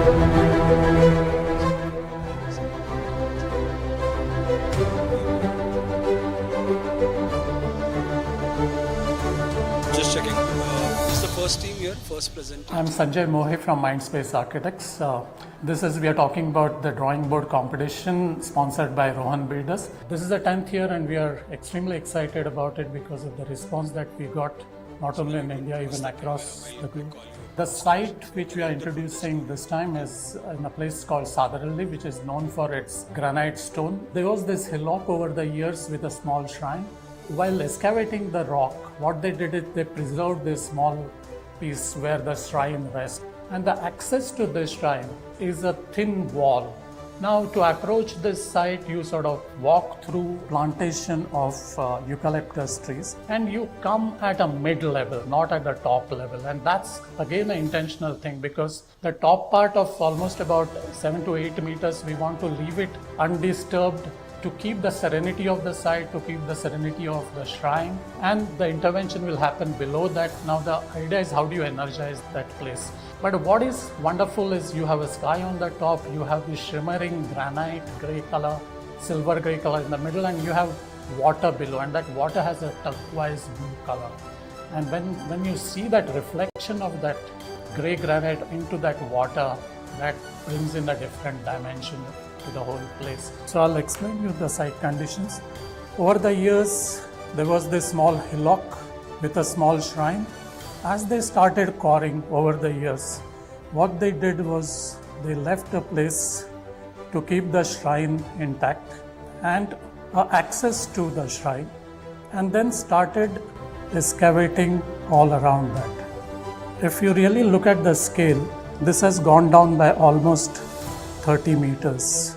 Just checking. This is the first team here, first presenting. I'm Sanjay Mohe from Mindspace Architects. We are talking about the drawing board competition sponsored by Rohan Builders. This is the 10th year and we are extremely excited about it because of the response that we got not only in India, even across the globe. The site which we are introducing this time is in a place called Sadahalli, which is known for its granite stone. There was this hillock over the years with a small shrine. While excavating the rock, what they did is they preserved this small piece where the shrine rests. And the access to this shrine is a thin wall. Now to approach this site, you sort of walk through plantation of eucalyptus trees and you come at a mid-level, not at the top level. And that's again an intentional thing because the top part of almost about 7 to 8 meters, we want to leave it undisturbed to keep the serenity of the site, to keep the serenity of the shrine, and the intervention will happen below that. Now the idea is how do you energize that place. But what is wonderful is you have a sky on the top, you have the shimmering granite, grey color, silver grey color in the middle, and you have water below, and that water has a turquoise blue color. And when you see that reflection of that grey granite into that water, that brings in a different dimension to the whole place. So I'll explain you the site conditions. Over the years, there was this small hillock with a small shrine. As they started quarrying over the years, what they did was they left a place to keep the shrine intact and access to the shrine, and then started excavating all around that. If you really look at the scale, this has gone down by almost 30 meters.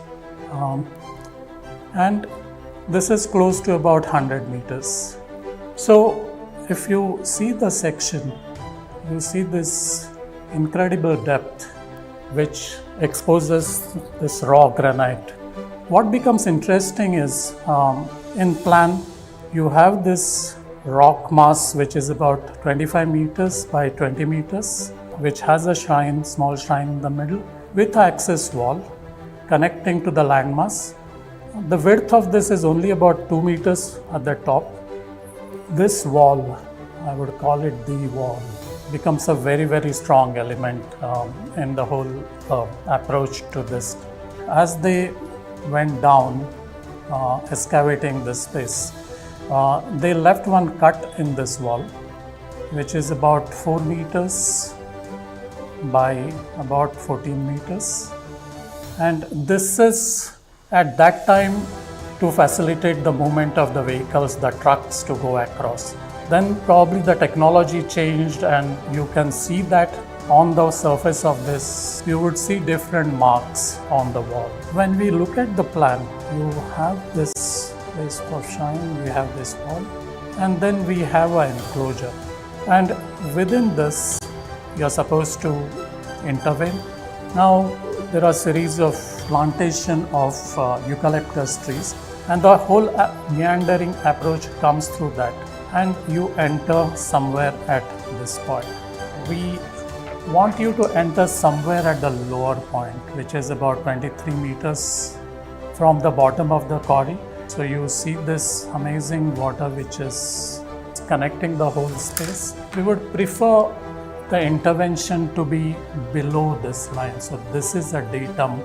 And this is close to about 100 meters. So if you see the section, you see this incredible depth which exposes this raw granite. What becomes interesting is in plan, you have this rock mass which is about 25 meters by 20 meters, which has a shrine, small shrine in the middle with access wall connecting to the landmass. The width of this is only about 2 meters at the top. This wall, I would call it the wall, becomes a very, very strong element in the whole approach to this. As they went down excavating this space, they left one cut in this wall, which is about 4 meters by about 14 meters. And this is at that time to facilitate the movement of the vehicles, the trucks to go across. Then probably the technology changed and you can see that on the surface of this, you would see different marks on the wall. When we look at the plan, you have this place for shrine, we have this wall, and then we have an enclosure. And within this, you're supposed to intervene. Now, there are a series of plantation of eucalyptus trees, and the whole meandering approach comes through that, and you enter somewhere at this point. We want you to enter somewhere at the lower point, which is about 23 meters from the bottom of the quarry. So you see this amazing water which is connecting the whole space. We would prefer the intervention to be below this line. So this is a datum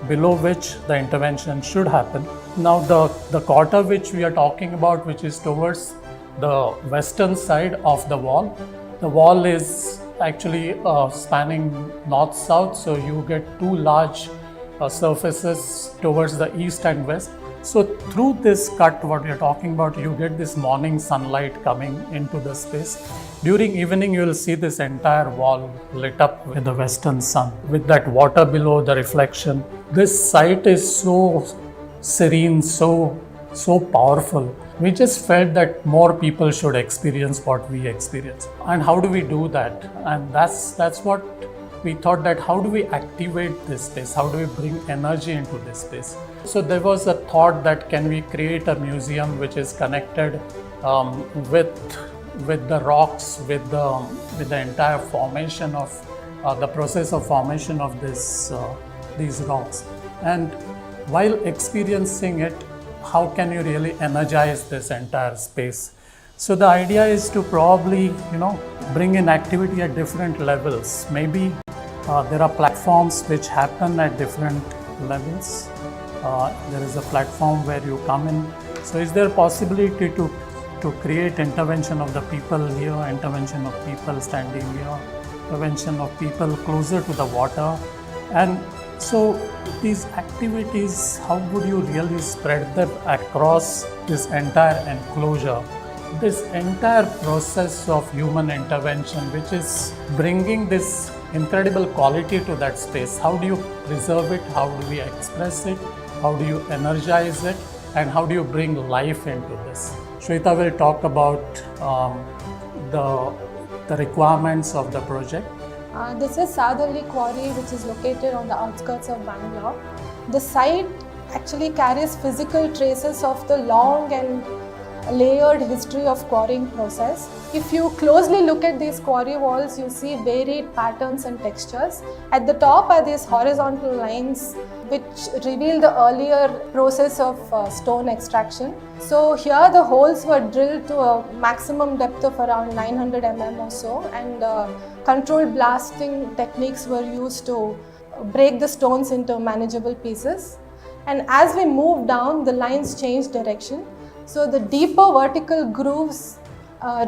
below which the intervention should happen. Now the quarter which we are talking about, which is towards the western side of the wall is actually spanning north-south, so you get two large surfaces towards the east and west. So through this cut, what we are talking about, you get this morning sunlight coming into the space. During evening, you will see this entire wall lit up with the western sun, with that water below, the reflection. This site is so serene, so powerful. We just felt that more people should experience what we experience. And how do we do that? And that's what we thought, that how do we activate this space? How do we bring energy into this space? So there was a thought that can we create a museum which is connected with the rocks, with the entire formation of the process of formation of these rocks. And while experiencing it, how can you really energize this entire space? So the idea is to probably, bring in activity at different levels. Maybe there are platforms which happen at different levels. There is a platform where you come in. So is there possibility to create intervention of the people here, intervention of people standing here, intervention of people closer to the water? And so these activities, how would you really spread them across this entire enclosure? This entire process of human intervention, which is bringing this incredible quality to that space. How do you preserve it? How do we express it? How do you energize it? And how do you bring life into this? Shweta will talk about the requirements of the project. This is Sadahalli Quarry, which is located on the outskirts of Bangalore. The site actually carries physical traces of the long and layered history of quarrying process. If you closely look at these quarry walls, you see varied patterns and textures. At the top are these horizontal lines which reveal the earlier process of stone extraction. So here the holes were drilled to a maximum depth of around 900 mm or so, and controlled blasting techniques were used to break the stones into manageable pieces. And as we move down, the lines change direction. So the deeper vertical grooves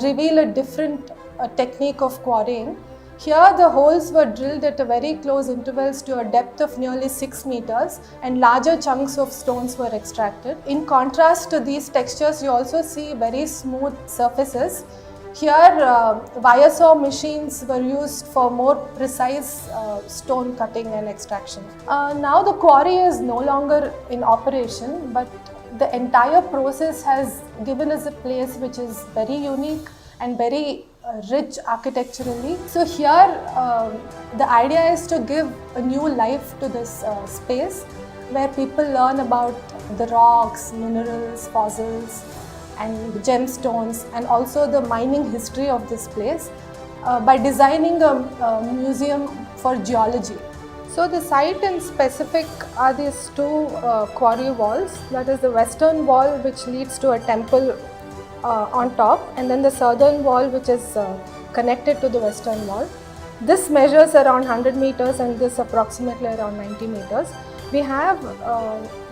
reveal a different technique of quarrying. Here the holes were drilled at a very close intervals to a depth of nearly 6 meters, and larger chunks of stones were extracted. In contrast to these textures, you also see very smooth surfaces. Here wire saw machines were used for more precise stone cutting and extraction. Now the quarry is no longer in operation, but the entire process has given us a place which is very unique and very rich architecturally. So here the idea is to give a new life to this space, where people learn about the rocks, minerals, fossils and gemstones, and also the mining history of this place by designing a museum for geology. So the site in specific are these two quarry walls. That is the western wall, which leads to a temple on top, and then the southern wall, which is connected to the western wall. This measures around 100 meters and this approximately around 90 meters. We have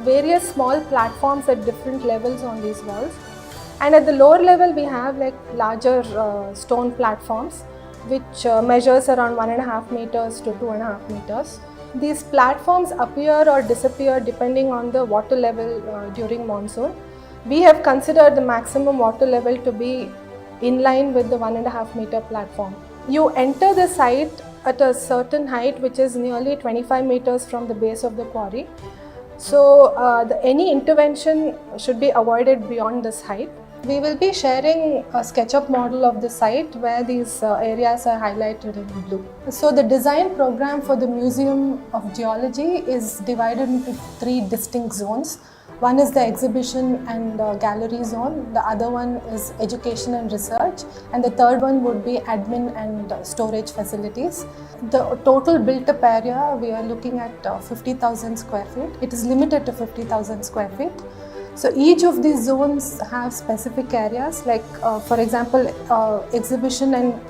various small platforms at different levels on these walls, and at the lower level we have like larger stone platforms which measures around 1.5 meters to 2.5 meters. These platforms appear or disappear depending on the water level during monsoon. We have considered the maximum water level to be in line with the 1.5 meter platform. You enter the site at a certain height, which is nearly 25 meters from the base of the quarry. So any intervention should be avoided beyond this height. We will be sharing a SketchUp model of the site where these areas are highlighted in blue. So the design program for the Museum of Geology is divided into 3 distinct zones. One is the exhibition and gallery zone, the other one is education and research, and the third one would be admin and storage facilities. The total built up area, we are looking at 50,000 square feet. It is limited to 50,000 square feet. So each of these zones have specific areas, like for example exhibition and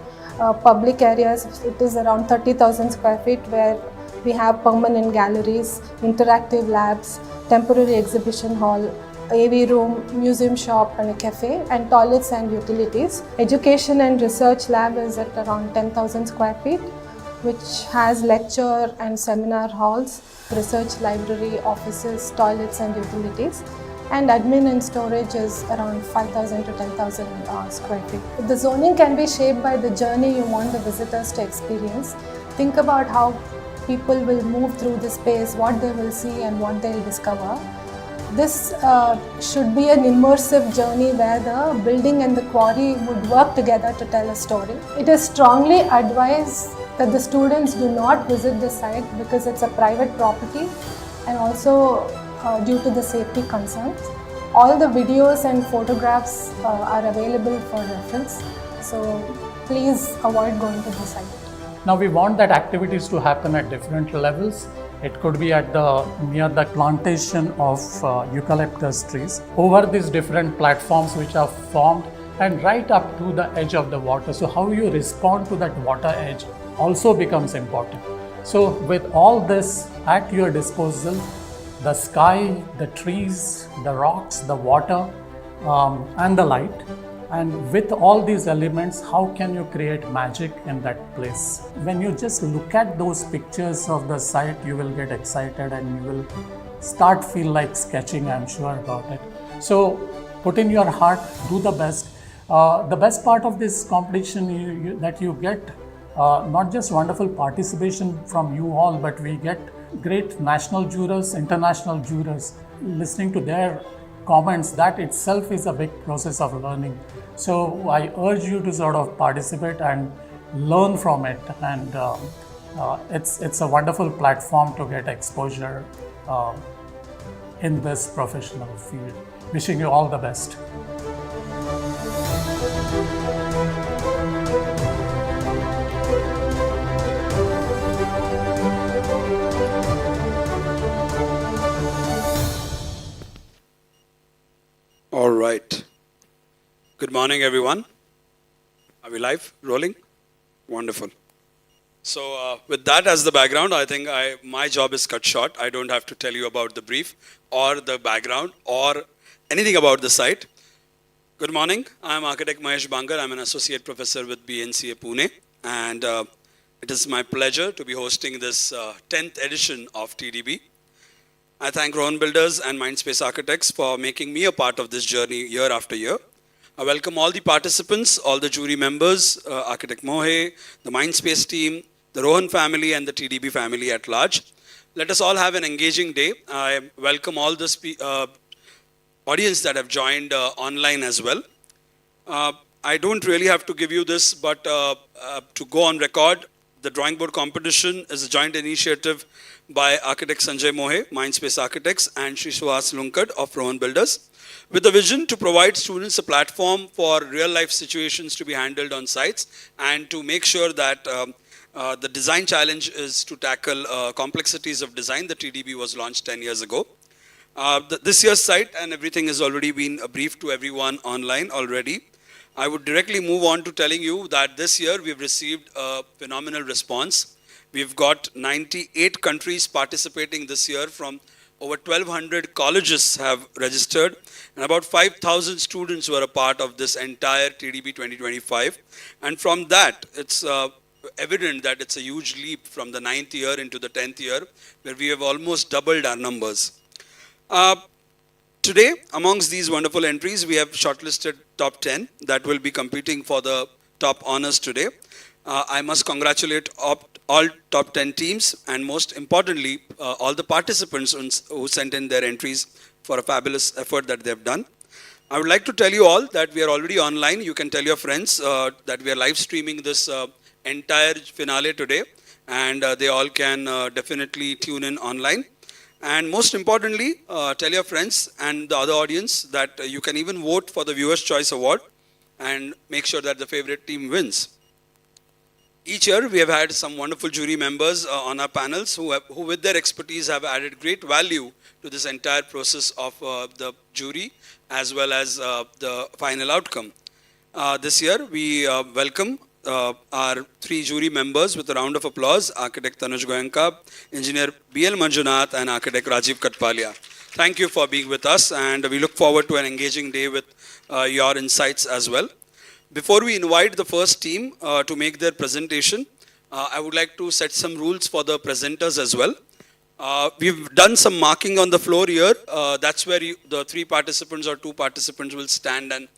public areas, it is around 30,000 square feet, where we have permanent galleries, interactive labs, temporary exhibition hall, AV room, museum shop and a cafe, and toilets and utilities. Education and research lab is at around 10,000 square feet, which has lecture and seminar halls, research library, offices, toilets and utilities. And admin and storage is around 5,000 to 10,000 square feet. The zoning can be shaped by the journey you want the visitors to experience. Think about how people will move through the space, what they will see and what they'll discover. This should be an immersive journey where the building and the quarry would work together to tell a story. It is strongly advised that the students do not visit the site because it's a private property, and also due to the safety concerns. All the videos and photographs are available for reference, so please avoid going to the site. Now we want that activities to happen at different levels. It could be at near the plantation of eucalyptus trees, over these different platforms which are formed, and right up to the edge of the water. So how you respond to that water edge also becomes important. So with all this at your disposal, the sky, the trees, the rocks, the water, and the light, and with all these elements, how can you create magic in that place? When you just look at those pictures of the site, you will get excited and you will start feel like sketching, I'm sure about it. So put in your heart, do the best. The best part of this competition that you get not just wonderful participation from you all, but we get great national jurors, international jurors, listening to their comments. That itself is a big process of learning. So I urge you to sort of participate and learn from it, and it's a wonderful platform to get exposure in this professional field. Wishing you all the best. All right. Good morning, everyone. Are we live? Rolling? Wonderful. So with that as the background, I think my job is cut short. I don't have to tell you about the brief or the background or anything about the site. Good morning. I'm architect Mahesh Bangar. I'm an associate professor with BNCA Pune. And it is my pleasure to be hosting this 10th edition of TDB. I thank Rohan Builders and Mindspace Architects for making me a part of this journey year after year. I welcome all the participants, all the jury members, Architect Mohe, the Mindspace team, the Rohan family and the TDB family at large. Let us all have an engaging day. I welcome all the audience that have joined online as well. I don't really have to give you this, but to go on record, the drawing board competition is a joint initiative by architect Sanjay Mohe, Mindspace Architects, and Shri Suhas Lunkad of Rohan Builders, with the vision to provide students a platform for real-life situations to be handled on sites and to make sure that the design challenge is to tackle complexities of design. The TDB was launched 10 years ago. This year's site and everything has already been briefed to everyone online already. I would directly move on to telling you that this year we've received a phenomenal response. We've got 98 countries participating this year. From over 1,200 colleges have registered, and about 5,000 students were a part of this entire TDB 2025. And from that, it's evident that it's a huge leap from the 9th year into the 10th year, where we have almost doubled our numbers. Today, amongst these wonderful entries, we have shortlisted top 10 that will be competing for the top honors today. I must congratulate all top 10 teams, and most importantly, all the participants who sent in their entries for a fabulous effort that they've done. I would like to tell you all that we are already online. You can tell your friends that we are live streaming this entire finale today, and they all can definitely tune in online. And most importantly, tell your friends and the other audience that you can even vote for the Viewer's Choice Award and make sure that the favorite team wins. Each year, we have had some wonderful jury members on our panels who with their expertise have added great value to this entire process of the jury as well as the final outcome. This year, we welcome our 3 jury members with a round of applause: Architect Tanuj Goenka, Engineer B.L. Manjunath, and Architect Rajiv Katpalia. Thank you for being with us, and we look forward to an engaging day with your insights as well. Before we invite the first team to make their presentation, I would like to set some rules for the presenters as well. We've done some marking on the floor here. That's where the 3 participants or 2 participants will stand and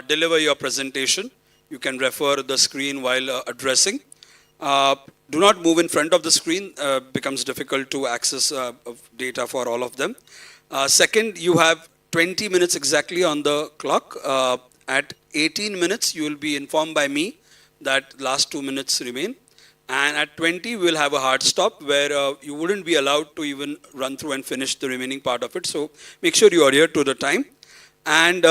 deliver your presentation. You can refer the screen while addressing. Do not move in front of the screen. Becomes difficult to access data for all of them. Second, you have 20 minutes exactly on the clock. At 18 minutes, you will be informed by me that last 2 minutes remain. And at 20, we'll have a hard stop where you wouldn't be allowed to even run through and finish the remaining part of it. So make sure you adhere to the time. And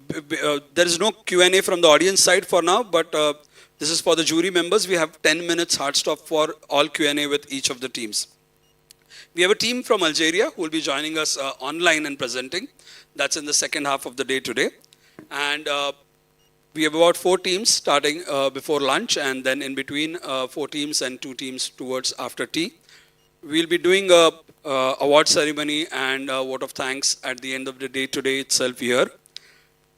there is no Q&A from the audience side for now, but This is for the jury members. We have 10 minutes hard stop for all Q&A with each of the teams. We have a team from Algeria who will be joining us online and presenting. That's in the second half of the day today. And we have about 4 teams starting before lunch, and then in between 4 teams and 2 teams towards after tea. We'll be doing a award ceremony and a vote of thanks at the end of the day today itself here.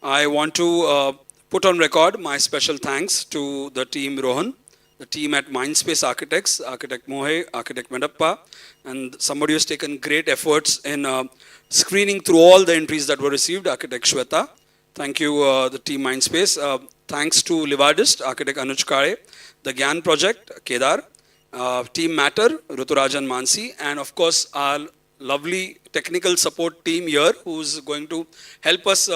I want to put on record my special thanks to the team Rohan, the team at Mindspace Architects, Architect Mohe, Architect Medappa, and somebody who's taken great efforts in screening through all the entries that were received, Architect Shweta. Thank you, the team Mindspace. Thanks to Livardist, Architect Anuj Kare, the GYAN project, Kedar, Team Matter, Ruturajan Mansi, and of course our lovely technical support team here who's going to help us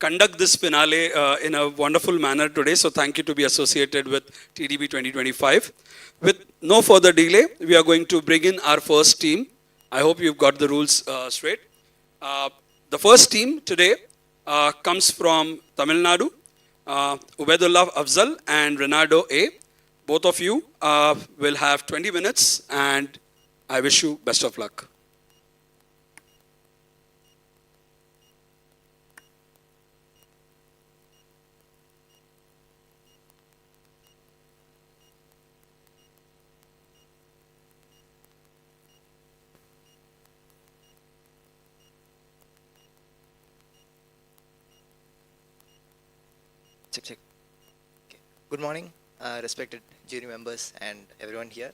conduct this finale in a wonderful manner today. So thank you to be associated with TDB 2025. With no further delay, we are going to bring in our first team. I hope you've got the rules straight. The first team today comes from Tamil Nadu, Ubaidullah Afzal and Renato A. Both of you will have 20 minutes, and I wish you best of luck. Check. Okay. Good morning, respected jury members and everyone here.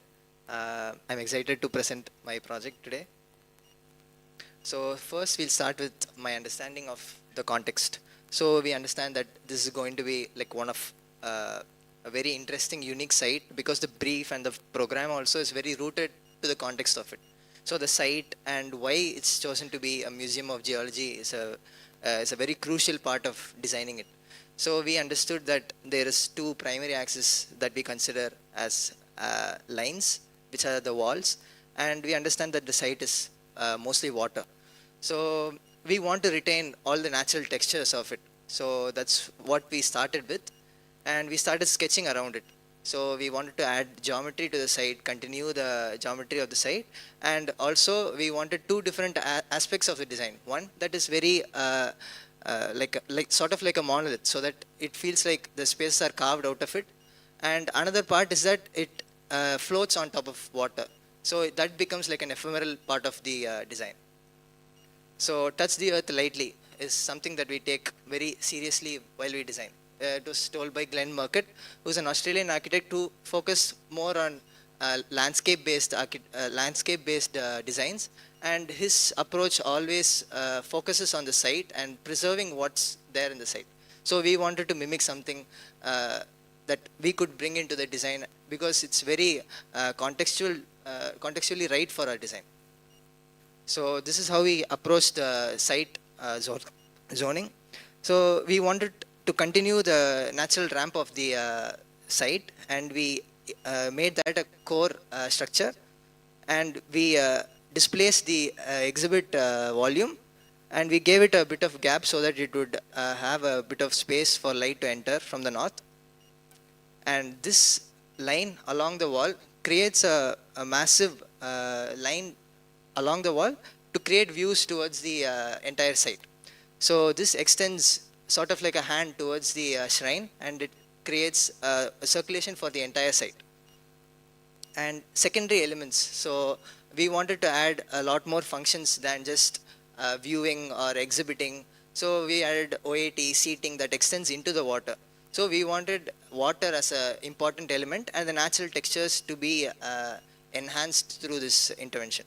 I'm excited to present my project today. So first we'll start with my understanding of the context. So we understand that this is going to be like one of a very interesting, unique site because the brief and the program also is very rooted to the context of it. So the site and why it's chosen to be a Museum of Geology is a very crucial part of designing it. So we understood that there is 2 primary axes that we consider as lines, which are the walls, and we understand that the site is mostly water. So we want to retain all the natural textures of it. So that's what we started with, and we started sketching around it. So we wanted to add geometry to the site, continue the geometry of the site, and also we wanted 2 different aspects of the design. One that is very sort of like a monolith, so that it feels like the spaces are carved out of it, and another part is that it floats on top of water, so that becomes like an ephemeral part of the design. So touch the earth lightly is something that we take very seriously while we design. It was told by Glenn Murcutt, who's an Australian architect who focused more on landscape-based designs, and his approach always focuses on the site and preserving what's there in the site. So we wanted to mimic something that we could bring into the design because it's very contextually right for our design. So this is how we approached the site zoning. So we wanted to continue the natural ramp of the site, and we made that a core structure, and we displaced the exhibit volume, and we gave it a bit of gap so that it would have a bit of space for light to enter from the north. And this line along the wall creates a massive line along the wall to create views towards the entire site. So this extends sort of like a hand towards the shrine, and it creates a circulation for the entire site. And secondary elements, so we wanted to add a lot more functions than just viewing or exhibiting. So we added OAT seating that extends into the water. So we wanted water as an important element and the natural textures to be enhanced through this intervention.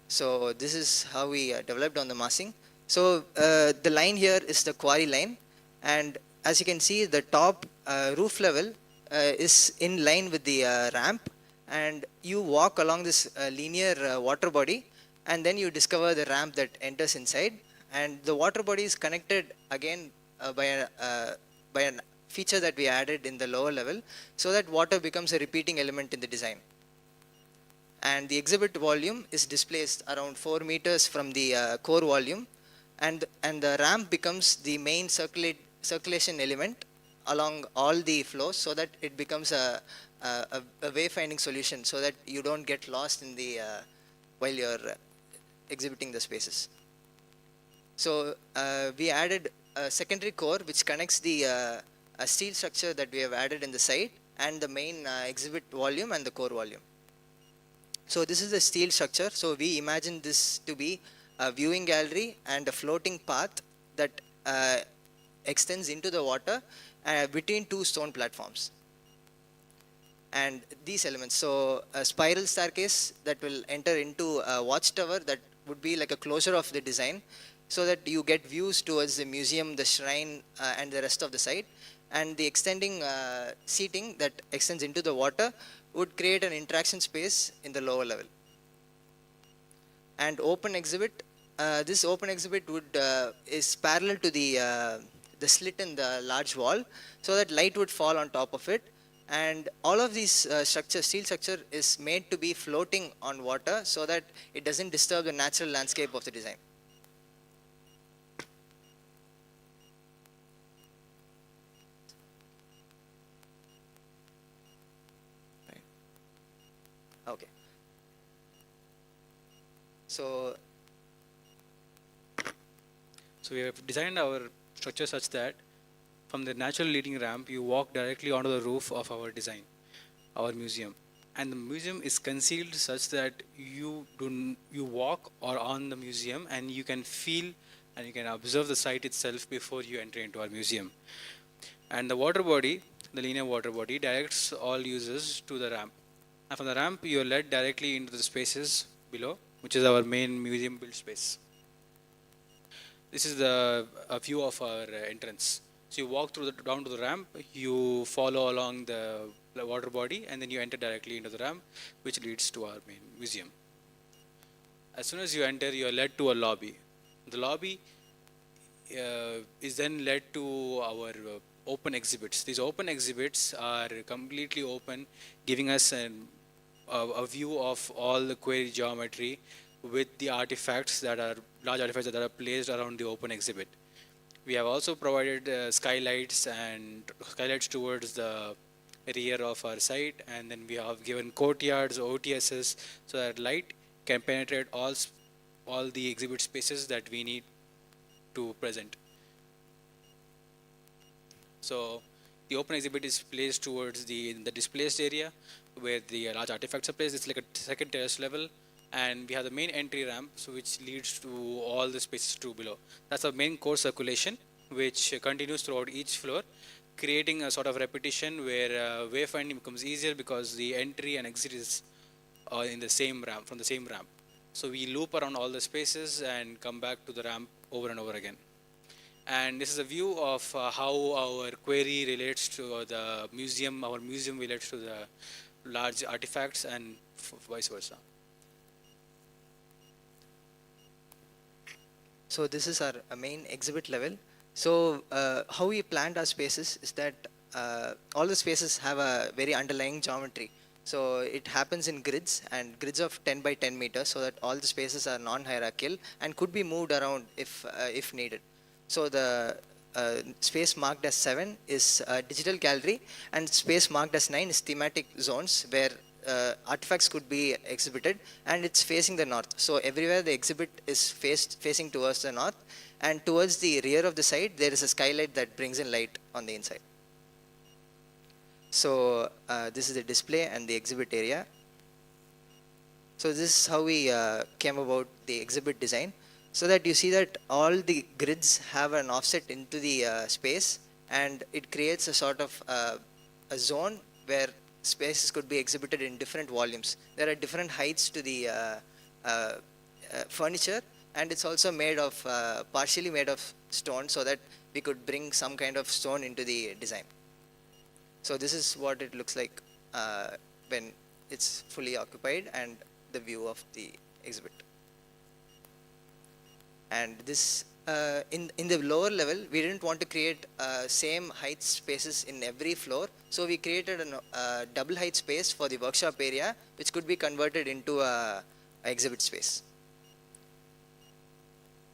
So this is how we developed on the massing. So the line here is the quarry line, and as you can see, the top roof level is in line with the ramp, and you walk along this linear water body, and then you discover the ramp that enters inside, and the water body is connected again by a feature that we added in the lower level, so that water becomes a repeating element in the design. And the exhibit volume is displaced around 4 meters from the core volume, and the ramp becomes the main circulation element along all the floors so that it becomes a wayfinding solution so that you don't get lost in the while you're exhibiting the spaces. So we added a secondary core which connects the a steel structure that we have added in the site and the main exhibit volume and the core volume. So this is the steel structure. So we imagine this to be a viewing gallery and a floating path that extends into the water between two stone platforms. And these elements, so a spiral staircase that will enter into a watchtower that would be like a closure of the design so that you get views towards the museum, the shrine and the rest of the site. And the extending seating that extends into the water would create an interaction space in the lower level. And open exhibit, this open exhibit would is parallel to the slit in the large wall so that light would fall on top of it. And all of these structures, steel structure is made to be floating on water so that it doesn't disturb the natural landscape of the design. Okay. So we have designed our structure such that from the natural leading ramp, you walk directly onto the roof of our design, our museum. And the museum is concealed such that you walk or on the museum and you can feel and you can observe the site itself before you enter into our museum. And the water body, the linear water body, directs all users to the ramp. And from the ramp, you are led directly into the spaces below, which is our main museum build space. This is a view of our entrance. So you walk down to the ramp, you follow along the water body, and then you enter directly into the ramp, which leads to our main museum. As soon as you enter, you are led to a lobby. The lobby is then led to our open exhibits. These open exhibits are completely open, giving us a view of all the quarry geometry with the artifacts that are large artifacts that are placed around the open exhibit. We have also provided skylights towards the rear of our site, and then we have given courtyards, OTSs, so that light can penetrate all the exhibit spaces that we need to present. So the open exhibit is placed towards the displaced area where the large artifacts are placed. It's like a second terrace level. And we have the main entry ramp, so which leads to all the spaces to below. That's our main core circulation, which continues throughout each floor, creating a sort of repetition where wayfinding becomes easier because the entry and exit is in the same ramp, from the same ramp. So we loop around all the spaces and come back to the ramp over and over again. And this is a view of how our quarry relates to the museum, our museum relates to the large artifacts, and vice versa. So this is our main exhibit level. So how we planned our spaces is that all the spaces have a very underlying geometry. So it happens in grids, and grids of 10 by 10 meters, so that all the spaces are non-hierarchical and could be moved around if needed. So the space marked as 7 is a digital gallery, and space marked as 9 is thematic zones where artifacts could be exhibited, and it's facing the north. So everywhere the exhibit is facing towards the north, and towards the rear of the site there is a skylight that brings in light on the inside. So this is the display and the exhibit area. So this is how we came about the exhibit design, so that you see that all the grids have an offset into the space, and it creates a sort of a zone where spaces could be exhibited in different volumes. There are different heights to the furniture, and it's also made of partially made of stone, so that we could bring some kind of stone into the design. So this is what it looks like when it's fully occupied, and the view of the exhibit. And this in the lower level, we didn't want to create same height spaces in every floor, so we created a double height space for the workshop area, which could be converted into a exhibit space.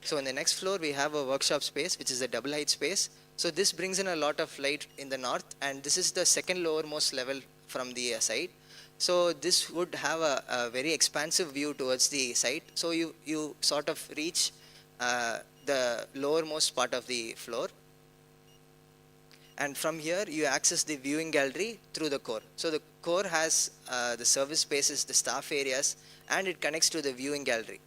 So in the next floor we have a workshop space, which is a double height space. So this brings in a lot of light in the north, and this is the second lowermost level from the site. So this would have a very expansive view towards the site. So you sort of reach the lowermost part of the floor, and from here you access the viewing gallery through the core. So the core has the service spaces, the staff areas, and it connects to the viewing gallery.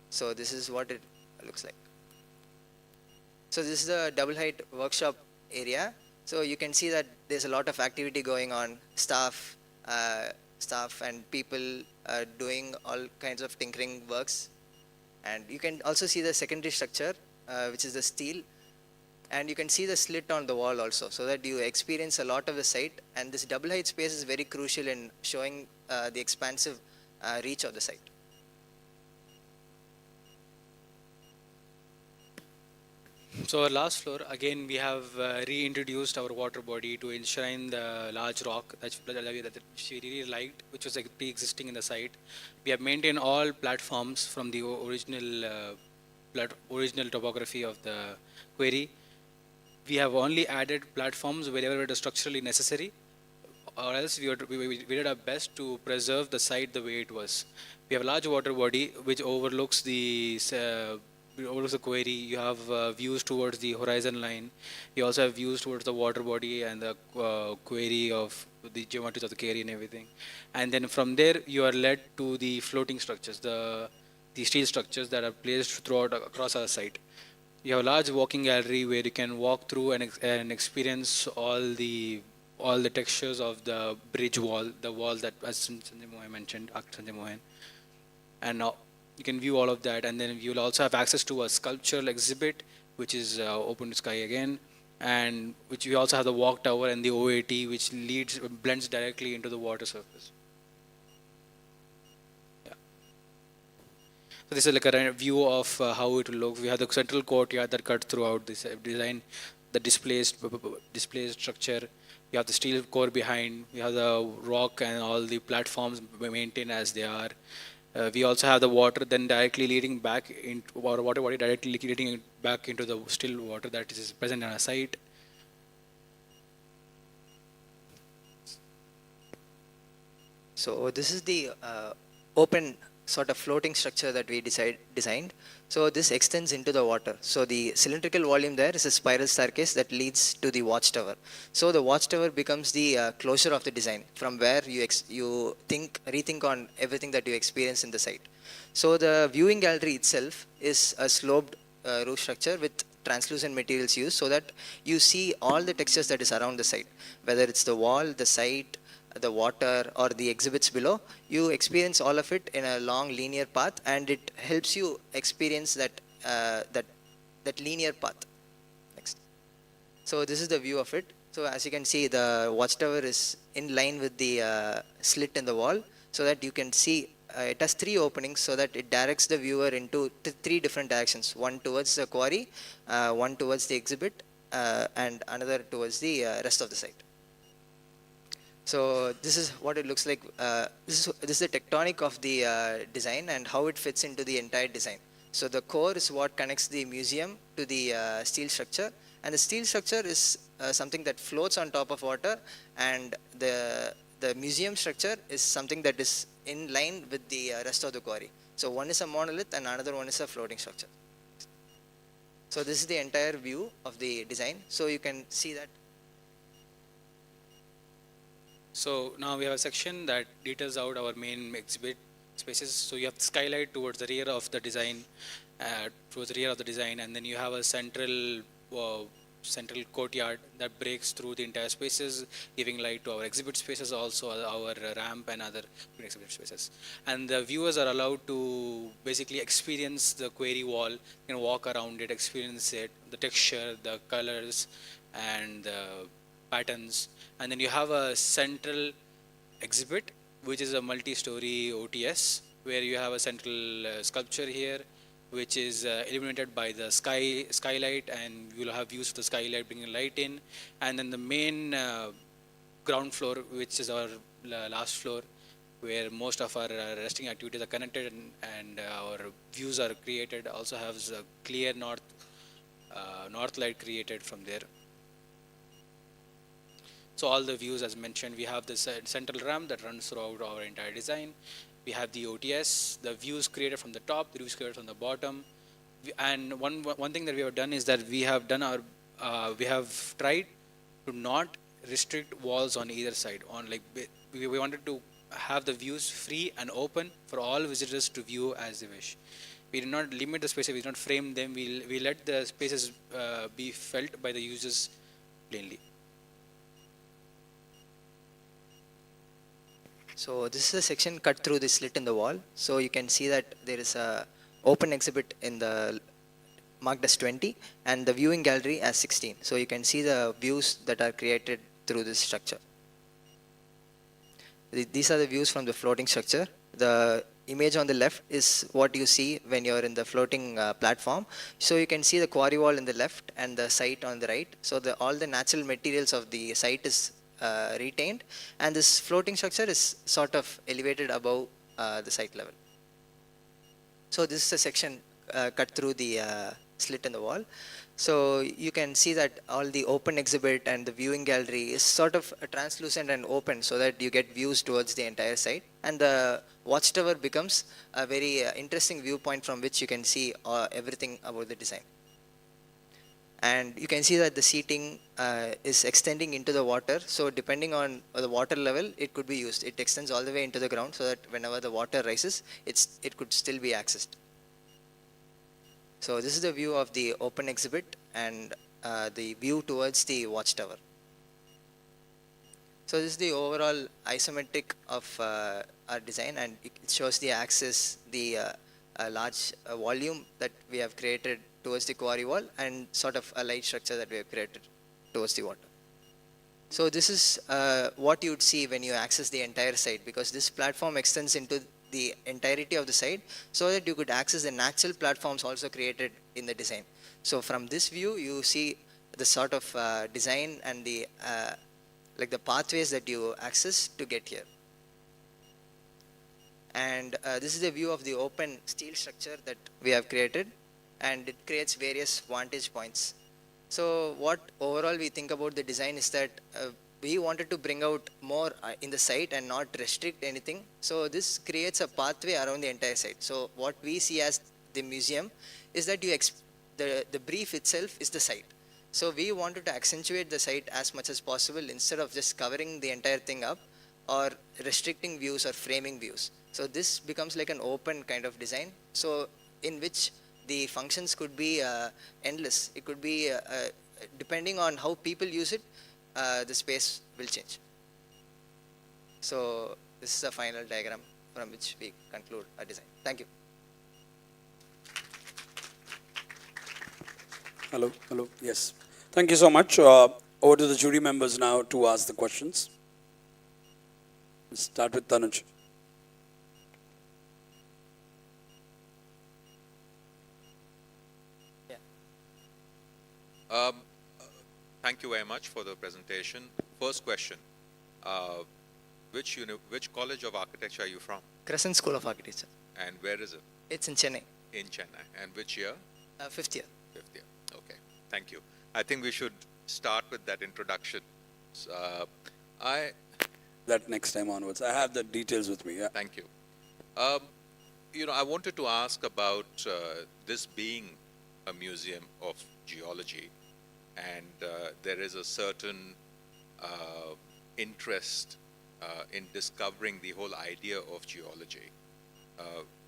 So this is what it looks like. So this is the double height workshop area. So you can see that there's a lot of activity going on, staff and people doing all kinds of tinkering works. And you can also see the secondary structure, which is the steel. And you can see the slit on the wall also, so that you experience a lot of the site. And this double height space is very crucial in showing the expansive reach of the site. So our last floor, again, we have reintroduced our water body to enshrine the large rock that she really liked, which was like pre-existing in the site. We have maintained all platforms from the original topography of the quarry. We have only added platforms wherever it is structurally necessary, or else we did our best to preserve the site the way it was. We have a large water body which overlooks the quarry. You have views towards the horizon line. You also have views towards the water body and the quarry of the geometries of the quarry and everything. And then from there you are led to the floating structures, the steel structures that are placed throughout across our site. You have a large walking gallery where you can walk through and experience all the textures of the bridge wall, the wall that, as Sanjay Mohan mentioned, Sanjay Mohan. And now you can view all of that, and then you will also have access to a sculptural exhibit, which is open to sky again, and which we also have the walk tower and the OAT, which blends directly into the water surface. So this is like a view of how it will look. We have the central courtyard that cuts throughout this design, the displaced structure. You have the steel core behind. You have the rock and all the platforms maintained as they are. We also have the water then directly leading back into our water body, directly leading back into the still water that is present on our site. So this is the open sort of floating structure that we designed. So this extends into the water. So the cylindrical volume there is a spiral staircase that leads to the watchtower. So the watchtower becomes the closure of the design, from where you rethink on everything that you experience in the site. So the viewing gallery itself is a sloped roof structure with translucent materials used, so that you see all the textures that is around the site, whether it's the wall, the site, the water, or the exhibits below. You experience all of it in a long linear path, and it helps you experience that linear path. Next. So this is the view of it. So as you can see, the watchtower is in line with the slit in the wall, so that you can see it has 3 openings, so that it directs the viewer into 3 different directions: one towards the quarry, one towards the exhibit, and another towards the rest of the site. So this is what it looks like. This is the tectonic of the design and how it fits into the entire design. So the core is what connects the museum to the steel structure, and the steel structure is something that floats on top of water, and the museum structure is something that is in line with the rest of the quarry. So one is a monolith and another one is a floating structure. So this is the entire view of the design. So you can see that. So now we have a section that details out our main exhibit spaces. So you have the skylight towards the rear of the design, and then you have a central courtyard that breaks through the entire spaces, giving light to our exhibit spaces, also our ramp and other exhibit spaces. And the viewers are allowed to basically experience the quarry wall, you can walk around it, experience it, the texture, the colors, and the patterns. And then you have a central exhibit, which is a multi-story OTS, where you have a central sculpture here, which is illuminated by the skylight, and you'll have views of the skylight bringing light in. And then the main ground floor, which is our last floor, where most of our resting activities are connected and our views are created, also has a clear north north light created from there. So all the views as mentioned, we have this central ramp that runs throughout our entire design. We have the OTS, the views created from the top, the views created from the bottom. And one thing that we have done is that we have done our, we have tried to not restrict walls on either side. On like we wanted to have the views free and open for all visitors to view as they wish. We did not limit the spaces, we did not frame them. We let the spaces be felt by the users plainly. So this is a section cut through the slit in the wall. So you can see that there is a open exhibit in the marked as 20 and the viewing gallery as 16. So you can see the views that are created through this structure. These are the views from the floating structure. The image on the left is what you see when you're in the floating platform. So you can see the quarry wall in the left and the site on the right. So all the natural materials of the site is retained, and this floating structure is sort of elevated above the site level. So this is a section cut through the slit in the wall. So you can see that all the open exhibit and the viewing gallery is sort of translucent and open so that you get views towards the entire site, and the watchtower becomes a very interesting viewpoint from which you can see everything about the design. And you can see that the seating is extending into the water. So depending on the water level, it could be used. It extends all the way into the ground so that whenever the water rises, it could still be accessed. So this is the view of the open exhibit and the view towards the watchtower. So this is the overall isometric of our design, and it shows the axis, the large volume that we have created towards the quarry wall, and sort of a light structure that we have created towards the water. So this is what you would see when you access the entire site, because this platform extends into the entirety of the site so that you could access the natural platforms also created in the design. So from this view, you see the sort of design and the like the pathways that you access to get here. And this is a view of the open steel structure that we have created, and it creates various vantage points. So what overall we think about the design is that we wanted to bring out more in the site and not restrict anything. So this creates a pathway around the entire site. So what we see as the museum is that the brief itself is the site. So we wanted to accentuate the site as much as possible instead of just covering the entire thing up or restricting views or framing views. So this becomes like an open kind of design, so in which the functions could be endless. It could be, depending on how people use it, the space will change. So this is the final diagram from which we conclude our design. Thank you. Hello, yes. Thank you so much. Over to the jury members now to ask the questions. Let's start with Tanuj. Thank you very much for the presentation. First question, which college of architecture are you from? Crescent School of Architecture. And where is it? It's in Chennai. In Chennai. And which year? 5th year. 5th year. Okay, thank you. I think we should start with that introduction. That next time onwards. I have the details with me. Yeah. Thank you. I wanted to ask about this being a museum of geology, and there is a certain interest in discovering the whole idea of geology,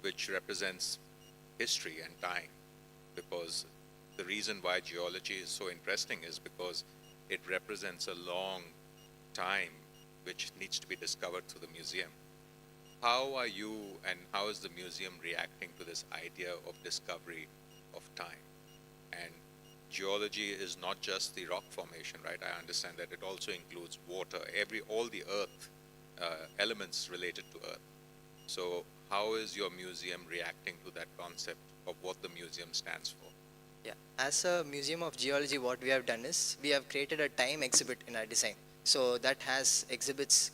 which represents history and time, because the reason why geology is so interesting is because it represents a long time which needs to be discovered through the museum. How are you and how is the museum reacting to this idea of discovery of time? And geology is not just the rock formation, right? I understand that it also includes water, all the earth, elements related to earth. So how is your museum reacting to that concept of what the museum stands for? Yeah, as a Museum of Geology, what we have done is we have created a time exhibit in our design. So that has exhibits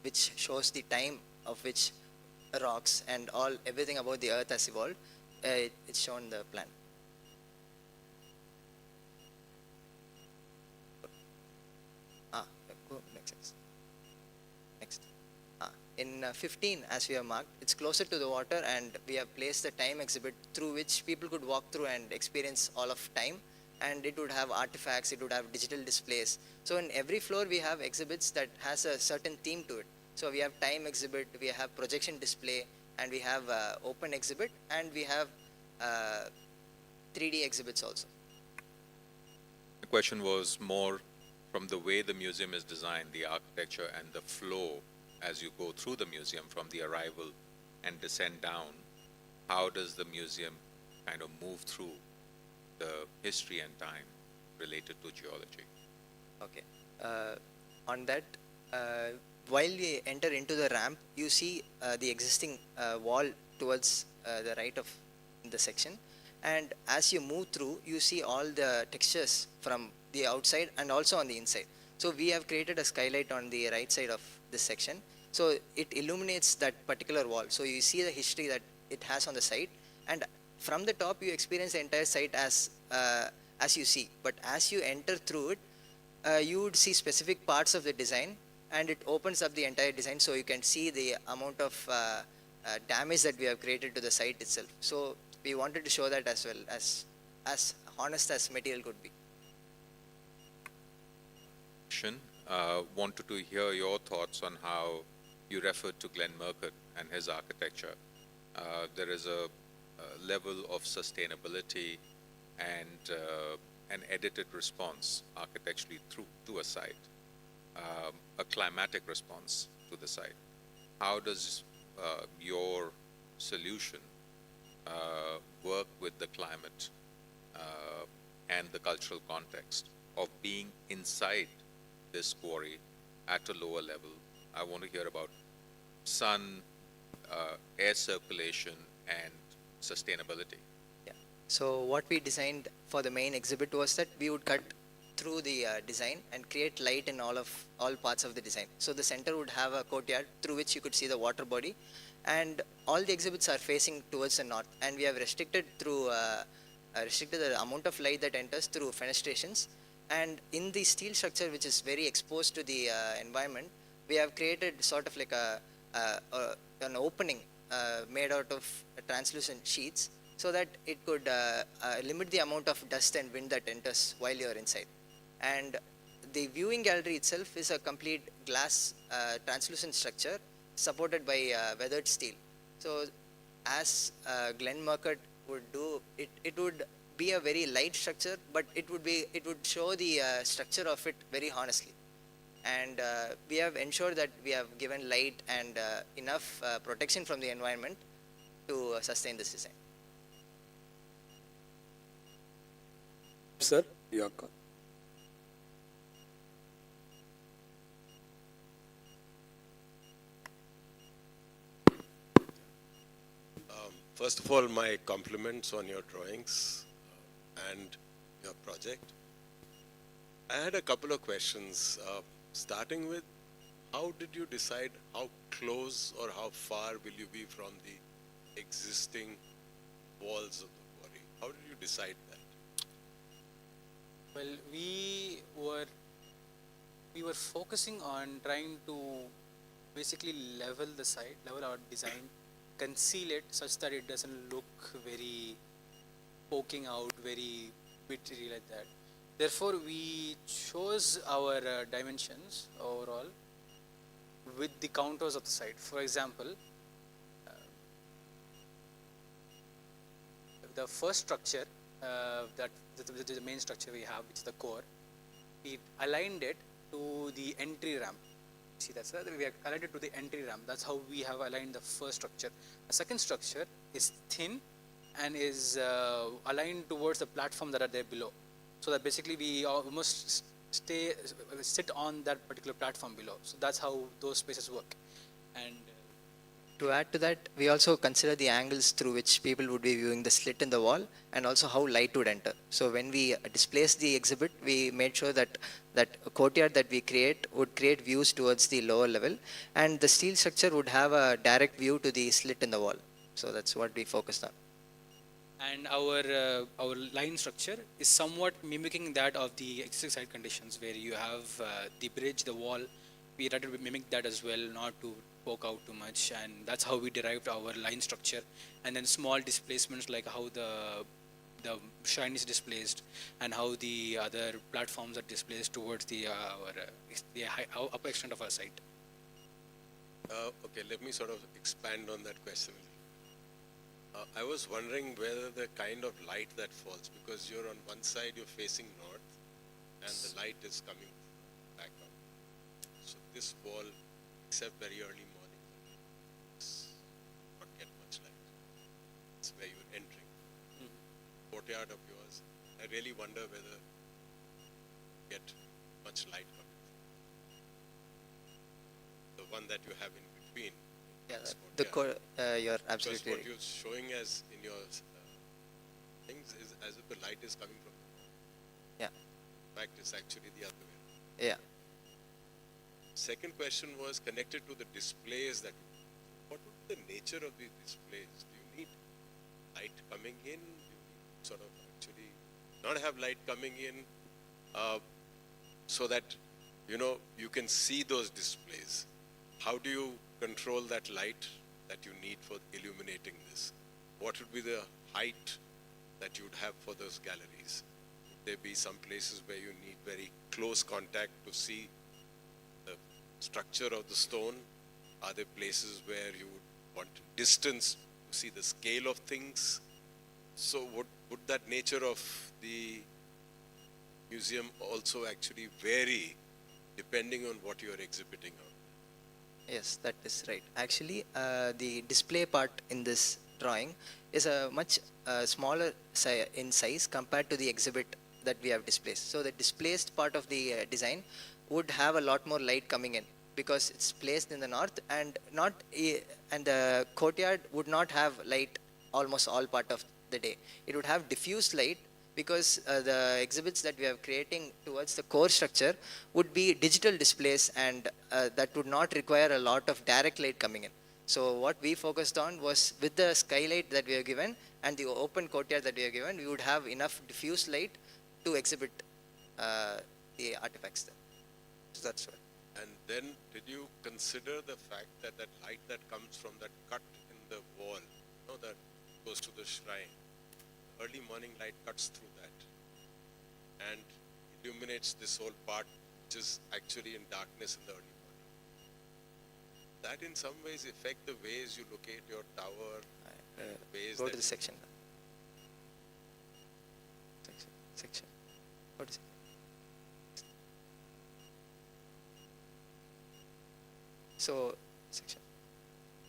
which shows the time of which rocks and everything about the earth has evolved. It's shown in the plan. in 15, as we have marked, it's closer to the water, and we have placed the time exhibit through which people could walk through and experience all of time. And it would have artifacts, it would have digital displays. So in every floor we have exhibits that has a certain theme to it. So we have time exhibit, we have projection display, and we have open exhibit, and we have 3D exhibits also. The question was more from the way the museum is designed, the architecture and the flow as you go through the museum from the arrival and descend down. How does the museum kind of move through the history and time related to geology? Okay. On that, while we enter into the ramp, you see the existing wall towards the right of the section. And as you move through, you see all the textures from the outside and also on the inside. So we have created a skylight on the right side of this section. So it illuminates that particular wall. So you see the history that it has on the side. And from the top, you experience the entire site as you see. But as you enter through it, you would see specific parts of the design, and it opens up the entire design, so you can see the amount of damage that we have created to the site itself. So we wanted to show that as well, as honest as material could be. Wanted to hear your thoughts on how you referred to Glenn Murcutt and his architecture. There is a level of sustainability and an edited response architecturally through to a site, a climatic response to the site. How does your solution work with the climate and the cultural context of being inside this quarry at a lower level? I want to hear about sun, air circulation, and sustainability. Yeah. So what we designed for the main exhibit was that we would cut through the design and create light in all parts of the design. So the center would have a courtyard through which you could see the water body, and all the exhibits are facing towards the north. And we have restricted the amount of light that enters through fenestrations. And in the steel structure, which is very exposed to the environment, we have created sort of like an opening made out of translucent sheets, so that it could limit the amount of dust and wind that enters while you are inside. And the viewing gallery itself is a complete glass translucent structure supported by weathered steel. So as Glenn Murcutt would do, it would be a very light structure, but it would show the structure of it very honestly. And we have ensured that we have given light and enough protection from the environment to sustain this design. Sir, your call. First of all, my compliments on your drawings and your project. I had a couple of questions, starting with, how did you decide how close or how far will you be from the existing walls of the quarry? How did you decide that? Well, we were focusing on trying to basically level the site, level our design, conceal it such that it doesn't look very poking out, very witty like that. Therefore, we chose our dimensions overall with the contours of the site. For example, the first structure, that the main structure we have, which is the core, we aligned it to the entry ramp. See that, sir? We have aligned it to the entry ramp. That's how we have aligned the first structure. The second structure is thin and is aligned towards the platform that are there below. So that basically we almost sit on that particular platform below. So that's how those spaces work. And To add to that, we also consider the angles through which people would be viewing the slit in the wall, and also how light would enter. So when we displaced the exhibit, we made sure that that courtyard that we create would create views towards the lower level, and the steel structure would have a direct view to the slit in the wall. So that's what we focused on. And our line structure is somewhat mimicking that of the existing site conditions, where you have the bridge, the wall. We tried to mimic that as well, not to poke out too much, and that's how we derived our line structure. And then small displacements like how the shine is displaced and how the other platforms are displaced towards the upper extent of our site. Okay, let me sort of expand on that question. I was wondering whether the kind of light that falls, because you're on one side, you're facing north, and the light is coming back up. So this wall, except very early morning, does not get much light. It's where you're entering. Courtyard of yours, I really wonder whether you get much light coming from the one that you have in between. Yeah, this the courtyard. you're Because absolutely what right. you're showing as in your things is as if the light is coming from the north. Yeah, In fact, it's actually the other way around. yeah. Second question was connected to the displays that. What would be the nature of these displays? Do you need light coming in? Do you need sort of actually not have light coming in so that you can see those displays? How do you control that light that you need for illuminating this? What would be the height that you'd have for those galleries? Would there be some places where you need very close contact to see the structure of the stone? Are there places where you would want distance to see the scale of things? So would that nature of the museum also actually vary depending on what you're exhibiting on? Yes, that is right. Actually, the display part in this drawing is a much smaller in size compared to the exhibit that we have displaced. So the displaced part of the design would have a lot more light coming in because it's placed in the north, and and the courtyard would not have light almost all part of the day. It would have diffuse light because the exhibits that we are creating towards the core structure would be digital displays, and that would not require a lot of direct light coming in. So what we focused on was with the skylight that we have given and the open courtyard that we have given, we would have enough diffuse light to exhibit the artifacts there. So that's what. And then did you consider the fact that that light that comes from that cut in the wall, that goes to the shrine, early morning light cuts through that and illuminates this whole part, which is actually in darkness in the early morning. That in some ways affect the ways you locate your tower, ways Go that to the you- section. Section. Go to section. So, section.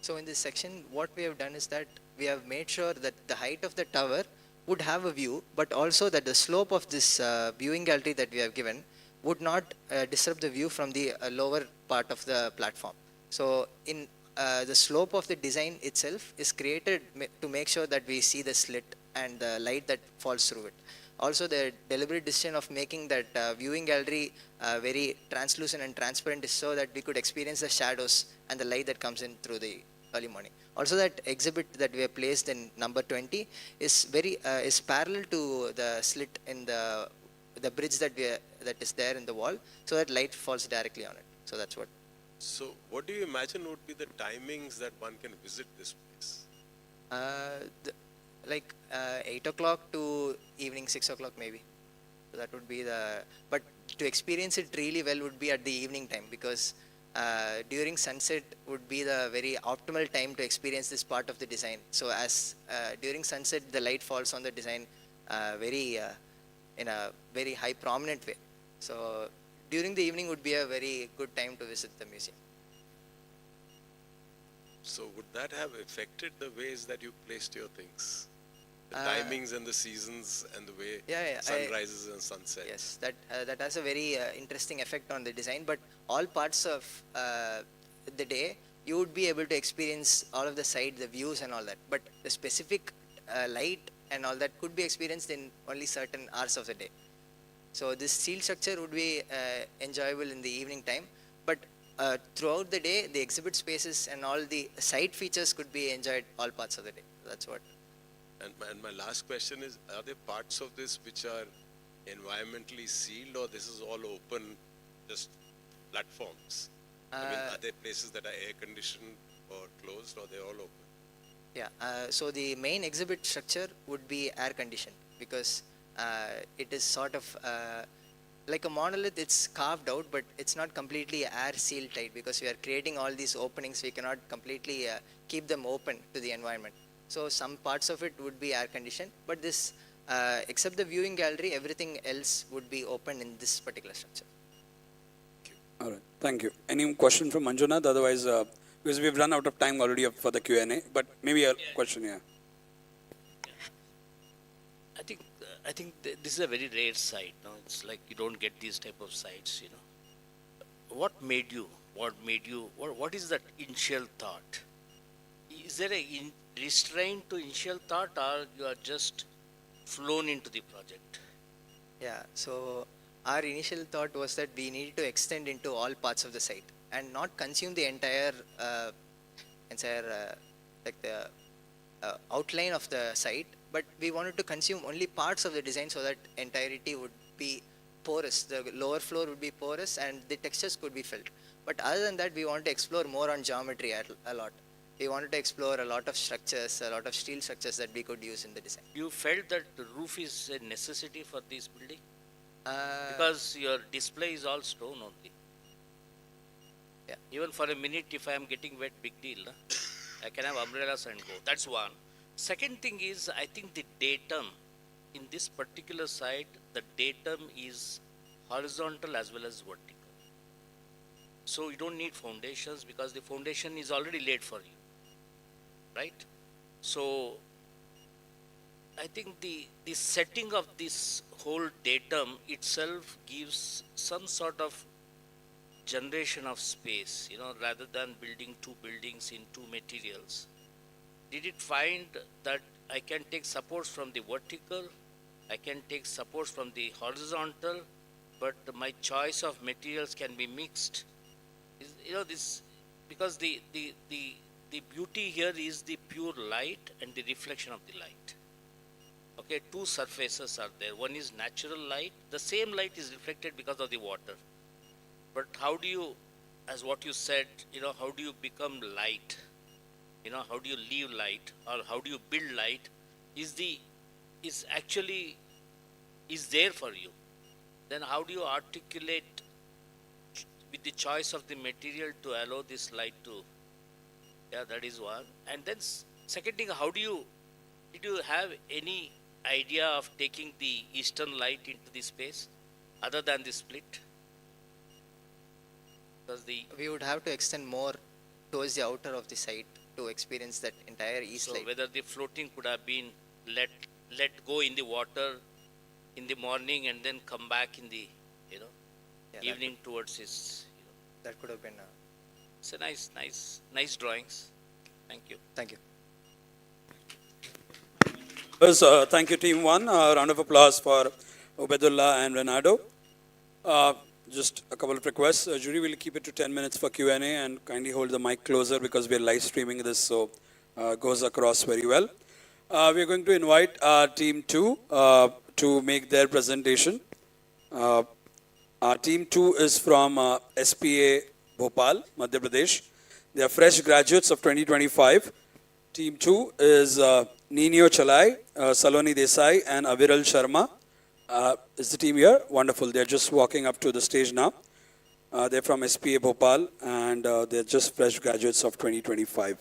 So in this section, what we have done is that we have made sure that the height of the tower would have a view, but also that the slope of this viewing gallery that we have given would not disrupt the view from the lower part of the platform. So in the slope of the design itself is created to make sure that we see the slit and the light that falls through it. Also, the deliberate decision of making that viewing gallery very translucent and transparent is so that we could experience the shadows and the light that comes in through the early morning. Also, that exhibit that we have placed in number 20 is is parallel to the slit in the bridge that is there in the wall, so that light falls directly on it. So that's what. So what do you imagine would be the timings that one can visit this place? Like 8 o'clock to evening 6 o'clock maybe. So that would be but to experience it really well would be at the evening time, because during sunset would be the very optimal time to experience this part of the design. So as during sunset the light falls on the design in a very high prominent way. So during the evening would be a very good time to visit the museum. So would that have affected the ways that you placed your things? The timings and the seasons and the way sunrises and sunset? Yes, that has a very interesting effect on the design, but all parts of the day you would be able to experience all of the side, the views and all that, but the specific light and all that could be experienced in only certain hours of the day. So this steel structure would be enjoyable in the evening time, but throughout the day the exhibit spaces and all the side features could be enjoyed all parts of the day. That's what. And my last question is, are there parts of this which are environmentally sealed, or this is all open, just platforms? I mean, are there places that are air conditioned or closed, or they're all open? Yeah, so the main exhibit structure would be air conditioned because it is sort of like a monolith. It's carved out, but it's not completely air sealed tight because we are creating all these openings. We cannot completely keep them open to the environment. So some parts of it would be air conditioned, but this, except the viewing gallery, everything else would be open in this particular structure. All right, thank you. Any question from Manjunath? Otherwise, because we've run out of time already for the Q&A, but maybe a question here. I think this is a very rare site. No, it's like you don't get these type of sites. You know, what made you? What is that initial thought? Is there a restraint to initial thought, or you are just flown into the project? Yeah, so our initial thought was that we needed to extend into all parts of the site and not consume the entire like the outline of the site, but we wanted to consume only parts of the design so that entirety would be porous. The lower floor would be porous and the textures could be felt. But other than that, we want to explore more on geometry a lot. We wanted to explore a lot of structures, a lot of steel structures that we could use in the design. You felt that the roof is a necessity for this building? Because your display is all stone only. Yeah. Even for a minute, if I am getting wet, big deal. No? I can have umbrellas and go. That's one. Second thing is, I think the datum in this particular site, the datum is horizontal as well as vertical. So you don't need foundations because the foundation is already laid for you, right? So I think the setting of this whole datum itself gives some sort of generation of space, you know, rather than building two buildings in two materials. Did it find that I can take supports from the vertical, I can take supports from the horizontal, but my choice of materials can be mixed? You know, this, because the beauty here is the pure light and the reflection of the light. Okay, two surfaces are there. One is natural light. The same light is reflected because of the water. But how do you, as what you said, you know, how do you become light? You know, how do you leave light, or how do you build light? Is there for you. Then how do you articulate with the choice of the material to allow this light to, yeah, that is one. And then second thing, did you have any idea of taking the eastern light into the space other than the split? Because We would have to extend more towards the outer of the site to experience that entire east so light. whether the floating could have been let go in the water in the morning and then come back in the, you know, Yeah, evening towards his, you know. that could have been. It's a nice drawings. Thank you. Thank you. Yes, thank you, Team 1. Round of applause for Ubedullah and Renato. Just a couple of requests. Jury will keep it to 10 minutes for Q&A and kindly hold the mic closer because we are live streaming this, so goes across very well. We are going to invite our Team 2 to make their presentation. Our Team 2 is from SPA Bhopal, Madhya Pradesh. They are fresh graduates of 2025. Team 2 is Nino Chalai, Saloni Desai, and Aviral Sharma. Is the team here? Wonderful. They're just walking up to the stage now. They're from SPA Bhopal, and they're just fresh graduates of 2025.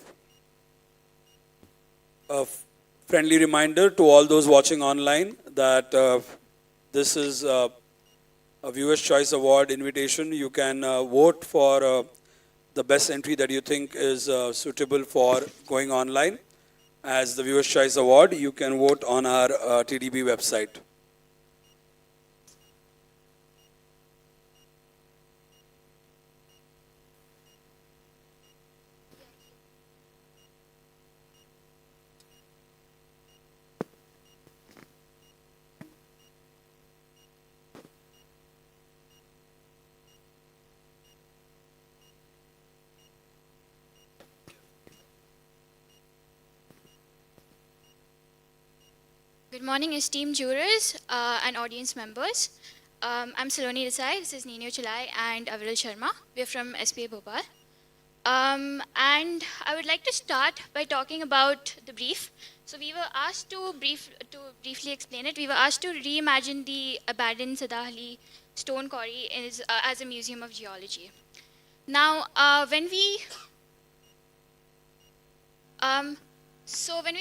A friendly reminder to all those watching online that this is a Viewer's Choice Award invitation. You can vote for the best entry that you think is suitable for going online. As the Viewer's Choice Award, you can vote on our TDB website. Good morning, esteemed jurors and audience members. I'm Saloni Desai, this is Nino Chalai and Avril Sharma. We're from SPA Bhopal. And I would like to start by talking about the brief. So we were asked to briefly explain it. We were asked to reimagine the abandoned Sadahalli stone quarry as a museum of geology. Now, when we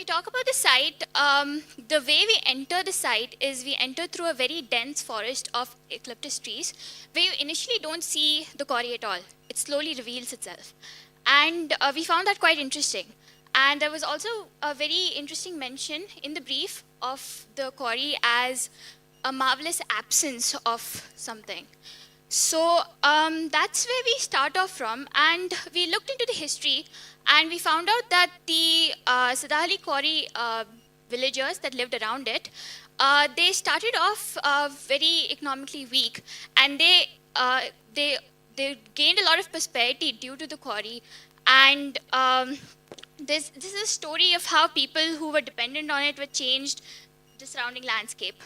talk about the site, the way we enter the site is we enter through a very dense forest of eucalyptus trees, where you initially don't see the quarry at all. It slowly reveals itself. And we found that quite interesting. And there was also a very interesting mention in the brief of the quarry as a marvelous absence of something. So that's where we start off from, and we looked into the history, and we found out that the Sadahalli Quarry villagers that lived around it, they started off very economically weak, and they gained a lot of prosperity due to the quarry, and this is a story of how people who were dependent on it were changed the surrounding landscape.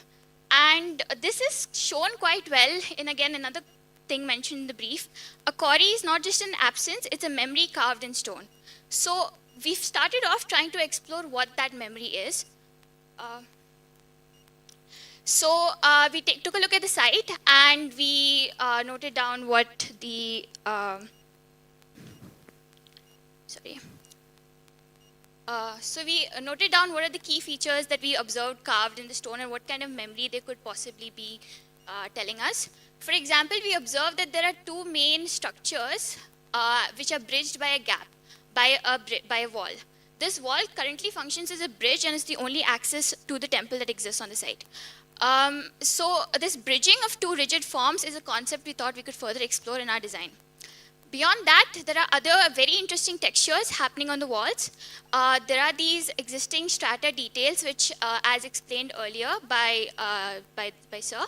And this is shown quite well in, again, another thing mentioned in the brief. A quarry is not just an absence, it's a memory carved in stone. So we've started off trying to explore what that memory is. We took a look at the site, and we noted down what the, so we noted down what are the key features that we observed carved in the stone and what kind of memory they could possibly be telling us. For example, we observed that there are two main structures which are bridged by a gap, by a wall. This wall currently functions as a bridge and is the only access to the temple that exists on the site. So this bridging of two rigid forms is a concept we thought we could further explore in our design. Beyond that, there are other very interesting textures happening on the walls. There are these existing strata details, which, as explained earlier by Sir,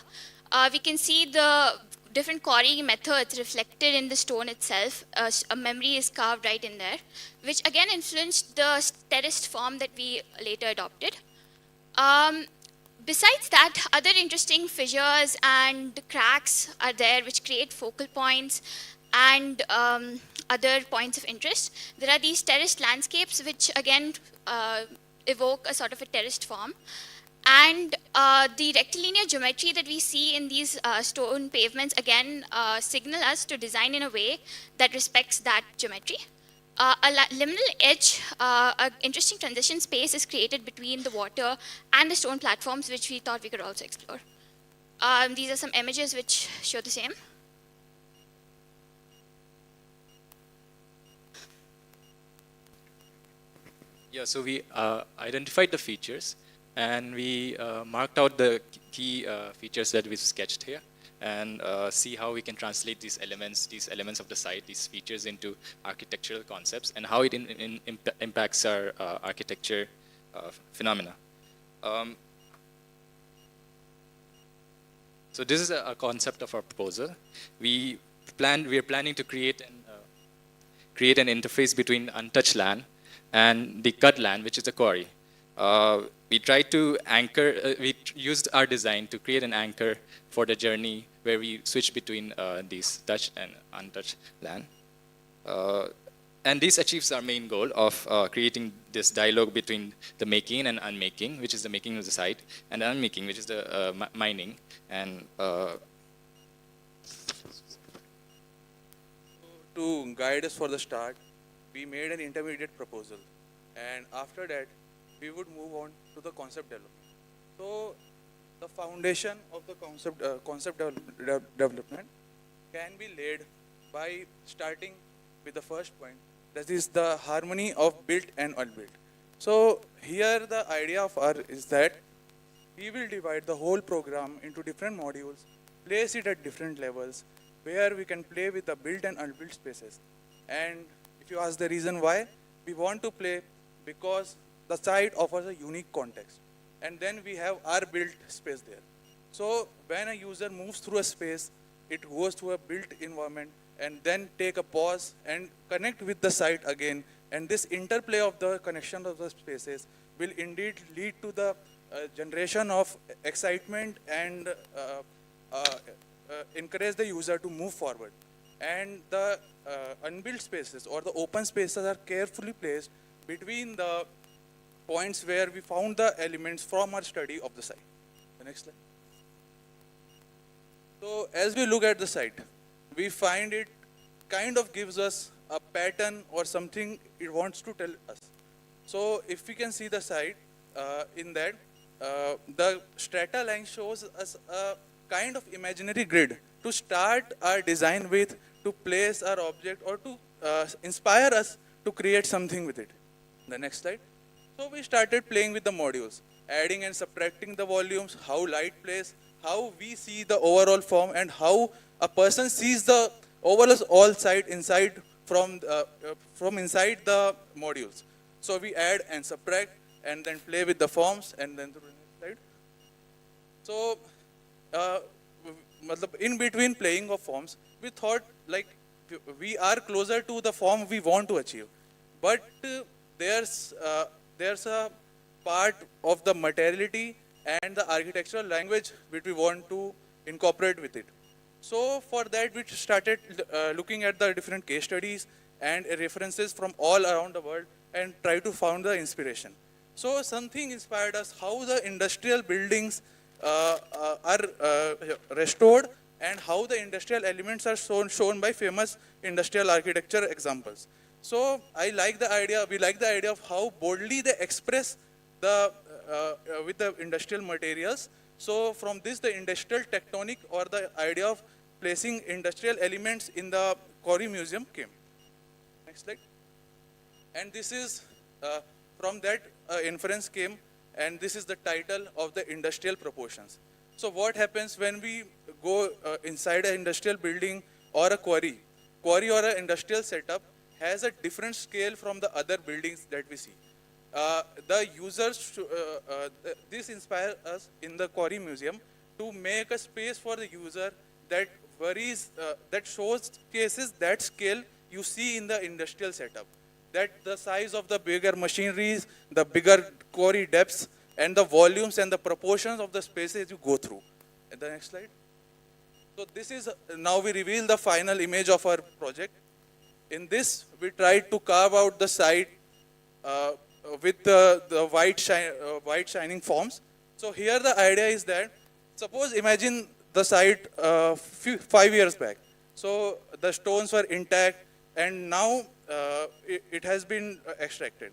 we can see the different quarrying methods reflected in the stone itself. A memory is carved right in there, which again influenced the terraced form that we later adopted. Besides that, other interesting fissures and cracks are there, which create focal points and other points of interest. There are these terraced landscapes, which again evoke a sort of a terraced form. And the rectilinear geometry that we see in these stone pavements again signal us to design in a way that respects that geometry. A liminal edge, an interesting transition space is created between the water and the stone platforms, which we thought we could also explore. These are some images which show the same. Yeah, so we identified the features, and we marked out the key features that we've sketched here, and see how we can translate these elements of the site, these features, into architectural concepts, and how it impacts our architecture phenomena. So this is a concept of our proposal. We are planning to create an interface between untouched land and the cut land, which is the quarry. We tried to anchor, we used our design to create an anchor for the journey where we switch between these touched and untouched land. And this achieves our main goal of creating this dialogue between the making and unmaking, which is the making of the site, and the unmaking, which is the mining. And to guide us for the start, we made an intermediate proposal, and after that we would move on to the concept development. So the foundation of the concept development can be laid by starting with the first point, that is the harmony of built and unbuilt. So here the idea of our is that we will divide the whole program into different modules, place it at different levels, where we can play with the built and unbuilt spaces. And if you ask the reason why, we want to play because the site offers a unique context. And then we have our built space there. So when a user moves through a space, it goes to a built environment and then take a pause and connect with the site again. And this interplay of the connection of the spaces will indeed lead to the generation of excitement and encourage the user to move forward. And the unbuilt spaces or the open spaces are carefully placed between the points where we found the elements from our study of the site. The next slide. So as we look at the site, we find it kind of gives us a pattern or something it wants to tell us. So if we can see the site, in that, the strata line shows us a kind of imaginary grid to start our design with, to place our object, or to inspire us to create something with it. The next slide. So we started playing with the modules, adding and subtracting the volumes, how light plays, how we see the overall form, and how a person sees the overall site inside from inside the modules. So we add and subtract and then play with the forms, and then to the next slide. So in between playing of forms, we thought like we are closer to the form we want to achieve, but there's a part of the materiality and the architectural language which we want to incorporate with it. So for that, we started looking at the different case studies and references from all around the world and try to find the inspiration. So something inspired us how the industrial buildings are restored and how the industrial elements are shown by famous industrial architecture examples. So we like the idea of how boldly they express the with the industrial materials. So from this, the industrial tectonic or the idea of placing industrial elements in the Quarry Museum came. Next slide. And this is from that inference came, and this is the title of the industrial proportions. So what happens when we go inside an industrial building or a quarry or an industrial setup has a different scale from the other buildings that we see. The users, this inspires us in the Quarry Museum to make a space for the user that that shows cases that scale you see in the industrial setup. That the size of the bigger machineries, the bigger quarry depths, and the volumes and the proportions of the spaces you go through. And the next slide. So this is, now we reveal the final image of our project. In this, we tried to carve out the site with the white shining forms. So here the idea is that, suppose imagine the site 5 years back. So the stones were intact, and now it has been extracted.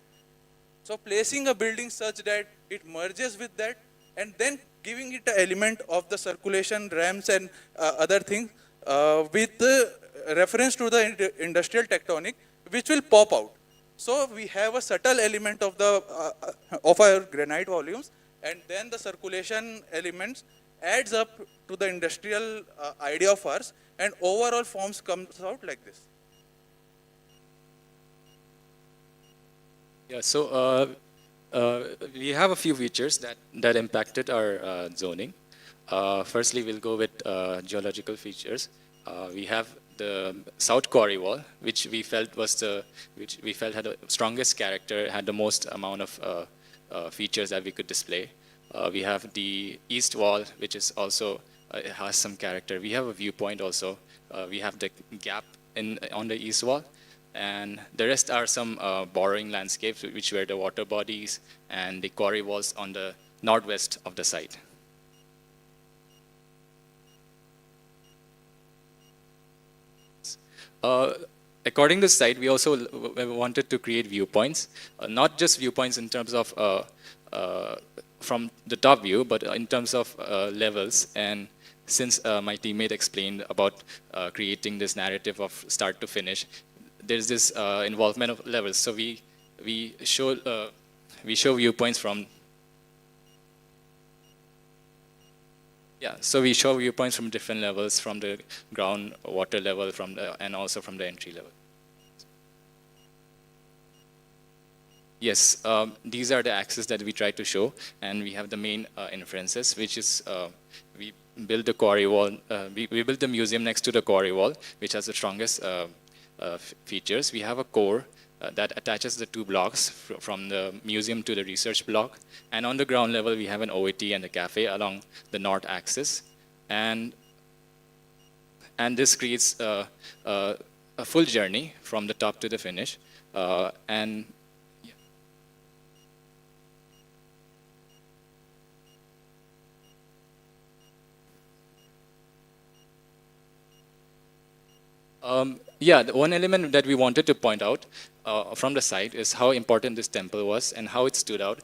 So placing a building such that it merges with that, and then giving it an element of the circulation, ramps, and other things with reference to the industrial tectonic, which will pop out. So we have a subtle element of the of our granite volumes, and then the circulation elements adds up to the industrial idea of ours, and overall forms comes out like this. Yeah, so we have a few features that impacted our zoning. Firstly, we'll go with geological features. We have the South Quarry Wall, which we felt had the strongest character, had the most amount of features that we could display. We have the East Wall, which is also has some character. We have a viewpoint also. We have the gap on the East Wall. And the rest are some borrowing landscapes, which were the water bodies and the quarry walls on the northwest of the site. According to the site, we also wanted to create viewpoints, not just viewpoints in terms of from the top view, but in terms of levels. And since my teammate explained about creating this narrative of start to finish, there's this involvement of levels. So we show viewpoints from so we show viewpoints from different levels, from the ground water level, and also from the entry level. Yes, these are the axes that we try to show, and we have the main inferences, which is we build the quarry wall. We built the museum next to the quarry wall, which has the strongest features. We have a core that attaches the two blocks from the museum to the research block. And on the ground level, we have an OAT and a cafe along the north axis. And and this creates a full journey from the top to the finish. And yeah. Yeah, the one element that we wanted to point out from the site is how important this temple was and how it stood out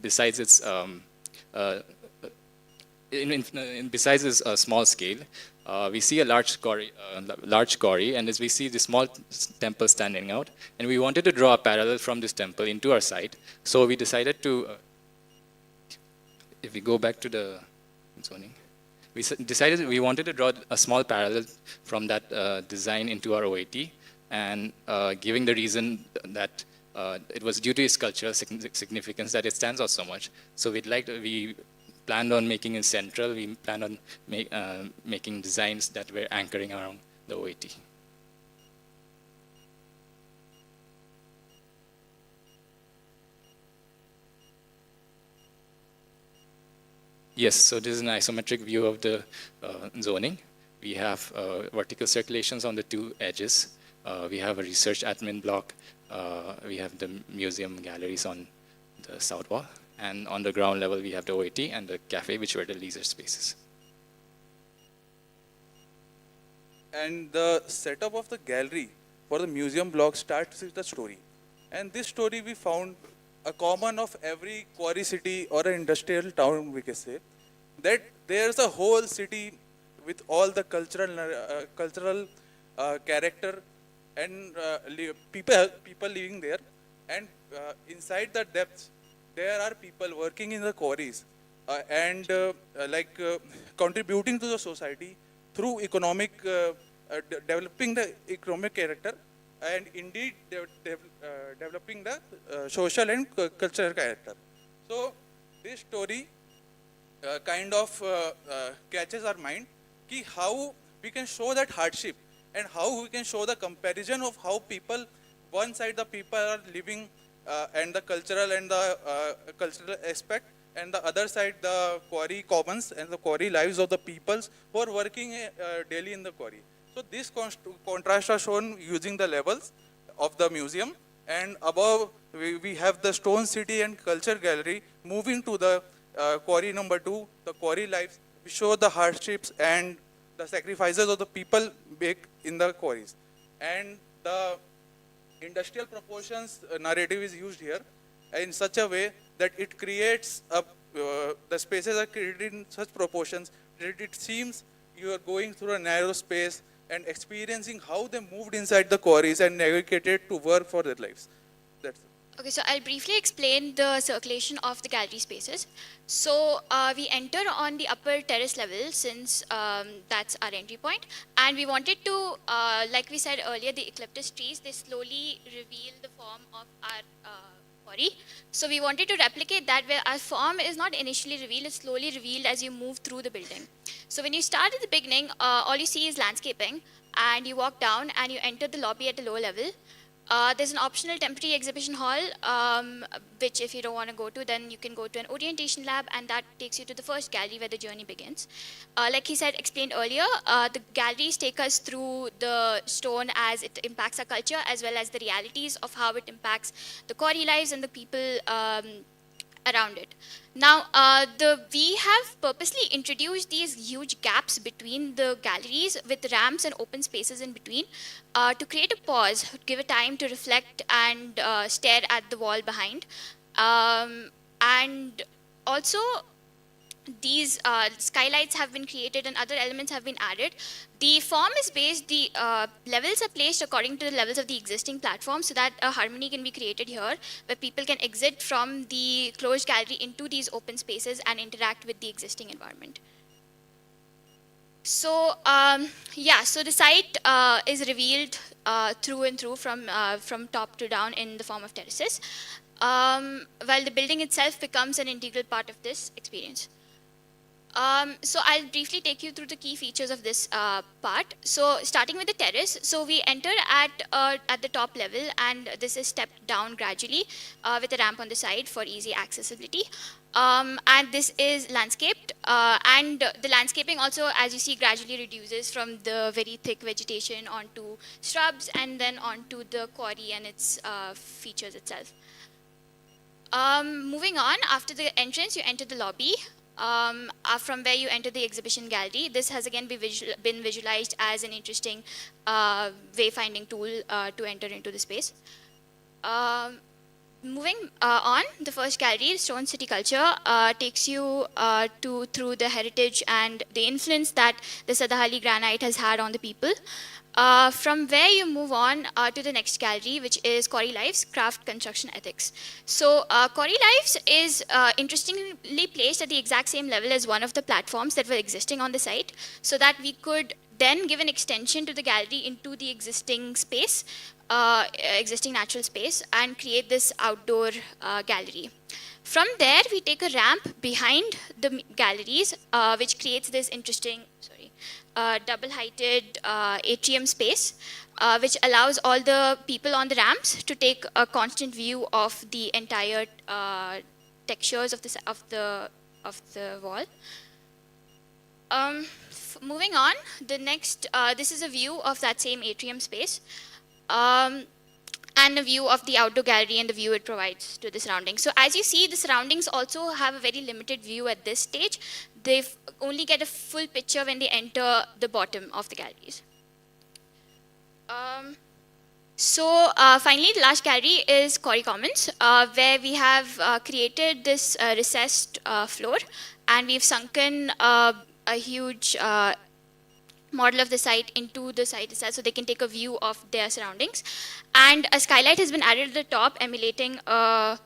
besides its besides its small scale. We see a large quarry, and as we see the small temple standing out, and we wanted to draw a parallel from this temple into our site. So we decided to, if we go back to the zoning, decided we wanted to draw a small parallel from that design into our OAT, and giving the reason that it was due to its cultural significance that it stands out so much. So we planned on making it central. We planned on making designs that were anchoring around the OAT. Yes, so this is an isometric view of the zoning. We have vertical circulations on the two edges. We have a research admin block. We have the museum galleries on the south wall. And on the ground level, we have the OAT and the cafe, which were the leisure spaces. And the setup of the gallery for the museum block starts with the story. And this story we found a common of every quarry city or an industrial town, we can say, that there's a whole city with all the cultural character and people living there. And inside the depths, there are people working in the quarries and contributing to the society through economic, developing the economic character and indeed developing the social and cultural character. So this story kind of catches our mind ki how we can show that hardship and how we can show the comparison of how people, one side the people are living and the cultural cultural aspect, and the other side the quarry commons and the quarry lives of the peoples who are working daily in the quarry. So this contrast are shown using the levels of the museum, and above we have the stone city and culture gallery. Moving to the quarry number 2, the quarry lives, we show the hardships and the sacrifices of the people make in the quarries, and the industrial proportions narrative is used here in such a way that it creates the spaces are created in such proportions that it seems you are going through a narrow space and experiencing how they moved inside the quarries and navigated to work for their lives. That's it. Okay, so I'll briefly explain the circulation of the gallery spaces. So we enter on the upper terrace level, since that's our entry point. And we wanted to, like we said earlier, the eucalyptus trees, they slowly reveal the form of our quarry. So we wanted to replicate that, where our form is not initially revealed, it's slowly revealed as you move through the building. So when you start at the beginning, all you see is landscaping, and you walk down and you enter the lobby at the lower level. There's an optional temporary exhibition hall, which if you don't want to go to, then you can go to an orientation lab, and that takes you to the first gallery where the journey begins. Like he said, explained earlier, the galleries take us through the stone as it impacts our culture, as well as the realities of how it impacts the quarry lives and the people around it. Now, we have purposely introduced these huge gaps between the galleries with ramps and open spaces in between to create a pause, give a time to reflect and stare at the wall behind. And also, these skylights have been created and other elements have been added. The form is based, the levels are placed according to the levels of the existing platform, so that a harmony can be created here, where people can exit from the closed gallery into these open spaces and interact with the existing environment. So so the site is revealed through and through from top to down in the form of terraces, while the building itself becomes an integral part of this experience. So I'll briefly take you through the key features of this part. So starting with the terrace, so we enter at the top level, and this is stepped down gradually with a ramp on the side for easy accessibility. And this is landscaped, and the landscaping also, as you see, gradually reduces from the very thick vegetation onto shrubs and then onto the quarry and its features itself. Moving on, after the entrance, you enter the lobby, from where you enter the exhibition gallery. This has again been visualized as an interesting wayfinding tool to enter into the space. Moving on, the first gallery, Stone City Culture, takes you through the heritage and the influence that the Sadahalli granite has had on the people. From where you move on to the next gallery, which is Quarry Lives, Craft Construction Ethics. So Quarry Lives is interestingly placed at the exact same level as one of the platforms that were existing on the site, so that we could then give an extension to the gallery into the existing space, existing natural space, and create this outdoor gallery. From there, we take a ramp behind the galleries, which creates this interesting, double-heighted atrium space, which allows all the people on the ramps to take a constant view of the entire textures of the wall. Moving on, the next, this is a view of that same atrium space, and a view of the outdoor gallery and the view it provides to the surroundings. So as you see, the surroundings also have a very limited view at this stage. They only get a full picture when they enter the bottom of the galleries. Finally, the last gallery is Quarry Commons, where we have created this recessed floor, and we've sunken a huge model of the site into the site itself, so they can take a view of their surroundings. And a skylight has been added at the top, emulating a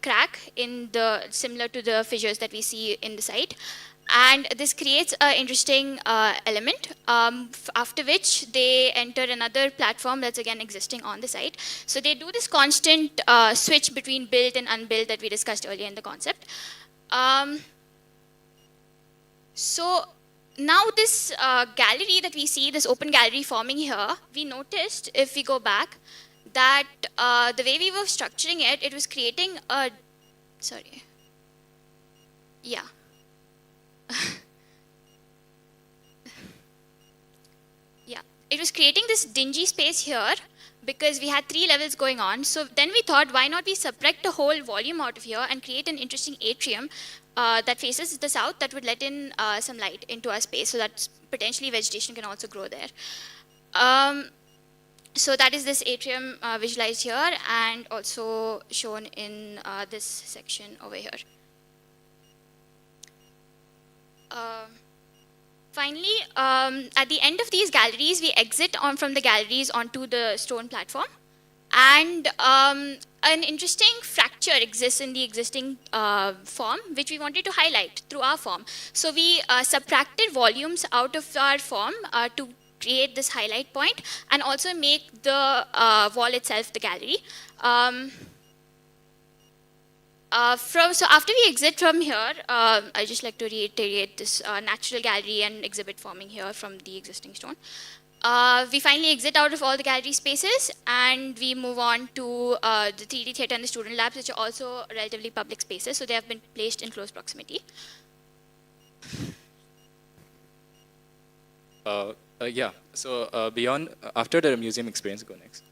crack in similar to the fissures that we see in the site. And this creates an interesting element, after which they enter another platform that's again existing on the site. So they do this constant switch between built and unbuilt that we discussed earlier in the concept. So now this gallery that we see, this open gallery forming here, we noticed, if we go back, that the way we were structuring it, it was creating a, it was creating this dingy space here because we had 3 levels going on. So then we thought, why not we subtract the whole volume out of here and create an interesting atrium that faces the south that would let in some light into our space, so that potentially vegetation can also grow there. So that is this atrium visualized here and also shown in this section over here. Finally, at the end of these galleries, we exit from the galleries onto the stone platform. And an interesting fracture exists in the existing form, which we wanted to highlight through our form. So we subtracted volumes out of our form to create this highlight point and also make the wall itself the gallery. So after we exit from here, I just like to reiterate this natural gallery and exhibit forming here from the existing stone. We finally exit out of all the gallery spaces and we move on to the 3D theatre and the student labs, which are also relatively public spaces, so they have been placed in close proximity. Beyond, after the museum experience, go next.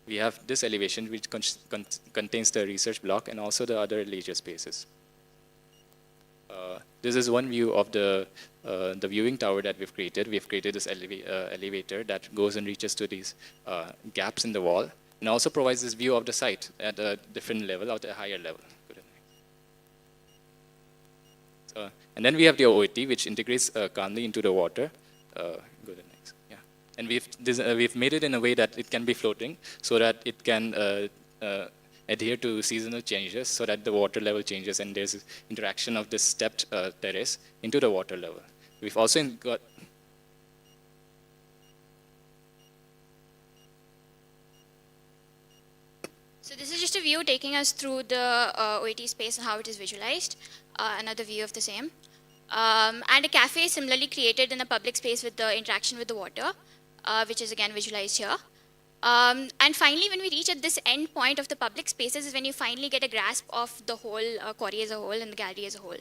We have this elevation which contains the research block and also the other leisure spaces. This is one view of the viewing tower that we've created. We've created this elevator that goes and reaches to these gaps in the wall and also provides this view of the site at a different level, at a higher level. And then we have the OIT, which integrates calmly into the water. Go to the next. Yeah. And we've made it in a way that it can be floating so that it can adhere to seasonal changes so that the water level changes and there's interaction of this stepped terrace into the water level. We've also got... So this is just a view taking us through the OIT space and how it is visualized. Another view of the same. And a cafe is similarly created in a public space with the interaction with the water, which is again visualized here. And finally, when we reach at this end point of the public spaces is when you finally get a grasp of the whole quarry as a whole and the gallery as a whole.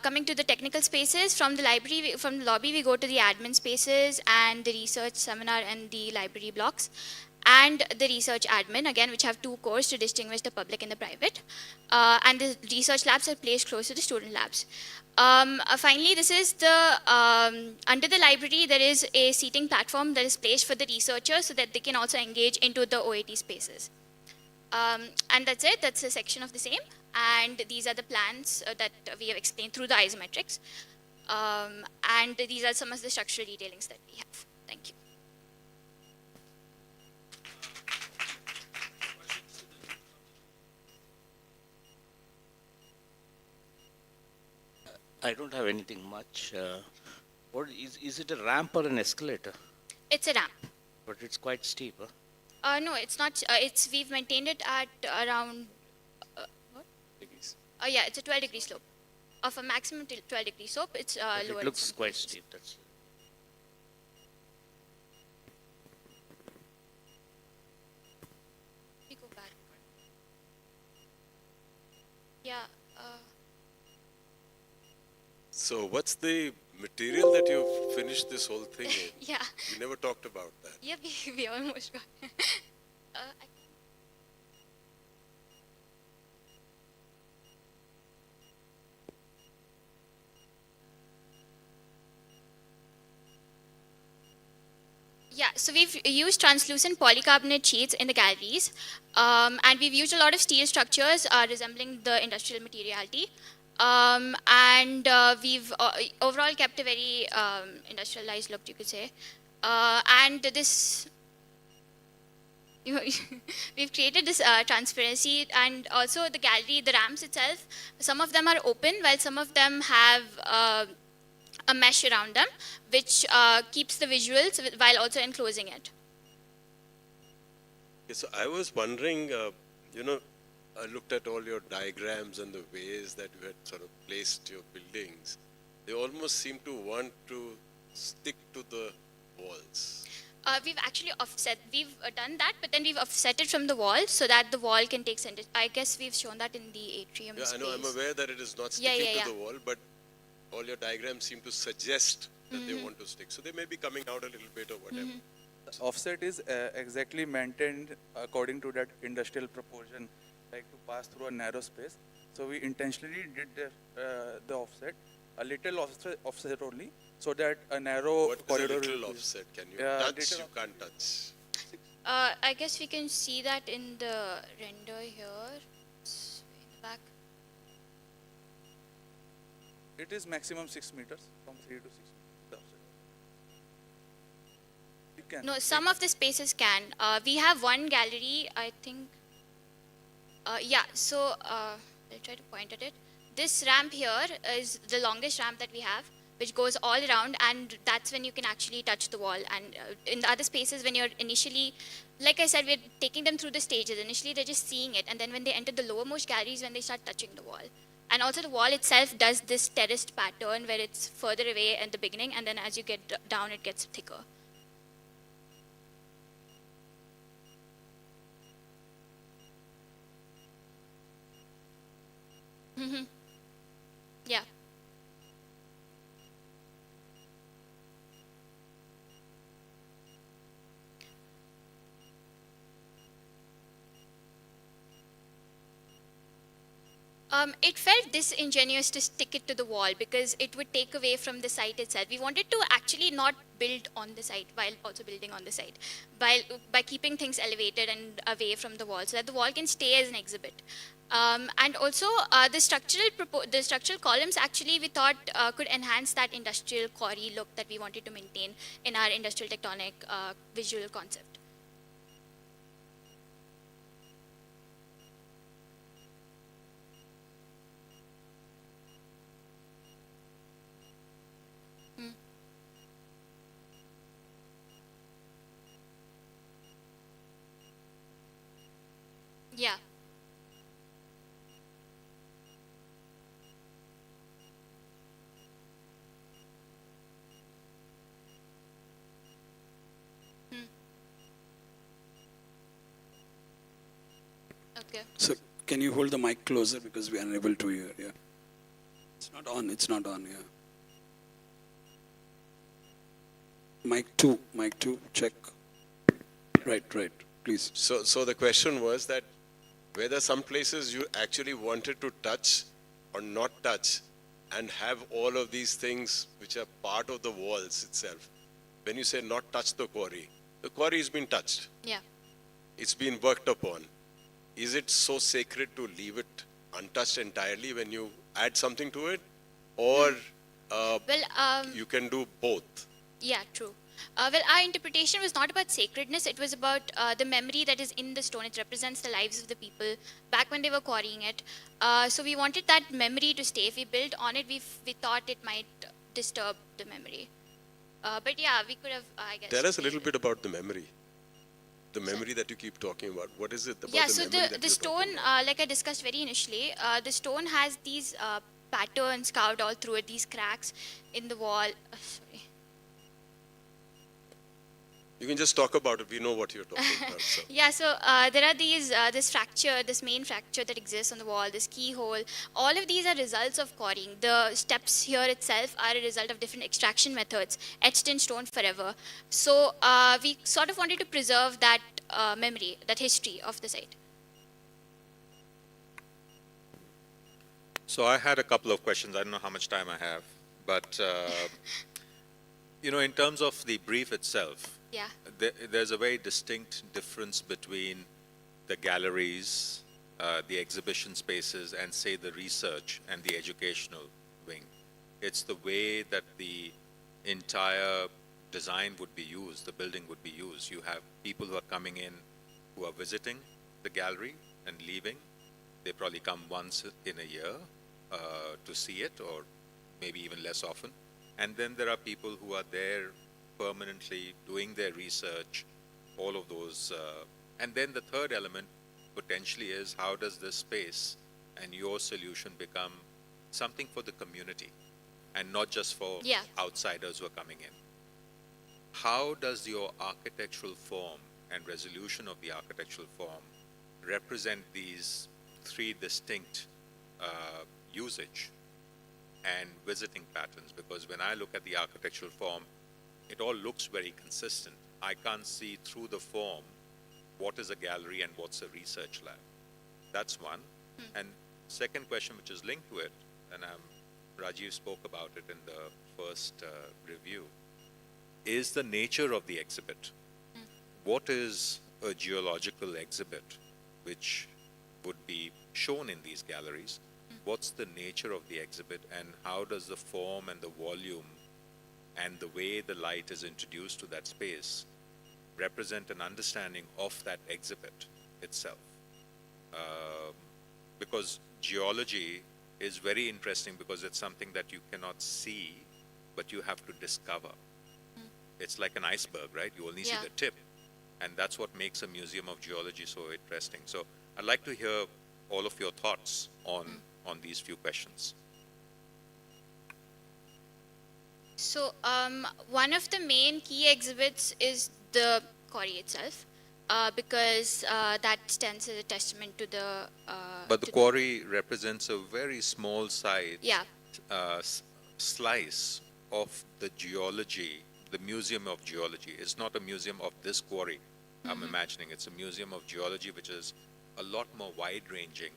Coming to the technical spaces, from the library, from the lobby, we go to the admin spaces and the research seminar and the library blocks, and the research admin, again, which have two cores to distinguish the public and the private. And the research labs are placed close to the student labs. Finally, this is the, under the library, there is a seating platform that is placed for the researchers so that they can also engage into the OAT spaces. And that's it, that's a section of the same. And these are the plans that we have explained through the isometrics. And these are some of the structural detailings that we have. Thank you. I don't have anything much. What is it a ramp or an escalator? It's a ramp. But it's quite steep, huh? No, it's not. We've maintained it at around. What? Degrees. Yeah, it's a 12-degree slope. Of a maximum 12-degree slope, it's But lower. it looks quite steep. That's We go back. Yeah. So what's the material that you've finished this whole thing in? Yeah. You never talked about that. Yeah, we almost got. Yeah, so we've used translucent polycarbonate sheets in the galleries, and we've used a lot of steel structures resembling the industrial materiality. And we've overall kept a very industrialized look, you could say. And this, we've created this transparency, and also the gallery, the ramps itself, some of them are open while some of them have a mesh around them, which keeps the visuals while also enclosing it. Okay, so I was wondering, I looked at all your diagrams and the ways that you had sort of placed your buildings. They almost seem to want to stick to the walls. We've actually offset, we've done that, but then we've offset it from the wall so that the wall can take center. I guess we've shown that in the atrium Yeah, space. I know, I'm aware that it is not sticking yeah. to the wall, but all your diagrams seem to suggest that they want to stick. So they may be coming out a little bit or whatever. The offset is exactly maintained according to that industrial proportion, like to pass through a narrow space. So we intentionally did the offset, a little offset only, so that a narrow What is corridor. a little offset? Can you touch? You can't touch. I guess we can see that in the render here. It's in the back. It is maximum 6 meters, from 3 to 6 meters. You can. No, some of the spaces can. We have one gallery, I think. Yeah, so I'll try to point at it. This ramp here is the longest ramp that we have, which goes all around, and that's when you can actually touch the wall. And in the other spaces, when you're initially, like I said, we're taking them through the stages. Initially, they're just seeing it, and then when they enter the lowermost galleries, when they start touching the wall. And also the wall itself does this terraced pattern where it's further away at the beginning, and then as you get down, it gets thicker. Yeah. It felt disingenuous to stick it to the wall because it would take away from the site itself. We wanted to actually not build on the site while also building on the site, by keeping things elevated and away from the wall so that the wall can stay as an exhibit. And also the structural columns actually we thought could enhance that industrial quarry look that we wanted to maintain in our industrial tectonic visual concept. Yeah. Okay. So can you hold the mic closer because we are unable to hear? Yeah. It's not on. It's not on. Yeah. Mic two. Mic two. Check. Right. Right. Please. So the question was that whether some places you actually wanted to touch or not touch and have all of these things which are part of the walls itself. When you say not touch the quarry has been touched. Yeah. It's been worked upon. Is it so sacred to leave it untouched entirely when you add something to it? Or you can do both? Yeah, true. Well, our interpretation was not about sacredness. It was about the memory that is in the stone. It represents the lives of the people back when they were quarrying it. So we wanted that memory to stay. If we built on it, we thought it might disturb the memory. But yeah, we could have, I guess. Tell us a little bit about the memory. The memory that you keep talking about. What is it about Yeah, the so memory that the you're stone, talking about? like I discussed very initially, the stone has these patterns carved all through it, these cracks in the wall. Sorry. You can just talk about it. We know what you're talking about. So. Yeah, so there are these, this fracture, this main fracture that exists on the wall, this keyhole. All of these are results of quarrying. The steps here itself are a result of different extraction methods, etched in stone forever. So we sort of wanted to preserve that memory, that history of the site. So I had a couple of questions. I don't know how much time I have, but you know, in terms of the brief itself, Yeah. there's a very distinct difference between the galleries, the exhibition spaces, and say the research and the educational wing. It's the way that the entire design would be used, the building would be used. You have people who are coming in, who are visiting the gallery and leaving. They probably come once in a year to see it, or maybe even less often. And then there are people who are there permanently doing their research, all of those. And then the third element potentially is, how does this space and your solution become something for the community and not just for outsiders who are coming in? How does your architectural form and resolution of the architectural form represent these three distinct usage and visiting patterns? Because when I look at the architectural form, it all looks very consistent. I can't see through the form what is a gallery and what's a research lab. That's one. And second question, which is linked to it, and Rajiv spoke about it in the first review, is the nature of the exhibit. What is a geological exhibit which would be shown in these galleries? What's the nature of the exhibit, and how does the form and the volume and the way the light is introduced to that space represent an understanding of that exhibit itself? Because geology is very interesting because it's something that you cannot see, but you have to discover. It's like an iceberg, right? You only see the tip. And that's what makes a Museum of Geology so interesting. So I'd like to hear all of your thoughts on these few questions. So one of the main key exhibits is the quarry itself, because that stands as a testament to the... But the quarry represents a very small size slice of the geology. The Museum of Geology is not a museum of this quarry. I'm imagining it's a Museum of Geology, which is a lot more wide-ranging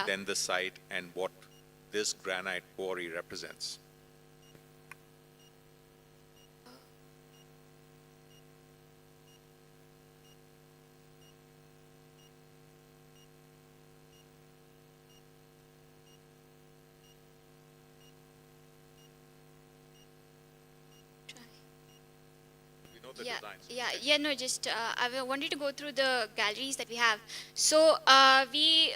than the site and what this granite quarry represents. No, just I wanted to go through the galleries that we have. So we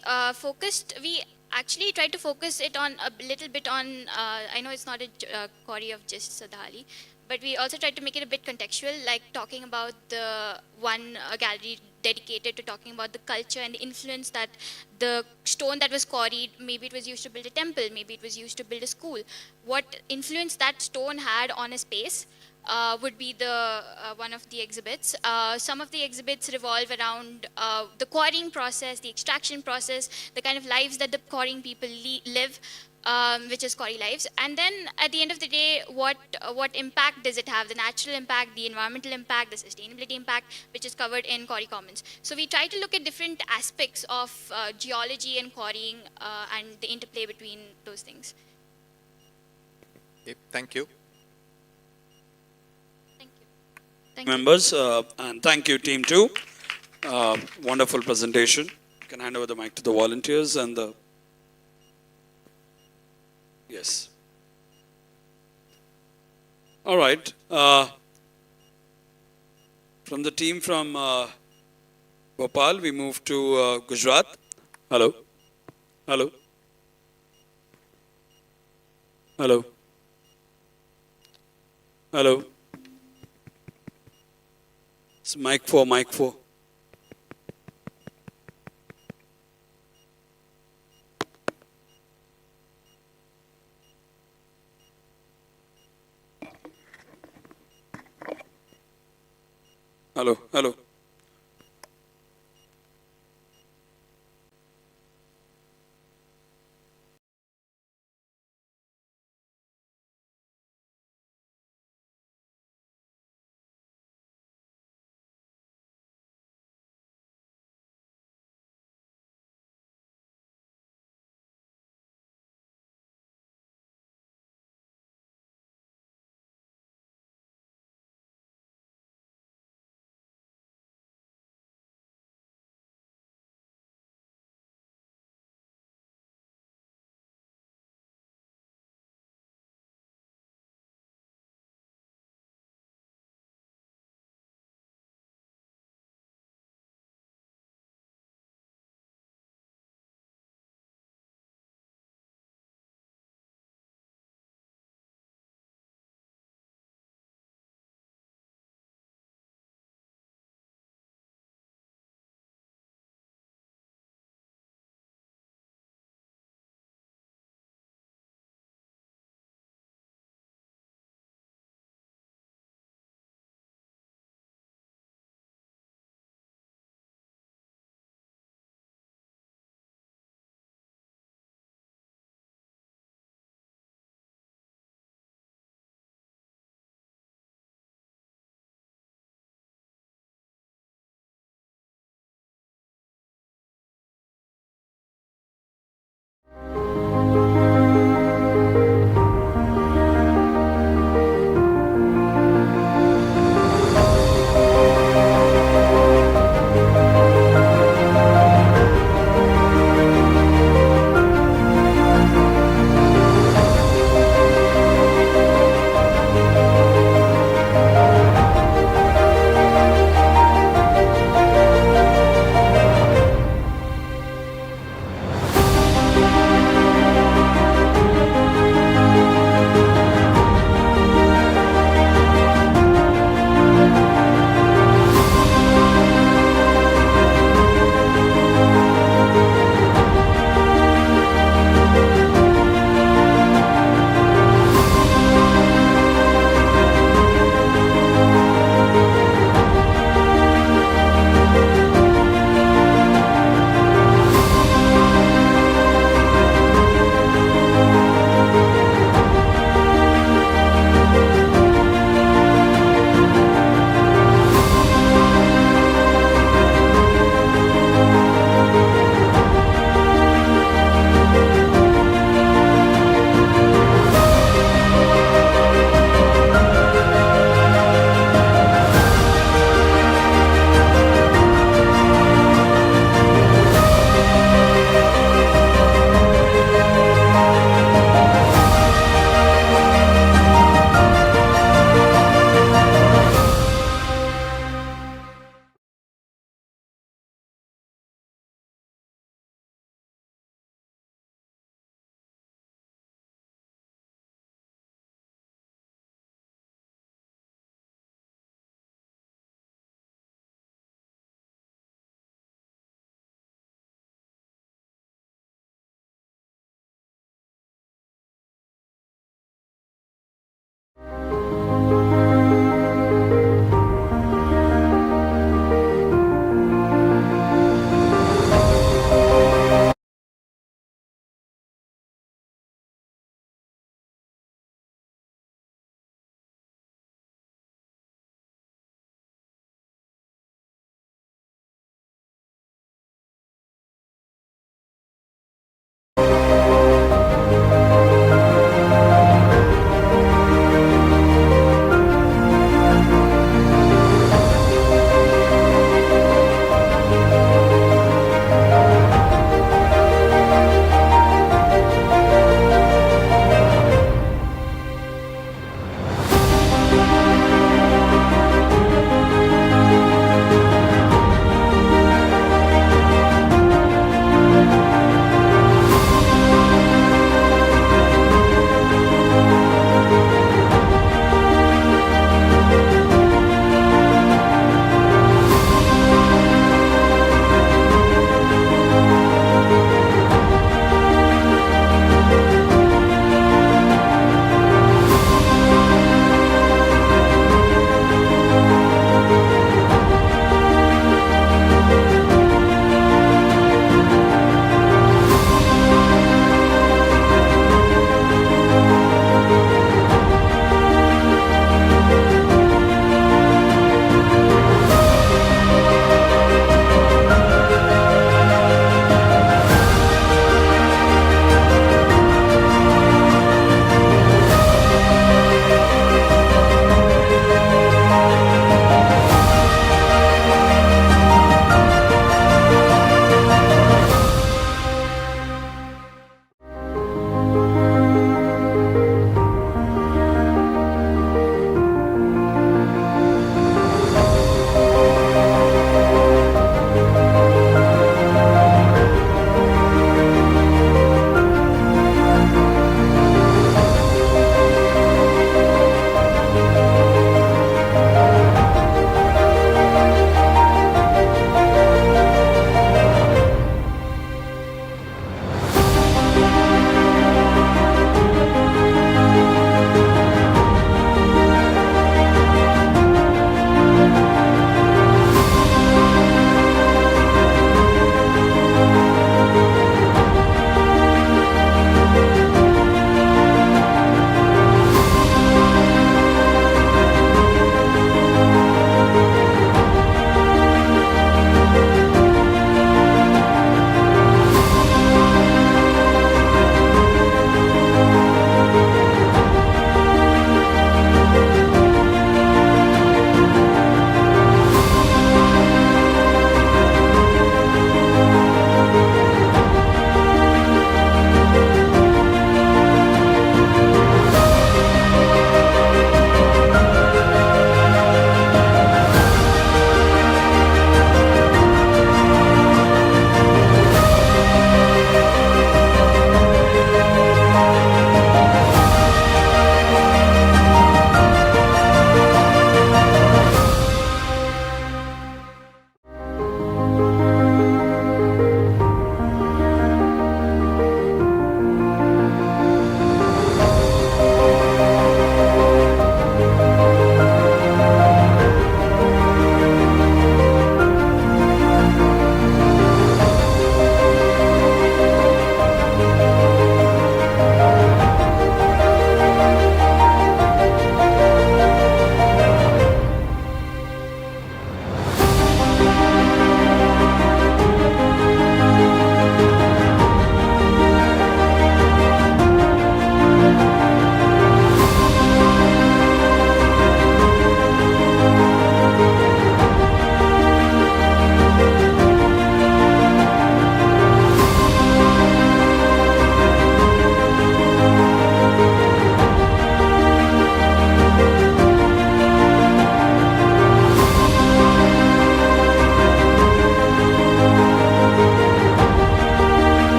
actually tried to focus it on a little bit on, I know it's not a quarry of just Sadahalli, but we also tried to make it a bit contextual, like talking about the one gallery dedicated to talking about the culture and the influence that the stone that was quarried, maybe it was used to build a temple, maybe it was used to build a school, what influence that stone had on a space. would be the one of the exhibits. Some of the exhibits revolve around the quarrying process, the extraction process, the kind of lives that the quarrying people live, which is quarry lives. And then at the end of the day, what impact does it have? The natural impact, the environmental impact, the sustainability impact, which is covered in Quarry Commons. So we try to look at different aspects of geology and quarrying and the interplay between those things. Okay, thank you. Thank you. Thank you. Members, and thank you, team 2. Wonderful presentation. You can hand over the mic to the volunteers and the. Yes. All right. From the team from Bhopal, we move to Gujarat. Hello. Hello. Hello. Hello. It's mic 4, mic 4. Hello, hello.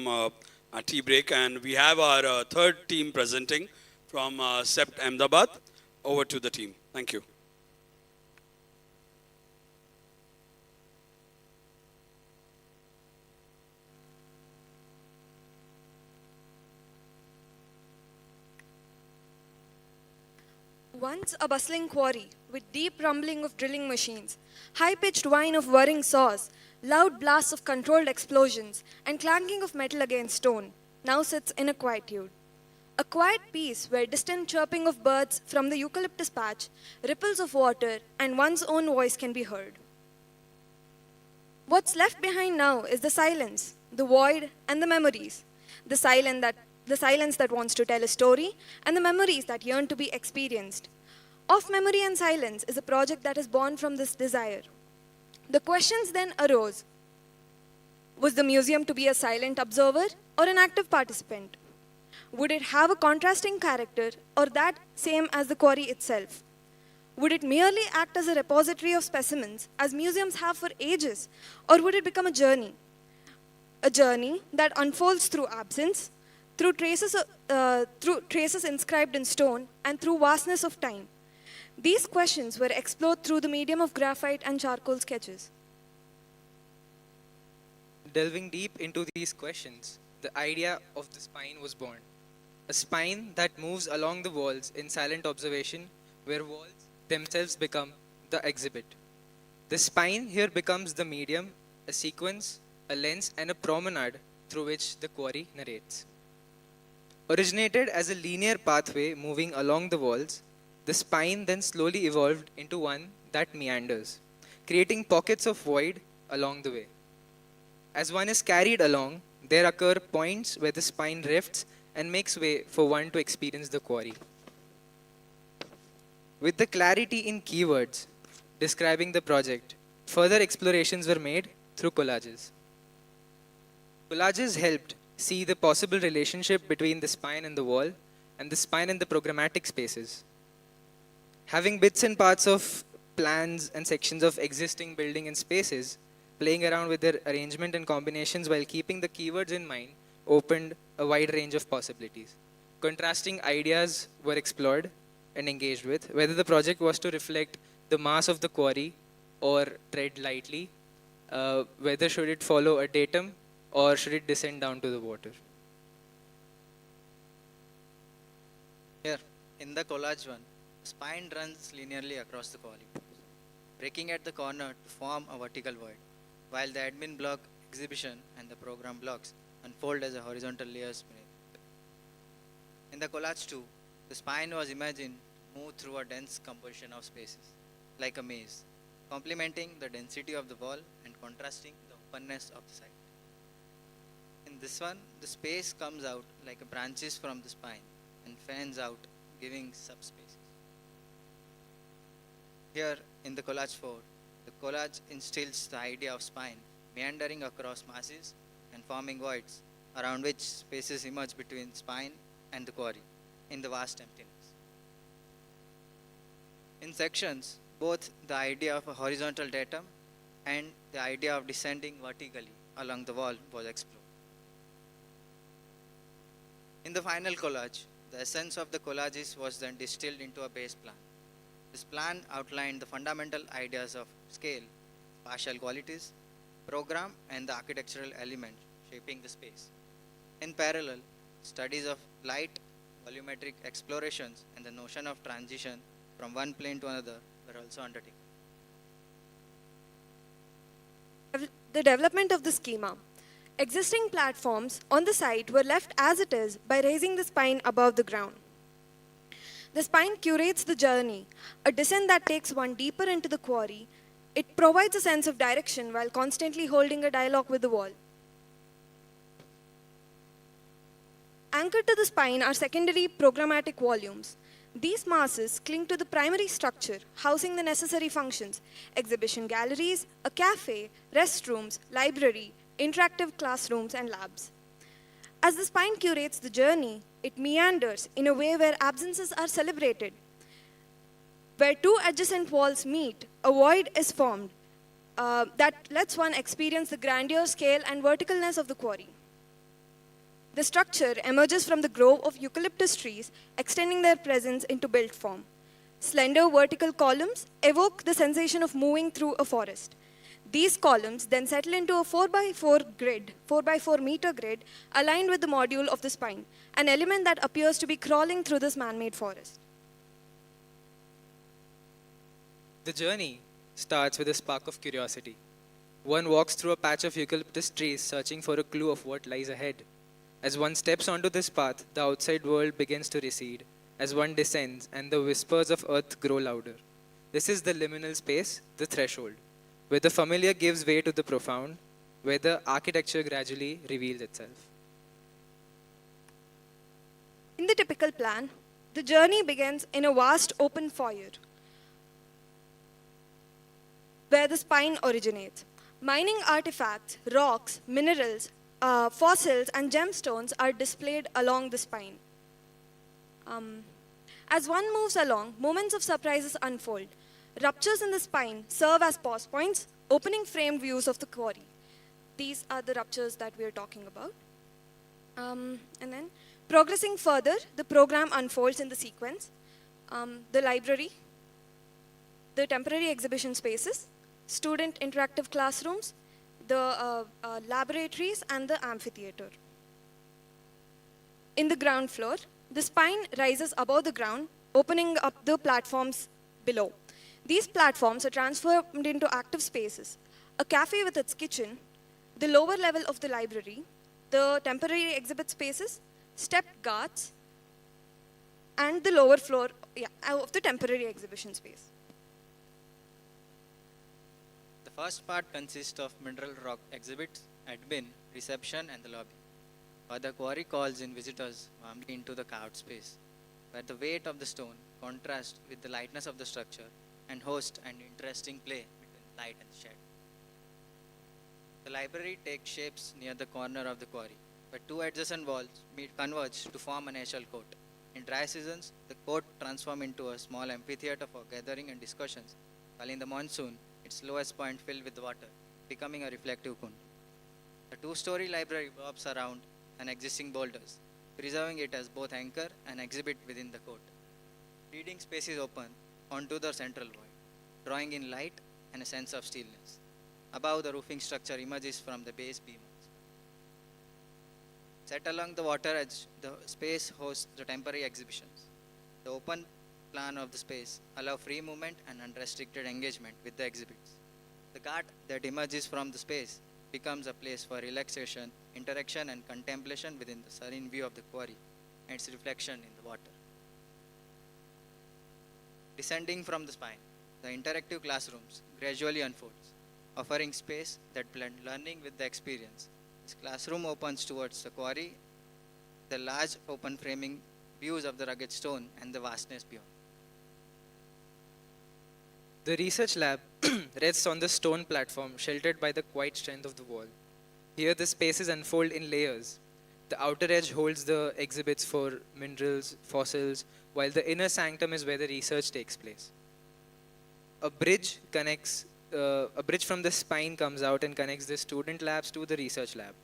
a tea break, and we have our third team presenting from SEPT Ahmedabad. Over to the team. Thank you. Once a bustling quarry, with deep rumbling of drilling machines, high-pitched whine of whirring saws, loud blasts of controlled explosions, and clanking of metal against stone, now sits in a quietude. A quiet peace where distant chirping of birds from the eucalyptus patch, ripples of water, and one's own voice can be heard. What's left behind now is the silence, the void, and the memories. The silence that wants to tell a story, and the memories that yearn to be experienced. Of Memory and Silence is a project that is born from this desire. The questions then arose. Was the museum to be a silent observer or an active participant? Would it have a contrasting character or that same as the quarry itself? Would it merely act as a repository of specimens as museums have for ages, or would it become a journey? A journey that unfolds through absence, through traces inscribed in stone, and through vastness of time. These questions were explored through the medium of graphite and charcoal sketches. Delving deep into these questions, the idea of the spine was born. A spine that moves along the walls in silent observation, where walls themselves become the exhibit. The spine here becomes the medium, a sequence, a lens, and a promenade through which the quarry narrates. Originated as a linear pathway moving along the walls, the spine then slowly evolved into one that meanders, creating pockets of void along the way. As one is carried along, there occur points where the spine rifts and makes way for one to experience the quarry. With the clarity in keywords describing the project, further explorations were made through collages. Collages helped see the possible relationship between the spine and the wall, and the spine and the programmatic spaces. Having bits and parts of plans and sections of existing building and spaces, playing around with their arrangement and combinations while keeping the keywords in mind opened a wide range of possibilities. Contrasting ideas were explored and engaged with, whether the project was to reflect the mass of the quarry or tread lightly, whether should it follow a datum or should it descend down to the water. Here, in the collage one, spine runs linearly across the quarry, breaking at the corner to form a vertical void, while the admin block, exhibition, and the program blocks unfold as a horizontal layers beneath. In the collage 2, the spine was imagined to move through a dense composition of spaces, like a maze, complementing the density of the wall and contrasting the openness of the site. In this one, the space comes out like a branches from the spine and fans out, giving subspaces. Here, in the collage 4, the collage instills the idea of spine meandering across masses and forming voids, around which spaces emerge between spine and the quarry in the vast emptiness. In sections, both the idea of a horizontal datum and the idea of descending vertically along the wall was explored. In the final collage, the essence of the collages was then distilled into a base plan. This plan outlined the fundamental ideas of scale, spatial qualities, program, and the architectural element shaping the space. In parallel, studies of light, volumetric explorations, and the notion of transition from one plane to another were also undertaken. The development of the schema. Existing platforms on the site were left as it is by raising the spine above the ground. The spine curates the journey, a descent that takes one deeper into the quarry. It provides a sense of direction while constantly holding a dialogue with the wall. Anchored to the spine are secondary programmatic volumes. These masses cling to the primary structure, housing the necessary functions: exhibition galleries, a cafe, restrooms, library, interactive classrooms, and labs. As the spine curates the journey, it meanders in a way where absences are celebrated. Where two adjacent walls meet, a void is formed that lets one experience the grandeur, scale, and verticalness of the quarry. The structure emerges from the grove of eucalyptus trees, extending their presence into built form. Slender vertical columns evoke the sensation of moving through a forest. These columns then settle into a 4x4 grid, 4x4 meter grid, aligned with the module of the spine, an element that appears to be crawling through this man-made forest. The journey starts with a spark of curiosity. One walks through a patch of eucalyptus trees searching for a clue of what lies ahead. As one steps onto this path, the outside world begins to recede. As one descends, and the whispers of earth grow louder. This is the liminal space, the threshold, where the familiar gives way to the profound, where the architecture gradually reveals itself. In the typical plan, the journey begins in a vast open foyer, where the spine originates. Mining artifacts, rocks, minerals, fossils, and gemstones are displayed along the spine. As one moves along, moments of surprises unfold. Ruptures in the spine serve as pause points, opening framed views of the quarry. These are the ruptures that we are talking about. And then, progressing further, the program unfolds in the sequence. The library, the temporary exhibition spaces, student interactive classrooms, the laboratories, and the amphitheater. In the ground floor, the spine rises above the ground, opening up the platforms below. These platforms are transformed into active spaces. A cafe with its kitchen, the lower level of the library, the temporary exhibit spaces, stepped guards, and the lower floor of the temporary exhibition space. The first part consists of mineral rock exhibits, admin, reception, and the lobby. While the quarry calls in visitors warmly into the carved space, where the weight of the stone contrasts with the lightness of the structure and hosts an interesting play between light and shade. The library takes shapes near the corner of the quarry, where two adjacent walls converge to form a natural court. In dry seasons, the court transforms into a small amphitheater for gathering and discussions, while in the monsoon, its lowest point filled with water, becoming a reflective pond. The two-story library wraps around an existing boulders, preserving it as both anchor and exhibit within the court. Reading space is open onto the central void, drawing in light and a sense of stillness. Above, the roofing structure emerges from the base beams. Set along the water edge, the space hosts the temporary exhibitions. The open plan of the space allows free movement and unrestricted engagement with the exhibits. The ghat that emerges from the space becomes a place for relaxation, interaction, and contemplation within the serene view of the quarry and its reflection in the water. Descending from the spine, the interactive classrooms gradually unfolds, offering space that blend learning with the experience. This classroom opens towards the quarry, the large open framing views of the rugged stone and the vastness beyond. The research lab rests on the stone platform sheltered by the quiet strength of the wall. Here the spaces unfold in layers. The outer edge holds the exhibits for minerals, fossils, while the inner sanctum is where the research takes place. A bridge from the spine comes out and connects the student labs to the research lab.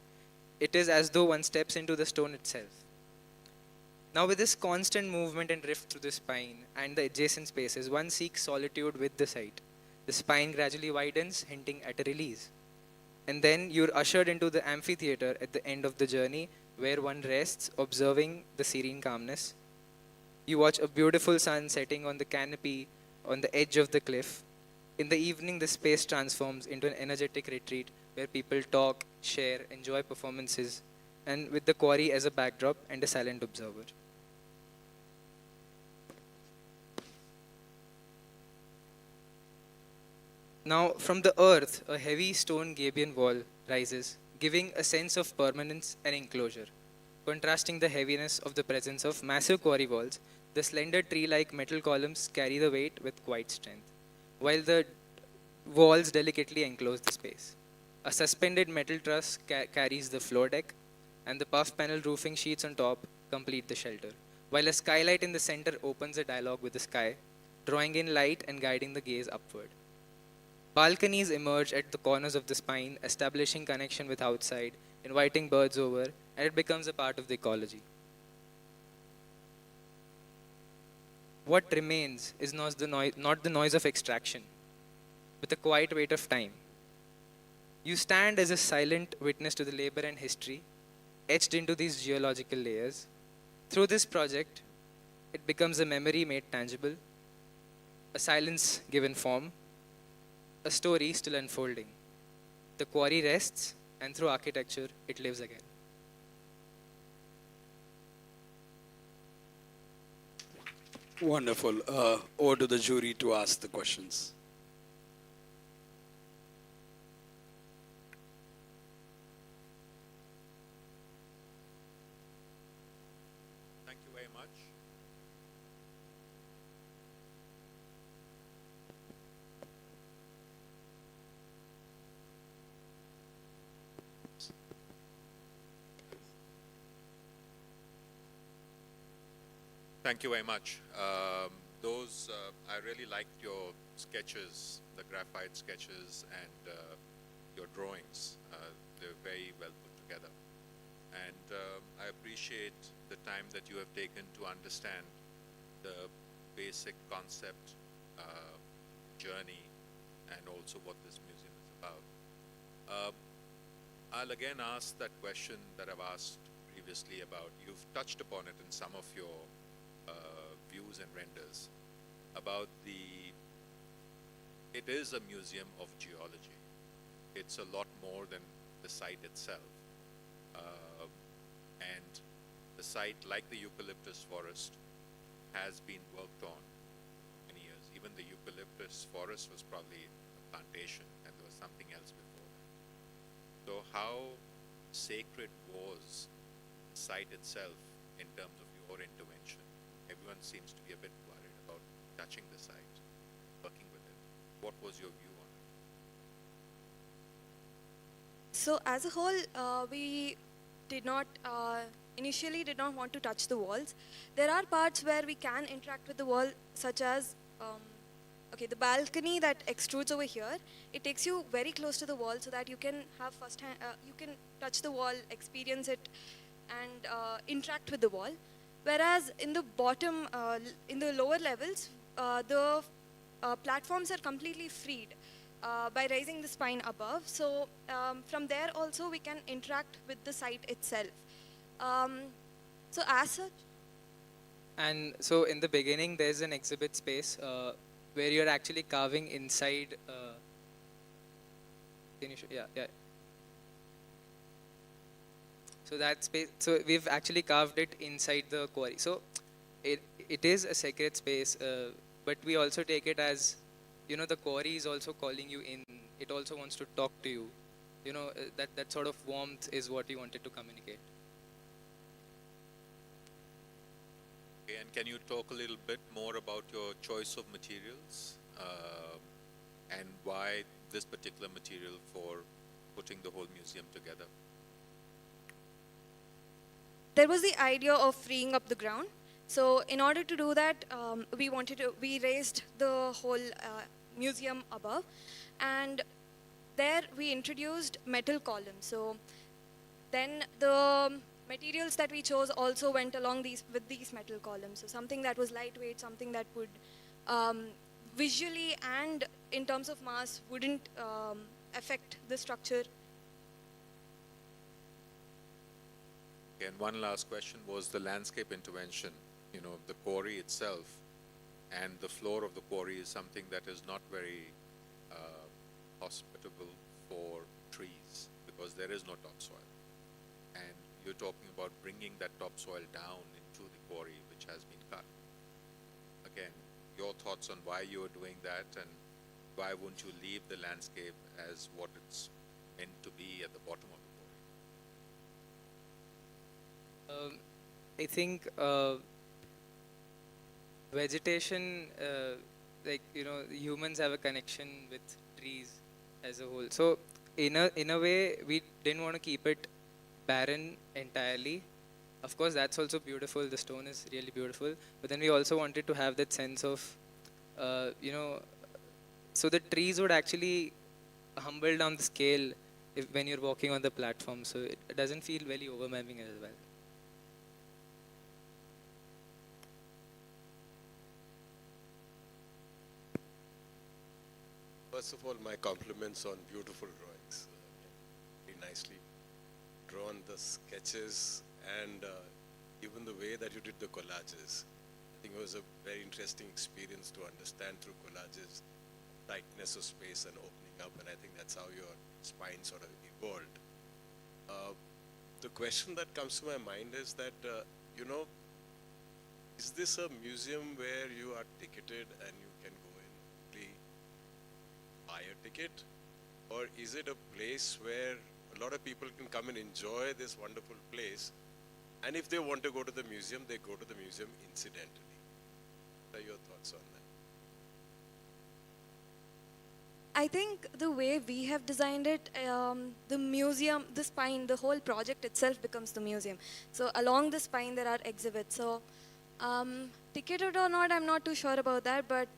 It is as though one steps into the stone itself. Now with this constant movement and drift through the spine and the adjacent spaces, one seeks solitude with the site. The spine gradually widens, hinting at a release. And then you're ushered into the amphitheater at the end of the journey, where one rests, observing the serene calmness. You watch a beautiful sun setting on the canopy on the edge of the cliff. In the evening, the space transforms into an energetic retreat where people talk, share, enjoy performances, and with the quarry as a backdrop and a silent observer. Now, from the earth, a heavy stone gabion wall rises, giving a sense of permanence and enclosure. Contrasting the heaviness of the presence of massive quarry walls, the slender tree-like metal columns carry the weight with quiet strength, while the walls delicately enclose the space. A suspended metal truss carries the floor deck, and the puff panel roofing sheets on top complete the shelter, while a skylight in the center opens a dialogue with the sky, drawing in light and guiding the gaze upward. Balconies emerge at the corners of the spine, establishing connection with outside, inviting birds over, and it becomes a part of the ecology. What remains is not the noise of extraction, but the quiet weight of time. You stand as a silent witness to the labor and history etched into these geological layers. Through this project, it becomes a memory made tangible, a silence given form, a story still unfolding. The quarry rests, and through architecture, it lives again. Wonderful. Over to the jury to ask the questions. Thank you very much. Thank you very much. I really liked your sketches, the graphite sketches, and your drawings. They're very well put together. And I appreciate the time that you have taken to understand the basic concept, journey, and also what this museum is about. I'll again ask that question that I've asked previously about, you've touched upon it in some of your views and renders, about it is a museum of geology. It's a lot more than the site itself. And the site, like the eucalyptus forest, has been worked on many years. Even the eucalyptus forest was probably a plantation, and there was something else before that. So how sacred was the site itself in terms of your intervention? Everyone seems to be a bit worried about touching the site, working with it. What was your view on it? So as a whole, we did not initially did not want to touch the walls. There are parts where we can interact with the wall, such as the balcony that extrudes over here. It takes you very close to the wall so that you can have you can touch the wall, experience it, and interact with the wall. Whereas in the bottom, in the lower levels, the platforms are completely freed by raising the spine above. So from there also we can interact with the site itself. So as such. And so in the beginning, there's an exhibit space where you're actually carving inside. Yeah. So that space, so we've actually carved it inside the quarry. So it is a sacred space, but we also take it as, the quarry is also calling you in. It also wants to talk to you. That sort of warmth is what we wanted to communicate. Okay, and can you talk a little bit more about your choice of materials and why this particular material for putting the whole museum together? There was the idea of freeing up the ground. So in order to do that, we raised the whole museum above, and there we introduced metal columns. So then the materials that we chose also went along with these metal columns. So something that was lightweight, something that would visually and in terms of mass wouldn't affect the structure. Okay, and one last question was the landscape intervention. The quarry itself and the floor of the quarry is something that is not very hospitable for trees because there is no topsoil. And you're talking about bringing that topsoil down into the quarry which has been cut. Again, your thoughts on why you are doing that and why wouldn't you leave the landscape as what it's meant to be at the bottom of the quarry? I think vegetation, humans have a connection with trees as a whole. So in a way, we didn't want to keep it barren entirely. Of course, that's also beautiful. The stone is really beautiful. But then we also wanted to have that sense of, so the trees would actually humble down the scale when you're walking on the platform, so it doesn't feel very overwhelming as well. First of all, my compliments on beautiful drawings. Very nicely drawn the sketches and even the way that you did the collages. I think it was a very interesting experience to understand through collages tightness of space and opening up, and I think that's how your spine sort of evolved. The question that comes to my mind is that, is this a museum where you are ticketed and you can go in quickly, buy a ticket? Or is it a place where a lot of people can come and enjoy this wonderful place, and if they want to go to the museum, they go to the museum incidentally? What are your thoughts on that? I think the way we have designed it, the museum, the spine, the whole project itself becomes the museum. So along the spine there are exhibits. So ticketed or not, I'm not too sure about that, but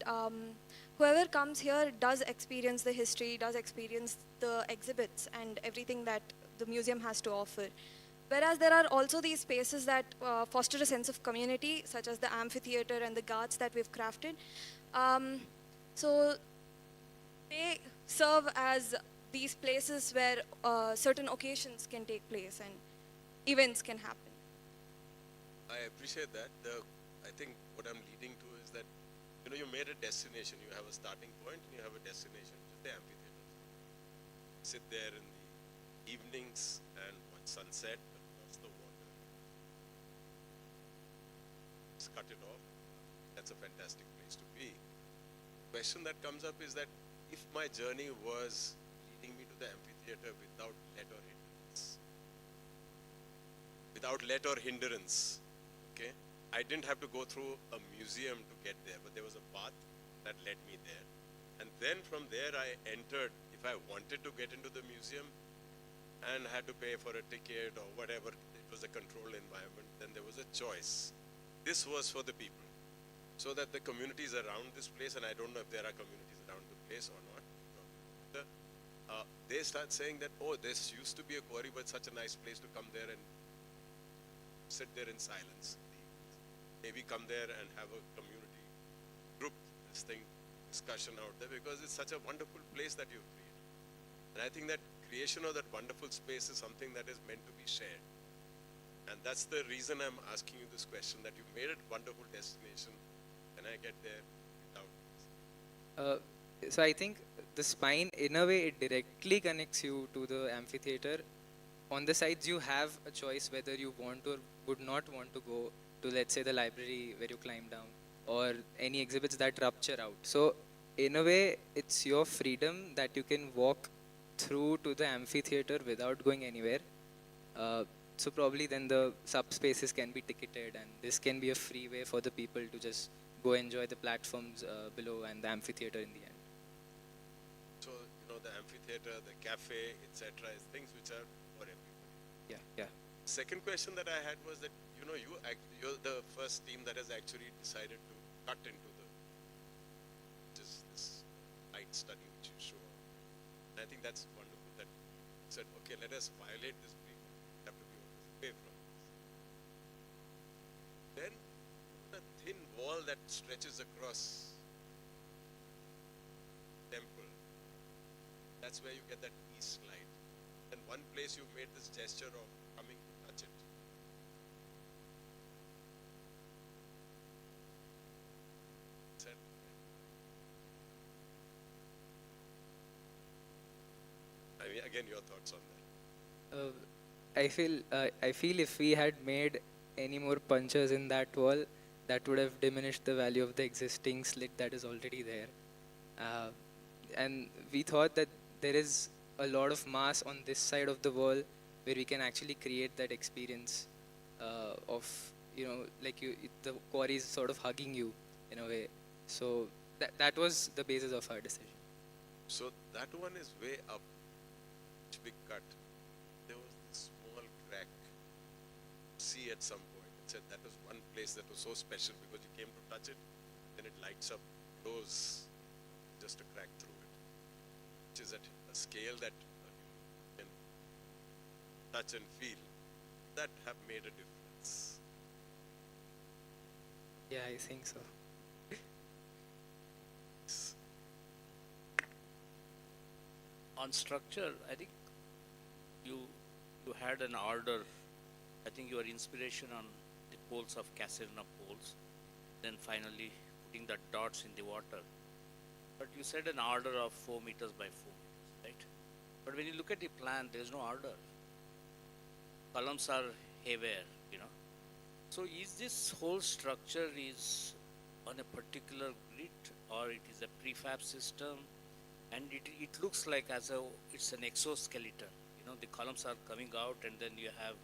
whoever comes here does experience the history, does experience the exhibits and everything that the museum has to offer. Whereas there are also these spaces that foster a sense of community, such as the amphitheater and the guards that we've crafted. So they serve as these places where certain occasions can take place and events can happen. I appreciate that. I think what I'm leading to is that, you made a destination. You have a starting point and you have a destination, which is the amphitheater. Sit there in the evenings and watch sunset across the water. Just cut it off. That's a fantastic place to be. The question that comes up is that if my journey was leading me to the amphitheater without let or hindrance, okay? I didn't have to go through a museum to get there, but there was a path that led me there. And then from there I entered, if I wanted to get into the museum and had to pay for a ticket or whatever, it was a controlled environment, then there was a choice. This was for the people, so that the communities around this place, and I don't know if there are communities around the place or not, they start saying that, oh, this used to be a quarry, but such a nice place to come there and sit there in silence. Maybe come there and have a community group discussion out there, because it's such a wonderful place that you've created. And I think that creation of that wonderful space is something that is meant to be shared. And that's the reason I'm asking you this question, that you made a wonderful destination. Can I get there without? So I think the spine, in a way, it directly connects you to the amphitheater. On the sides, you have a choice whether you want or would not want to go to, let's say, the library where you climb down, or any exhibits that rupture out. So in a way, it's your freedom that you can walk through to the amphitheater without going anywhere. So probably then the subspaces can be ticketed, and this can be a free way for the people to just go enjoy the platforms below and the amphitheater in the end. So, the amphitheater, the cafe, etc. is things which are for everybody. Yeah. Second question that I had was that, you're the first team that has actually decided to cut into just this light study which you show. And I think that's wonderful that you said, okay, let us violate this brief. We have to be away from this. Then a thin wall that stretches across temple. That's where you get that east light. And one place you made this gesture of coming to touch it. I mean, again, your thoughts on that? I feel if we had made any more punches in that wall, that would have diminished the value of the existing slit that is already there. And we thought that there is a lot of mass on this side of the wall where we can actually create that experience of, the quarry is sort of hugging you in a way. So that was the basis of our decision. So that one is way up, big cut. There was this small crack. See at some point. It said that was one place that was so special because you came to touch it, then it lights up, glows, just a crack through it, which is at a scale that you can touch and feel that have made a difference? Yeah, I think so. On structure, I think you had an order. I think your inspiration on the poles of Cassina poles, then finally putting the dots in the water. But you said an order of 4 meters by 4 meters, right? But when you look at the plan, there is no order. Columns are haywire, you know. So is this whole structure is on a particular grid, or it is a prefab system? And it looks like it's an exoskeleton. You know, the columns are coming out, and then you have.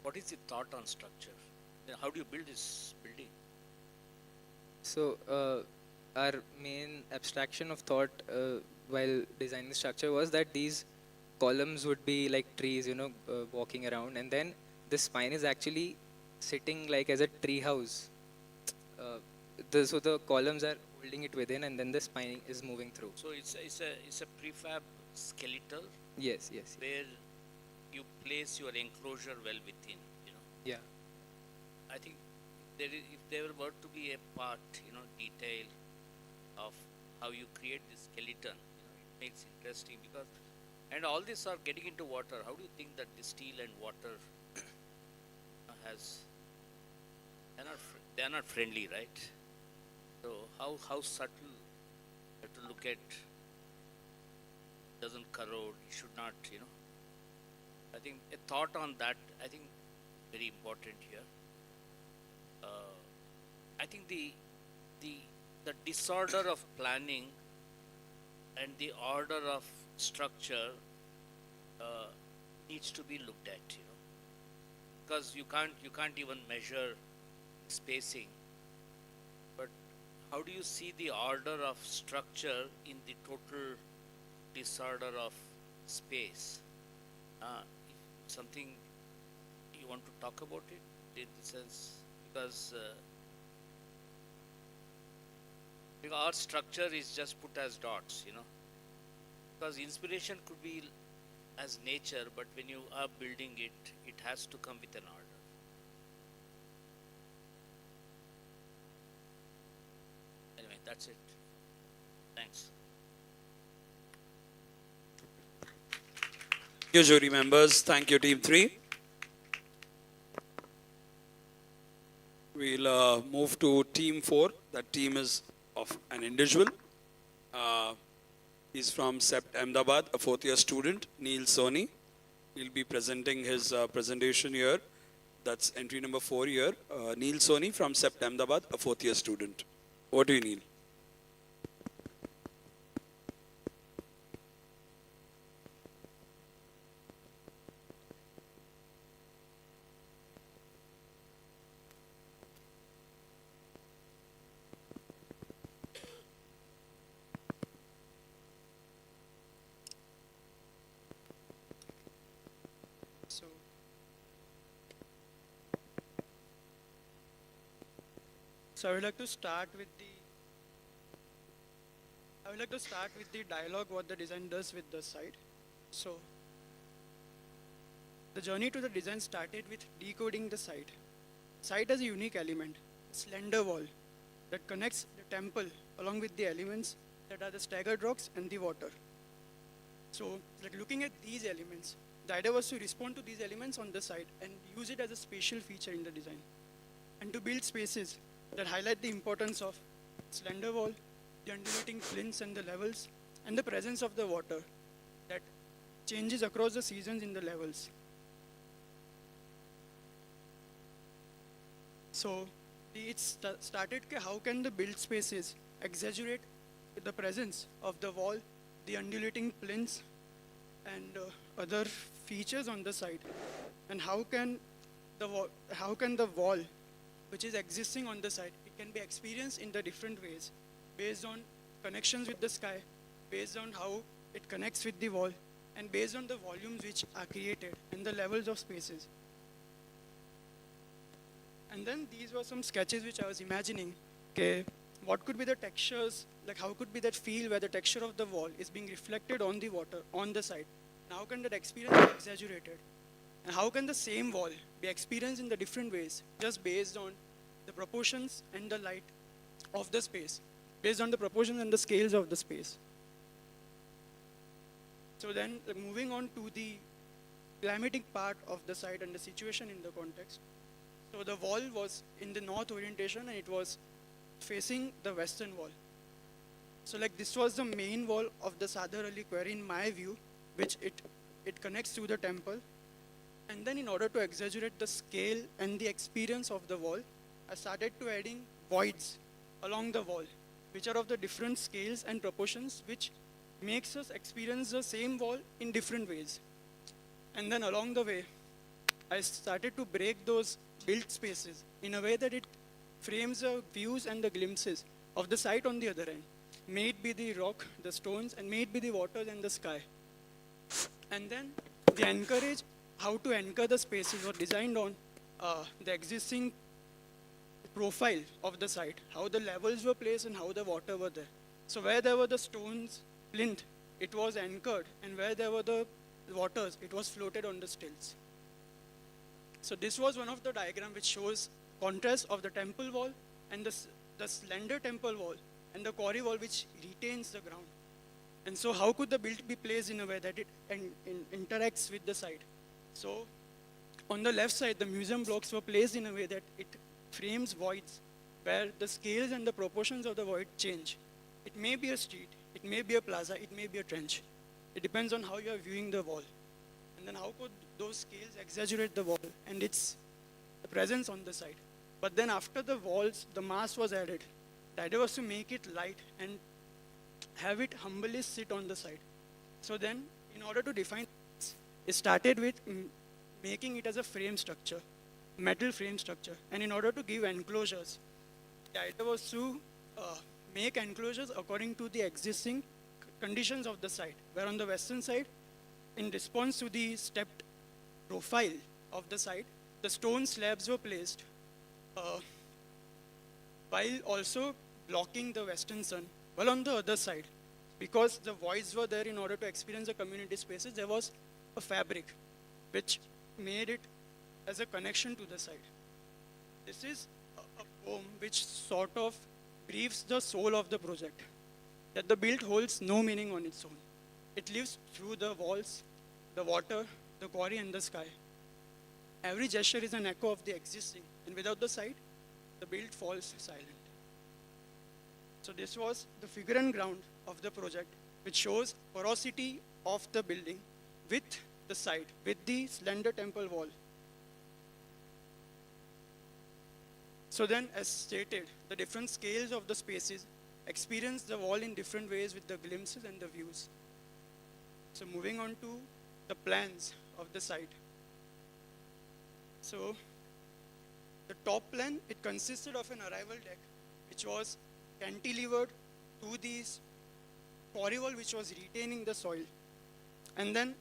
What is the thought on structure? Then how do you build this building? So our main abstraction of thought while designing the structure was that these columns would be like trees, walking around, and then the spine is actually sitting like as a tree house. So the columns are holding it within, and then the spine is moving through. So it's a prefab skeletal. Yes. Where you place your enclosure well within. You know. Yeah. I think if there were to be a part, detail of how you create this skeleton, it makes interesting because, and all these are getting into water. How do you think that the steel and water they are not friendly, right? So how subtle you have to look at, doesn't corrode, it should not, I think a thought on that, I think very important here. I think the disorder of planning and the order of structure needs to be looked at, because you can't even measure spacing. But how do you see the order of structure in the total disorder of space? If something you want to talk about it in the sense, because our structure is just put as dots, because inspiration could be as nature, but when you are building it, it has to come with an order. Anyway, that's it. Thanks. Thank you, jury members. Thank you, team 3. We'll move to team 4. That team is of an individual. He's from SEPT Ahmedabad, a 4th year student, Neil Soni. He'll be presenting his presentation here. That's entry number 4 here. Neil Soni from SEPT Ahmedabad, a 4th year student. Over to you, Neil. So I would like to start with the dialogue what the design does with the site. So the journey to the design started with decoding the site. Site has a unique element, a slender wall that connects the temple along with the elements that are the staggered rocks and the water. So like looking at these elements, the idea was to respond to these elements on the site and use it as a spatial feature in the design, and to build spaces that highlight the importance of slender wall, the undulating plinths and the levels, and the presence of the water that changes across the seasons in the levels. So it started how can the built spaces exaggerate the presence of the wall, the undulating plinths, and other features on the site, and how can the wall which is existing on the site, it can be experienced in the different ways, based on connections with the sky, based on how it connects with the wall, and based on the volumes which are created and the levels of spaces. And then these were some sketches which I was imagining, okay, what could be the textures, like how could be that feel where the texture of the wall is being reflected on the water, on the site, And how can that experience be exaggerated? And how can the same wall be experienced in the different ways just based on the proportions and the light of the space, based on the proportions and the scales of the space? So then moving on to the climatic part of the site and the situation in the context. So the wall was in the north orientation and it was facing the western wall. So like this was the main wall of the Sadahalli Quarry in my view, which it connects to the temple. And then in order to exaggerate the scale and the experience of the wall, I started to adding voids along the wall, which are of the different scales and proportions, which makes us experience the same wall in different ways. And then along the way, I started to break those built spaces in a way that it frames the views and the glimpses of the site on the other end. May it be the rock, the stones, and may it be the water and the sky. And then the encourage how to anchor the spaces were designed on the existing profile of the site, how the levels were placed and how the water were there. So where there were the stones, plinth, it was anchored, and where there were the waters, it was floated on the stilts. So this was one of the diagram which shows contrast of the temple wall and the slender temple wall and the quarry wall which retains the ground. And so how could the build be placed in a way that it interacts with the site? So on the left side, the museum blocks were placed in a way that it frames voids where the scales and the proportions of the void change. It may be a street, it may be a plaza, it may be a trench. It depends on how you are viewing the wall. And then how could those scales exaggerate the wall and its presence on the site? But then after the walls, the mass was added. The idea was to make it light and have it humbly sit on the side. So then, in order to define this, it started with making it as a frame structure, metal frame structure. And in order to give enclosures, the idea was to make enclosures according to the existing conditions of the site, where on the western side, in response to the stepped profile of the site, the stone slabs were placed while also blocking the western sun. Well, on the other side, because the voids were there in order to experience the community spaces, there was a fabric which made it as a connection to the site. This is a poem which sort of briefs the soul of the project, that the build holds no meaning on its own. It lives through the walls, the water, the quarry, and the sky. Every gesture is an echo of the existing, and without the site, the build falls silent. So this was the figure and ground of the project, which shows porosity of the building with the site, with the slender temple wall. So then, as stated, the different scales of the spaces experience the wall in different ways with the glimpses and the views. So moving on to the plans of the site. So the top plan, it consisted of an arrival deck, which was cantilevered to this quarry wall, which was retaining the soil. And then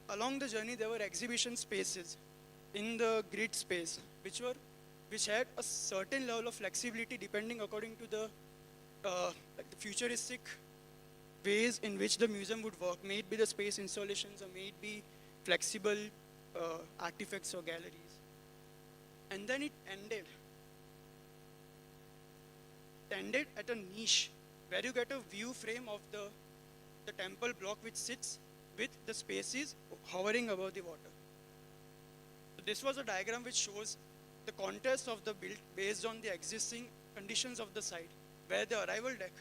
along the journey, there were exhibition spaces in the grid space, which had a certain level of flexibility depending according to the futuristic ways in which the museum would work. May it be the space installations or may it be flexible artifacts or galleries. And then it ended at a niche where you get a view frame of the temple block which sits with the spaces hovering above the water. So this was a diagram which shows the contrast of the build based on the existing conditions of the site, where the arrival deck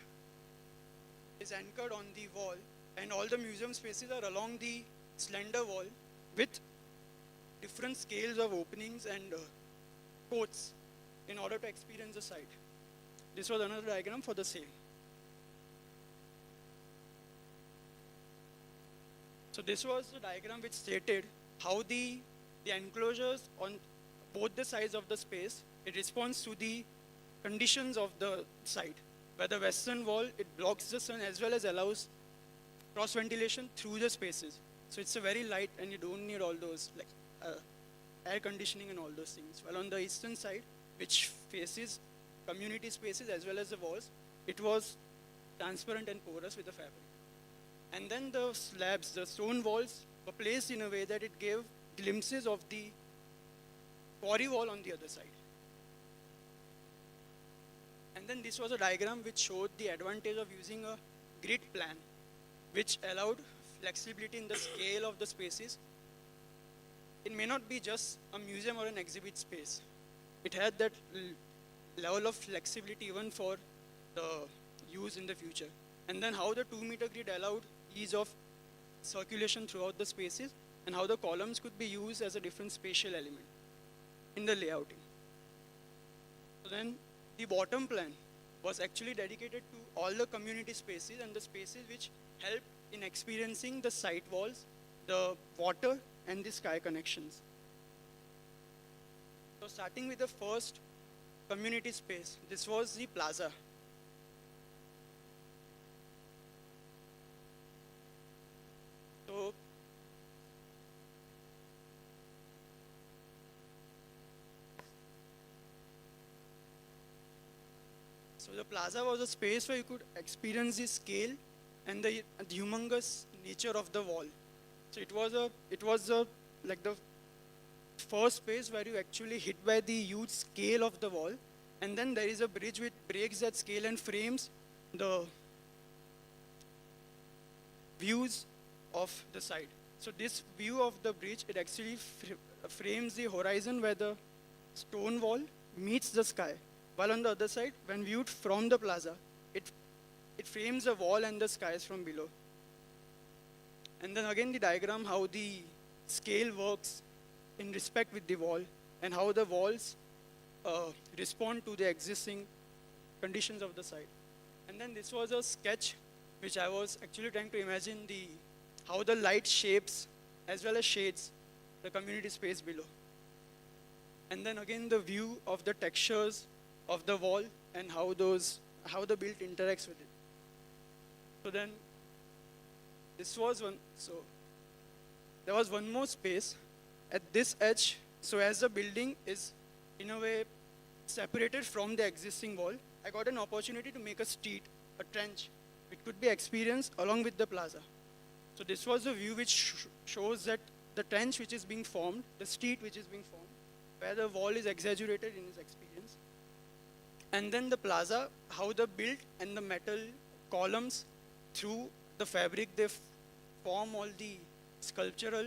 is anchored on the wall and all the museum spaces are along the slender wall with different scales of openings and courts in order to experience the site. This was another diagram for the same. So this was the diagram which stated how the enclosures on both the sides of the space, it responds to the conditions of the site. Where the western wall, it blocks the sun as well as allows cross ventilation through the spaces. So it's a very light and you don't need all those like air conditioning and all those things. While on the eastern side, which faces community spaces as well as the walls, it was transparent and porous with the fabric. And then the slabs, the stone walls were placed in a way that it gave glimpses of the quarry wall on the other side. And then this was a diagram which showed the advantage of using a grid plan, which allowed flexibility in the scale of the spaces. It may not be just a museum or an exhibit space. It had that level of flexibility even for the use in the future. And then how the 2-meter grid allowed ease of circulation throughout the spaces, and how the columns could be used as a different spatial element in the layouting. So then the bottom plan was actually dedicated to all the community spaces and the spaces which helped in experiencing the site walls, the water, and the sky connections. So starting with the first community space, this was the plaza. So the plaza was a space where you could experience the scale and the humongous nature of the wall. So it was like the first space where you actually hit by the huge scale of the wall, and then there is a bridge which breaks that scale and frames the views of the side. So this view of the bridge, it actually frames the horizon where the stone wall meets the sky. While on the other side, when viewed from the plaza, it frames the wall and the skies from below. And then again the diagram, how the scale works in respect with the wall, and how the walls respond to the existing conditions of the site. And then this was a sketch which I was actually trying to imagine how the light shapes as well as shades the community space below. And then again the view of the textures of the wall and how the build interacts with it. So then this was one. So there was one more space at this edge. So as the building is in a way separated from the existing wall, I got an opportunity to make a street, a trench, which could be experienced along with the plaza. So this was a view which shows that the trench which is being formed, the street which is being formed, where the wall is exaggerated in its experience. And then the plaza, how the build and the metal columns through the fabric, they form all the sculptural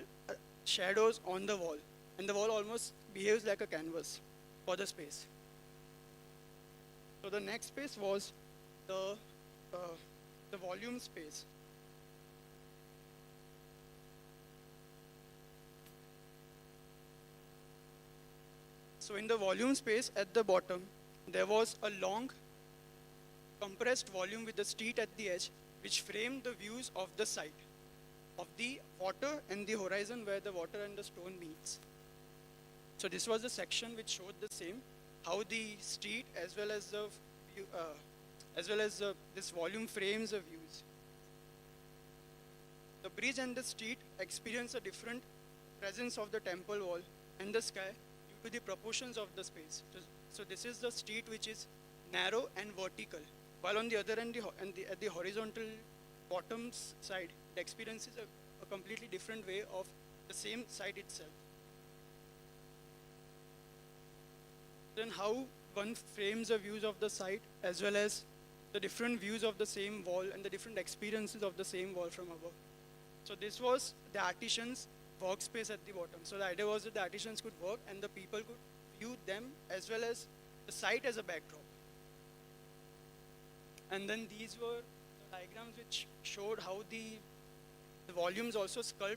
shadows on the wall. And the wall almost behaves like a canvas for the space. So the next space was the volume space. So in the volume space at the bottom, there was a long compressed volume with the street at the edge, which framed the views of the site, of the water and the horizon where the water and the stone meets. So this was a section which showed the same, how the street as well as this volume frames the views. The bridge and the street experience a different presence of the temple wall and the sky due to the proportions of the space. So this is the street which is narrow and vertical, while on the other end, at the horizontal bottom side, it experiences a completely different way of the same site itself. Then how one frames the views of the site as well as the different views of the same wall and the different experiences of the same wall from above. So this was the artisan's workspace at the bottom. So the idea was that the artisans could work and the people could view them as well as the site as a backdrop. And then these were the diagrams which showed how the volumes also sculpt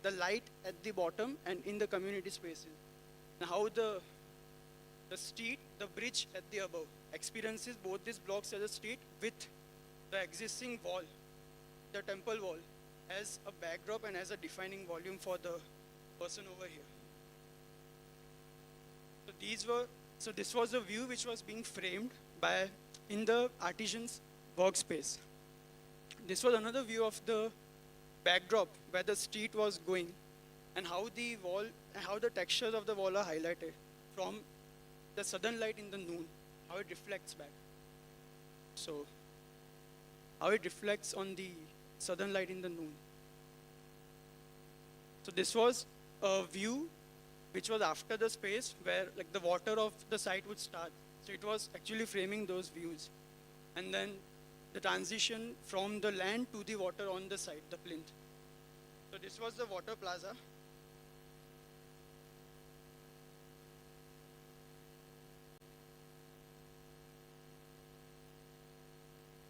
the light at the bottom and in the community spaces. And how the street, the bridge at the above, experiences both these blocks as a street with the existing wall, the temple wall, as a backdrop and as a defining volume for the person over here. So this was a view which was being framed in the artisan's workspace. This was another view of the backdrop where the street was going, and how the wall and how the textures of the wall are highlighted from the southern light in the noon, how it reflects back. So how it reflects on the southern light in the noon. So this was a view which was after the space where like the water of the site would start. So it was actually framing those views. And then the transition from the land to the water on the site, the plinth. So this was the water plaza.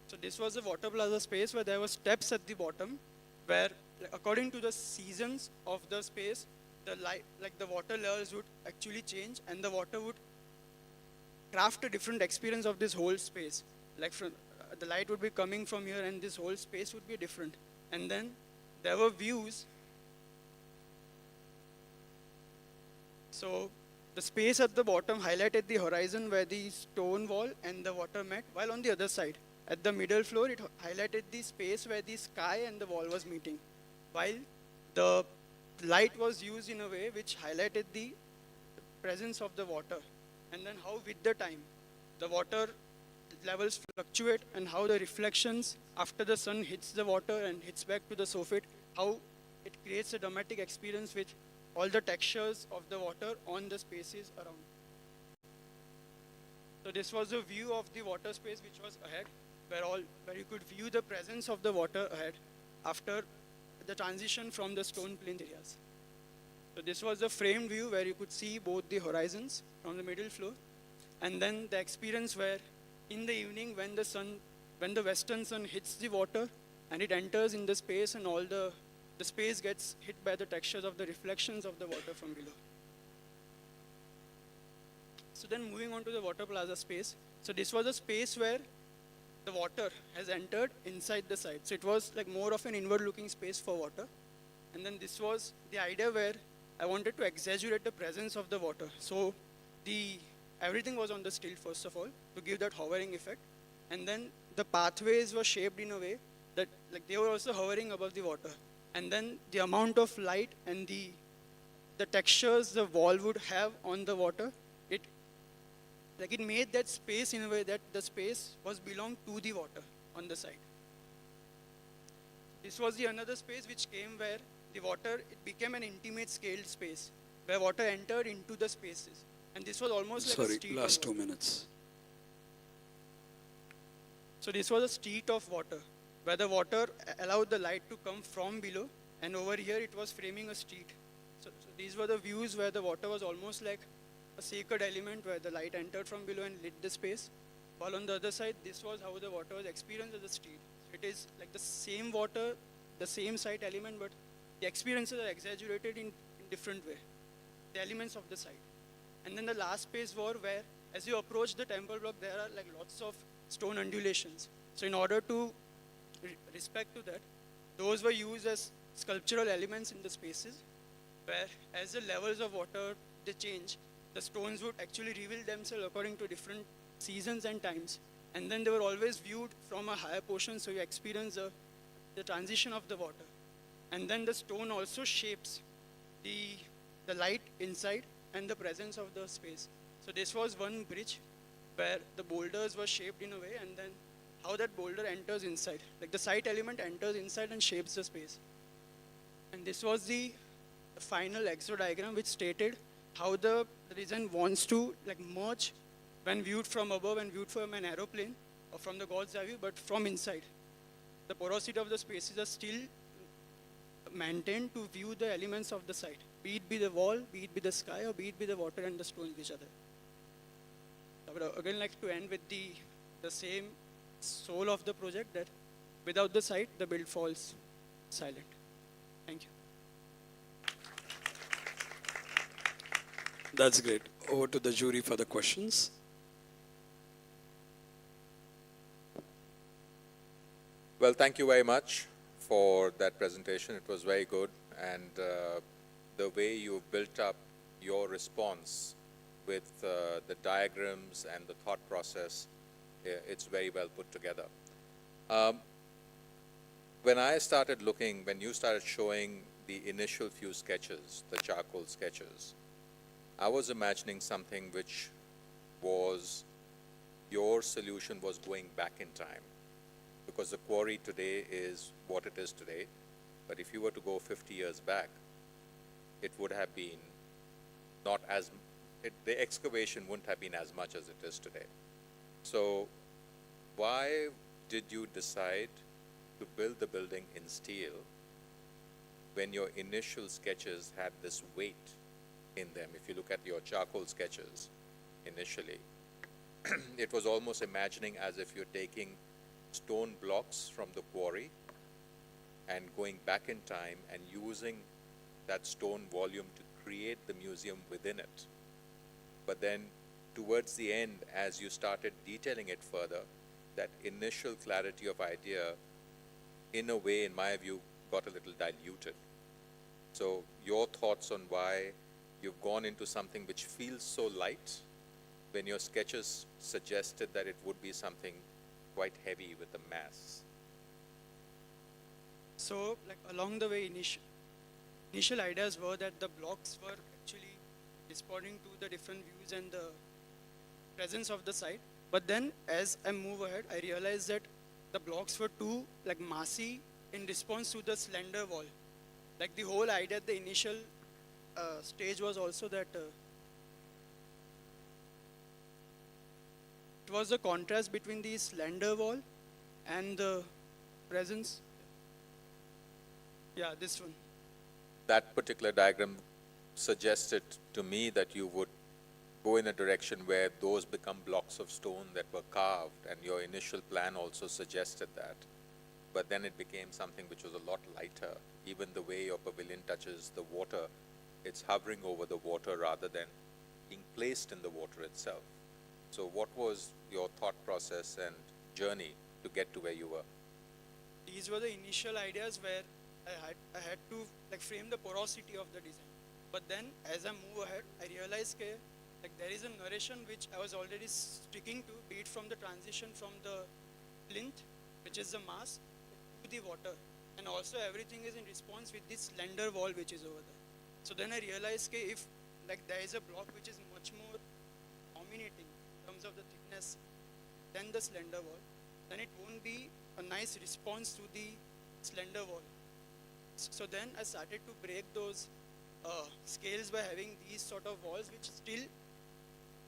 So this was the water plaza space where there were steps at the bottom where according to the seasons of the space, the light, like the water levels would actually change and the water would craft a different experience of this whole space. Like from, the light would be coming from here and this whole space would be different. And then there were views. So the space at the bottom highlighted the horizon where the stone wall and the water met, while on the other side, at the middle floor, it highlighted the space where the sky and the wall was meeting, while the light was used in a way which highlighted the presence of the water, and then how with the time, the water levels fluctuate and how the reflections after the sun hits the water and hits back to the soffit, how it creates a dramatic experience with all the textures of the water on the spaces around. So this was a view of the water space which was ahead, where you could view the presence of the water ahead after the transition from the stone plinth areas. So this was a framed view where you could see both the horizons from the middle floor, and then the experience where in the evening when the western sun hits the water and it enters in the space and all the space gets hit by the textures of the reflections of the water from below. So then moving on to the water plaza space. So this was a space where the water has entered inside the site. So it was like more of an inward looking space for water. And then this was the idea where I wanted to exaggerate the presence of the water. So everything was on the stilt first of all to give that hovering effect. And then the pathways were shaped in a way that like they were also hovering above the water. And then the amount of light and the textures the wall would have on the water, it made that space in a way that the space was belonged to the water on the side. This was the another space which came where the water, it became an intimate scaled space where water entered into the spaces. And this was almost like a street. Sorry, last 2 minutes. So this was a street of water where the water allowed the light to come from below, and over here it was framing a street. So these were the views where the water was almost like a sacred element where the light entered from below and lit the space. While on the other side, this was how the water was experienced as a street. It is like the same water, the same site element, but the experiences are exaggerated in different way, the elements of the site. And then the last space was where, as you approach the temple block, there are like lots of stone undulations. So in order to respect to that, those were used as sculptural elements in the spaces, where as the levels of water, they change, the stones would actually reveal themselves according to different seasons and times. And then they were always viewed from a higher portion, so you experience the transition of the water. And then the stone also shapes the light inside and the presence of the space. So this was one bridge where the boulders were shaped in a way, and then how that boulder enters inside. Like the site element enters inside and shapes the space. And this was the final exodiagram which stated how the design wants to like merge when viewed from above and viewed from an aeroplane or from the God's eye view, but from inside. The porosity of the spaces are still maintained to view the elements of the site, be it be the wall, be it be the sky, or be it be the water and the stones which are there. I would again like to end with the same soul of the project, that without the site, the build falls silent. Thank you. That's great. Over to the jury for the questions. Well, thank you very much for that presentation. It was very good, and the way you built up your response with the diagrams and the thought process, it's very well put together. When I started looking, when you started showing the initial few sketches, the charcoal sketches, I was imagining something which was, your solution was going back in time, because the quarry today is what it is today. But if you were to go 50 years back, it would have been not as, the excavation wouldn't have been as much as it is today. So why did you decide to build the building in steel when your initial sketches had this weight in them? If you look at your charcoal sketches initially, it was almost imagining as if you're taking stone blocks from the quarry and going back in time and using that stone volume to create the museum within it. But then towards the end, as you started detailing it further, that initial clarity of idea, in a way, in my view, got a little diluted. So your thoughts on why you've gone into something which feels so light when your sketches suggested that it would be something quite heavy with the mass? So, like along the way, initial ideas were that the blocks were actually responding to the different views and the presence of the site. But then, as I move ahead, I realized that the blocks were too massy in response to the slender wall. Like the whole idea at the initial stage was also that it was the contrast between the slender wall and the presence. Yeah, this one. That particular diagram suggested to me that you would go in a direction where those become blocks of stone that were carved, and your initial plan also suggested that. But then it became something which was a lot lighter. Even the way your pavilion touches the water, it's hovering over the water rather than being placed in the water itself. So what was your thought process and journey to get to where you were? These were the initial ideas where I had to frame the porosity of the design. But then as I move ahead, I realized that there is a narration which I was already sticking to, be it from the transition from the plinth, which is the mass, to the water. And also everything is in response with this slender wall which is over there. So then I realized if there is a block which is much more dominating in terms of the thickness than the slender wall, then it won't be a nice response to the slender wall. So then I started to break those scales by having these sort of walls which still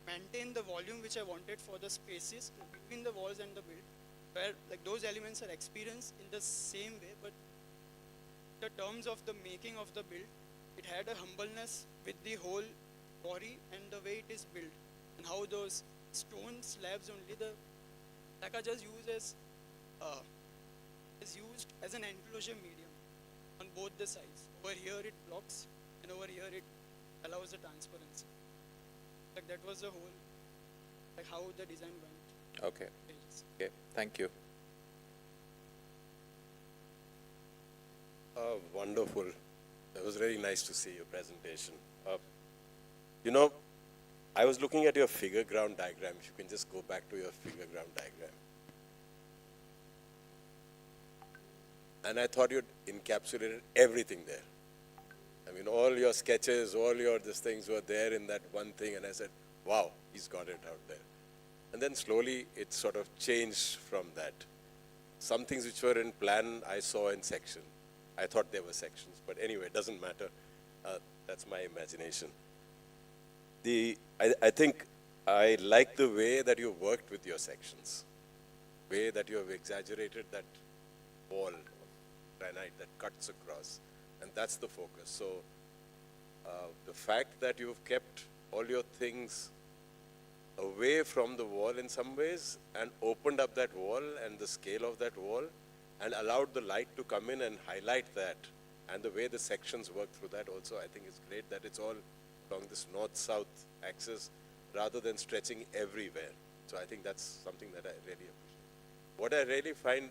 maintain the volume which I wanted for the spaces between the walls and the build, where those elements are experienced in the same way, but the terms of the making of the build, it had a humbleness with the whole quarry and the way it is built, and how those stone slabs only are just used as an enclosure medium on both the sides. Over here it blocks, and over here it allows the transparency. That was the whole, how the design went. Okay. Okay, thank you. Wonderful. That was really nice to see your presentation. I was looking at your figure ground diagram. If you can just go back to your figure ground diagram. And I thought you'd encapsulated everything there. I mean, all your sketches, all your things were there in that one thing, and I said, wow, he's got it out there. And then slowly it sort of changed from that. Some things which were in plan, I saw in section. I thought they were sections, but anyway, it doesn't matter. That's my imagination. I think I like the way that you worked with your sections, way that you have exaggerated that wall of granite that cuts across, and that's the focus. So the fact that you've kept all your things away from the wall in some ways and opened up that wall and the scale of that wall and allowed the light to come in and highlight that, and the way the sections work through that also, I think is great that it's all along this north-south axis rather than stretching everywhere. So I think that's something that I really appreciate. What I really find,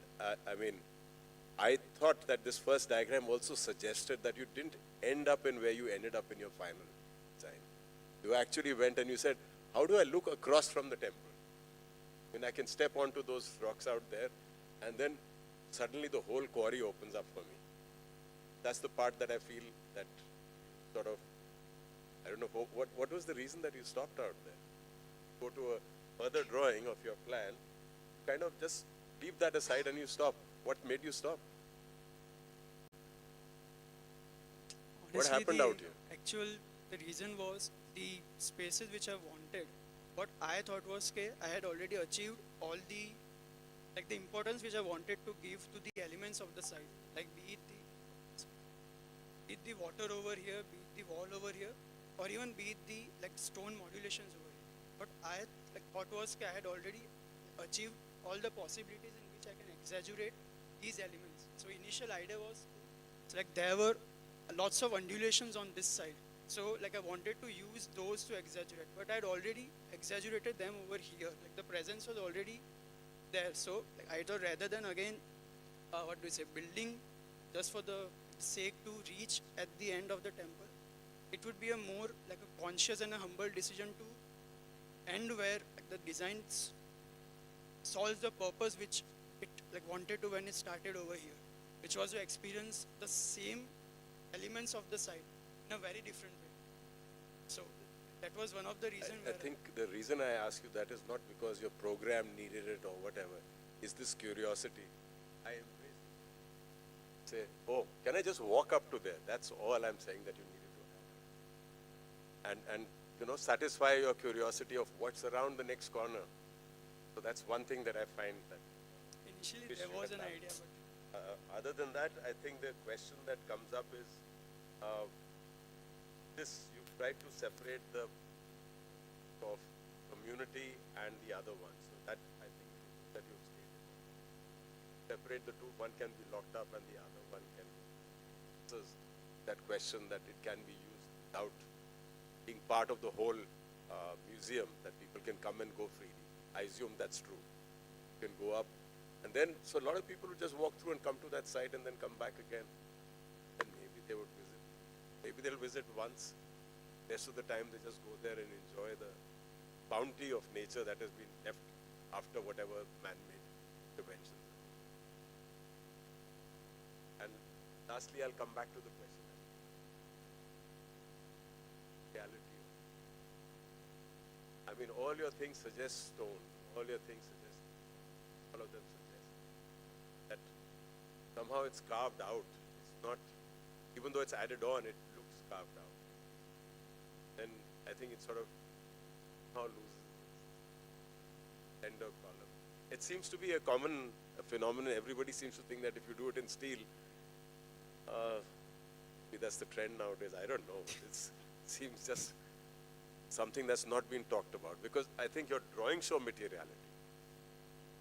I thought that this first diagram also suggested that you didn't end up in where you ended up in your final design. You actually went and you said, how do I look across from the temple? I can step onto those rocks out there, and then suddenly the whole quarry opens up for me. That's the part that I feel that sort of, I don't know, what was the reason that you stopped out there? Go to a further drawing of your plan, kind of just leave that aside and you stop. What made you stop? Honestly, what happened out here? the reason was the spaces which I wanted. What I thought was okay, I had already achieved all the the importance which I wanted to give to the elements of the site, like be it the water over here, be it the wall over here, or even be it the stone modulations over here. But I thought was okay, I had already achieved all the possibilities in which I can exaggerate these elements. So initial idea was there were lots of undulations on this side. So I wanted to use those to exaggerate, but I had already exaggerated them over here. The presence was already there. So I thought rather than again, building just for the sake to reach at the end of the temple, it would be a more a conscious and a humble decision to end where the design solves the purpose which it wanted to when it started over here, which was to experience the same elements of the site in a very different way. So that was one of the reasons. I think the reason I ask you that is not because your program needed it or whatever. Is this curiosity? I embrace it. Say, oh, can I just walk up to there? That's all I'm saying that you needed to have. And you know, satisfy your curiosity of what's around the next corner. So that's one thing that I find that. Initially there was an idea, but other than that, I think the question that comes up is this: you try to separate the of community and the other one. So that I think that you've stated. Separate the two. One can be locked up, and the other one can. So that question that it can be used without being part of the whole museum, that people can come and go freely. I assume that's true. You can go up. And then, so a lot of people would just walk through and come to that site and then come back again. And maybe they would visit. Maybe they'll visit once. Rest of the time they just go there and enjoy the bounty of nature that has been left after whatever man-made interventions. And lastly, I'll come back to the question. Reality. I mean, all your things suggest stone. All your things suggest, all of them suggest that somehow it's carved out. It's not, even though it's added on, it looks carved out. Then I think it sort of somehow loses tender color. It seems to be a common phenomenon. Everybody seems to think that if you do it in steel, maybe that's the trend nowadays. I don't know. It seems just something that's not been talked about, because I think your drawings show materiality.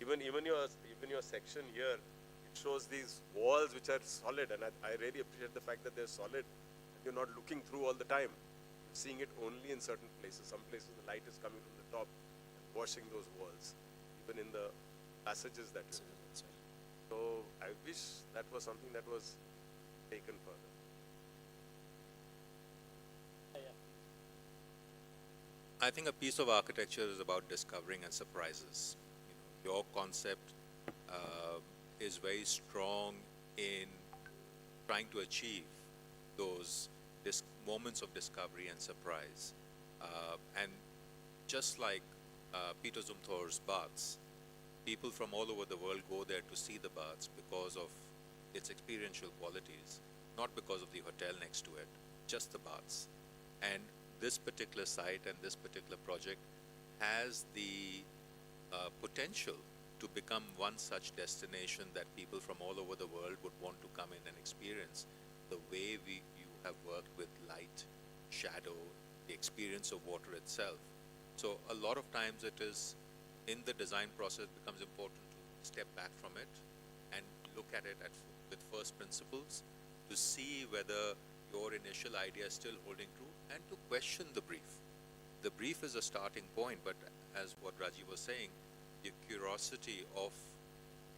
Even your section here, it shows these walls which are solid, and I really appreciate the fact that they're solid. You're not looking through all the time. You're seeing it only in certain places. Some places the light is coming from the top and washing those walls, even in the passages that you have. So I wish that was something that was taken further. I think a piece of architecture is about discovering and surprises. You know, your concept is very strong in trying to achieve those moments of discovery and surprise. And just like Peter Zumthor's baths, people from all over the world go there to see the baths because of its experiential qualities, not because of the hotel next to it, just the baths. And this particular site and this particular project has the potential to become one such destination that people from all over the world would want to come in and experience the way you have worked with light, shadow, the experience of water itself. So a lot of times it is in the design process becomes important to step back from it and look at it with first principles to see whether your initial idea is still holding true, and to question the brief. The brief is a starting point, but as what Rajiv was saying, the curiosity of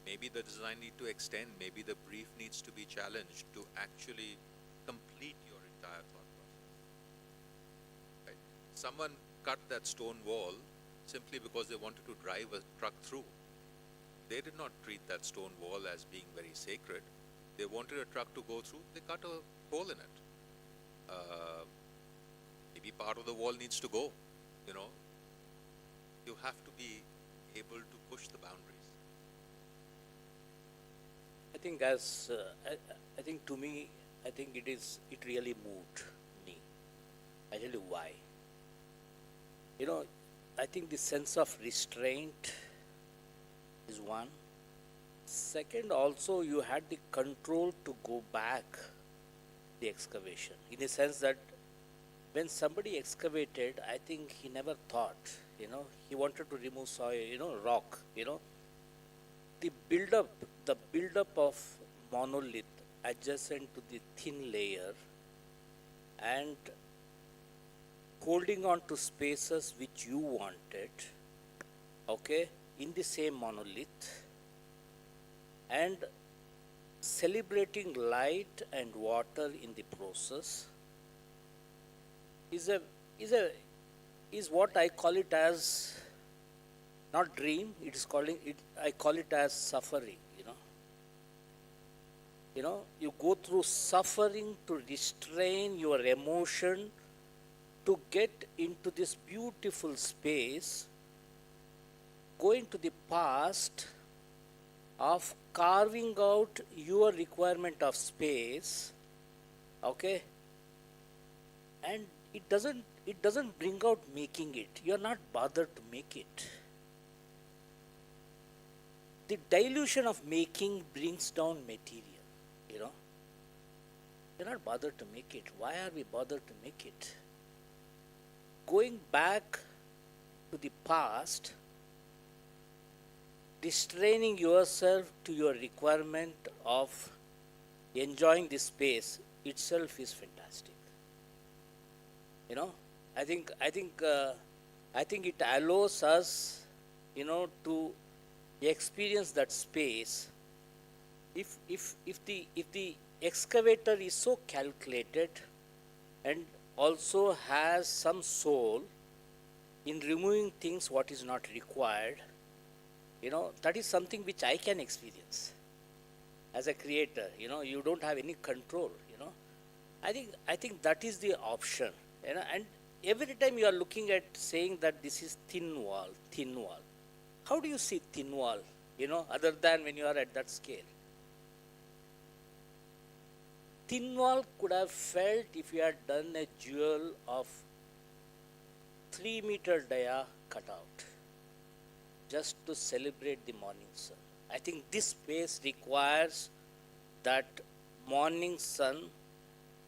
maybe the design need to extend, maybe the brief needs to be challenged to actually complete your entire thought process. Right? Someone cut that stone wall simply because they wanted to drive a truck through. They did not treat that stone wall as being very sacred. They wanted a truck to go through, they cut a hole in it. Maybe part of the wall needs to go, you know. You have to be able to push the boundaries. I think I think to me, I think it really moved me. tell you why. You know, I think the sense of restraint is one. Second, also you had the control to go back the excavation, in the sense that when somebody excavated, I think he never thought, he wanted to remove soil, rock, the build-up of monolith adjacent to the thin layer and holding on to spaces which you wanted, okay, in the same monolith, and celebrating light and water in the process is what I call it as not dream. It is calling it. I call it as suffering. You go through suffering to restrain your emotion to get into this beautiful space, going to the past of carving out your requirement of space, okay, and it doesn't bring out making it. You are not bothered to make it. The dilution of making brings down material. You're not bothered to make it. Why are we bothered to make it? Going back to the past, restraining yourself to your requirement of enjoying this space itself is fantastic. I think it allows us, to experience that space. If the excavator is so calculated and also has some soul in removing things what is not required, that is something which I can experience as a creator. You don't have any control. I think that is the option. And every time you are looking at saying that this is thin wall. How do you see thin wall? Other than when you are at that scale. Thin wall could have felt if you had done a jewel of 3-meter dia cutout, just to celebrate the morning sun. I think this space requires that morning sun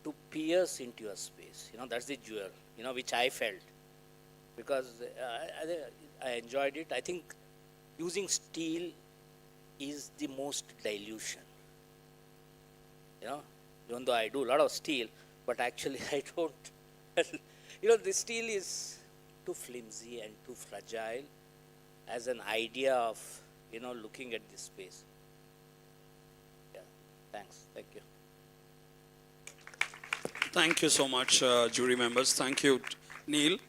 to pierce into your space. That's the jewel, which I felt. Because I enjoyed it. I think using steel is the most dilution. Even though I do a lot of steel, but actually I don't. The steel is too flimsy and too fragile as an idea of, looking at this space. Yeah, thanks. Thank you. Thank you so much, jury members. Thank you, Neil.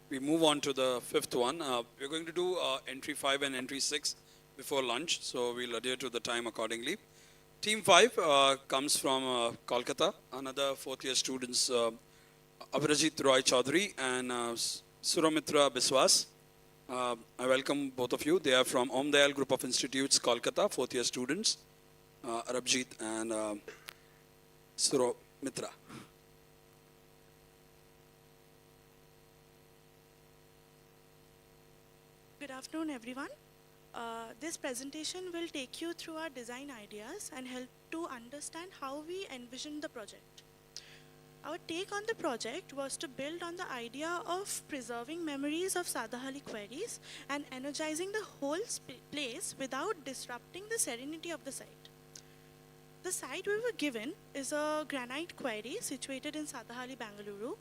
We move on to the fifth one. We're going to do entry 5 and entry 6 before lunch, so we'll adhere to the time accordingly. Team 5 comes from Kolkata. Another fourth-year students, Abhirajit Roy Chaudhary and Suramitra Biswas. I welcome both of you. They are from Om Dayal Group of Institutes, Kolkata, fourth-year students, Abhijit and Suramitra. Good afternoon, everyone. This presentation will take you through our design ideas and help to understand how we envisioned the project. Our take on the project was to build on the idea of preserving memories of Sadahalli quarries and energizing the whole place without disrupting the serenity of the site. The site we were given is a granite quarry situated in Sadahalli, Bengaluru.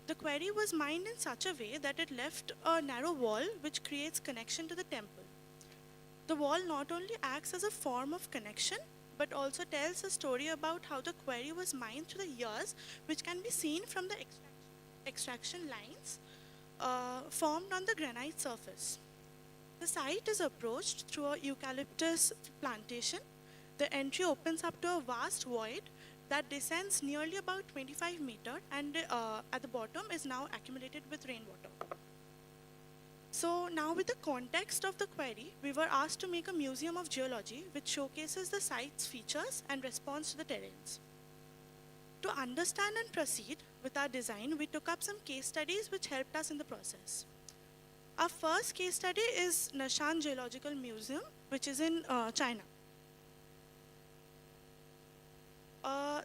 The quarry was mined in such a way that it left a narrow wall which creates connection to the temple. The wall not only acts as a form of connection, but also tells a story about how the quarry was mined through the years, which can be seen from the extraction lines formed on the granite surface. The site is approached through a eucalyptus plantation. The entry opens up to a vast void that descends nearly about 25 meters and at the bottom is now accumulated with rainwater. So now with the context of the quarry, we were asked to make a Museum of Geology which showcases the site's features and responds to the terrains. To understand and proceed, with our design, we took up some case studies which helped us in the process. Our first case study is Nashan Geological Museum, which is in China.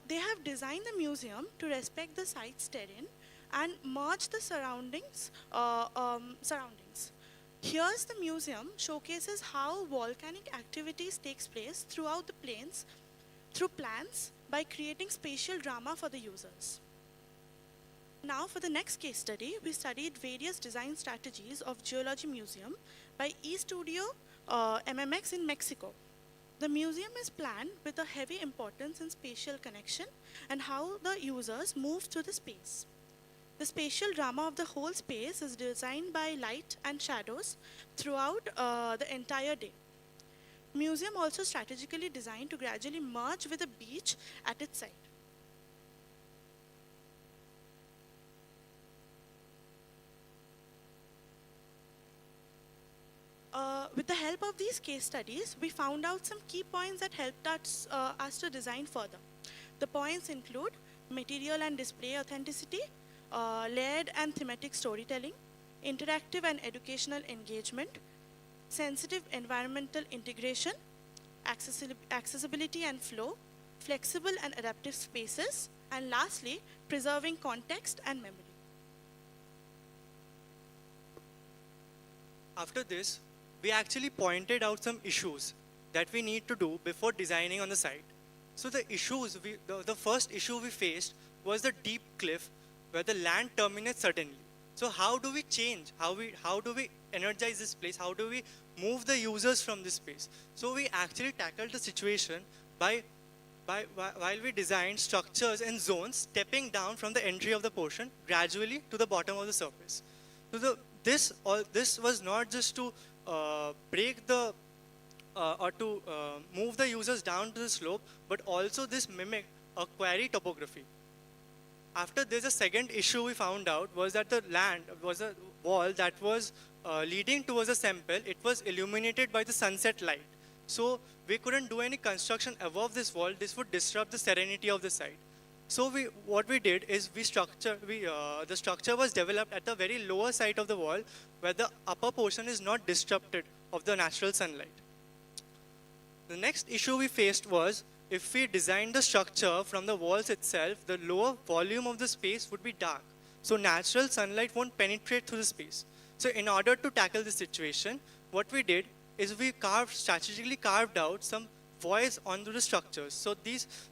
They have designed the museum to respect the site's terrain and merge the surroundings. Here's the museum showcases how volcanic activities takes place throughout the plains through plans by creating spatial drama for the users. Now for the next case study, we studied various design strategies of Geology Museum by eStudio MMX in Mexico. The museum is planned with a heavy importance in spatial connection and how the users move through the space. The spatial drama of the whole space is designed by light and shadows throughout the entire day. Museum also strategically designed to gradually merge with the beach at its site. With the help of these case studies, we found out some key points that helped us to design further. The points include material and display authenticity, layered and thematic storytelling, interactive and educational engagement, sensitive environmental integration, accessibility and flow, flexible and adaptive spaces, and lastly, preserving context and memory. After this, we actually pointed out some issues that we need to do before designing on the site. So the issues, the first issue we faced was the deep cliff where the land terminates suddenly. So how do we change? How do we energize this place? How do we move the users from this space? So we actually tackled the situation while we designed structures in zones stepping down from the entry of the portion gradually to the bottom of the surface. So this was not just to break the or to move the users down to the slope, but also this mimicked a quarry topography. After this, a second issue we found out was that the land was a wall that was leading towards a sample. It was illuminated by the sunset light. So we couldn't do any construction above this wall. This would disrupt the serenity of the site. So what we did is the structure was developed at the very lower side of the wall where the upper portion is not disrupted of the natural sunlight. The next issue we faced was if we designed the structure from the walls itself, the lower volume of the space would be dark. So natural sunlight won't penetrate through the space. So in order to tackle this situation, what we did is we strategically carved out some voids onto the structures.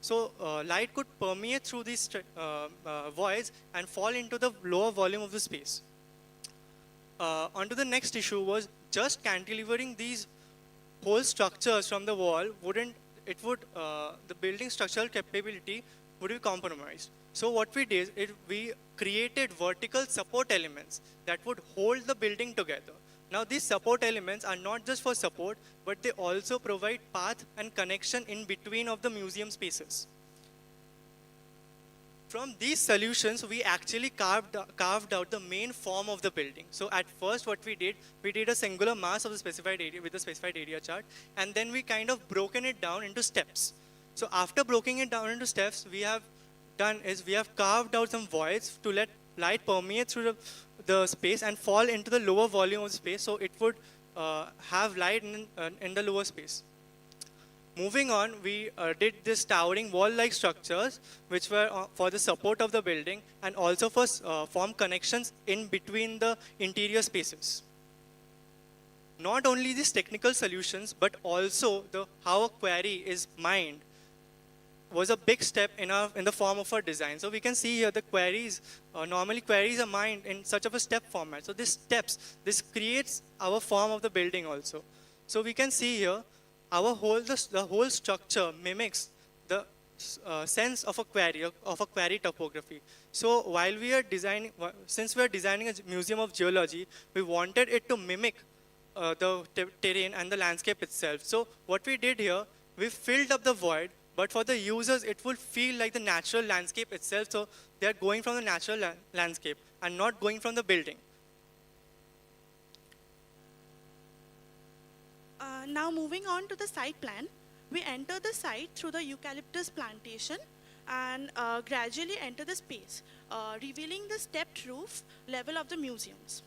So light could permeate through these voids and fall into the lower volume of the space. Onto the next issue was just cantilevering these whole structures from the wall the building structural capability would be compromised. So what we did is we created vertical support elements that would hold the building together. Now these support elements are not just for support, but they also provide path and connection in between of the museum spaces. From these solutions, we actually carved out the main form of the building. So at first what we did a singular mass of the specified area with the specified area chart, and then we kind of broken it down into steps. So after breaking it down into steps, we have carved out some voids to let light permeate through the space and fall into the lower volume of the space, so it would have light in the lower space. Moving on, we did this towering wall-like structures, which were for the support of the building and also for form connections in between the interior spaces. Not only these technical solutions, but also how a quarry is mined was a big step in the form of our design. So we can see here the quarries, normally quarries are mined in such of a step format. So this creates our form of the building also. So we can see here, the whole structure mimics the sense of a quarry topography. So since we are designing a museum of geology, we wanted it to mimic the terrain and the landscape itself. So what we did here, we filled up the void, but for the users, it will feel like the natural landscape itself. So they are going from the natural landscape and not going from the building. Now moving on to the site plan, we enter the site through the eucalyptus plantation and gradually enter the space, revealing the stepped roof level of the museums.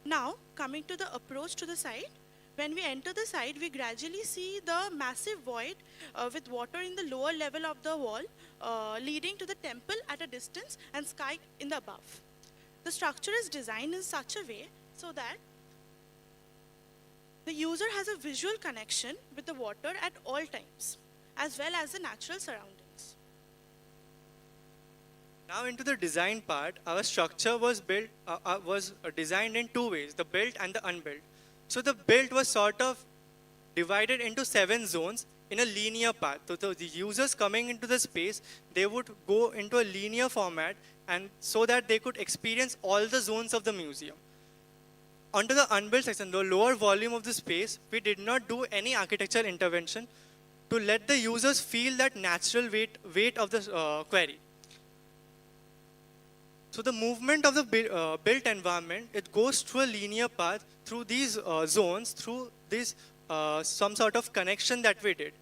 Now, coming to the approach to the site, when we enter the site, we gradually see the massive void with water in the lower level of the wall, leading to the temple at a distance and sky in the above. The structure is designed in such a way so that the user has a visual connection with the water at all times, as well as the natural surroundings. Now into the design part, our structure was designed in two ways, the built and the unbuilt. So the built was sort of divided into 7 zones in a linear path. So the users coming into the space, they would go into a linear format and so that they could experience all the zones of the museum. Onto the unbuilt section, the lower volume of the space, we did not do any architectural intervention to let the users feel that natural weight of the quarry. So the movement of the built environment, it goes through a linear path through these zones, through this some sort of connection that we did.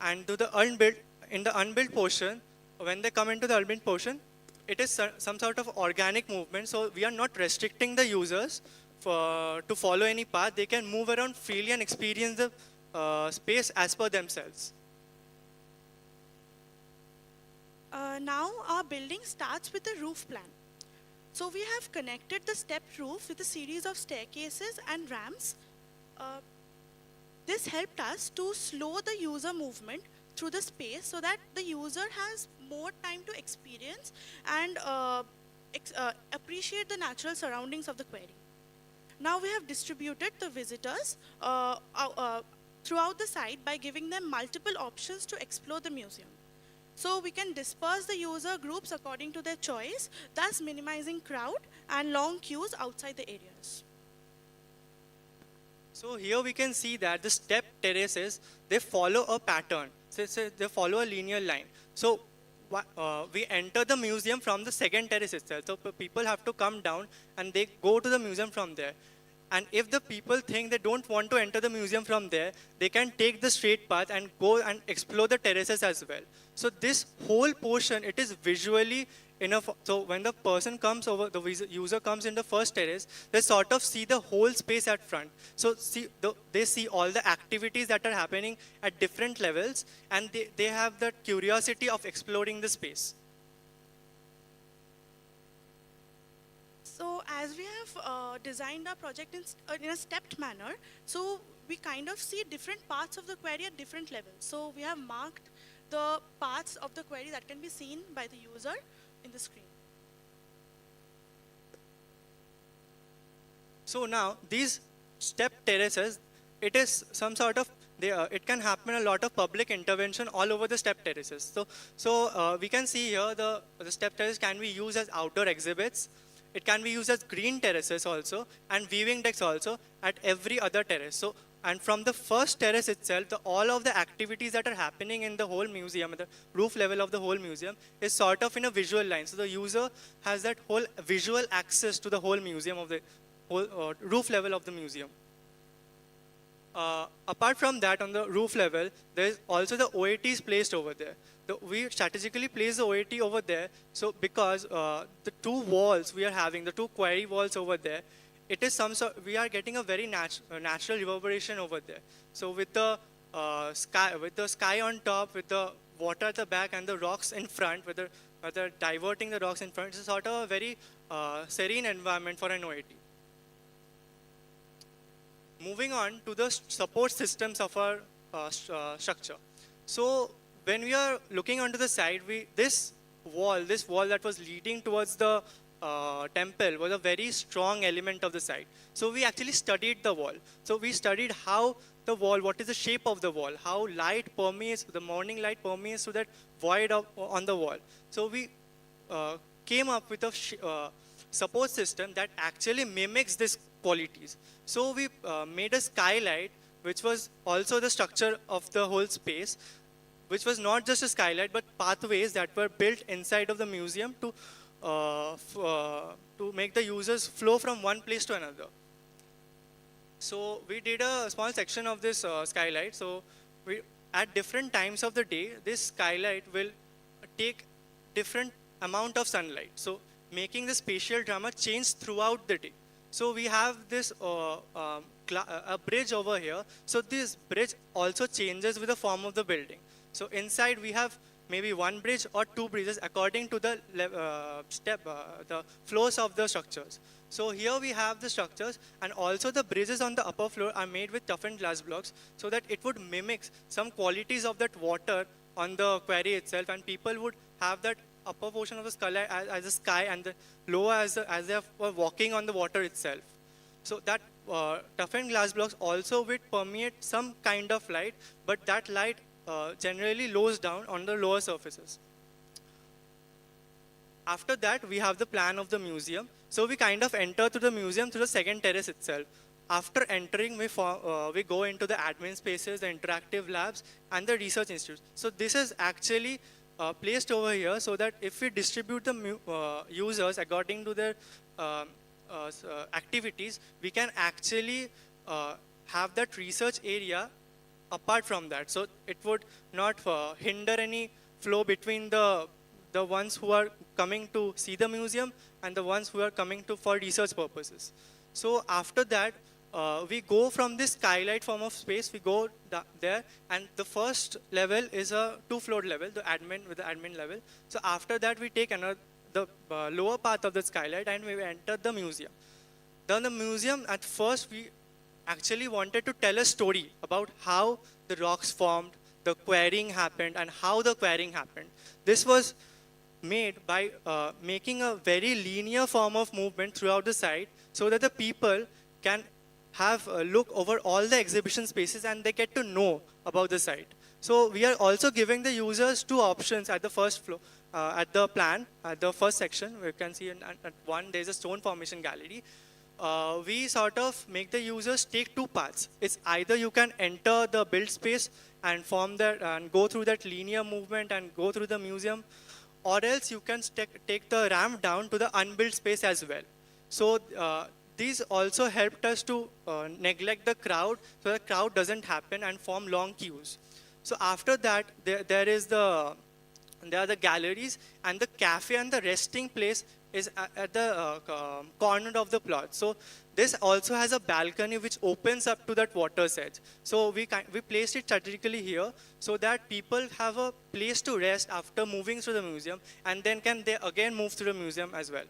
And to the unbuilt, in the unbuilt portion, when they come into the unbuilt portion, it is some sort of organic movement. So we are not restricting the users to follow any path. They can move around freely and experience the space as per themselves. Now our building starts with the roof plan. So we have connected the stepped roof with a series of staircases and ramps. This helped us to slow the user movement through the space so that the user has more time to experience and appreciate the natural surroundings of the quarry. Now we have distributed the visitors throughout the site by giving them multiple options to explore the museum. So we can disperse the user groups according to their choice, thus minimizing crowd and long queues outside the areas. So here we can see that the step terraces, they follow a pattern. So they follow a linear line. So we enter the museum from the second terrace itself. So people have to come down and they go to the museum from there. And if the people think they don't want to enter the museum from there, they can take the straight path and go and explore the terraces as well. So this whole portion, it is visually enough. So when the person comes over, the user comes in the first terrace, they sort of see the whole space at front. So they see all the activities that are happening at different levels, and they have that curiosity of exploring the space. So as we have designed our project in a stepped manner, so we kind of see different parts of the query at different levels. So we have marked the parts of the query that can be seen by the user in the screen. So now these step terraces, it is some sort of, it can happen a lot of public intervention all over the step terraces. So we can see here the step terraces can be used as outdoor exhibits. It can be used as green terraces also and viewing decks also at every other terrace. So, and from the first terrace itself, all of the activities that are happening in the whole museum, at the roof level of the whole museum, is sort of in a visual line. So the user has that whole visual access to the whole museum, of the whole roof level of the museum. Apart from that, on the roof level, there is also the OATs placed over there. We strategically place the OAT over there, so because the two walls we are having, the two quarry walls over there, it is some sort, we are getting a very natural reverberation over there. So with the sky on top, with the water at the back and the rocks in front, with the diverting the rocks in front, it's sort of a very serene environment for an OAT. Moving on to the support systems of our structure. So when we are looking onto the side, this wall that was leading towards the temple was a very strong element of the site. So we actually studied the wall. So we studied how the wall, what is the shape of the wall, how light permeates, the morning light permeates to that void on the wall. So we came up with a support system that actually mimics these qualities. So we made a skylight, which was also the structure of the whole space, which was not just a skylight, but pathways that were built inside of the museum to make the users flow from one place to another. So we did a small section of this skylight. So at different times of the day, this skylight will take different amount of sunlight. So making the spatial drama change throughout the day. So we have this a bridge over here. So this bridge also changes with the form of the building. So inside we have maybe one bridge or two bridges according to the the floors of the structures. So here we have the structures, and also the bridges on the upper floor are made with toughened glass blocks so that it would mimic some qualities of that water on the quarry itself, and people would have that upper portion of the sky as a sky and the lower as they were walking on the water itself. So that toughened glass blocks also would permeate some kind of light, but that light generally lows down on the lower surfaces. After that, we have the plan of the museum. So we kind of enter to the museum through the second terrace itself. After entering, we go into the admin spaces, the interactive labs, and the research institutes. So this is actually placed over here so that if we distribute the users according to their activities, we can actually have that research area apart from that. So it would not hinder any flow between the ones who are coming to see the museum and the ones who are coming to for research purposes. So after that, we go from this skylight form of space, we go there, and the first level is a two-floor level, the admin level. So after that, we take the lower part of the skylight and we enter the museum. Then the museum, at first, we actually wanted to tell a story about how the rocks formed, the quarrying happened, and how the quarrying happened. This was made by making a very linear form of movement throughout the site so that the people can have a look over all the exhibition spaces and they get to know about the site. So we are also giving the users two options at the first floor, at the plan, at the first section. We can see at one, there's a stone formation gallery. We sort of make the users take two paths. It's either you can enter the build space and form that and go through that linear movement and go through the museum, or else you can take the ramp down to the unbuilt space as well. So these also helped us to neglect the crowd, so the crowd doesn't happen and form long queues. So after that, there are the galleries, and the cafe and the resting place is at the corner of the plot. So this also has a balcony which opens up to that water's edge. So we placed it strategically here so that people have a place to rest after moving through the museum, and then they again move through the museum as well.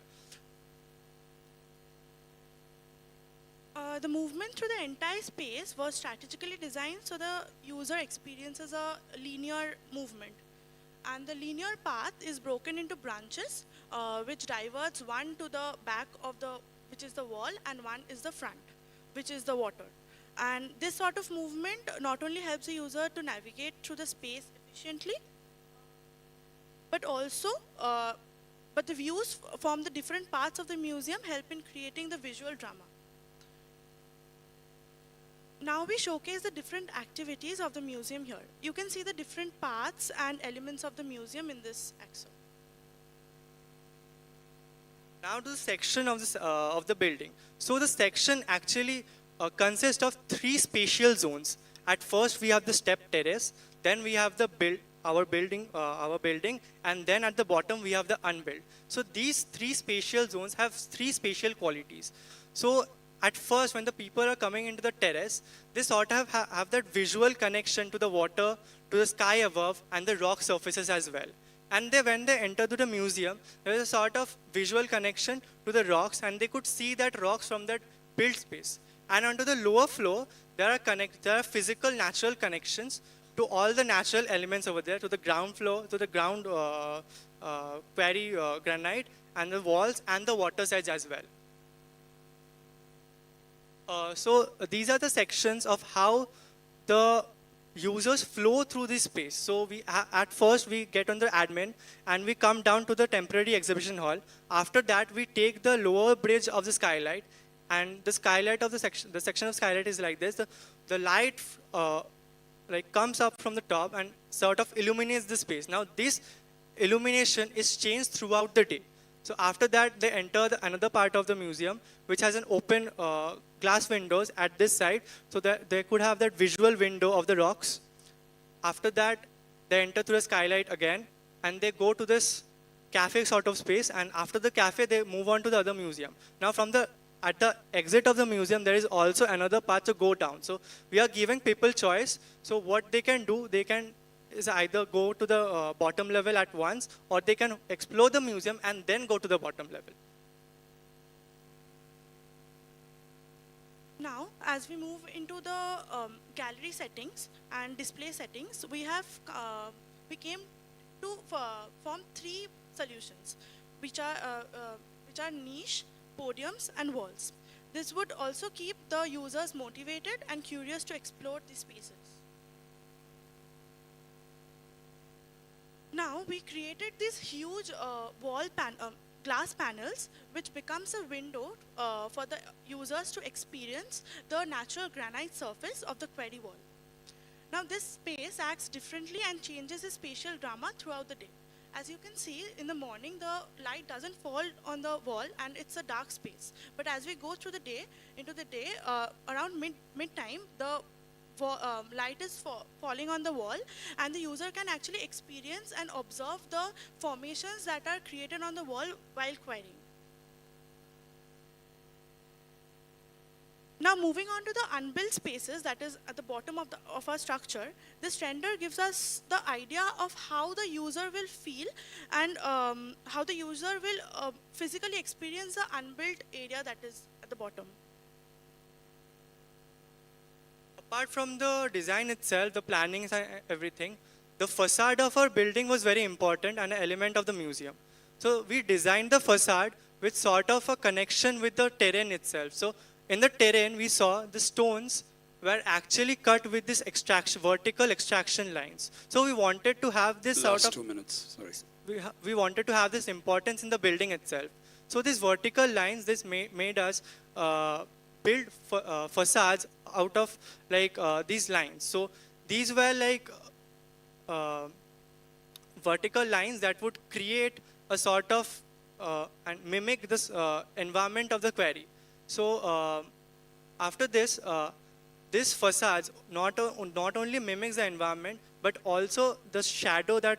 The movement through the entire space was strategically designed so the user experiences a linear movement. And the linear path is broken into branches, which diverts one to the back of which is the wall, and one is the front, which is the water. And this sort of movement not only helps the user to navigate through the space efficiently, but also, but the views from the different parts of the museum help in creating the visual drama. Now we showcase the different activities of the museum here. You can see the different parts and elements of the museum in this exo. Now to the section of the building. So the section actually consists of three spatial zones. At first we have the step terrace, then we have our building, and then at the bottom we have the unbuilt. So these three spatial zones have three spatial qualities. So at first, when the people are coming into the terrace, they sort of have that visual connection to the water, to the sky above, and the rock surfaces as well. And when they enter to the museum, there is a sort of visual connection to the rocks, and they could see that rocks from that built space. And onto the lower floor, there are physical, natural connections to all the natural elements over there, to the ground floor, to the ground quarry granite, and the walls, and the water's edge as well. So these are the sections of how the users flow through this space. So at first we get on the admin and we come down to the temporary exhibition hall. After that we take the lower bridge of the skylight, and the skylight of the section of skylight is like this. The light comes up from the top and sort of illuminates the space. Now this illumination is changed throughout the day. So after that, they enter another part of the museum, which has an open glass windows at this side, so that they could have that visual window of the rocks. After that, they enter through a skylight again, and they go to this cafe sort of space, and after the cafe, they move on to the other museum. Now, at the exit of the museum, there is also another path to go down. So we are giving people choice. So what they can do, they can is either go to the bottom level at once, or they can explore the museum and then go to the bottom level. Now, as we move into the gallery settings and display settings, we came to form three solutions, which are niche, podiums, and walls. This would also keep the users motivated and curious to explore these spaces. Now, we created these huge glass panels, which becomes a window for the users to experience the natural granite surface of the quarry wall. Now, this space acts differently and changes the spatial drama throughout the day. As you can see, in the morning, the light doesn't fall on the wall and it's a dark space. But as we go through the day, around mid-time, the light is falling on the wall, and the user can actually experience and observe the formations that are created on the wall while quarrying. Now, moving on to the unbuilt spaces that is at the bottom of our structure, this render gives us the idea of how the user will feel and how the user will physically experience the unbuilt area that is at the bottom. Apart from the design itself, the plannings and everything, the facade of our building was very important and an element of the museum. So we designed the facade with sort of a connection with the terrain itself. So in the terrain, we saw the stones were actually cut with this vertical extraction lines. So we wanted to have this Last 2 minutes, sorry. We wanted to have this importance in the building itself. So these vertical lines, this made us build facades out of these lines. So these were vertical lines that would create a sort of and mimic this environment of the quarry. So after this, this facades not only mimics the environment, but also the shadow that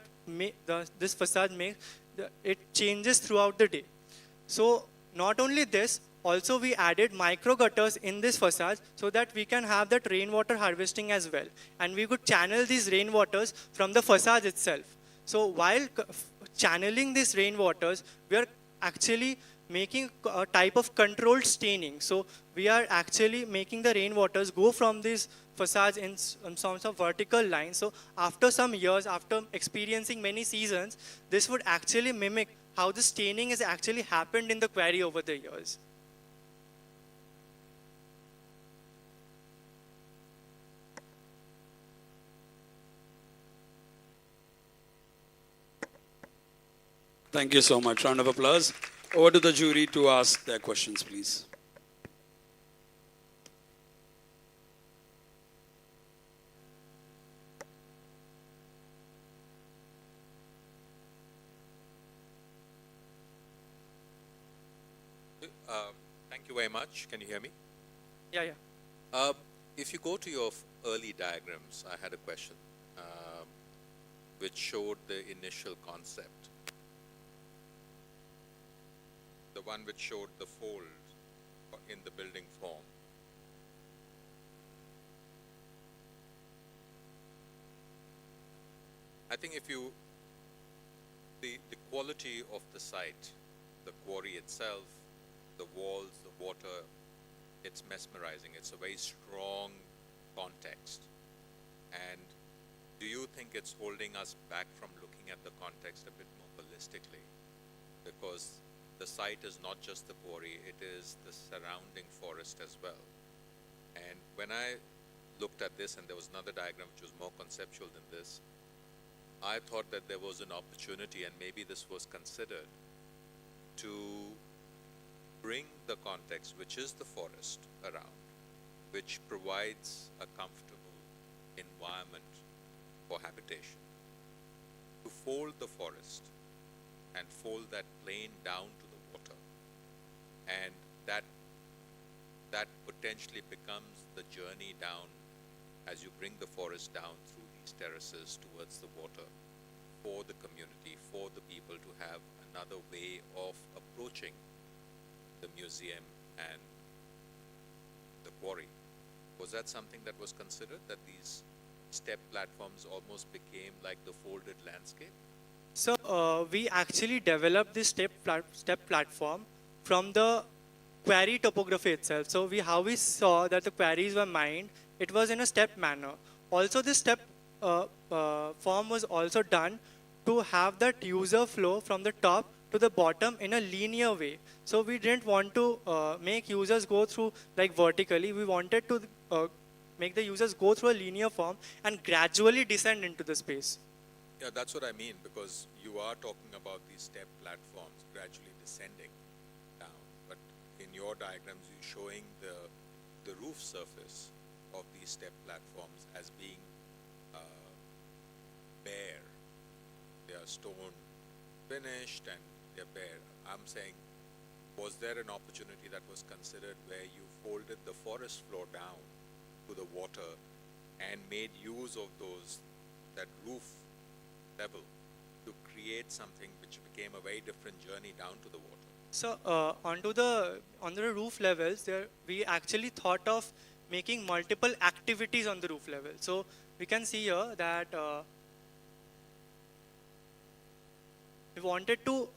this facade makes, it changes throughout the day. So not only this, also we added micro gutters in this facade so that we can have that rainwater harvesting as well. And we could channel these rainwaters from the facade itself. So while channeling these rainwaters, we are actually making a type of controlled staining. So we are actually making the rainwaters go from these facades in some vertical lines. So after some years, after experiencing many seasons, this would actually mimic how the staining has actually happened in the quarry over the years. Thank you so much. Round of applause. Over to the jury to ask their questions, please. Thank you very much. Can you hear me? Yeah. If you go to your early diagrams, I had a question which showed the initial concept. The one which showed the fold in the building form. I think the quality of the site, the quarry itself, the walls, the water, it's mesmerizing. It's a very strong context. And do you think it's holding us back from looking at the context a bit more holistically? Because the site is not just the quarry, it is the surrounding forest as well. And when I looked at this, and there was another diagram which was more conceptual than this, I thought that there was an opportunity, and maybe this was considered, to bring the context, which is the forest around, which provides a comfortable environment for habitation, to fold the forest and fold that plain down to the water. And that potentially becomes the journey down as you bring the forest down through these terraces towards the water. for the community, for the people to have another way of approaching the museum and the quarry. Was that something that was considered, that these step platforms almost became like the folded landscape? So we actually developed this step platform from the quarry topography itself. So how we saw that the quarries were mined, it was in a step manner. Also, this step form was also done to have that user flow from the top to the bottom in a linear way. So we didn't want to make users go through like vertically. We wanted to make the users go through a linear form and gradually descend into the space. Yeah, that's what I mean, because you are talking about these step platforms gradually descending down, but in your diagrams you're showing the roof surface of these step platforms as being bare. They are stone finished and they're bare. I'm saying, was there an opportunity that was considered where you folded the forest floor down to the water and made use of that roof level to create something which became a very different journey down to the water? So on the roof levels, we actually thought of making multiple activities on the roof level. So we can see here that we wanted to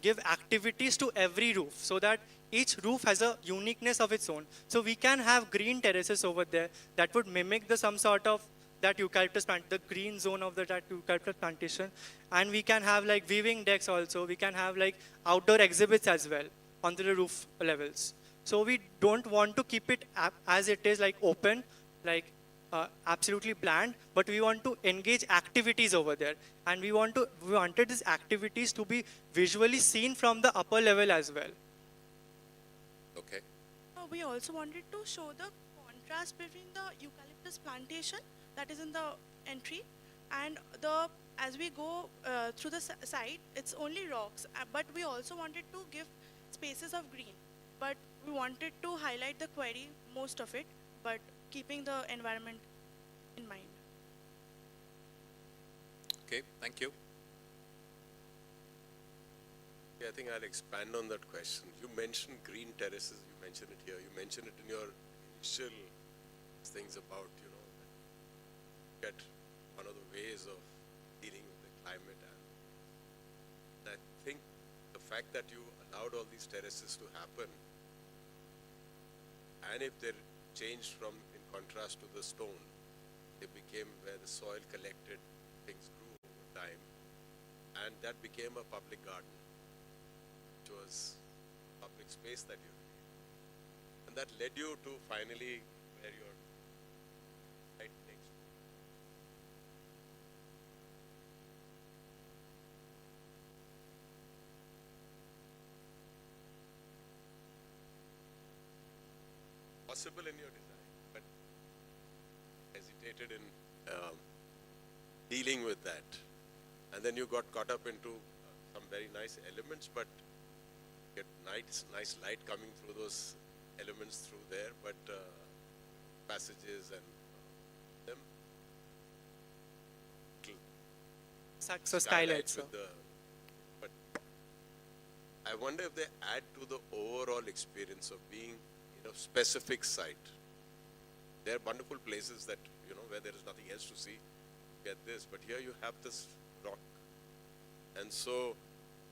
give activities to every roof so that each roof has a uniqueness of its own. So we can have green terraces over there that would mimic some sort of that eucalyptus plant, the green zone of that eucalyptus plantation. And we can have like weaving decks also. We can have like outdoor exhibits as well on the roof levels. So we don't want to keep it as it is, like open, like absolutely bland, but we want to engage activities over there. And we wanted these activities to be visually seen from the upper level as well. Okay. We also wanted to show the contrast between the eucalyptus plantation that is in the entry and as we go through the site, it's only rocks, but we also wanted to give spaces of green. But we wanted to highlight the quarry, most of it, but keeping the environment in mind. Okay, thank you. Yeah, I think I'll expand on that question. You mentioned green terraces, you mentioned it here, you mentioned it in your initial things about, get one of the ways of dealing with the climate. And I think the fact that you allowed all these terraces to happen, and if they're changed from, in contrast to the stone, they became where the soil collected, things grew over time, and that became a public garden, which was public space that you created. And that led you to finally where you're right next to. Possible in your design, but hesitated in dealing with that. And then you got caught up into some very nice elements, but get nice light coming through those elements through there, but passages and them. So skylights. But I wonder if they add to the overall experience of being in a specific site. There are wonderful places that, where there is nothing else to see, get this, but here you have this rock. And so,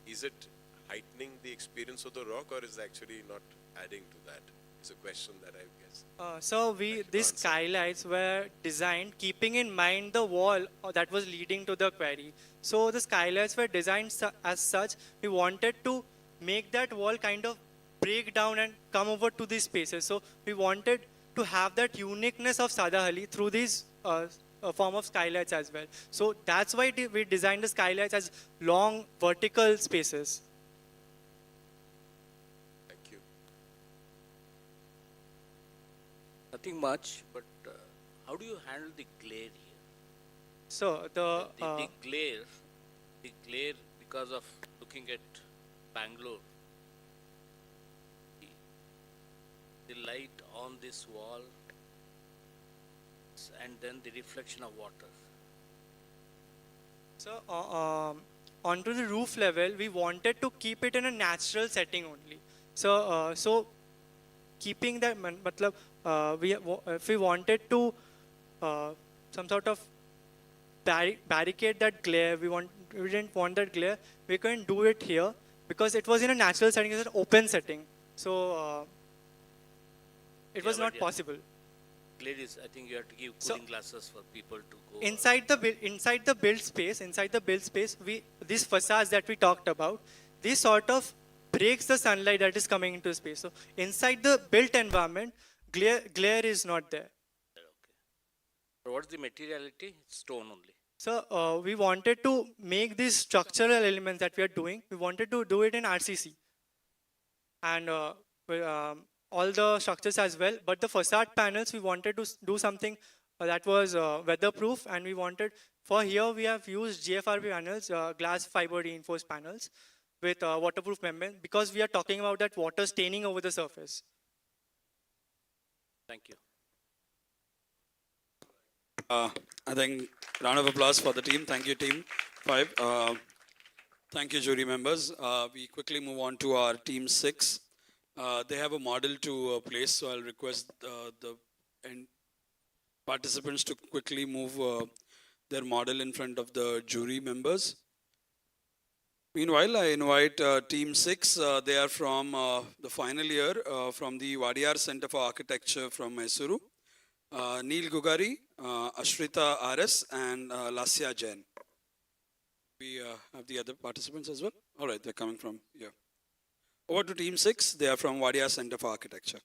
is it heightening the experience of the rock, or is it actually not adding to that? It's a question that I guess. So these skylights were designed keeping in mind the wall that was leading to the quarry. So the skylights were designed as such. We wanted to make that wall kind of break down and come over to these spaces. So we wanted to have that uniqueness of Sadahalli through these form of skylights as well. So that's why we designed the skylights as long vertical spaces. Thank you. Nothing much, but how do you handle the glare here? So the glare because of looking at Bangalore, the light on this wall and then the reflection of water. So onto the roof level, we wanted to keep it in a natural setting only. So keeping that, matlab, if we wanted to some sort of barricade that glare, we didn't want that glare. We couldn't do it here because it was in a natural setting, it's an open setting. So it was not possible. Ladies, I think you have to give cooling glasses for people to go. Inside the build space, these facades that we talked about, this sort of breaks the sunlight that is coming into space. So inside the built environment, glare is not there. So what's the materiality? It's stone only. So we wanted to make these structural elements that we are doing. We wanted to do it in RCC, and all the structures as well. But the facade panels, we wanted to do something that was weatherproof, and we wanted, for here we have used GFRP panels, glass fiber reinforced panels with waterproof membrane, because we are talking about that water staining over the surface. Thank you. I think round of applause for the team. Thank you, team 5. Thank you, jury members. We quickly move on to our team 6. They have a model to place, so I'll request the participants to quickly move their model in front of the jury members. Meanwhile, I invite team 6. They are from the final year from the Wadiyar Center for Architecture from Mysuru. Neil Gugari, Ashrita RS, and Lasya Jain. We have the other participants as well. All right, they're coming from here. Over to team 6. They are from Wadiyar Center for Architecture.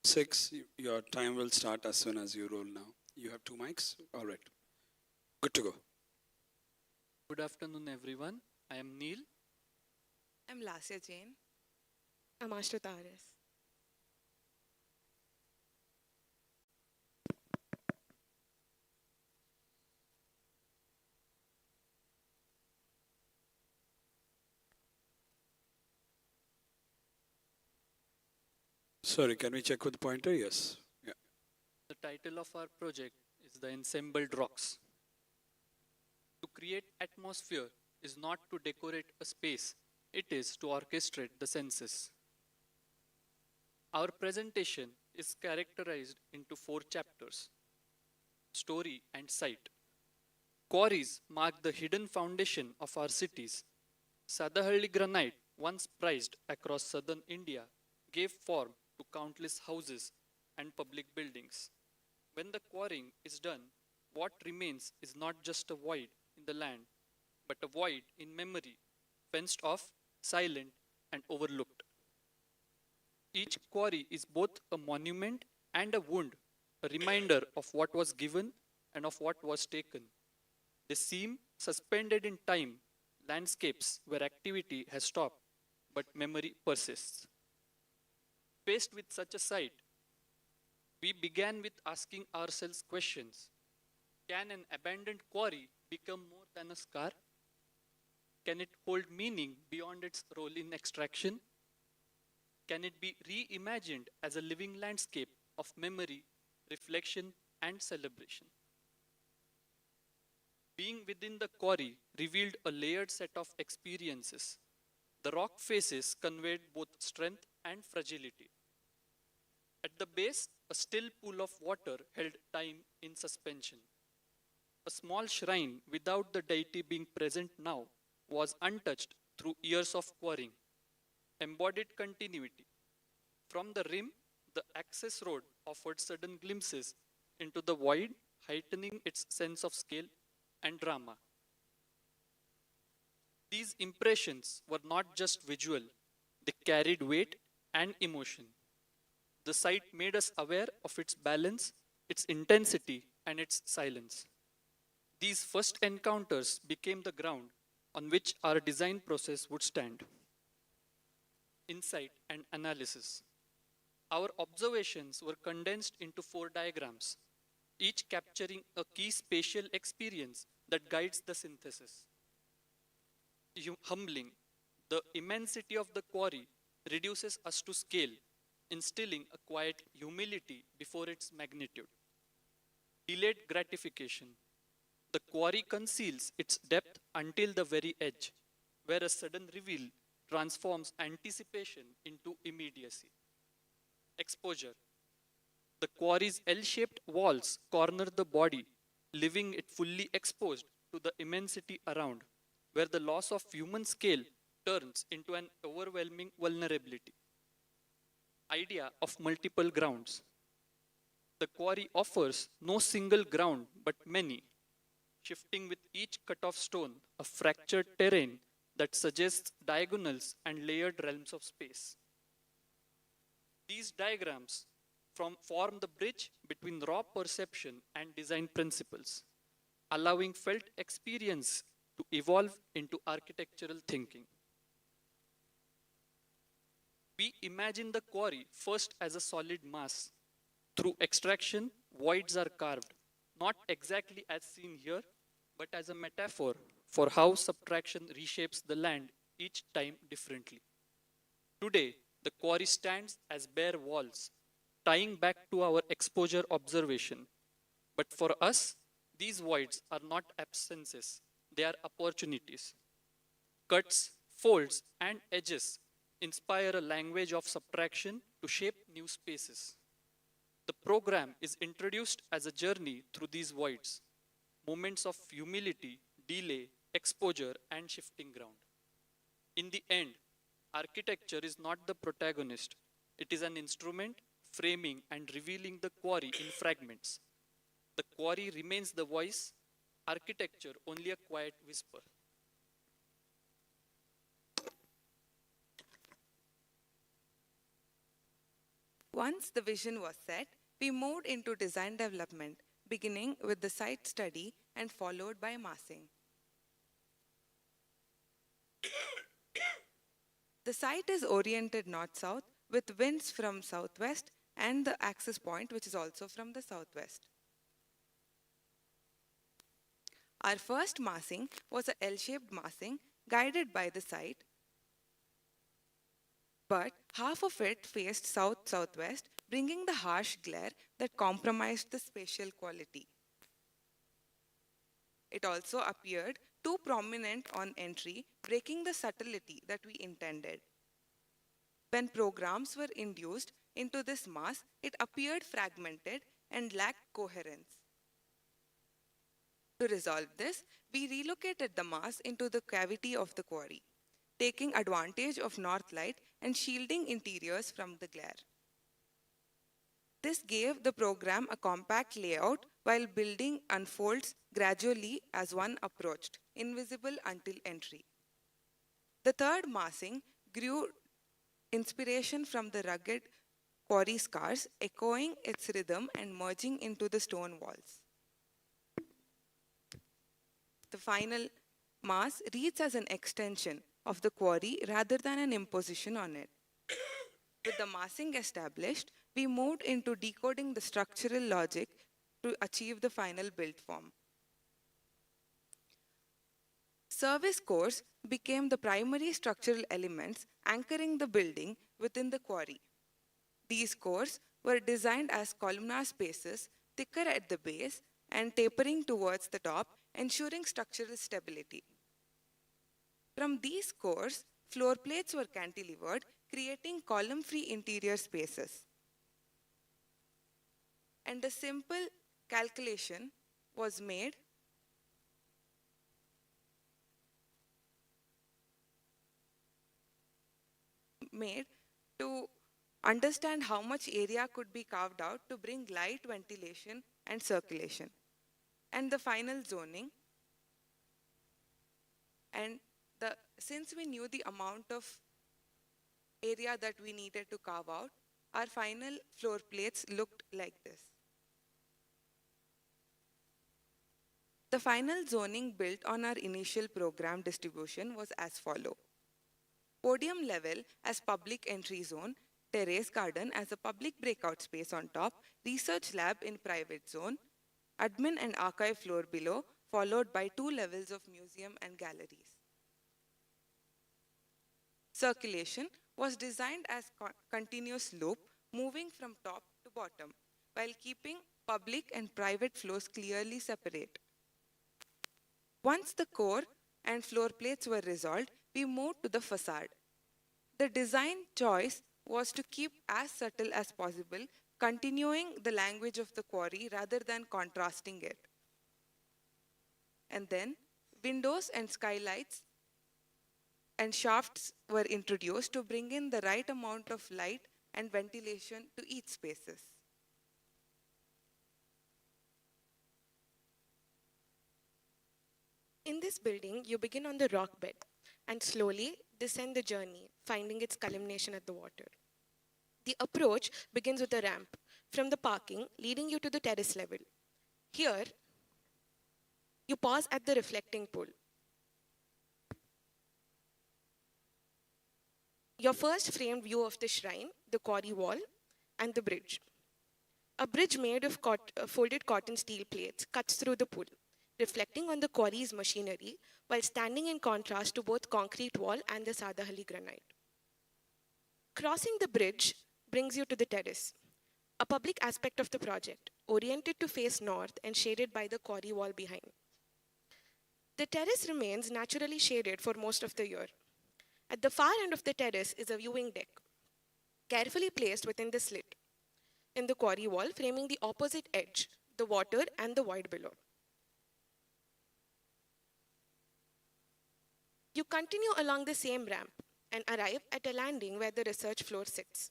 Six, your time will start as soon as you roll now. You have 2 mics? All right. Good to go. Good afternoon, everyone. I am Neil. I'm Lasya Jain. I'm Ashrita RS. Sorry, can we check with the pointer? Yes. Yeah. The title of our project is The Ensembled Rocks. To create atmosphere is not to decorate a space, it is to orchestrate the senses. Our presentation is characterized into 4 chapters: story and site. Quarries mark the hidden foundation of our cities. Sadahalli granite, once prized across southern India, gave form to countless houses and public buildings. When the quarrying is done, what remains is not just a void in the land, but a void in memory, fenced off, silent, and overlooked. Each quarry is both a monument and a wound, a reminder of what was given and of what was taken. They seem suspended in time, landscapes where activity has stopped, but memory persists. Faced with such a sight, we began with asking ourselves questions. Can an abandoned quarry become more than a scar? Can it hold meaning beyond its role in extraction? Can it be reimagined as a living landscape of memory, reflection, and celebration? Being within the quarry revealed a layered set of experiences. The rock faces conveyed both strength and fragility. At the base, a still pool of water held time in suspension. A small shrine without the deity being present now was untouched through years of quarrying, embodied continuity. From the rim, The access road offered sudden glimpses into the void, heightening its sense of scale and drama. These impressions were not just visual, they carried weight and emotion. The site made us aware of its balance, its intensity, and its silence. These first encounters became the ground on which our design process would stand. Insight and analysis. Our observations were condensed into 4 diagrams, each capturing a key spatial experience that guides the synthesis. Humbling, the immensity of the quarry reduces us to scale, instilling a quiet humility before its magnitude. Delayed gratification. The quarry conceals its depth until the very edge, where a sudden reveal transforms anticipation into immediacy. Exposure. The quarry's L-shaped walls corner the body, leaving it fully exposed to the immensity around, where the loss of human scale turns into an overwhelming vulnerability. Idea of multiple grounds. The quarry offers no single ground but many, shifting with each cut-off stone a fractured terrain that suggests diagonals and layered realms of space. These diagrams form the bridge between raw perception and design principles, allowing felt experience to evolve into architectural thinking. We imagine the quarry first as a solid mass. Through extraction, voids are carved, not exactly as seen here, but as a metaphor for how subtraction reshapes the land each time differently. Today, the quarry stands as bare walls, tying back to our exposure observation. But for us, these voids are not absences, they are opportunities. Cuts, folds, and edges inspire a language of subtraction to shape new spaces. The program is introduced as a journey through these voids, moments of humility, delay, exposure, and shifting ground. In the end, architecture is not the protagonist. It is an instrument framing and revealing the quarry in fragments. The quarry remains the voice, architecture only a quiet whisper. Once the vision was set, we moved into design development, beginning with the site study and followed by massing. The site is oriented north-south with winds from southwest and the access point, which is also from the southwest. Our first massing was a L-shaped massing guided by the site, but half of it faced south-southwest, bringing the harsh glare that compromised the spatial quality. It also appeared too prominent on entry, breaking the subtlety that we intended. When programs were induced into this mass, it appeared fragmented and lacked coherence. To resolve this, we relocated the mass into the cavity of the quarry, taking advantage of north light and shielding interiors from the glare. This gave the program a compact layout while building unfolds gradually as one approached, invisible until entry. The third massing grew inspiration from the rugged quarry scars, echoing its rhythm and merging into the stone walls. The final mass reads as an extension of the quarry rather than an imposition on it. With the massing established, we moved into decoding the structural logic to achieve the final build form. Service cores became the primary structural elements anchoring the building within the quarry. These cores were designed as columnar spaces, thicker at the base and tapering towards the top, ensuring structural stability. From these cores, floor plates were cantilevered, creating column-free interior spaces. And a simple calculation was made to understand how much area could be carved out to bring light, ventilation, and circulation. And the final zoning. And since we knew the amount of area that we needed to carve out, our final floor plates looked like this. The final zoning built on our initial program distribution was as follows. Podium level as public entry zone, terrace garden as a public breakout space on top, research lab in private zone, admin and archive floor below, followed by 2 levels of museum and galleries. Circulation was designed as continuous loop moving from top to bottom while keeping public and private floors clearly separate. Once the core and floor plates were resolved, we moved to the facade. The design choice was to keep as subtle as possible, continuing the language of the quarry rather than contrasting it. And then windows and skylights and shafts were introduced to bring in the right amount of light and ventilation to each spaces. In this building, you begin on the rock bed and slowly descend the journey, finding its culmination at the water. The approach begins with a ramp from the parking, leading you to the terrace level. Here, you pause at the reflecting pool. Your first framed view of the shrine, the quarry wall, and the bridge. A bridge made of folded cotton steel plates cuts through the pool, reflecting on the quarry's machinery while standing in contrast to both concrete wall and the Sadahalli granite. Crossing the bridge brings you to the terrace, a public aspect of the project, oriented to face north and shaded by the quarry wall behind. The terrace remains naturally shaded for most of the year. At the far end of the terrace is a viewing deck, carefully placed within the slit in the quarry wall, framing the opposite edge, the water and the void below. You continue along the same ramp and arrive at a landing where the research floor sits.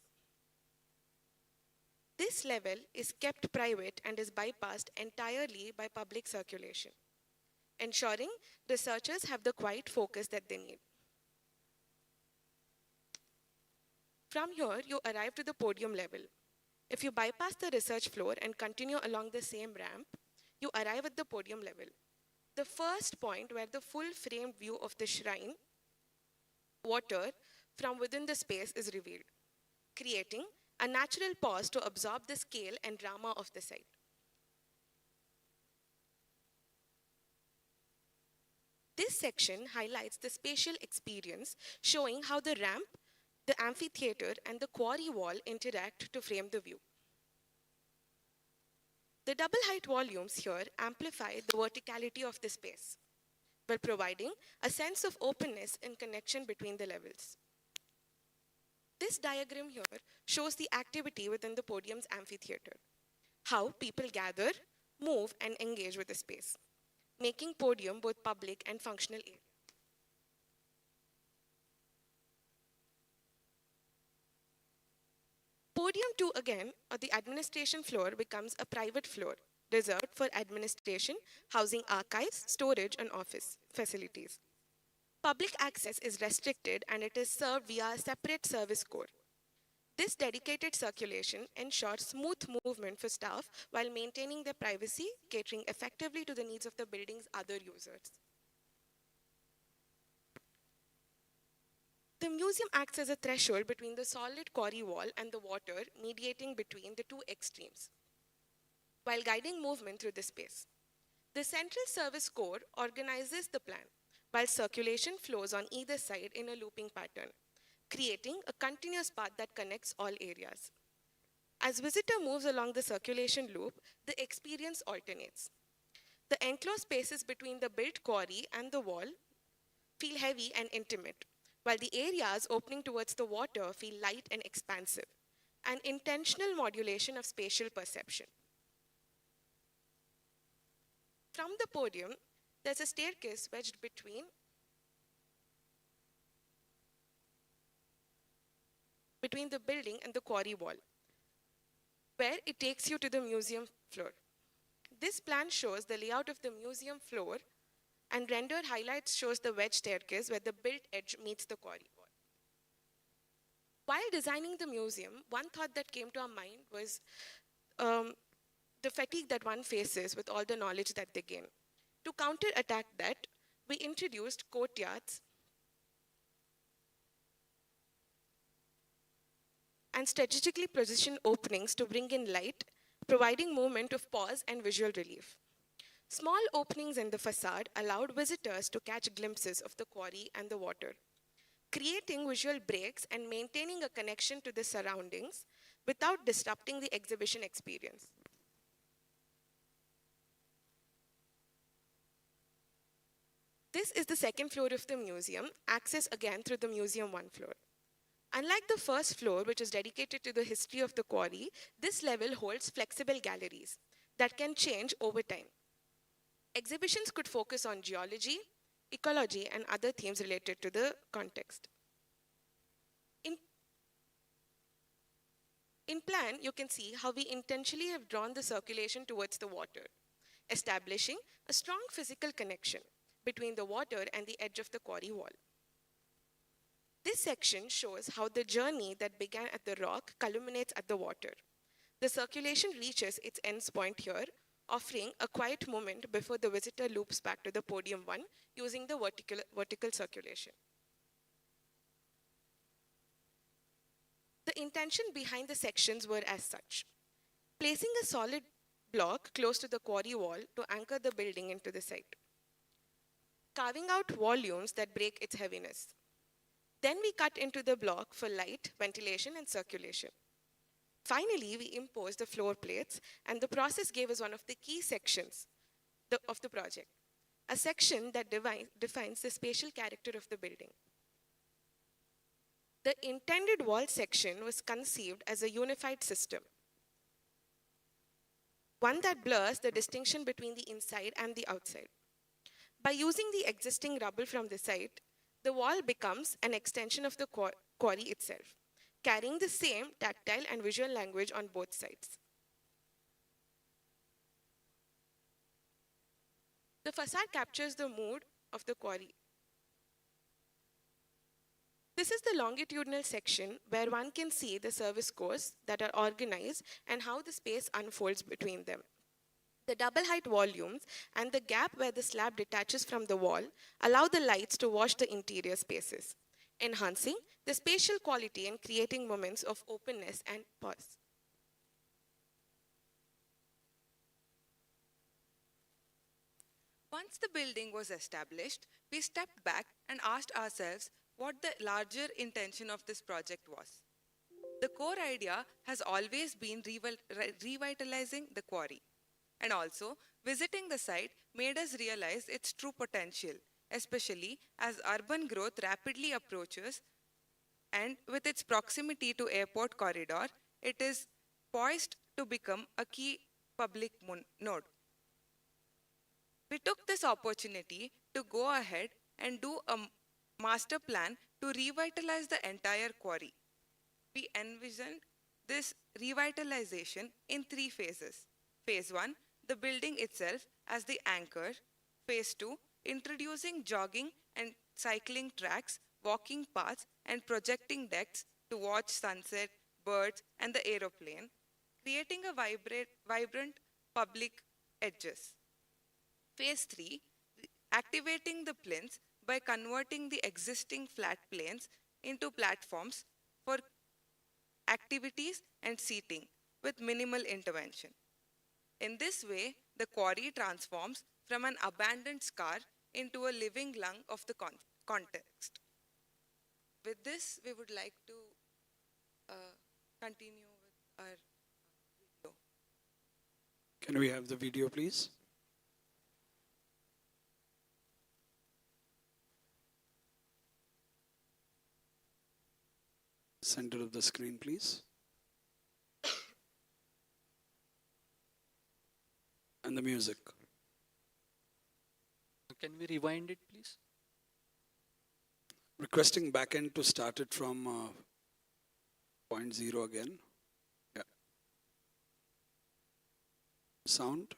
This level is kept private and is bypassed entirely by public circulation, ensuring researchers have the quiet focus that they need. From here, you arrive to the podium level. If you bypass the research floor and continue along the same ramp, you arrive at the podium level, the first point where the full framed view of the shrine, water from within the space is revealed, creating a natural pause to absorb the scale and drama of the site. This section highlights the spatial experience, showing how the ramp, the amphitheater, and the quarry wall interact to frame the view. The double height volumes here amplify the verticality of the space, while providing a sense of openness and connection between the levels. This diagram here shows the activity within the podium's amphitheater, how people gather, move, and engage with the space, making podium both public and functional area. Podium 2 again, or the administration floor, becomes a private floor reserved for administration, housing archives, storage, and office facilities. Public access is restricted and it is served via a separate service core. This dedicated circulation ensures smooth movement for staff while maintaining their privacy, catering effectively to the needs of the building's other users. The museum acts as a threshold between the solid quarry wall and the water, mediating between the two extremes, while guiding movement through the space. The central service core organizes the plan, while circulation flows on either side in a looping pattern, creating a continuous path that connects all areas. As visitor moves along the circulation loop, the experience alternates. The enclosed spaces between the built quarry and the wall feel heavy and intimate, while the areas opening towards the water feel light and expansive, an intentional modulation of spatial perception. From the podium, there's a staircase wedged between between the building and the quarry wall, where it takes you to the museum floor. This plan shows the layout of the museum floor, and rendered highlights shows the wedge staircase where the built edge meets the quarry wall. While designing the museum, one thought that came to our mind was the fatigue that one faces with all the knowledge that they gain. To counterattack that, we introduced courtyards and strategically positioned openings to bring in light, providing moment of pause and visual relief. Small openings in the facade allowed visitors to catch glimpses of the quarry and the water, creating visual breaks and maintaining a connection to the surroundings without disrupting the exhibition experience. This is the second floor of the museum, accessed again through the Museum 1 floor. Unlike the first floor, which is dedicated to the history of the quarry, this level holds flexible galleries that can change over time. Exhibitions could focus on geology, ecology, and other themes related to the context. In plan, you can see how we intentionally have drawn the circulation towards the water, establishing a strong physical connection between the water and the edge of the quarry wall. This section shows how the journey that began at the rock culminates at the water. The circulation reaches its end point here, offering a quiet moment before the visitor loops back to the podium 1 using the vertical circulation. The intention behind the sections were as such: placing a solid block close to the quarry wall to anchor the building into the site, carving out volumes that break its heaviness. Then we cut into the block for light, ventilation, and circulation. Finally, we imposed the floor plates, and the process gave us one of the key sections of the project, a section that defines the spatial character of the building. The intended wall section was conceived as a unified system, one that blurs the distinction between the inside and the outside. By using the existing rubble from the site, the wall becomes an extension of the quarry itself, carrying the same tactile and visual language on both sides. The facade captures the mood of the quarry. This is the longitudinal section where one can see the service courses that are organized and how the space unfolds between them. The double height volumes and the gap where the slab detaches from the wall allow the lights to wash the interior spaces, enhancing the spatial quality and creating moments of openness and pause. Once the building was established, we stepped back and asked ourselves what the larger intention of this project was. The core idea has always been revitalizing the quarry. And also, visiting the site made us realize its true potential, especially as urban growth rapidly approaches, and with its proximity to airport corridor, it is poised to become a key public node. We took this opportunity to go ahead and do a master plan to revitalize the entire quarry. We envisioned this revitalization in 3 phases. Phase 1, the building itself as the anchor. Phase 2, introducing jogging and cycling tracks, walking paths, and projecting decks to watch sunset, birds, and the aeroplane, creating a vibrant public edges. Phase 3, activating the plinths by converting the existing flat planes into platforms for activities and seating with minimal intervention. In this way, the quarry transforms from an abandoned scar into a living lung of the context. With this, we would like to continue with our video. Can we have the video, please? Center of the screen, please. And the music. Can we rewind it, please? Requesting backend to start it from 0.0 again. Yeah. Sound.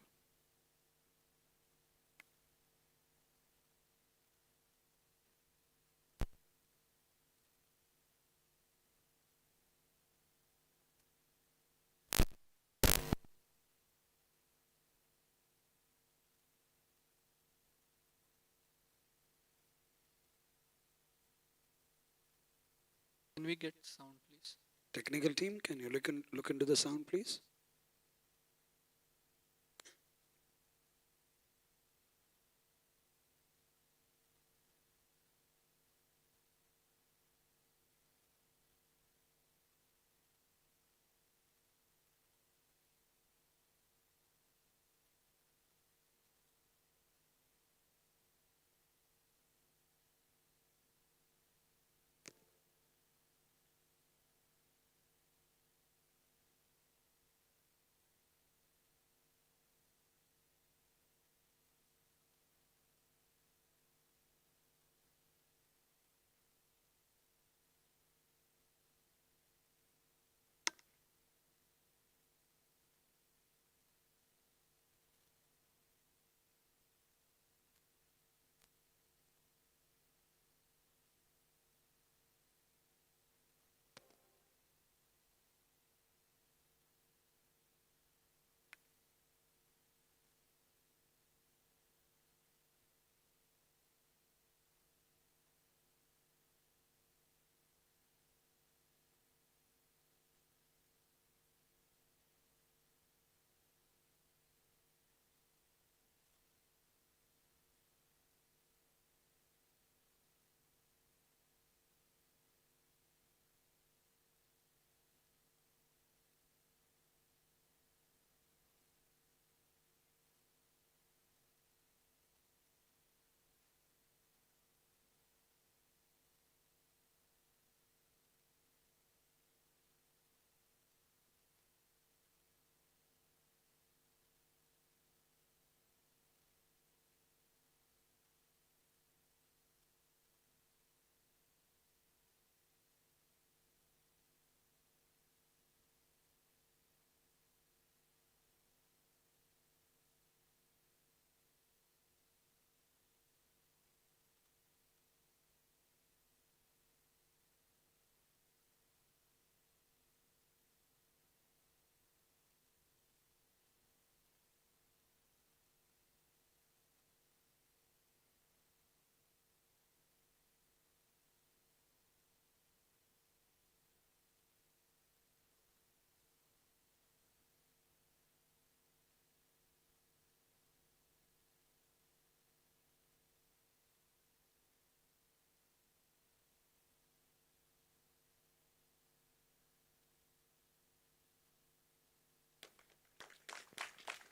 Can we get sound, please? Technical team, can you look into the sound, please?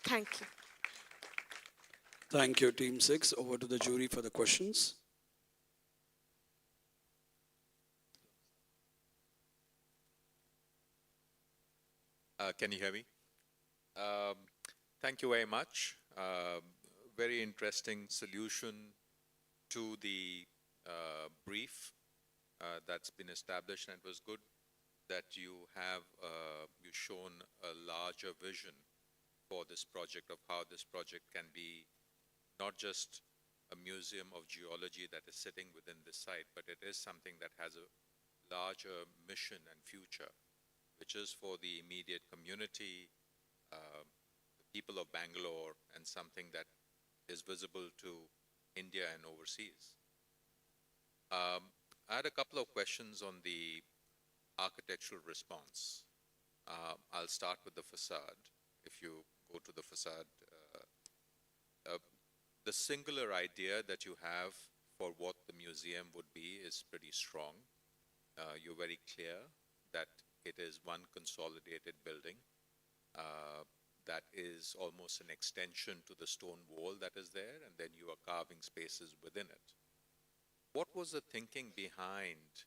Thank you. Thank you, Team 6. Over to the jury for the questions. Can you hear me? Thank you very much. Very interesting solution to the brief that's been established, and it was good that you have you shown a larger vision for this project of how this project can be not just a museum of geology that is sitting within this site, but it is something that has a larger mission and future, which is for the immediate community, the people of Bangalore, and something that is visible to India and overseas. I had a couple of questions on the architectural response. I'll start with the facade. If you go to the facade, the singular idea that you have for what the museum would be is pretty strong. You're very clear that it is one consolidated building that is almost an extension to the stone wall that is there, and then you are carving spaces within it. What was the thinking behind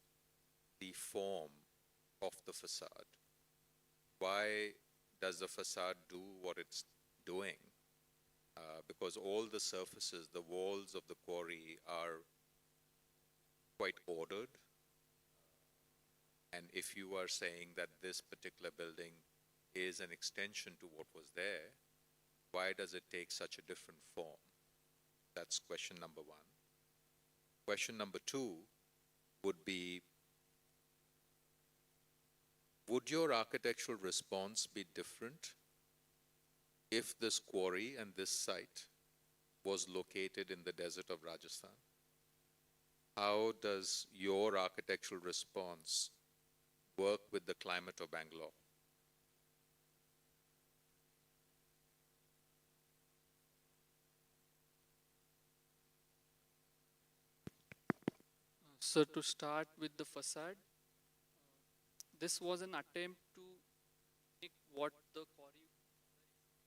the form of the facade? Why does the facade do what it's doing? Because all the surfaces, the walls of the quarry are quite ordered, And if you are saying that this particular building is an extension to what was there, why does it take such a different form? That's question number one. Question number two would be, would your architectural response be different if this quarry and this site was located in the desert of Rajasthan? How does your architectural response work with the climate of Bangalore? So to start with the facade, this was an attempt to make what the quarry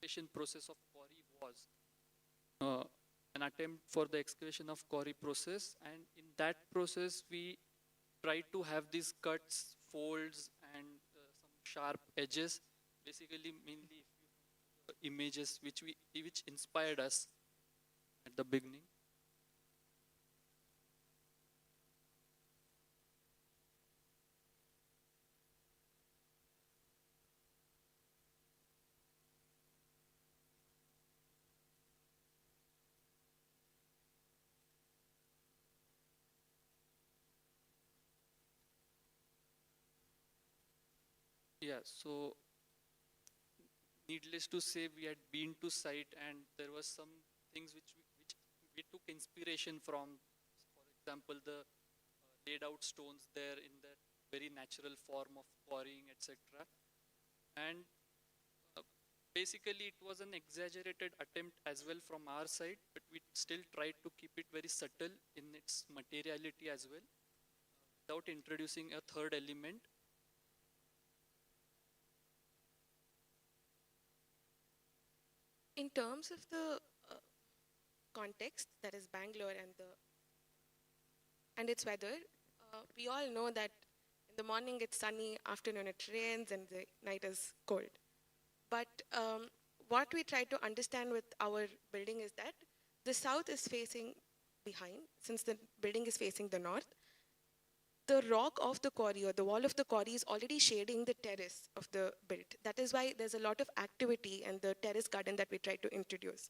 excavation process of quarry was. An attempt for the excavation of quarry process, and in that process we tried to have these cuts, folds, and some sharp edges. Basically, mainly images which inspired us at the beginning. Yeah, so needless to say, we had been to site and there was some things which we took inspiration from. For example, the laid out stones there in that very natural form of quarrying, etc. And basically, it was an exaggerated attempt as well from our side, but we still tried to keep it very subtle in its materiality as well, without introducing a third element. In terms of the context, that is Bangalore and its weather, we all know that in the morning it's sunny, afternoon it rains, and the night is cold. But what we try to understand with our building is that the south is facing behind, since the building is facing the north. The rock of the quarry or the wall of the quarry is already shading the terrace of the build. That is why there's a lot of activity in the terrace garden that we try to introduce.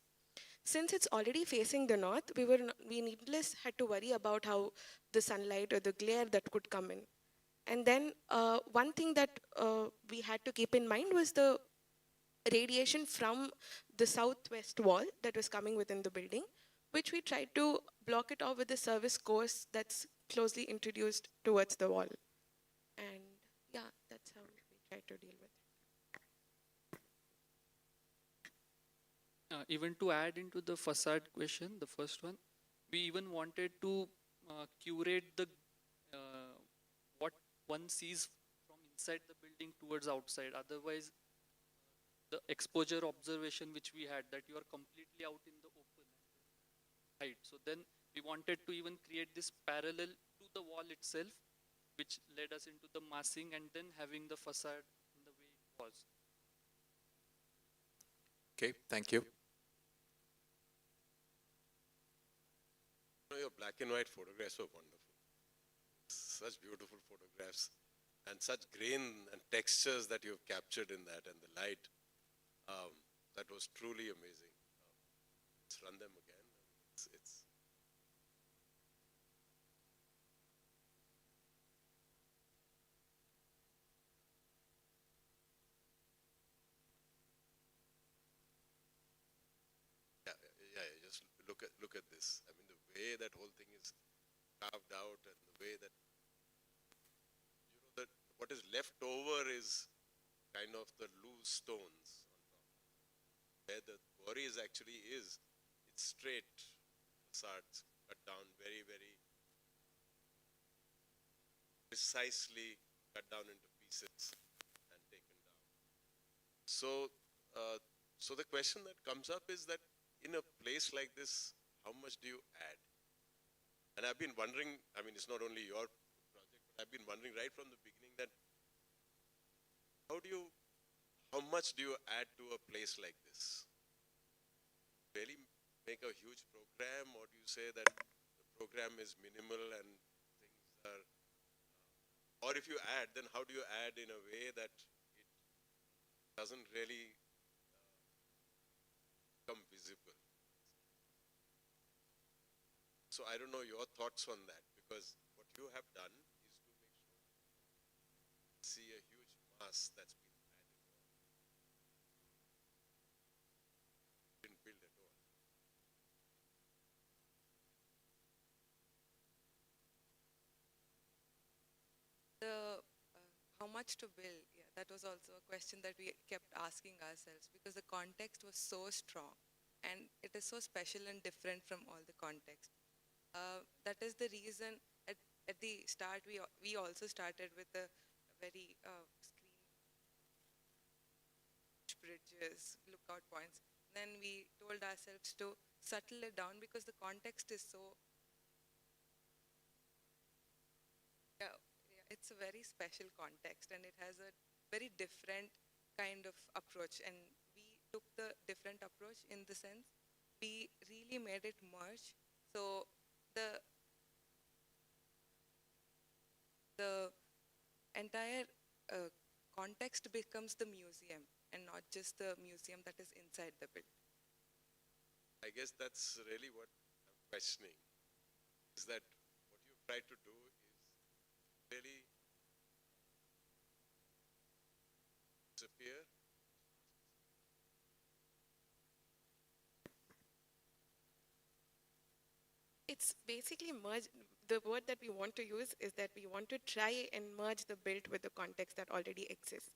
Since it's already facing the north, we needless had to worry about how the sunlight or the glare that could come in. And then one thing that we had to keep in mind was the radiation from the southwest wall that was coming within the building, which we tried to block it off with the service course that's closely introduced towards the wall. And yeah, that's how we try to deal with it. Even to add into the facade question, the first one, we even wanted to curate the what one sees from inside the building towards outside. Otherwise, the exposure observation which we had, that you are completely out in the open height. So then we wanted to even create this parallel to the wall itself, which led us into the massing and then having the facade in the way it was. Okay, thank you. Your black and white photographs were wonderful. Such beautiful photographs and such grain and textures that you've captured in that, and the light. That was truly amazing. Let's run them again. It's just look at this. I mean, the way that whole thing is carved out, and the way that that what is left over is kind of the loose stones on top. Where the quarry actually is, it's straight facades cut down very, very precisely, cut down into pieces and taken down. So, so the question that comes up is that in a place like this, how much do you add? And I've been wondering, I mean, it's not only your project, but I've been wondering right from the beginning that how much do you add to a place like this? Really make a huge program, or do you say that the program is minimal and things are Or if you add, then how do you add in a way that it doesn't really become visible? So I don't know your thoughts on that, because what you have done is to make sure see a huge mass that's been added on. Didn't build at all. The how much to build, yeah, that was also a question that we kept asking ourselves, because the context was so strong and it is so special and different from all the context. That is the reason at the start we also started with a very screen bridges, lookout points. Then we told ourselves to settle it down because the context is so, yeah, it's a very special context and it has a very different kind of approach, and we took the different approach in the sense we really made it merge. So the entire context becomes the museum and not just the museum that is inside the building. I guess that's really what I'm questioning, is that what you try to do is really disappear. It's basically merge. The word that we want to use is that we want to try and merge the built with the context that already exists.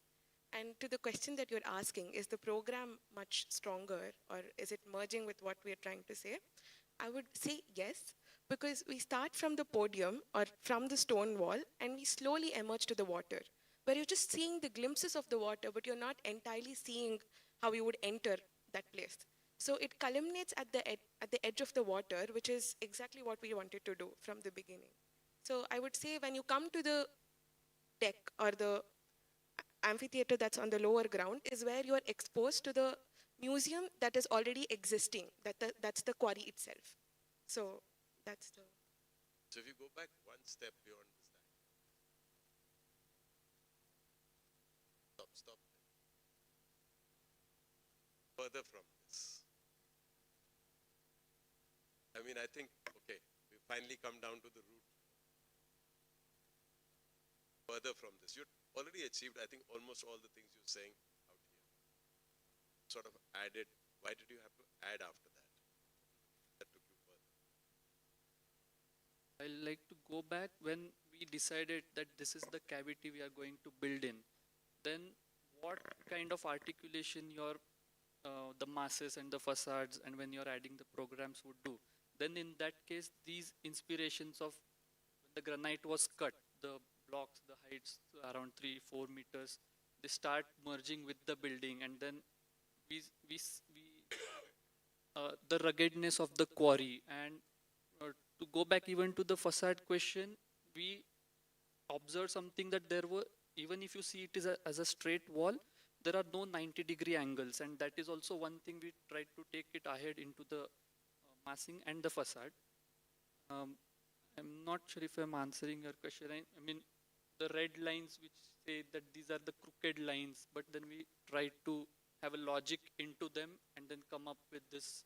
And to the question that you're asking, is the program much stronger or is it merging with what we're trying to say? I would say yes, because we start from the podium or from the stone wall and we slowly emerge to the water, where you're just seeing the glimpses of the water, but you're not entirely seeing how you would enter that place. So it culminates at the edge of the water, which is exactly what we wanted to do from the beginning. So I would say when you come to the deck or the amphitheater that's on the lower ground is where you are exposed to the museum that is already existing. That's the quarry itself. So that's the... So if you go back one step beyond this, stop. Further from this. I mean, I think, okay, we finally come down to the root. Further from this, you already achieved, I think, almost all the things you're saying out here. Sort of added, why did you have to add after that? That took you further. I'd like to go back when we decided that this is the cavity we are going to build in. Then what kind of articulation your the masses and the facades and when you're adding the programs would do. Then in that case, these inspirations of when the granite was cut, the blocks, the heights around 3-4 meters, they start merging with the building, and then the ruggedness of the quarry. And to go back even to the facade question, we observed something that there were, even if you see it is as a straight wall, there are no 90-degree angles, and that is also one thing we tried to take it ahead into the massing and the facade. I'm not sure if I'm answering your question. I mean, the red lines which say that these are the crooked lines, but then we tried to have a logic into them and then come up with this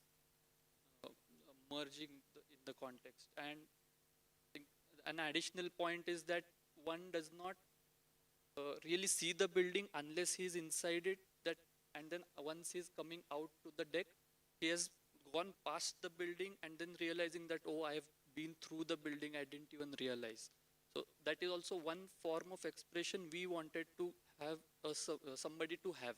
merging in the context. And I think an additional point is that one does not really see the building unless he's inside it, and then once he's coming out to the deck, he has gone past the building and then realizing that, oh, I have been through the building, I didn't even realize. So that is also one form of expression we wanted to have somebody to have.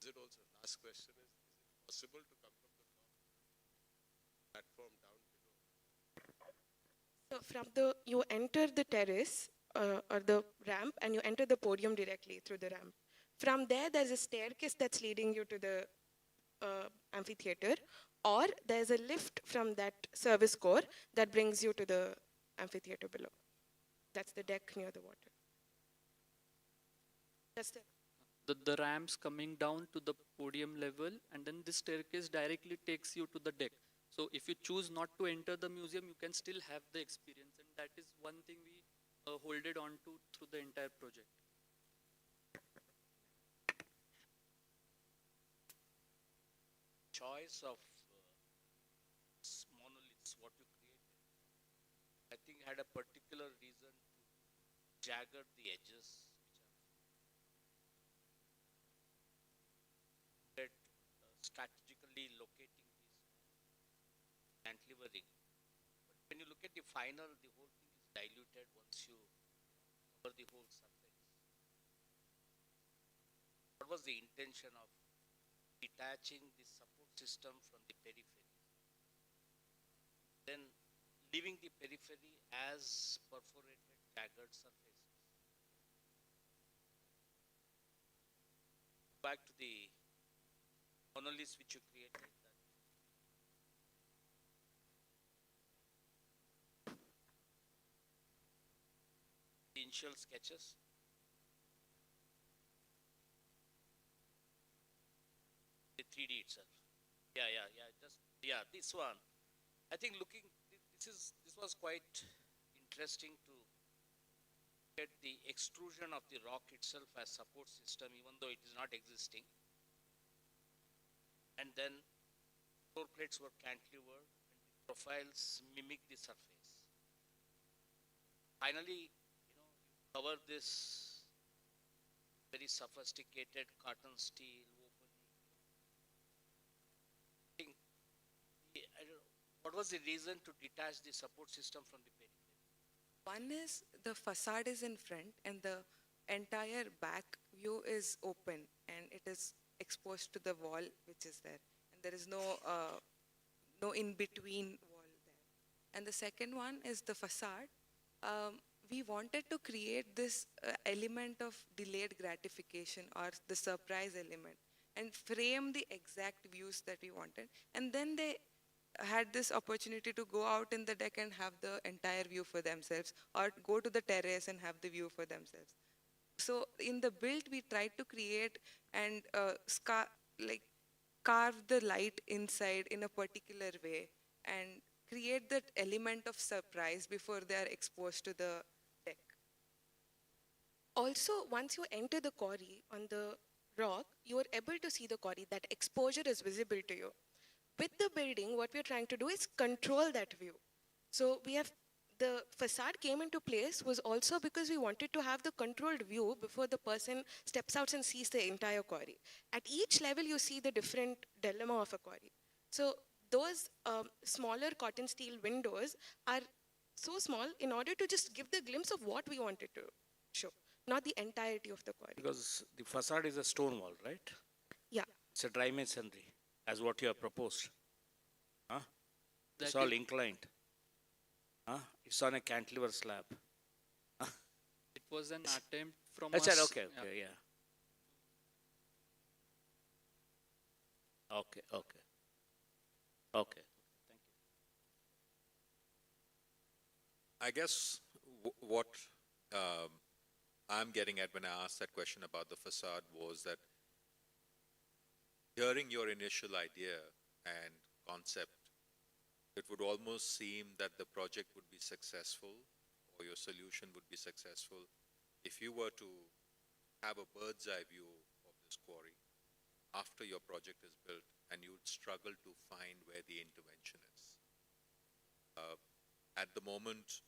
Is it also, last question is it possible to come from the top platform down below? So you enter the terrace or the ramp and you enter the podium directly through the ramp. From there, there's a staircase that's leading you to the amphitheater, or there's a lift from that service core that brings you to the amphitheater below. That's the deck near the water. That's the ramps coming down to the podium level, and then this staircase directly takes you to the deck. So if you choose not to enter the museum, you can still have the experience, and that is one thing we hold it on to through the entire project? Choice of monoliths, what you created, I think had a particular reason to jagger the edges, which are strategically locating these cantilevering. But when you look at the final, the whole thing is diluted once you cover the whole surface. What was the intention of detaching the support system from the periphery, then leaving the periphery as perforated, jagged surfaces? Back to the monoliths which you created. The initial sketches. The 3D itself. Yeah. This one. I think this was quite interesting to get the extrusion of the rock itself as support system, even though it is not existing. And then floor plates were cantilevered and the profiles mimic the surface. Finally, you cover this very sophisticated cotton steel opening. What was the reason to detach the support system from the periphery? One is the facade is in front and the entire back view is open and it is exposed to the wall which is there. And there is no in-between wall there. And the second one is the facade. We wanted to create this element of delayed gratification or the surprise element and frame the exact views that we wanted. And then they had this opportunity to go out in the deck and have the entire view for themselves, or go to the terrace and have the view for themselves. So in the build, we tried to create and carve the light inside in a particular way and create that element of surprise before they are exposed to the deck. Also, once you enter the quarry on the rock, you are able to see the quarry. That exposure is visible to you. With the building, what we're trying to do is control that view. So the facade came into place was also because we wanted to have the controlled view before the person steps out and sees the entire quarry. At each level, you see the different dilemma of a quarry. So those smaller cotton steel windows are so small in order to just give the glimpse of what we wanted to show, not the entirety of the quarry. Because the facade is a stone wall, right? Yeah. It's a dry masonry, as what you have proposed. It's all inclined. It's on a cantilever slab. It was an attempt from That's us. it, okay, yeah. Okay. Thank you. I guess what I'm getting at when I asked that question about the facade was that hearing your initial idea and concept, it would almost seem that the project would be successful or your solution would be successful if you were to have a bird's eye view of this quarry after your project is built and you would struggle to find where the intervention is. At the moment,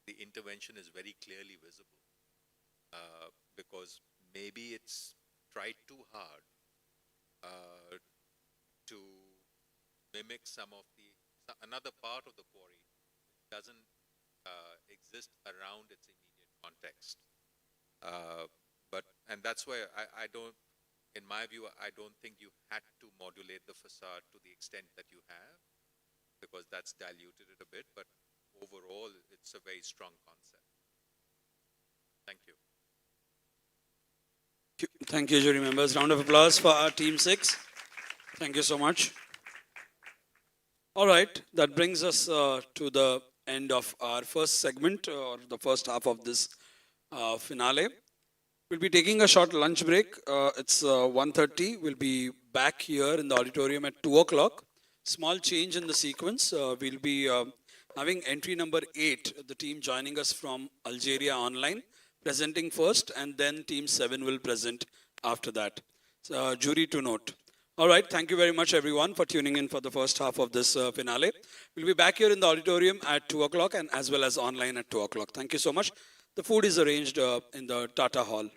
the intervention is very clearly visible because maybe it's tried too hard to mimic some of another part of the quarry which doesn't exist around its immediate context. And that's why I don't, in my view, I don't think you had to modulate the facade to the extent that you have, because that's diluted it a bit, but overall, it's a very strong concept. Thank you. Thank you, jury members. Round of applause for our team 6. Thank you so much. All right, that brings us to the end of our first segment, or the first half of this finale. We'll be taking a short lunch break. It's 1:30. We'll be back here in the auditorium at 2 o'clock. Small change in the sequence. We'll be having entry number 8, the team joining us from Algeria online, presenting first, and then team 7 will present after that. So, jury to note. All right, thank you very much everyone for tuning in for the first half of this finale. We'll be back here in the auditorium at 2 o'clock and as well as online at 2 o'clock. Thank you so much. The food is arranged in the Tata Hall.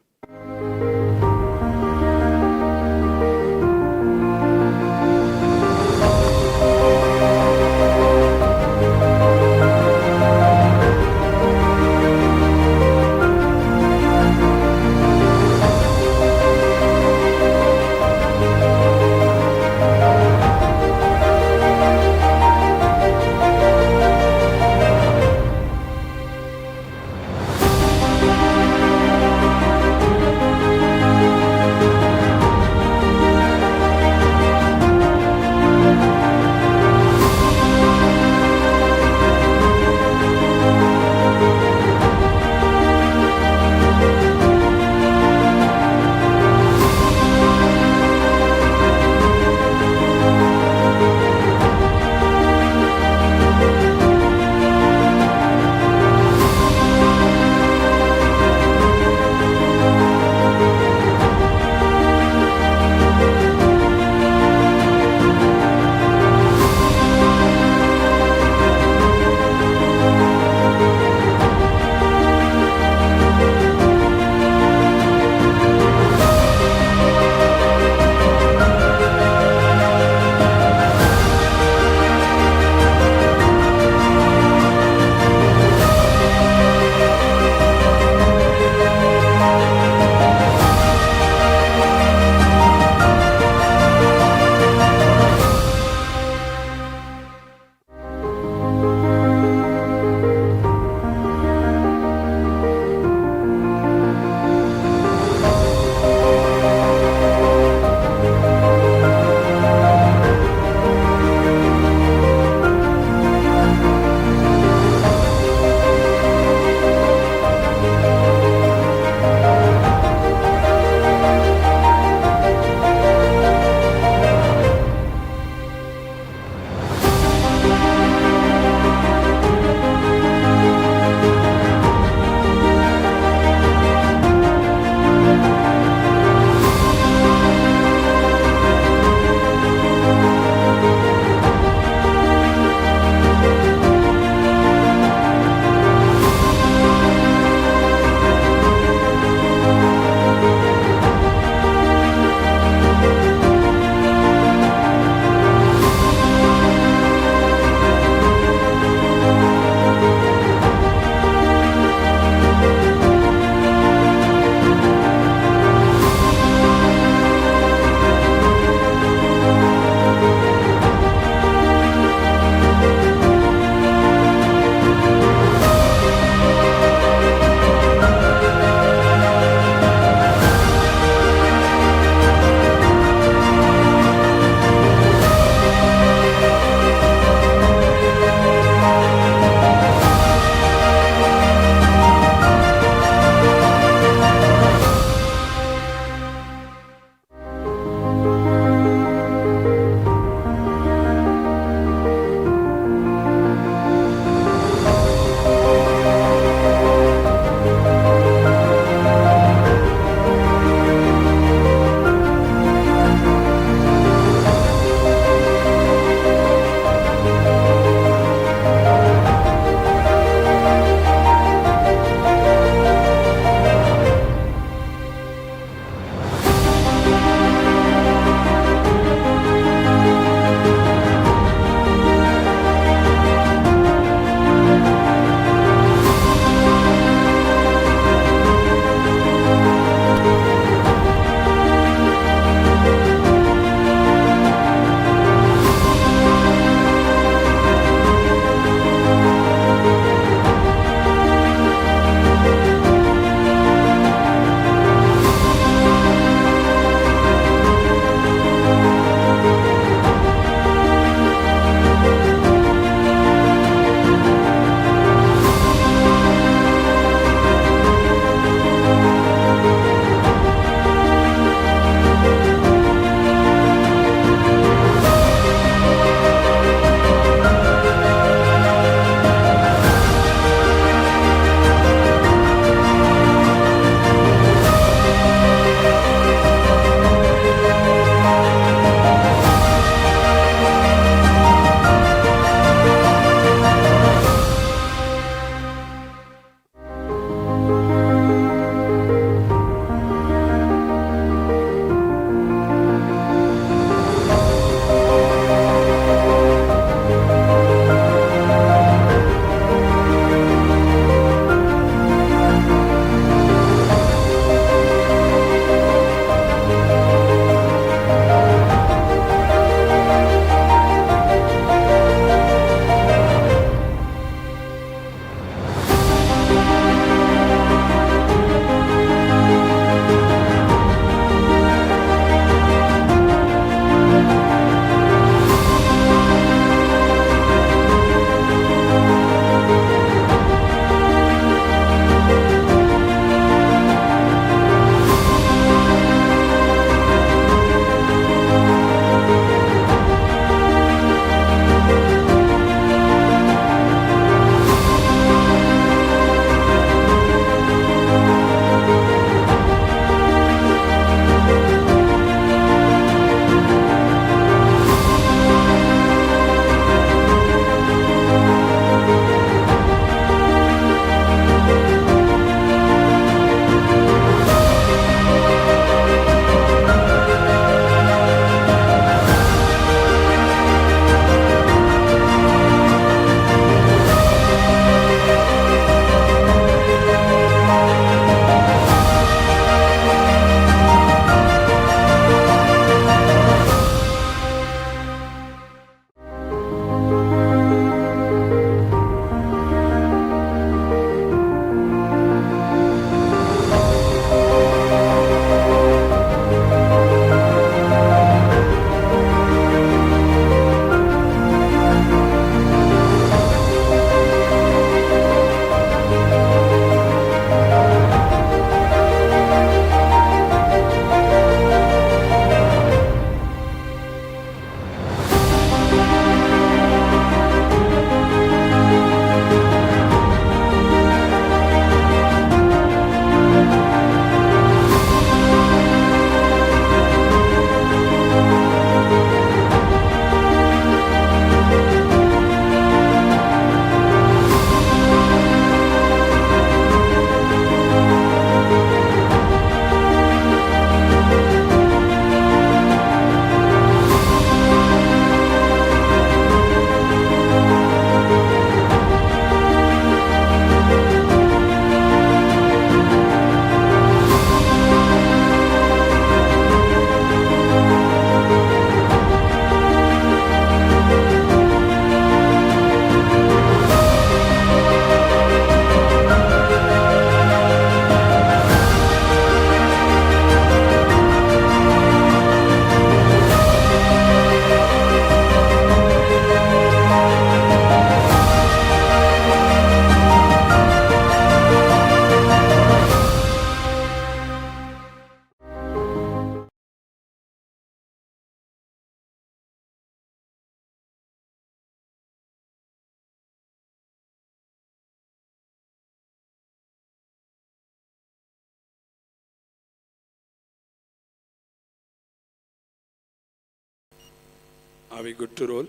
Are we good to roll?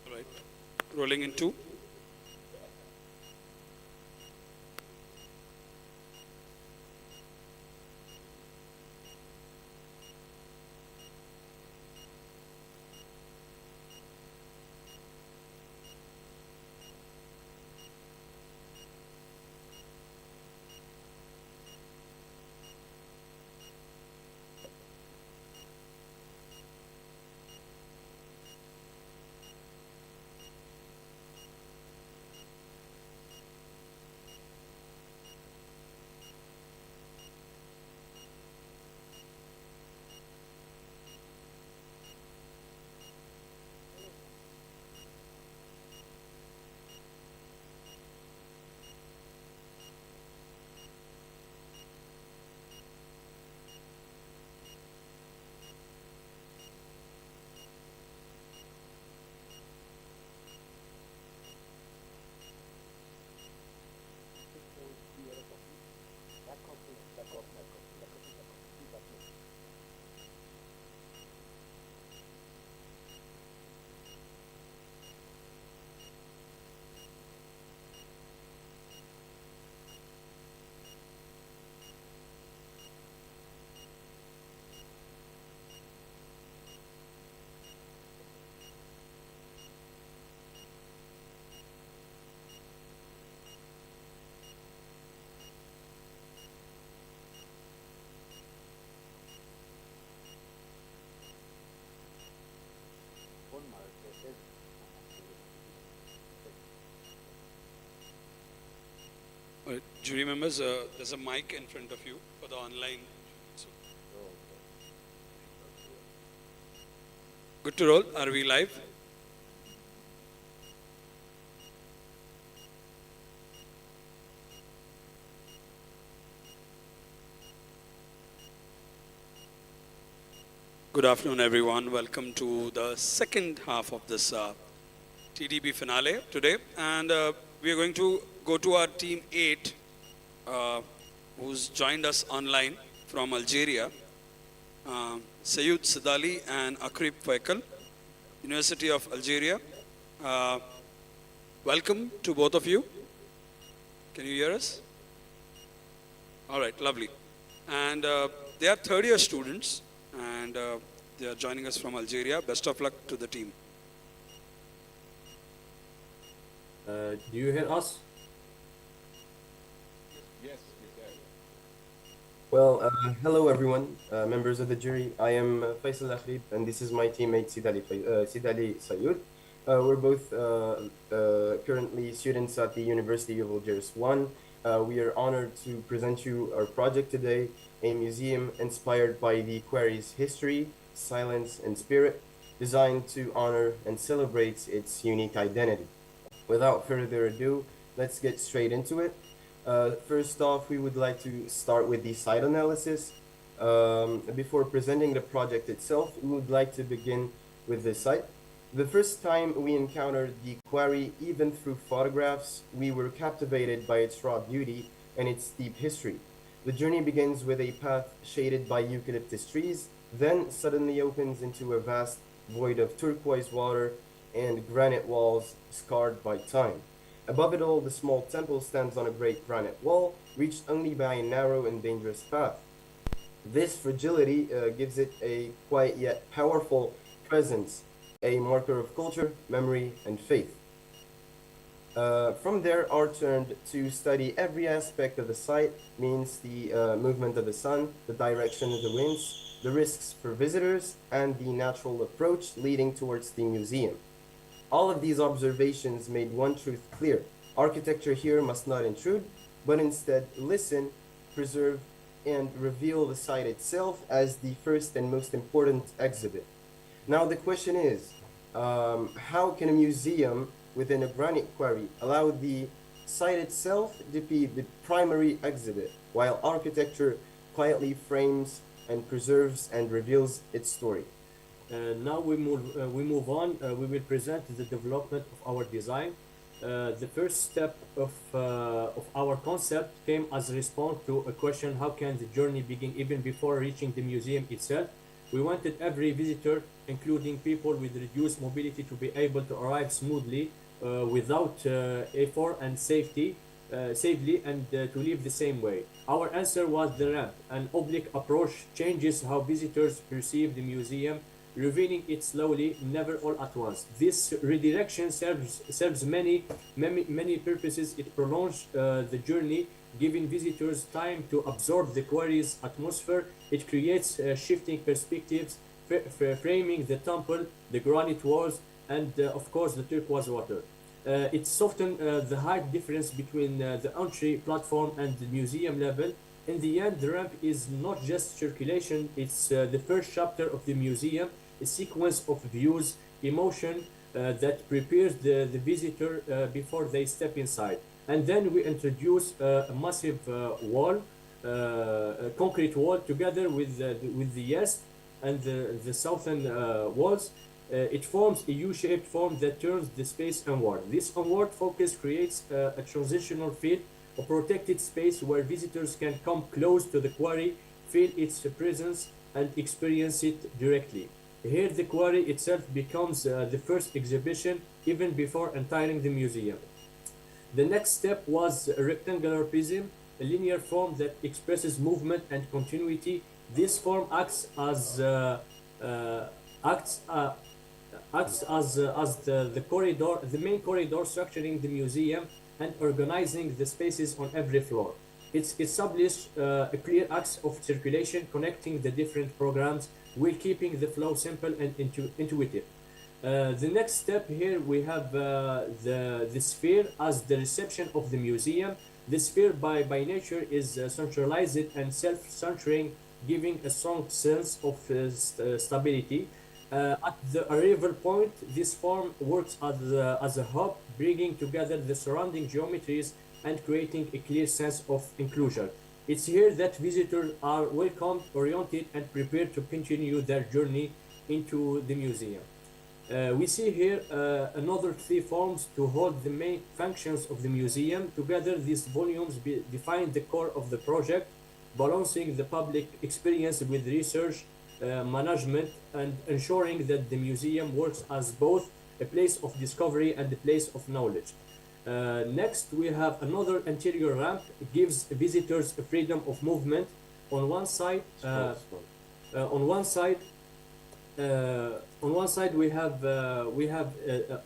All right. Rolling in 2. Jury members, there's a mic in front of you for the online. So. Good to roll. Are we live? Good afternoon, everyone. Welcome to the second half of this TDB finale today. And we are going to go to our team 8, who's joined us online from Algeria. Sayud Sadali and Akrib Faikal, University of Algeria. Welcome to both of you. Can you hear us? All right, lovely. And they are third-year students, and they are joining us from Algeria. Best of luck to the team. Do you hear us? Yes. Well, hello everyone, members of the jury. I am Faisal Akhrib, and this is my teammate Sidali Sayud. We're both currently students at the University of Algiers 1. We are honored to present you our project today, a museum inspired by the quarry's history, silence, and spirit, designed to honor and celebrate its unique identity. Without further ado, let's get straight into it. First off, we would like to start with the site analysis. Before presenting the project itself, we would like to begin with the site. The first time we encountered the quarry, even through photographs, we were captivated by its raw beauty and its deep history. The journey begins with a path shaded by eucalyptus trees, then suddenly opens into a vast void of turquoise water and granite walls scarred by time. Above it all, the small temple stands on a great granite wall, reached only by a narrow and dangerous path. This fragility gives it a quiet yet powerful presence, a marker of culture, memory, and faith. From there, our turned to study every aspect of the site, means the movement of the sun, the direction of the winds, the risks for visitors, and the natural approach leading towards the museum. All of these observations made one truth clear. Architecture here must not intrude, but instead listen, preserve, and reveal the site itself as the first and most important exhibit. Now the question is, how can a museum within a granite quarry allow the site itself to be the primary exhibit, while architecture quietly frames and preserves and reveals its story? Now we move on. We will present the development of our design. The first step of our concept came as a response to a question: how can the journey begin even before reaching the museum itself? We wanted every visitor, including people with reduced mobility, to be able to arrive smoothly without effort and safely, and to leave the same way. Our answer was the ramp. An oblique approach changes how visitors perceive the museum, revealing it slowly, never all at once. This redirection serves many purposes. It prolongs the journey, giving visitors time to absorb the quarry's atmosphere. It creates shifting perspectives, framing the temple, the granite walls, and of course the turquoise water. It softens the height difference between the entry platform and the museum level. In the end, the ramp is not just circulation, it's the first chapter of the museum, a sequence of views, emotion that prepares the visitor before they step inside. And then we introduce a massive wall, a concrete wall, together with the east and the southern walls. It forms a U-shaped form that turns the space inward. This onward focus creates a transitional field, a protected space where visitors can come close to the quarry, feel its presence, and experience it directly. Here, the quarry itself becomes the first exhibition, even before entering the museum. The next step was a rectangular prism, a linear form that expresses movement and continuity. This form acts as the corridor, the main corridor structuring the museum and organizing the spaces on every floor. It established a clear axis of circulation connecting the different programs while keeping the flow simple and intuitive. The next step here we have the sphere as the reception of the museum. The sphere by nature is centralized and self-centering, giving a strong sense of stability. At the arrival point, this form works as a hub, bringing together the surrounding geometries and creating a clear sense of inclusion. It's here that visitors are welcomed, oriented, and prepared to continue their journey into the museum. We see here another three forms to hold the main functions of the museum. Together, these volumes define the core of the project, balancing the public experience with research, management, and ensuring that the museum works as both a place of discovery and a place of knowledge. Next, we have another interior ramp. It gives visitors a freedom of movement. On one side, on one side, we have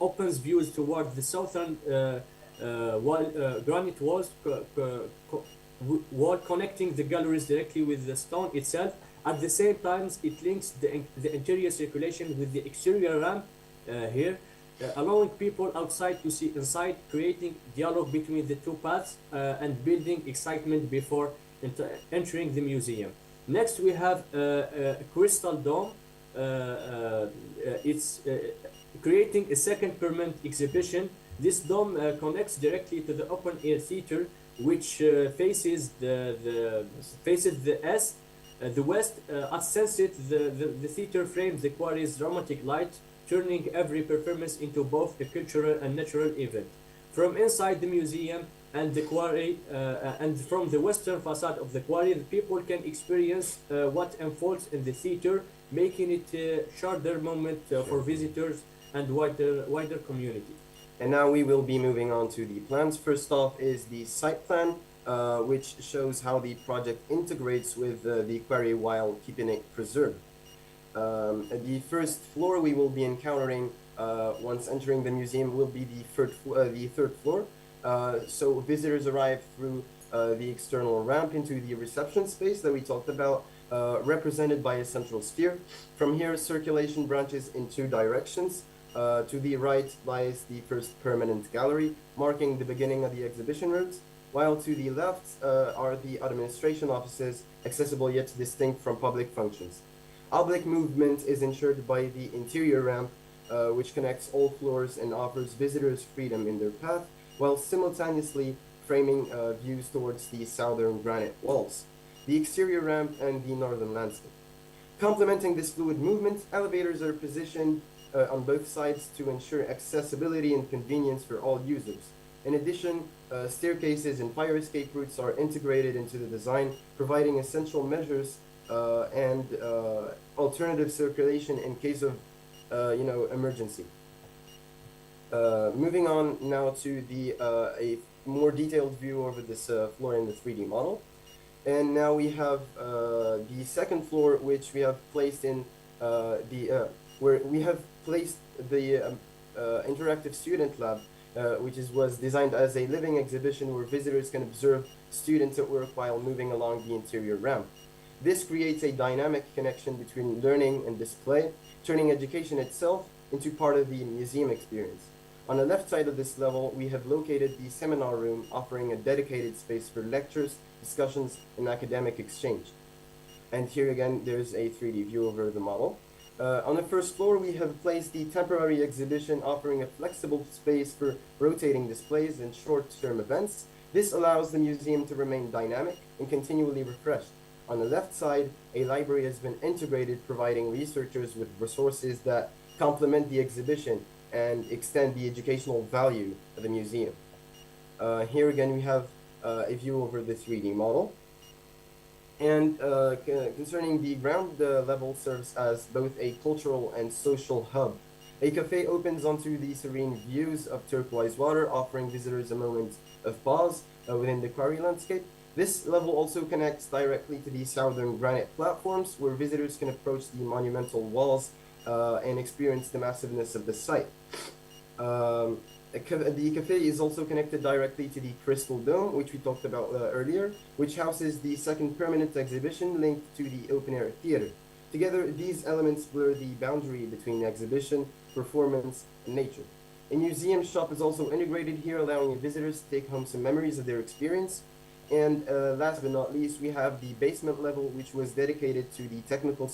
opens views toward the southern granite walls, wall connecting the galleries directly with the stone itself. At the same time, it links the interior circulation with the exterior ramp here, allowing people outside to see inside, creating dialogue between the two paths and building excitement before entering the museum. Next, we have a crystal dome. It's creating a second permanent exhibition. This dome connects directly to the open air theater, which faces the east. The west, at sunset, the theater frames the quarry's dramatic light, turning every performance into both a cultural and natural event. From inside the museum and the quarry, and from the western facade of the quarry, the people can experience what unfolds in the theater, making it a shorter moment for visitors and wider community. And now we will be moving on to the plans. First off is the site plan, which shows how the project integrates with the quarry while keeping it preserved. The first floor we will be encountering once entering the museum will be the third floor. So visitors arrive through the external ramp into the reception space that we talked about, represented by a central sphere. From here, circulation branches in two directions. To the right lies the first permanent gallery, marking the beginning of the exhibition routes, while to the left are the administration offices, accessible yet distinct from public functions. Oblique movement is ensured by the interior ramp, which connects all floors and offers visitors freedom in their path, while simultaneously framing views towards the southern granite walls, the exterior ramp, and the northern landscape. Complementing this fluid movement, elevators are positioned on both sides to ensure accessibility and convenience for all users. In addition, staircases and fire escape routes are integrated into the design, providing essential measures and alternative circulation in case of emergency. Moving on now to a more detailed view over this floor in the 3D model. And now we have the second floor, which we have placed in where we have placed the interactive student lab, which was designed as a living exhibition where visitors can observe students at work while moving along the interior ramp. This creates a dynamic connection between learning and display, turning education itself into part of the museum experience. On the left side of this level, we have located the seminar room, offering a dedicated space for lectures, discussions, and academic exchange. And here again, there's a 3D view over the model. On the first floor, we have placed the temporary exhibition, offering a flexible space for rotating displays and short-term events. This allows the museum to remain dynamic and continually refreshed. On the left side, a library has been integrated, providing researchers with resources that complement the exhibition and extend the educational value of the museum. Here again, we have a view over the 3D model. And concerning the ground level serves as both a cultural and social hub. A cafe opens onto the serene views of turquoise water, offering visitors a moment of pause within the quarry landscape. This level also connects directly to the southern granite platforms, where visitors can approach the monumental walls and experience the massiveness of the site. The cafe is also connected directly to the Crystal Dome, which we talked about earlier, which houses the second permanent exhibition linked to the open-air theater. Together, these elements blur the boundary between exhibition, performance, and nature. A museum shop is also integrated here, allowing visitors to take home some memories of their experience. And last but not least, we have the basement level, which was dedicated to the technical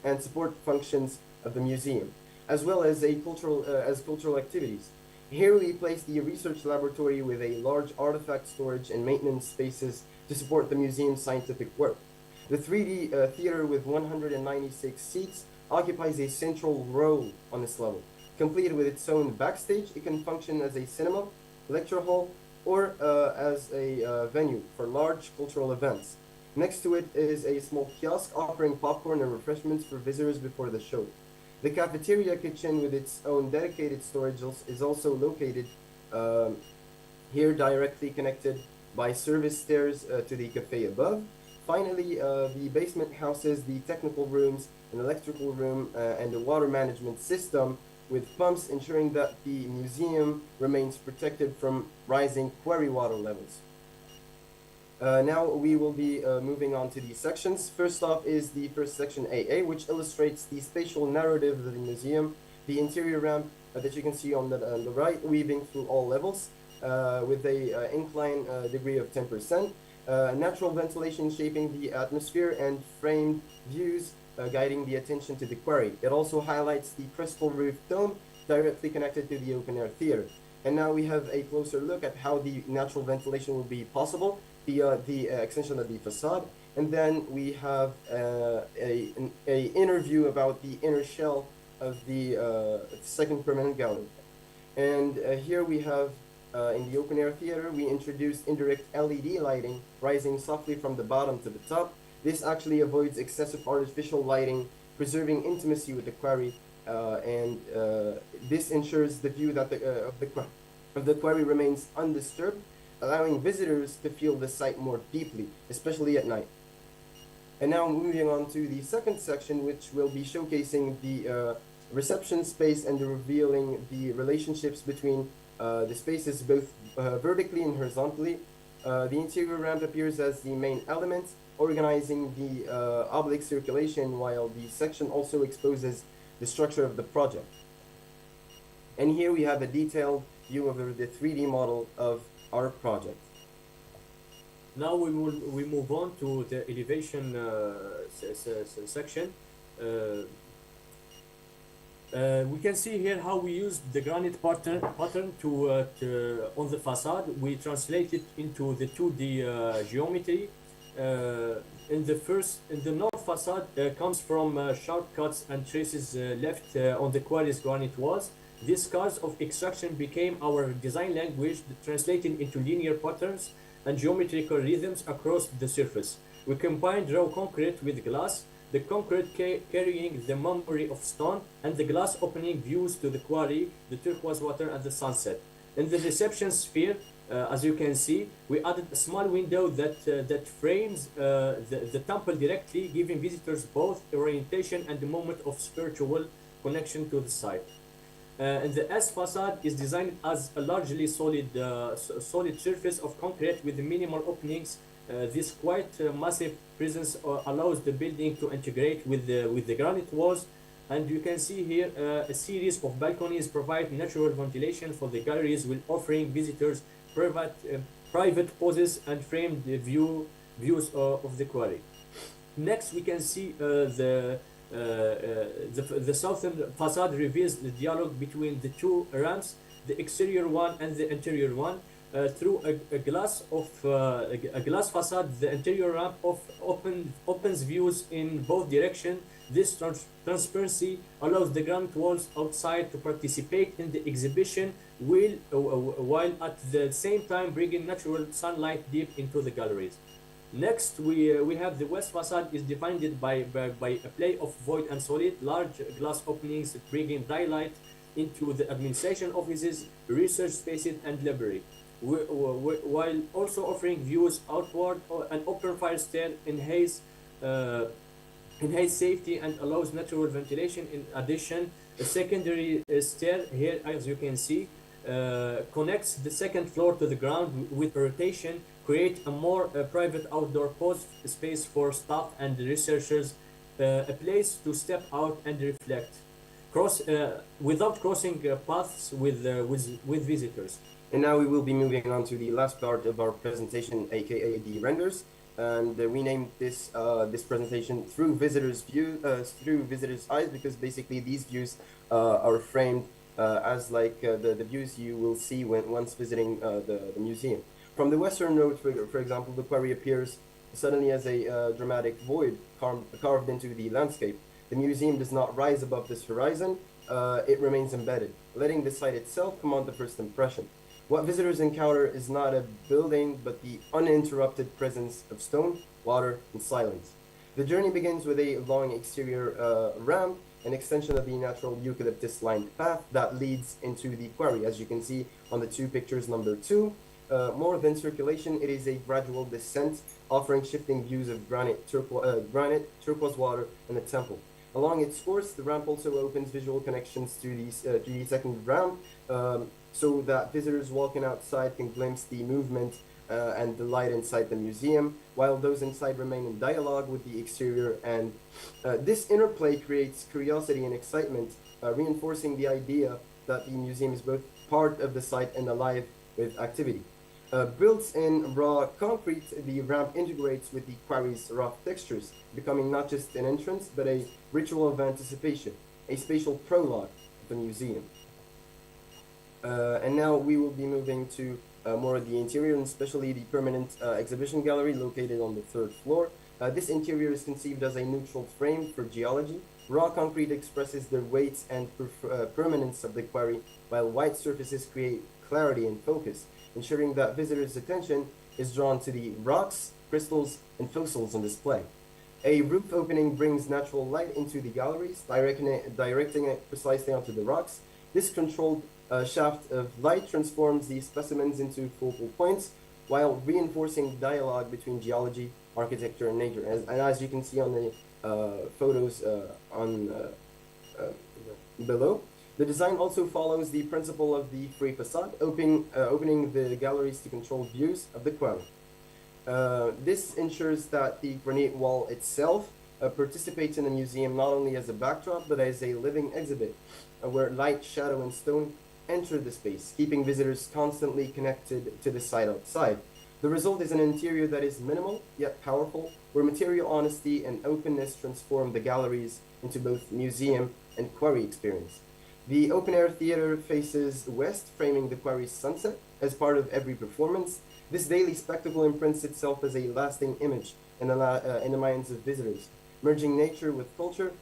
and support functions of the museum, as well as cultural activities. Here we place the research laboratory with a large artifact storage and maintenance spaces to support the museum's scientific work. The 3D theater with 196 seats occupies a central role on this level. Completed with its own backstage, it can function as a cinema, lecture hall, or as a venue for large cultural events. Next to it is a small kiosk offering popcorn and refreshments for visitors before the show. The cafeteria kitchen with its own dedicated storage is also located here, directly connected by service stairs to the cafe above. Finally, the basement houses the technical rooms, an electrical room, and a water management system with pumps, ensuring that the museum remains protected from rising quarry water levels. Now we will be moving on to these sections. First off is the first section AA, which illustrates the spatial narrative of the museum. The interior ramp that you can see on the right, weaving through all levels with a incline degree of 10%. Natural ventilation shaping the atmosphere, and framed views guiding the attention to the quarry. It also highlights the crystal roof dome directly connected to the open-air theater. And now we have a closer look at how the natural ventilation will be possible, the extension of the facade. And then we have an inner view about the inner shell of the second permanent gallery. And here we have, in the open-air theater, we introduced indirect LED lighting rising softly from the bottom to the top. This actually avoids excessive artificial lighting, preserving intimacy with the quarry, and this ensures the view that of the quarry remains undisturbed, allowing visitors to feel the site more deeply, especially at night. And now moving on to the second section, which will be showcasing the reception space and revealing the relationships between the spaces both vertically and horizontally. The interior ramp appears as the main element, organizing the oblique circulation, while the section also exposes the structure of the project. And here we have a detailed view of the 3D model of our project. Now we move on to the elevation section. We can see here how we used the granite pattern to on the facade. We translate it into the 2D geometry. In the north facade comes from sharp cuts and traces left on the quarry's granite walls. These scars of extraction became our design language, translating into linear patterns and geometrical rhythms across the surface. We combined raw concrete with glass, the concrete carrying the memory of stone, and the glass opening views to the quarry, the turquoise water, and the sunset. In the reception sphere, as you can see, we added a small window that frames the temple directly, giving visitors both orientation and a moment of spiritual connection to the site. And the S facade is designed as a largely solid surface of concrete with minimal openings. This quite massive presence allows the building to integrate with the granite walls, and you can see here a series of balconies provide natural ventilation for the galleries, while offering visitors private poses and framed views of the quarry. Next, we can see the southern facade reveals the dialogue between the two ramps, the exterior one and the interior one. Through a glass facade, the interior ramp opens views in both directions. This transparency allows the granite walls outside to participate in the exhibition, while at the same time bringing natural sunlight deep into the galleries. Next, we have the west facade is defined by a play of void and solid, large glass openings bringing daylight into the administration offices, research spaces, and library, while also offering views outward. An open fire stair enhance safety and allows natural ventilation. In addition, a secondary stair here, as you can see, connects the second floor to the ground with rotation, create a more private outdoor post space for staff and researchers, a place to step out and reflect, without crossing paths with visitors. And now we will be moving on to the last part of our presentation, aka the renders. And we named this presentation through visitors' eyes, because basically these views are framed as like the views you will see once visiting the museum. From the western node, for example, the quarry appears suddenly as a dramatic void carved into the landscape. The museum does not rise above this horizon, it remains embedded, letting the site itself command the first impression. What visitors encounter is not a building, but the uninterrupted presence of stone, water, and silence. The journey begins with a long exterior ramp, an extension of the natural eucalyptus-lined path that leads into the quarry, as you can see on the two pictures number 2. More than circulation, it is a gradual descent, offering shifting views of granite, turquoise water, and the temple. Along its course, the ramp also opens visual connections to the second ramp, so that visitors walking outside can glimpse the movement and the light inside the museum, while those inside remain in dialogue with the exterior. And this interplay creates curiosity and excitement, reinforcing the idea that the museum is both part of the site and alive with activity. Built in raw concrete, the ramp integrates with the quarry's rough textures, becoming not just an entrance, but a ritual of anticipation, a spatial prologue of the museum. And now we will be moving to more of the interior, and especially the permanent exhibition gallery located on the 3rd floor. This interior is conceived as a neutral frame for geology. Raw concrete expresses the weight and permanence of the quarry, while white surfaces create clarity and focus, ensuring that visitors' attention is drawn to the rocks, crystals, and fossils on display. A roof opening brings natural light into the galleries, directing it precisely onto the rocks. This controlled shaft of light transforms the specimens into focal points, while reinforcing dialogue between geology, architecture, and nature. And as you can see on the photos below, the design also follows the principle of the free facade, opening the galleries to controlled views of the quarry. This ensures that the granite wall itself participates in the museum not only as a backdrop, but as a living exhibit, where light, shadow, and stone enter the space, keeping visitors constantly connected to the site outside. The result is an interior that is minimal, yet powerful, where material honesty and openness transform the galleries into both museum and quarry experience. The open-air theater faces west, framing the quarry's sunset as part of every performance. This daily spectacle imprints itself as a lasting image in the minds of visitors, merging nature with culture.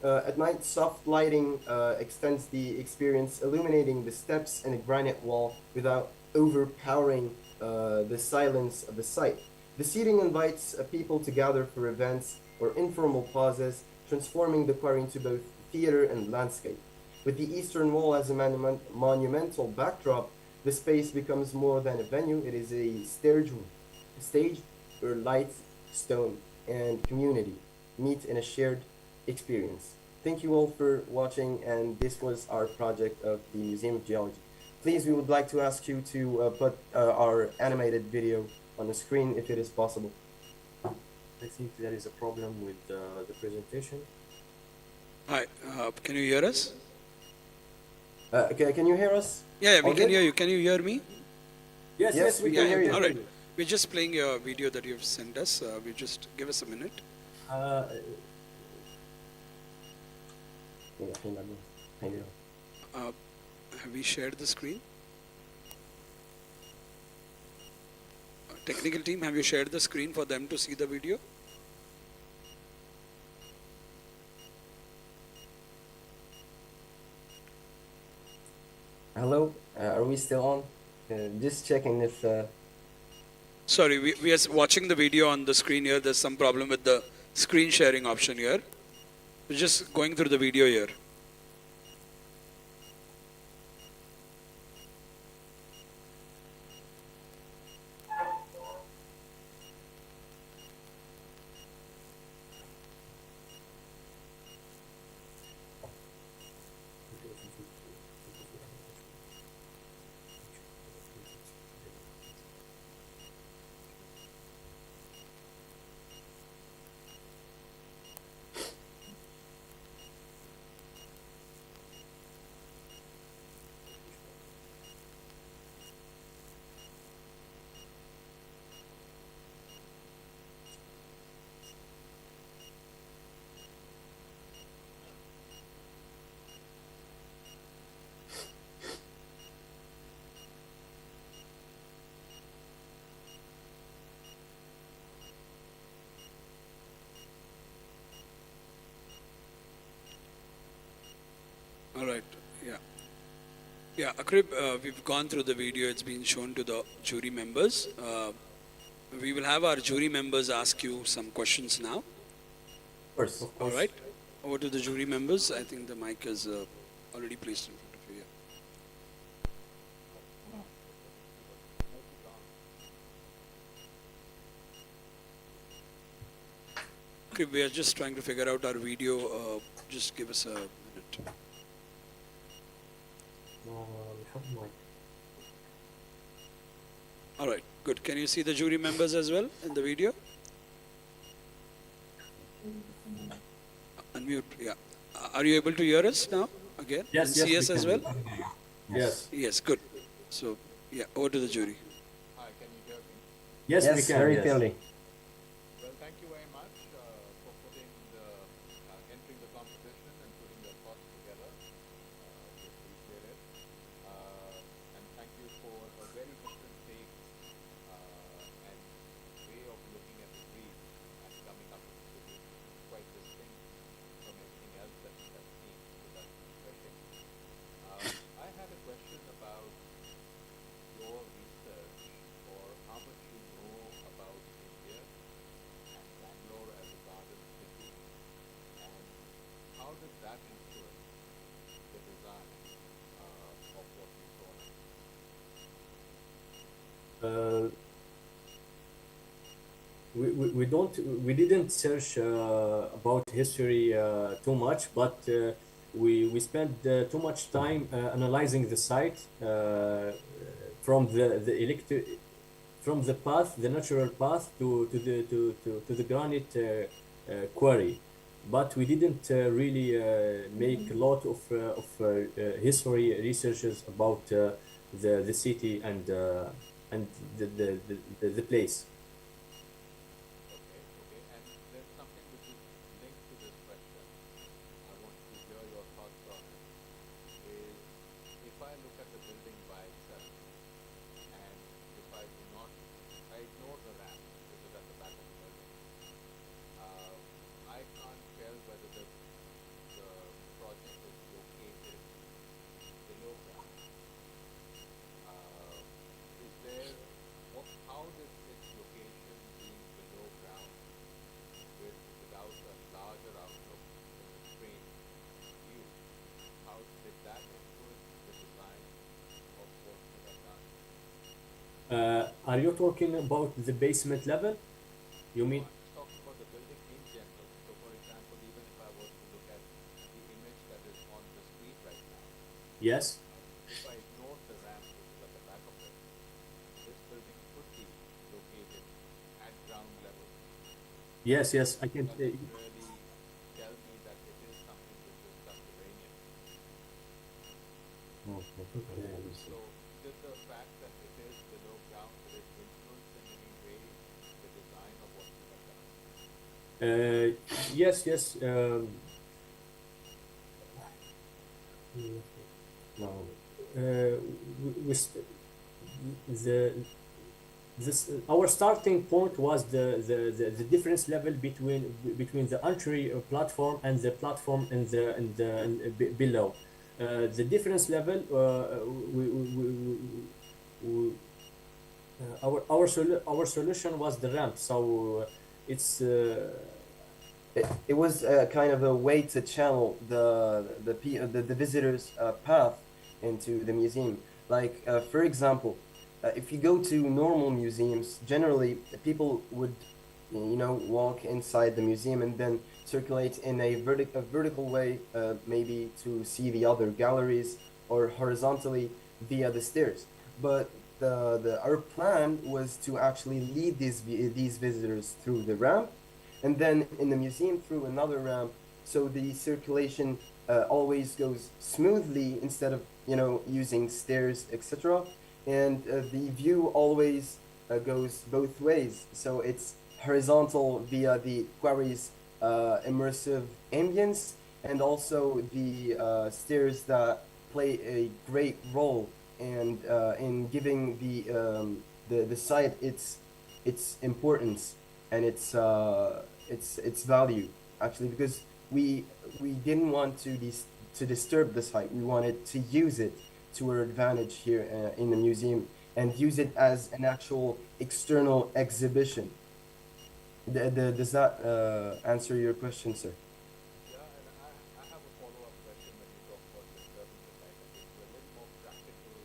At night, soft lighting extends the experience, illuminating the steps and the granite wall without overpowering the silence of the site. The seating invites people to gather for events or informal pauses, transforming the quarry into both theater and landscape. With the eastern wall as a monumental backdrop, the space becomes more than a venue. It is a stage where light, stone, and community meet in a shared experience. Thank you all for watching, and this was our project of the Museum of Geology. Please, we would like to ask you to put our animated video on the screen if it is possible. I think there is a problem with the presentation. Hi, can you hear us? Can you hear us? Yeah, we All can good? hear you. Can you hear me? Yes, we can hear you. All right. We're just playing your video that you've sent us. We just give us a minute. Have we shared the screen? Technical team, have you shared the screen for them to see the video? Hello, are we still on? Just checking if. Sorry, we are watching the video on the screen here. There's some problem with the screen sharing option here. We're just going through the video here. All right. Yeah. Yeah, Akrib, we've gone through the video. It's been shown to the jury members. We will have our jury members ask you some questions now. Of course. All right. Over to the jury members. I think the mic is already placed in front of you. Akrib, we are just trying to figure out our video. Just give us a minute. All right, good. Can you see the jury members as well in the video? Unmute, yeah. Are you able to hear us now again? Yes, And yes, see we us as can. well? Yes. Yes, good. So, yeah, over to the jury. Hi, can you hear me? Yes, we can. Very yes. clearly. Well, thank you very much for putting entering the competition and putting your thoughts together. We appreciate it. And thank you for a very different take and way of looking at the brief and coming up with a solution. Quite distinct from everything else that we have seen. So that's refreshing. I had a question about your research or how much you know about India and Bangalore as a garden city, and how did that influence the design of what you saw? We didn't search about history too much, but we spent too much time analyzing the site from from the path, the natural path to the granite quarry, but we didn't really make a lot of history researches about the city and the place. And there's something which is linked to this question. I want to hear your thoughts on it. Is if I look at the building by itself, and if I do not, I ignore the ramp, which is at the back of the building. I can't tell whether the project is located below ground. Is there a Are you talking about the basement level? You mean? Talking about the building in general. So, for example, even if I was to look at the image that is on the screen right now, Yes. if I ignore the ramp which is at the back of it, this building could be located at ground level. Yes, yes, I can. Doesn't really tell me that it is something which is subterranean. So, did the fact that it is below ground, did it influence in any way the design of what you have done? Yes, yes. No. The this our starting point was the difference level between the entry platform and the platform below. The difference level our solution was the ramp. So it's it was kind of a way to channel the visitors' path into the museum. Like for example, if you go to normal museums, generally people would walk inside the museum and then circulate in a vertical way, maybe to see the other galleries, or horizontally via the stairs. But our plan was to actually lead these visitors through the ramp, and then in the museum through another ramp, so the circulation always goes smoothly instead of using stairs, etc. And the view always goes both ways, so it's horizontal via the quarry's immersive ambience, and also the stairs that play a great role and in giving the site its importance and its value, actually, because we didn't want to disturb the site. We wanted to use it to our advantage here in the museum, and use it as an actual external exhibition. Does that answer your question, sir? Yeah, and I have a follow-up question when you talk about disturbing the site. I think we're a little more practical,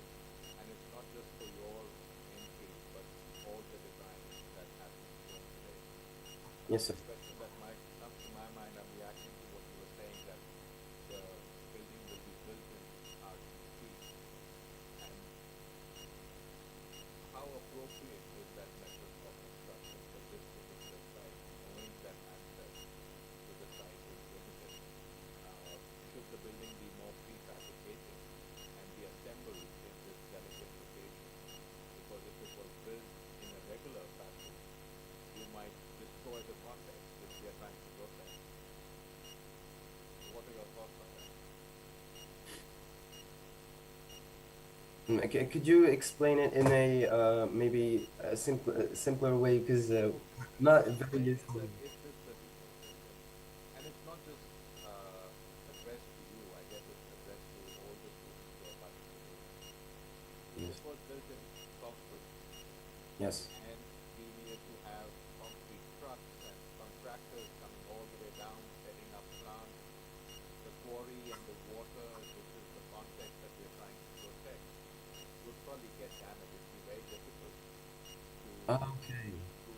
and it's not just for your entry, but all the designs that have been shown today. Yes, sir. The question that might come to my mind, I'm reacting to what you were saying, that the building will be built in RCC, and how appropriate is that method of construction for this particular site, knowing that access to the site is limited? Should the building be more prefabricated and be assembled in this delicate location? Because if it was built in a regular fashion, you might destroy the context which we are trying to protect. What are your thoughts on that? Could you explain it in a maybe a simpler way, because not very useful. And it's not just addressed to you, I guess it's addressed to all the students who are participating. Yes. It was built in concrete. Yes. And we needed to have concrete trucks and contractors coming all the way down, setting up plants. The quarry and the water, which is the context that we're trying to protect, would probably get damaged. It'd be very difficult Okay. to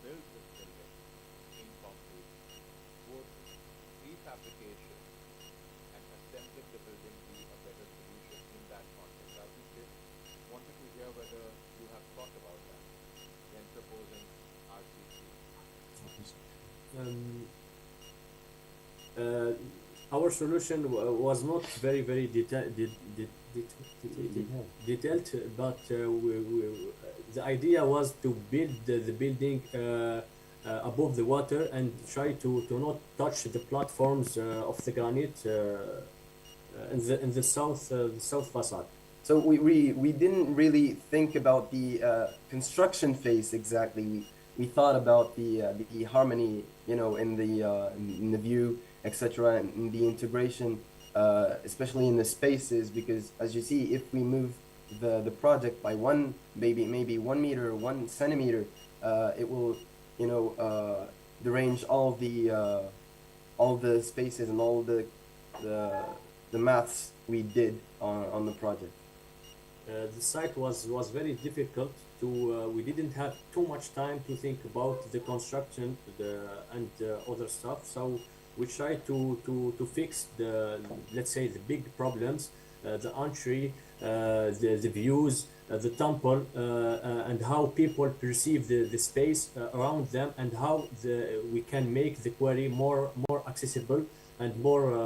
build this building in concrete. Would prefabrication and assembling the building be a better solution in that context? I wanted to hear whether you have thought about that when proposing RCC. Our solution was not very detailed, but the idea was to build the building above the water and try to not touch the platforms of the granite in the south facade. So we didn't really think about the construction phase exactly. We thought about the harmony, in the view, etc., and in the integration, especially in the spaces, because as you see, if we move the project by maybe 1 meter, 1 centimeter, it will derange all the spaces and all the maths we did on the project. The site was very difficult we didn't have too much time to think about the construction and other stuff. So we tried to fix the, let's say, the big problems, the entry, the views, the temple, and how people perceive the space around them, and how we can make the quarry more accessible and more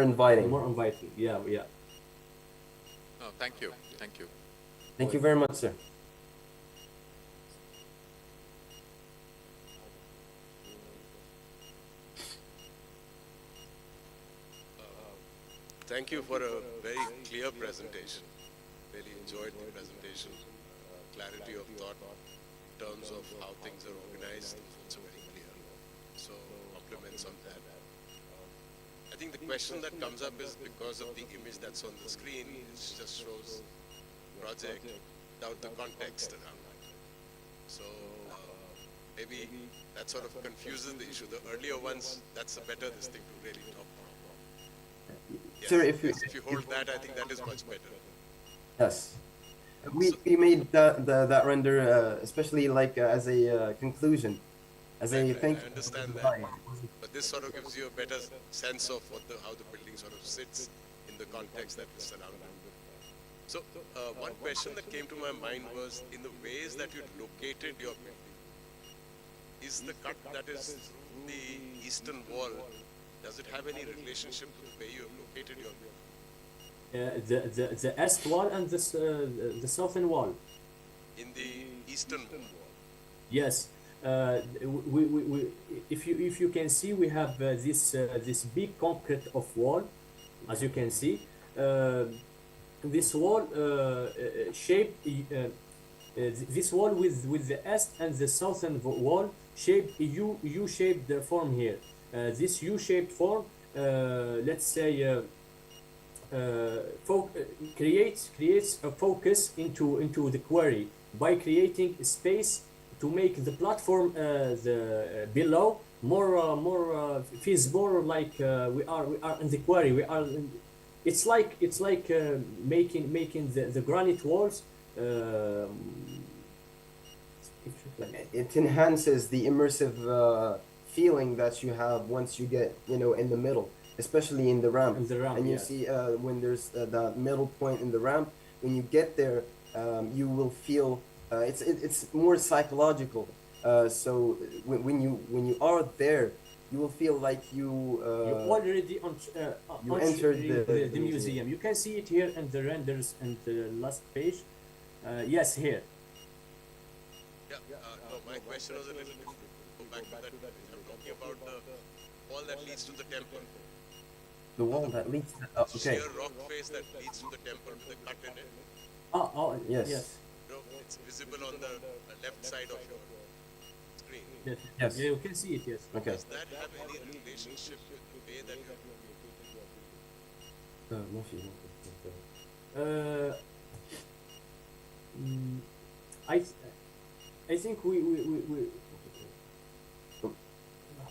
inviting. More inviting. Yeah, yeah. Oh, thank you. Thank you. Thank you very much, sir. Thank you for a very clear presentation. Really enjoyed the presentation. Clarity of thought in terms of how things are organized is also very clear. So compliments on that. I think the question that comes up is because of the image that's on the screen, it just shows project without the context around it. So maybe that sort of confuses the issue. The earlier ones, that's a better this thing to really talk about. Yes, Sir, if you hold that, I think that is much better. Yes. We made that render, especially like as a conclusion, as a thank you. I understand that, but this sort of gives you a better sense of how the building sort of sits in the context that is surrounding. So one question that came to my mind was, in the ways that you located your building, is the cut that is through the eastern wall, does it have any relationship to the way you have located your building? The east wall and the southern wall. In the eastern wall. Yes. If you can see, we have this big concrete of wall, as you can see. This wall shaped this wall with the east and the southern wall shaped U-shaped form here. This U-shaped form, let's say, creates a focus into the quarry by creating a space to make the platform below more feels more like we are in the quarry. It's like making the granite walls. It enhances the immersive feeling that you have once you get in the middle, especially in the ramp. And you see when there's that middle point in the ramp, when you get there, you will feel it's more psychological. So when you are there, you will feel like you already entered the museum. You can see it here in the renders and the last page. Yes, here. Yeah. No, my question was a little different. Go back to that. I'm talking about the wall that leads to the temple. The wall that leads to okay. Sheer rock face that leads to the temple with a cut in it. Oh, yes. Yes. No, it's visible on the left side of your screen. Yes. Yes. Yeah, you can see it. Yes. Okay. Does that have any relationship with the way that you have located your building? I think we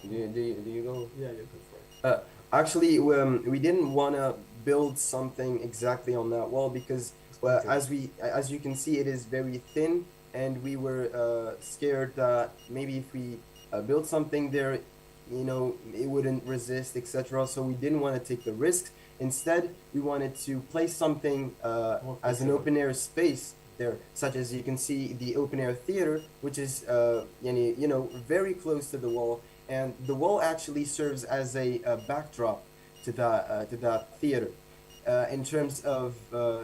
Do you go? Yeah, you go for it. Actually, we didn't want to build something exactly on that wall because, as you can see, it is very thin, and we were scared that maybe if we built something there, it wouldn't resist, etc. So we didn't want to take the risk. Instead, we wanted to place something as an open air space there, such as you can see the open air theater, which is very close to the wall. And the wall actually serves as a backdrop to that theater. In terms of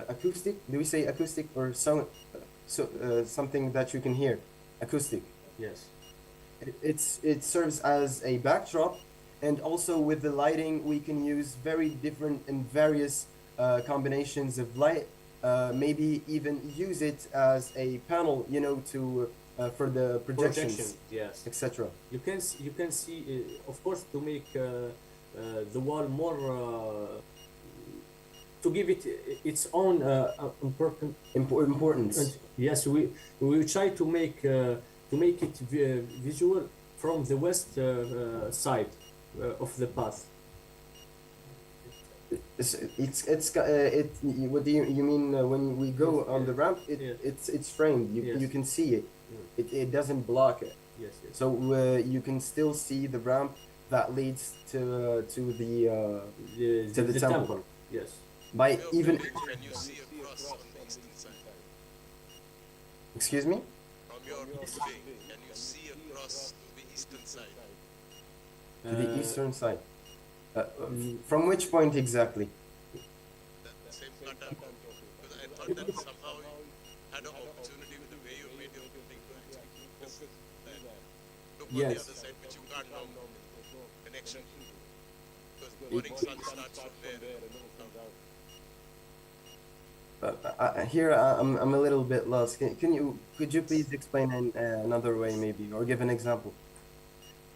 acoustic, do we say acoustic or something that you can hear? Acoustic. Yes. It serves as a backdrop, and also with the lighting, we can use very different and various combinations of light. Maybe even use it as a panel, to for the projections, yes, etc. You can see, of course, to make the wall more to give it its own importance. Yes, we try to make it visual from the west side of the path. What do you mean when we go on the ramp? It's framed. You can see it. It doesn't block it. Yes. So you can still see the ramp that leads to the temple. Yes. By even. Can you see across on the eastern side? Excuse me. From your building, can you see across to the eastern side? To the eastern side. From which point exactly? The same cutter. Because I thought that somehow you had an opportunity with the way you made your building to actually focus there. Look on the Yes. other side, which you can't now. Connection. Because the morning sun starts from there. Here I'm a little bit lost. Could you please explain in another way maybe, or give an example?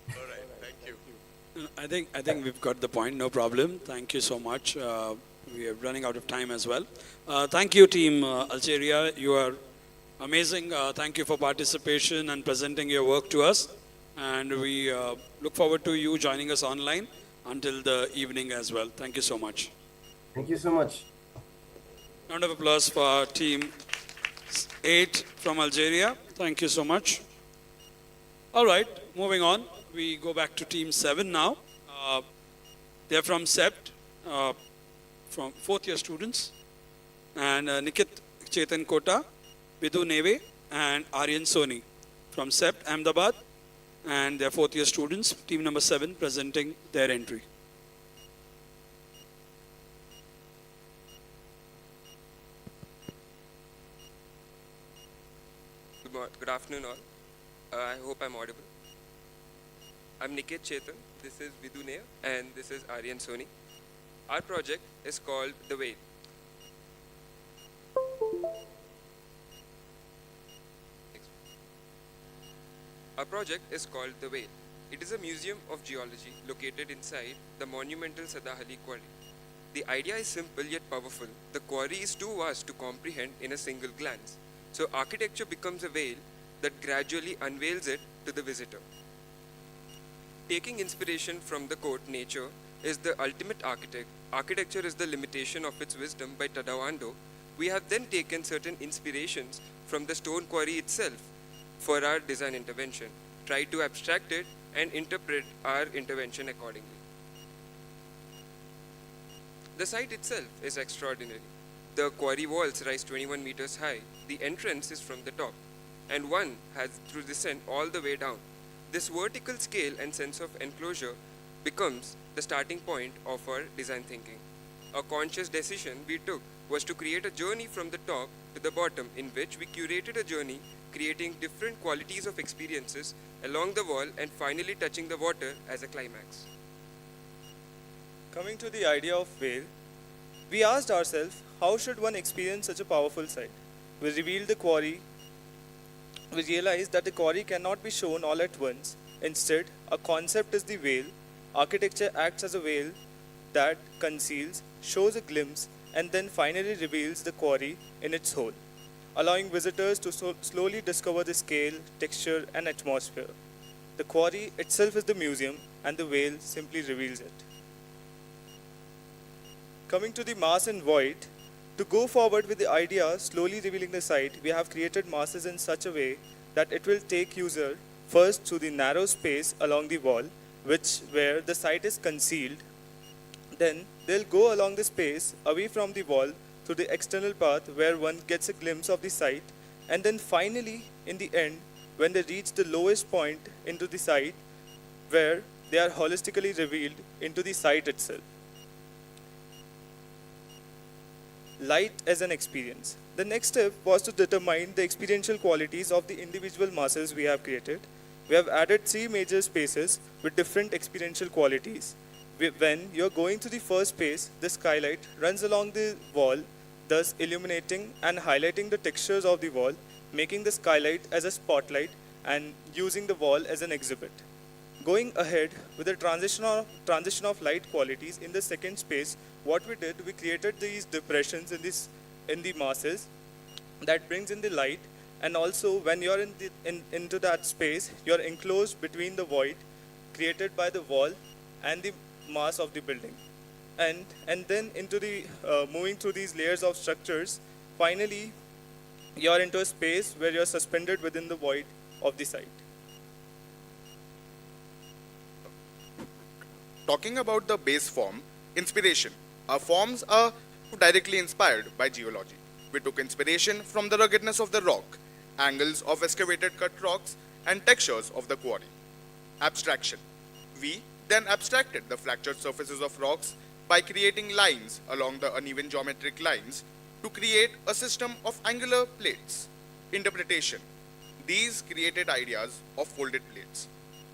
All right, thank you. I think we've got the point. No problem. Thank you so much. We are running out of time as well. Thank you, team Algeria. You are amazing. Thank you for participation and presenting your work to us. And we look forward to you joining us online until the evening as well. Thank you so much. Thank you so much. Round of applause for team 8 from Algeria. Thank you so much. All right, moving on. We go back to team 7 now. They're from SEPT, from fourth year students. And Nikit Chetan Kota, Vidhu Neve, and Aryan Soni from SEPT, Ahmedabad. And they're fourth year students. Team number 7 presenting their entry. Good afternoon all. I hope I'm audible. I'm Niket Chetan, this is Vidhu Nea, and this is Aryan Soni. Our project is called The Whale. Our project is called The Whale. It is a museum of geology located inside the monumental Sadahalli Quarry. The idea is simple yet powerful. The quarry is too vast to comprehend in a single glance. So architecture becomes a veil that gradually unveils it to the visitor. Taking inspiration from the quote, "Nature is the ultimate architect, architecture is the limitation of its wisdom" by Tadawando, we have then taken certain inspirations from the stone quarry itself for our design intervention, tried to abstract it and interpret our intervention accordingly. The site itself is extraordinary. The quarry walls rise 21 meters high. The entrance is from the top, and one has to descend all the way down. This vertical scale and sense of enclosure becomes the starting point of our design thinking. A conscious decision we took was to create a journey from the top to the bottom, in which we curated a journey creating different qualities of experiences along the wall and finally touching the water as a climax. Coming to the idea of whale, we asked ourselves, how should one experience such a powerful site? We revealed the quarry. We realized that the quarry cannot be shown all at once. Instead, a concept is the veil. Architecture acts as a veil that conceals, shows a glimpse, and then finally reveals the quarry in its whole, allowing visitors to slowly discover the scale, texture, and atmosphere. The quarry itself is the museum, and the veil simply reveals it. Coming to the mass and void, to go forward with the idea slowly revealing the site, we have created masses in such a way that it will take user first through the narrow space along the wall, where the site is concealed. Then they'll go along the space away from the wall through the external path where one gets a glimpse of the site, and then finally in the end, when they reach the lowest point into the site, where they are holistically revealed into the site itself. Light as an experience. The next step was to determine the experiential qualities of the individual masses we have created. We have added 3 major spaces with different experiential qualities. When you're going to the first space, the skylight runs along the wall, thus illuminating and highlighting the textures of the wall, making the skylight as a spotlight and using the wall as an exhibit. Going ahead with the transition of light qualities in the second space, what we did, we created these depressions in the masses that brings in the light, and also when you're into that space, you're enclosed between the void created by the wall and the mass of the building. And then into the moving through these layers of structures, finally you're into a space where you're suspended within the void of the site. Talking about the base form, inspiration. Our forms are directly inspired by geology. We took inspiration from the ruggedness of the rock, angles of excavated cut rocks, and textures of the quarry. Abstraction. We then abstracted the fractured surfaces of rocks by creating lines along the uneven geometric lines to create a system of angular plates. Interpretation. These created ideas of folded plates.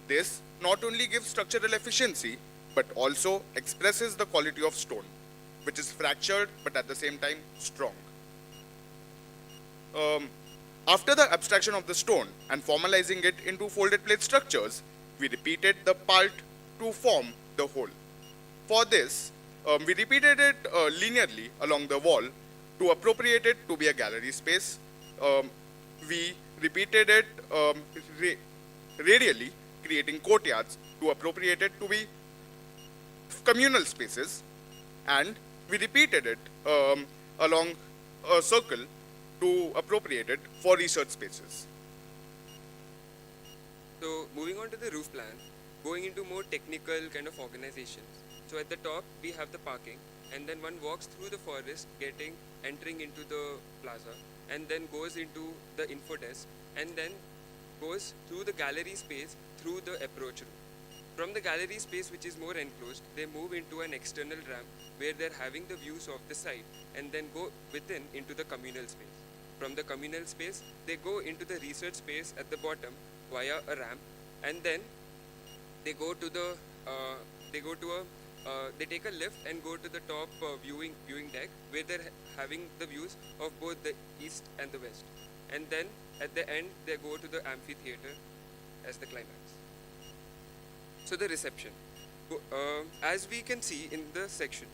This not only gives structural efficiency, but also expresses the quality of stone, which is fractured but at the same time strong. After the abstraction of the stone and formalizing it into folded plate structures, we repeated the part to form the whole. For this, we repeated it linearly along the wall to appropriate it to be a gallery space. We repeated it radially, creating courtyards to appropriate it to be communal spaces, and we repeated it along a circle to appropriate it for research spaces. So moving on to the roof plan, going into more technical kind of organizations. So at the top we have the parking, and then one walks through the forest entering into the plaza, and then goes into the info desk, and then goes through the gallery space through the approach room. From the gallery space, which is more enclosed, they move into an external ramp where they're having the views of the site, and then go within into the communal space. From the communal space, they go into the research space at the bottom via a ramp, and then they go to the they take a lift and go to the top viewing deck where they're having the views of both the east and the west, and then at the end they go to the amphitheater as the climax. So the reception, as we can see in the section,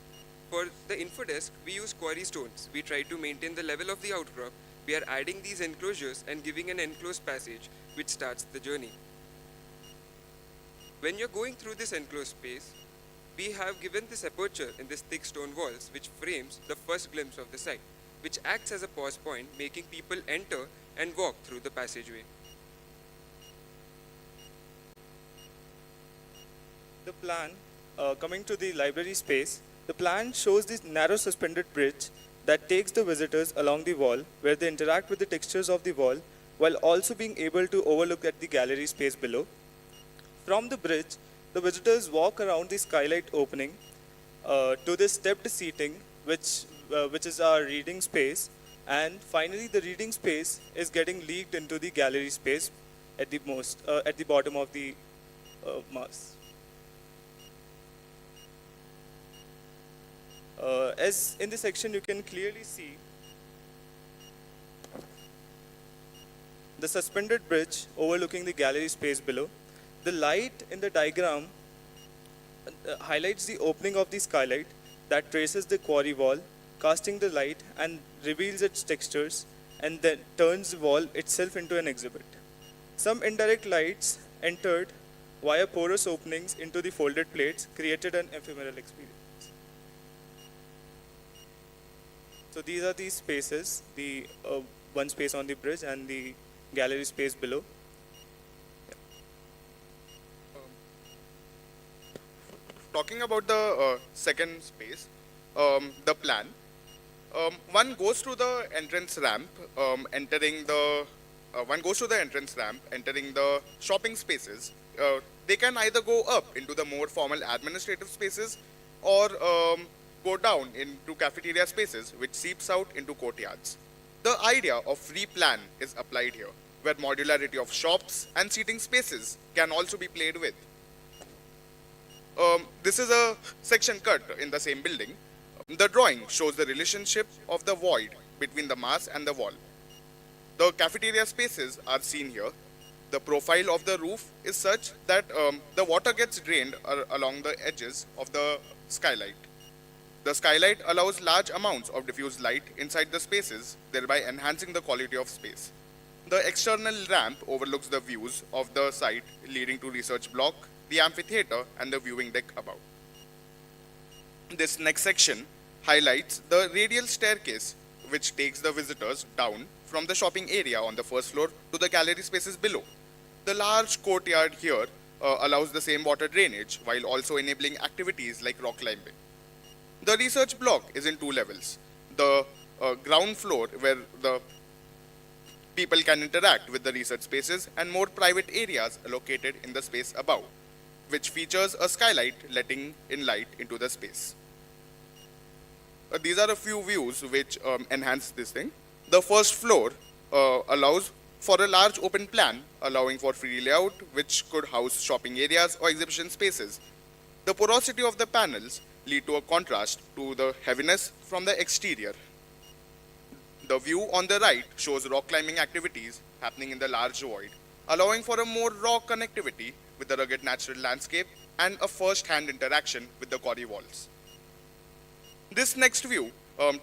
for the info desk we use quarry stones. We try to maintain the level of the outcrop. We are adding these enclosures and giving an enclosed passage which starts the journey. When you're going through this enclosed space, we have given this aperture in this thick stone walls which frames the first glimpse of the site, which acts as a pause point, making people enter and walk through the passageway. The plan, coming to the library space, the plan shows this narrow suspended bridge that takes the visitors along the wall where they interact with the textures of the wall while also being able to overlook at the gallery space below. From the bridge, the visitors walk around the skylight opening to the stepped seating, which is our reading space, and finally the reading space is getting leaked into the gallery space at the bottom of the mass. As in this section you can clearly see the suspended bridge overlooking the gallery space below. The light in the diagram highlights the opening of the skylight that traces the quarry wall, casting the light and reveals its textures, and then turns the wall itself into an exhibit. Some indirect lights entered via porous openings into the folded plates created an ephemeral experience. So these are the spaces, the one space on the bridge and the gallery space below. Talking about the second space, the plan, one goes to the entrance ramp, entering the shopping spaces. They can either go up into the more formal administrative spaces or go down into cafeteria spaces, which seeps out into courtyards. The idea of free plan is applied here, where modularity of shops and seating spaces can also be played with. This is a section cut in the same building. The drawing shows the relationship of the void between the mass and the wall. The cafeteria spaces are seen here. The profile of the roof is such that the water gets drained along the edges of the skylight. The skylight allows large amounts of diffused light inside the spaces, thereby enhancing the quality of space. The external ramp overlooks the views of the site leading to research block, the amphitheater, and the viewing deck above. This next section highlights the radial staircase which takes the visitors down from the shopping area on the first floor to the gallery spaces below. The large courtyard here allows the same water drainage while also enabling activities like rock climbing. The research block is in two levels. The ground floor where the people can interact with the research spaces and more private areas located in the space above, which features a skylight letting in light into the space. These are a few views which enhance this thing. The first floor allows for a large open plan, allowing for free layout, which could house shopping areas or exhibition spaces. The porosity of the panels lead to a contrast to the heaviness from the exterior. The view on the right shows rock climbing activities happening in the large void, allowing for a more raw connectivity with the rugged natural landscape and a first-hand interaction with the quarry walls. This next view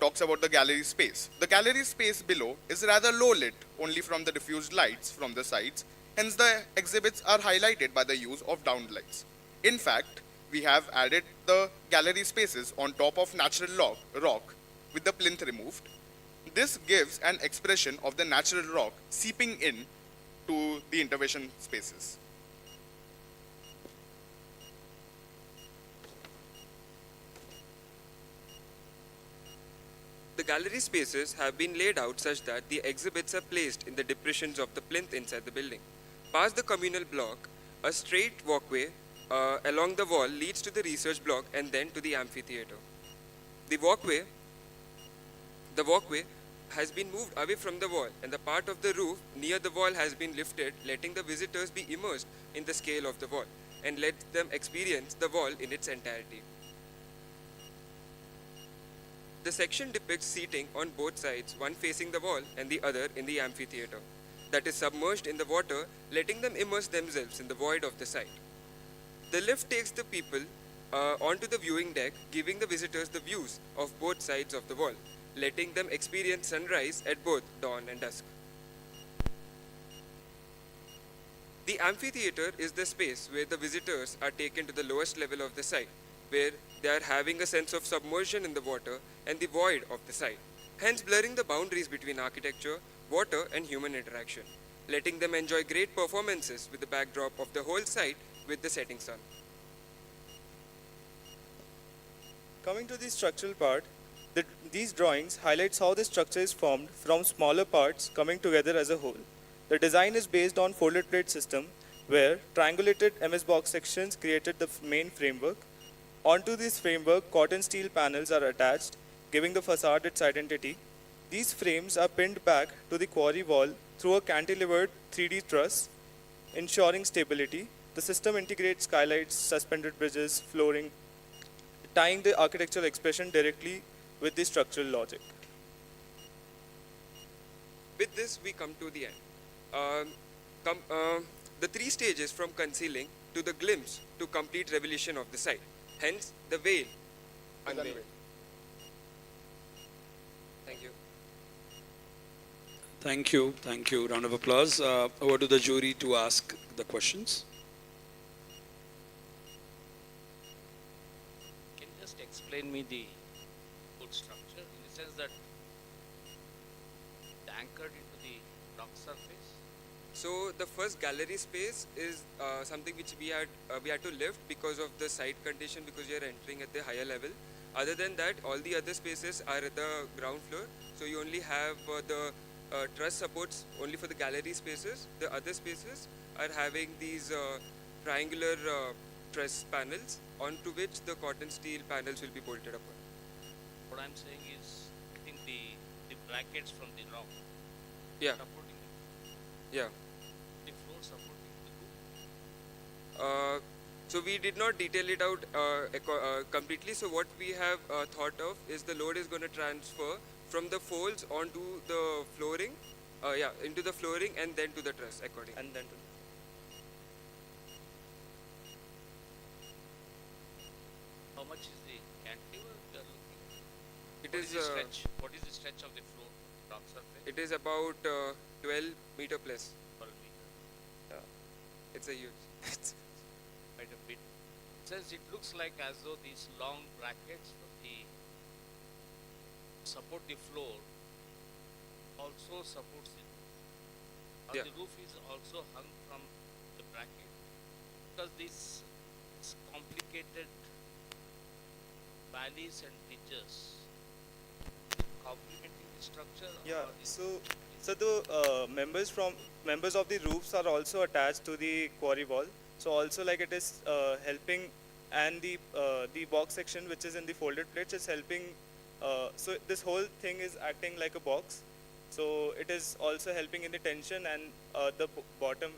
talks about the gallery space. The gallery space below is rather low lit, only from the diffused lights from the sides, hence the exhibits are highlighted by the use of downlights. In fact, we have added the gallery spaces on top of natural rock with the plinth removed. This gives an expression of the natural rock seeping in to the intervention spaces. The gallery spaces have been laid out such that the exhibits are placed in the depressions of the plinth inside the building. Past the communal block, a straight walkway along the wall leads to the research block and then to the amphitheater. The walkway has been moved away from the wall, and the part of the roof near the wall has been lifted, letting the visitors be immersed in the scale of the wall and let them experience the wall in its entirety. The section depicts seating on both sides, one facing the wall and the other in the amphitheater, that is submerged in the water, letting them immerse themselves in the void of the site. The lift takes the people onto the viewing deck, giving the visitors the views of both sides of the wall, letting them experience sunrise at both dawn and dusk. The amphitheater is the space where the visitors are taken to the lowest level of the site, where they are having a sense of submersion in the water and the void of the site, hence blurring the boundaries between architecture, water and human interaction, letting them enjoy great performances with the backdrop of the whole site with the setting sun. Coming to the structural part, these drawings highlights how the structure is formed from smaller parts coming together as a whole. The design is based on folded plate system, where triangulated MS box sections created the main framework. Onto this framework, cotton steel panels are attached, giving the facade its identity. These frames are pinned back to the quarry wall through a cantilevered 3D truss, ensuring stability. The system integrates skylights, suspended bridges, flooring, tying the architectural expression directly with the structural logic. With this, we come to the end. The three stages from concealing to the glimpse to complete revelation of the site. Hence, the veil unveiled. Thank you. Thank you. Thank you. Round of applause. Over to the jury to ask the questions. Can you just explain me the wood structure in the sense that it's anchored into the rock surface? So the first gallery space is something which we had to lift because of the site condition, because we are entering at the higher level. Other than that, all the other spaces are at the ground floor. So you only have the truss supports only for the gallery spaces. The other spaces are having these triangular truss panels onto which the cotton steel panels will be bolted upon. What I'm saying is, I think the brackets from the rock. Yeah. Supporting it. Yeah. The floor supporting the roof. So we did not detail it out completely. So what we have thought of is the load is going to transfer from the folds onto the flooring, into the flooring and then to the truss accordingly. And then to How much is the cantilever we are looking at? It What is the stretch? What is the stretch of the floor, rock surface? It is about 12 meter plus. 12 meter. It's a huge. Quite a bit. It's sense, it looks like as though these long brackets of the support the floor also supports it. Or Yeah. the roof is also hung from the bracket because these complicated valleys and ridges complementing the structure. Yeah. Or So the members of the roofs are also attached to the quarry wall. So also like it is helping, and the box section which is in the folded plates is helping. So this whole thing is acting like a box. So it is also helping in the tension, and the bottom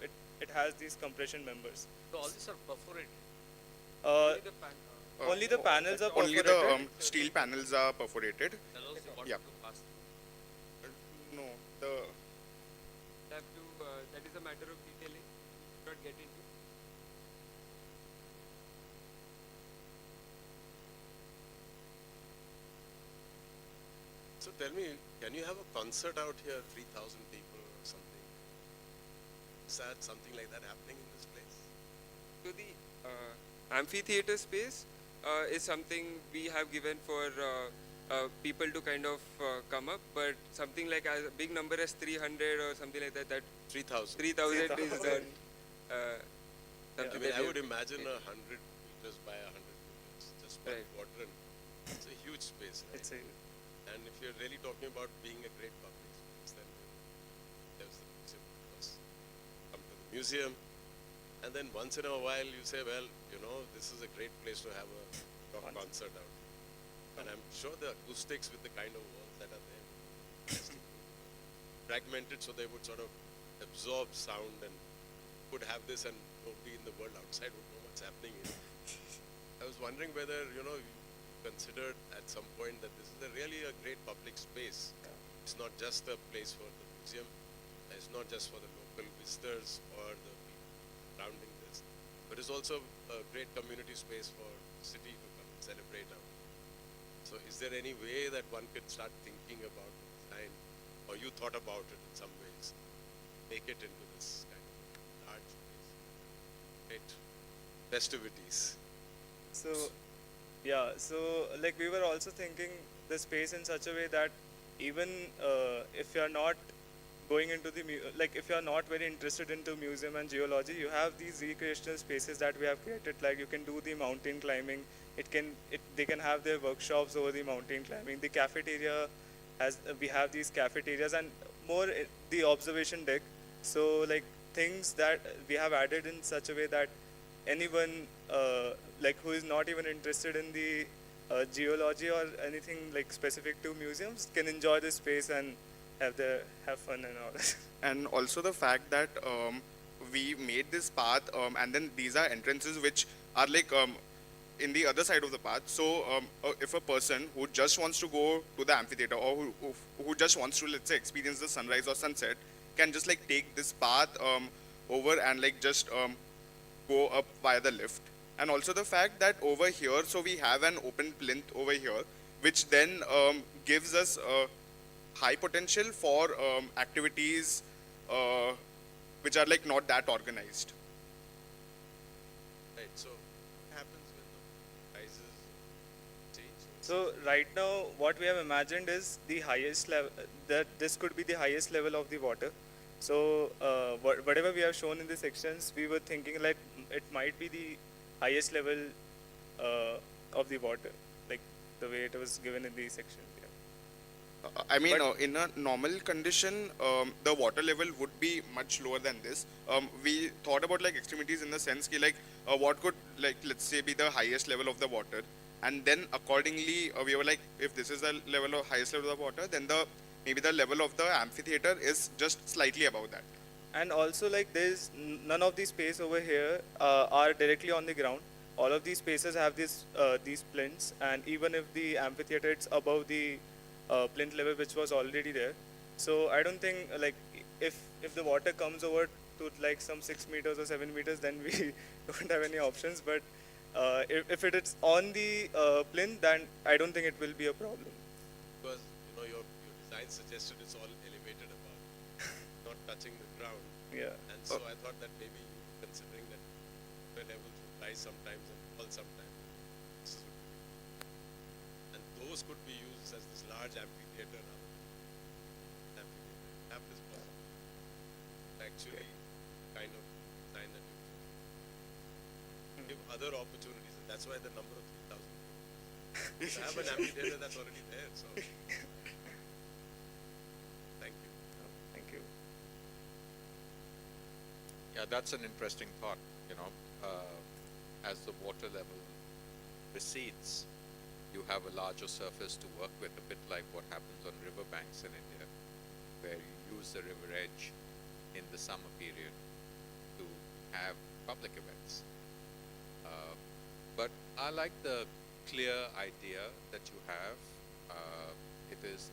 it has these compression members. So all these are perforated. Only the panels are Only the perforated. steel panels are perforated. Allows the water Yeah. to pass through. No, the Have to, that is a matter of detailing. Not get into. So tell me, can you have a concert out here, 3,000 people or something? Is that something like that happening in this place? So the amphitheater space is something we have given for people to kind of come up, but something like as a big number as 300 or something like that, 3,000. 3,000 is done. I mean, I would imagine 100 meters by 100 meters, just by Right. quadrant. It's a huge space, right? And if you're really talking about being a great public space, then there's the museum. Because come to the museum, and then once in a while you say, well, you know, this is a great place to have a rock concert out. And I'm sure the acoustics with the kind of walls that are there, has to be fragmented so they would sort of absorb sound and could have this, and nobody in the world outside would know what's happening in it. I was wondering whether, you know, you considered at some point that this is really a great public space. It's not just a place for the museum, it's not just for the local visitors or the people surrounding this, but it's also a great community space for the city to come and celebrate out. So is there any way that one could start thinking about the design, or you thought about it in some ways, make it into this kind of large space, great festivities? So, yeah, so like we were also thinking the space in such a way that even if you're not going into the, if you're not very interested into museum and geology, you have these recreational spaces that we have created, like you can do the mountain climbing, they can have their workshops over the mountain climbing, the cafeteria we have these cafeterias, and more the observation deck. So like things that we have added in such a way that anyone who is not even interested in the geology or anything like specific to museums can enjoy the space and have fun and all that. and also the fact that we made this path, and then these are entrances which are like in the other side of the path. So if a person who just wants to go to the amphitheater, or who just wants to, let's say, experience the sunrise or sunset, can just like take this path over and like just go up via the lift. And also the fact that over here, so we have an open plinth over here, which then gives us high potential for activities which are like not that organized. Right, so what happens when the prices change? So right now what we have imagined is the highest level, that this could be the highest level of the water. So whatever we have shown in the sections, we were thinking like it might be the highest level of the water, like the way it was given in the section. I mean, in a normal condition, the water level would be much lower than this. We thought about like extremities in the sense that like what could, like, let's say, be the highest level of the water, and then accordingly we were like, if this is the level of highest level of the water, then maybe the level of the amphitheater is just slightly above that. And also like there's none of these space over here are directly on the ground. All of these spaces have these plinths, and even if the amphitheater is above the plinth level which was already there, so I don't think like if the water comes over to like some 6 meters or 7 meters, then we don't have any options. But if it is on the plinth, then I don't think it will be a problem. Because you know your design suggested it's all elevated above, not touching the ground. Yeah. And so I thought that maybe considering that the levels would rise sometimes and fall sometimes. This is- And those could be used as this large amphitheater rather than amphitheater. Have this possible. Actually, kind of design that you give other opportunities, and that's why the number of 3,000. You have an amphitheater that's already there, so. Thank you. Thank you. Yeah, that's an interesting thought, as the water level recedes, you have a larger surface to work with, a bit like what happens on riverbanks in India, where you use the river edge in the summer period to have public events. But I like the clear idea that you have. It is,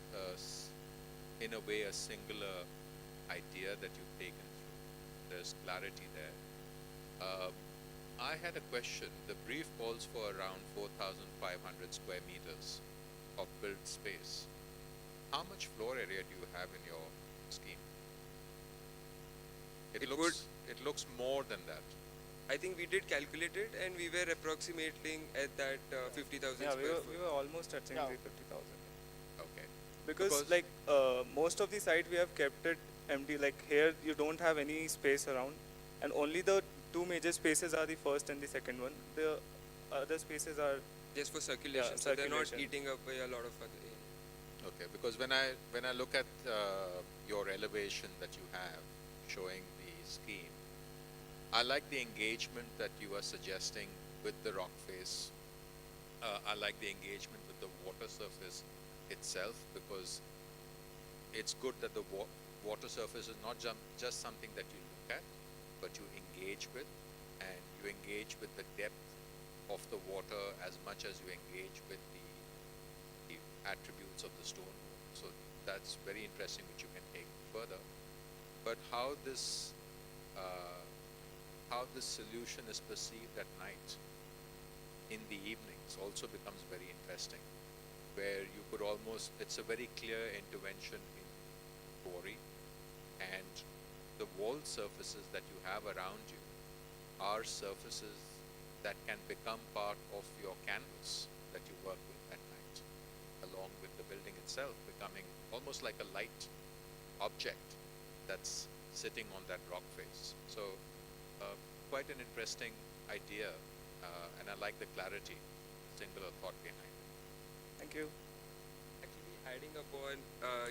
in a way, a singular idea that you've taken through. There's clarity there. I had a question. The brief calls for around 4,500 square meters of built space. How much floor area do you have in your scheme? It looks more than that. I think we did calculate it, and we were approximating at that 50,000 Yeah, square foot. we were almost touching 50,000. Okay. Because like most of the site we have kept it empty. Like here you don't have any space around, and only the two major spaces are the first and the second one. The other spaces are just for circulation, yeah, so they're not circulation. eating up a lot of other area. Okay, because when I look at your elevation that you have showing the scheme, I like the engagement that you are suggesting with the rock face. I like the engagement with the water surface itself, because it's good that the water surface is not just something that you look at, but you engage with, and you engage with the depth of the water as much as you engage with the attributes of the stone wall. So that's very interesting, which you can take further. But how this solution is perceived at night, in the evenings, also becomes very interesting, where you could almost, it's a very clear intervention in quarry, and the wall surfaces that you have around you are surfaces that can become part of your canvas that you work with at night, along with the building itself becoming almost like a light object that's sitting on that rock face. So quite an interesting idea, and I like the clarity, singular thought behind it. Thank you. Actually, adding upon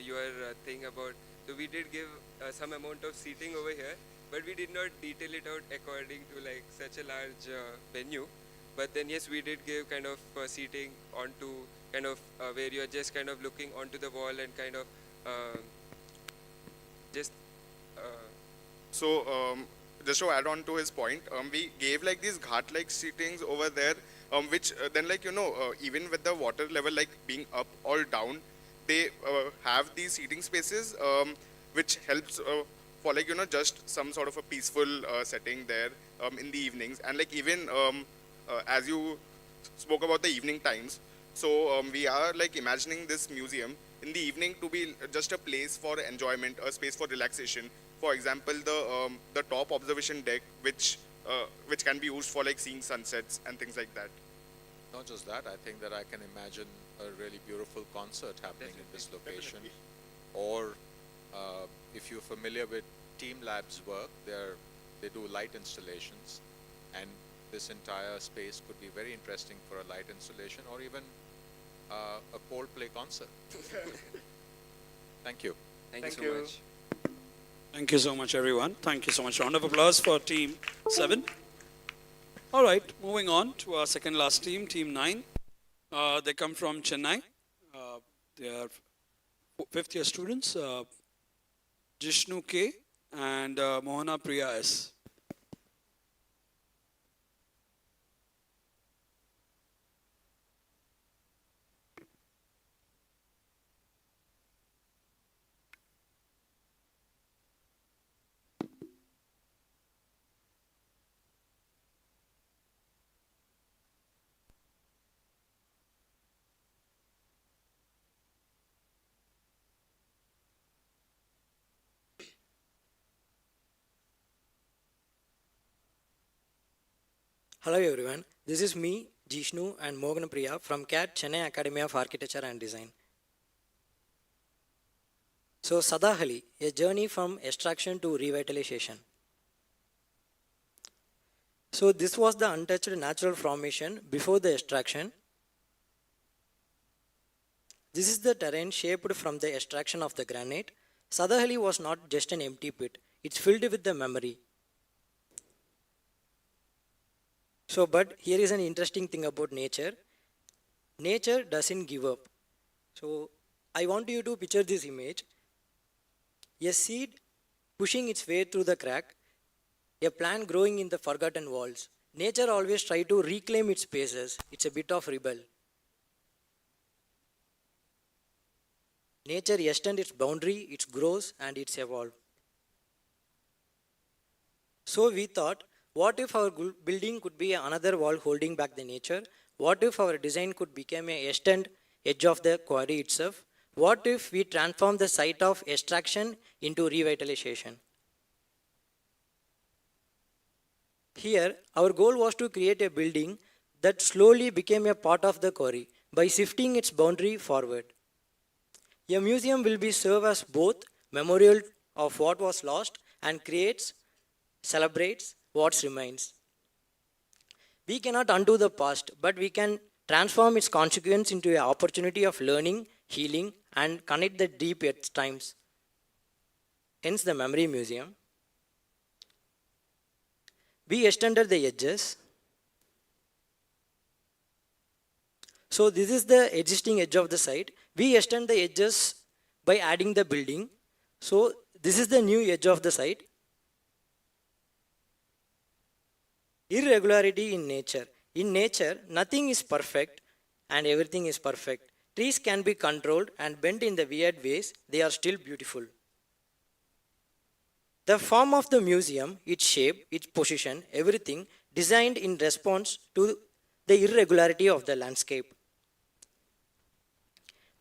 your thing about, so we did give some amount of seating over here, but we did not detail it out according to like such a large venue. But then yes, we did give kind of seating onto kind of where you are just kind of looking onto the wall and kind of just. So just to add on to his point, we gave like these ghat-like seatings over there, which then like even with the water level like being up or down, they have these seating spaces, which helps for like just some sort of a peaceful setting there in the evenings. And like even as you spoke about the evening times, so we are like imagining this museum in the evening to be just a place for enjoyment, a space for relaxation. For example, the top observation deck, which can be used for like seeing sunsets and things like that. Not just that, I think that I can imagine a really beautiful concert happening in this location. Or if you're familiar with Team Lab's work, they do light installations, and this entire space could be very interesting for a light installation, or even a Coldplay concert. Thank you. Thank you so much. Thank you so much, everyone. Thank you so much. Round of applause for Team 7. All right, moving on to our second last team, Team 9. They come from Chennai. They are fifth year students, Jishnu K and Mohana Priya S. Hello everyone, this is me, Jishnu and Mogan Priya from CAT Chennai Academy of Architecture and Design. So Sadahalli, a journey from extraction to revitalization. So this was the untouched natural formation before the extraction. This is the terrain shaped from the extraction of the granite. Sadahalli was not just an empty pit, it's filled with the memory. So, but here is an interesting thing about nature. Nature doesn't give up. So, I want you to picture this image. A seed pushing its way through the crack, a plant growing in the forgotten walls. Nature always tries to reclaim its spaces. It's a bit of rebel. Nature extends its boundary, it grows and it evolves. So we thought, what if our building could be another wall holding back the nature? What if our design could become a extend edge of the quarry itself? What if we transform the site of extraction into revitalization? Here, our goal was to create a building that slowly became a part of the quarry by shifting its boundary forward. A museum will be serve as both memorial of what was lost and celebrates what remains. We cannot undo the past, but we can transform its consequence into an opportunity of learning, healing, and connect the deep at times. Hence the Memory Museum. We extended the edges. So this is the existing edge of the site. We extend the edges by adding the building. So this is the new edge of the site. Irregularity in nature. In nature, nothing is perfect and everything is perfect. Trees can be controlled and bent in the weird ways, they are still beautiful. The form of the museum, its shape, its position, everything designed in response to the irregularity of the landscape.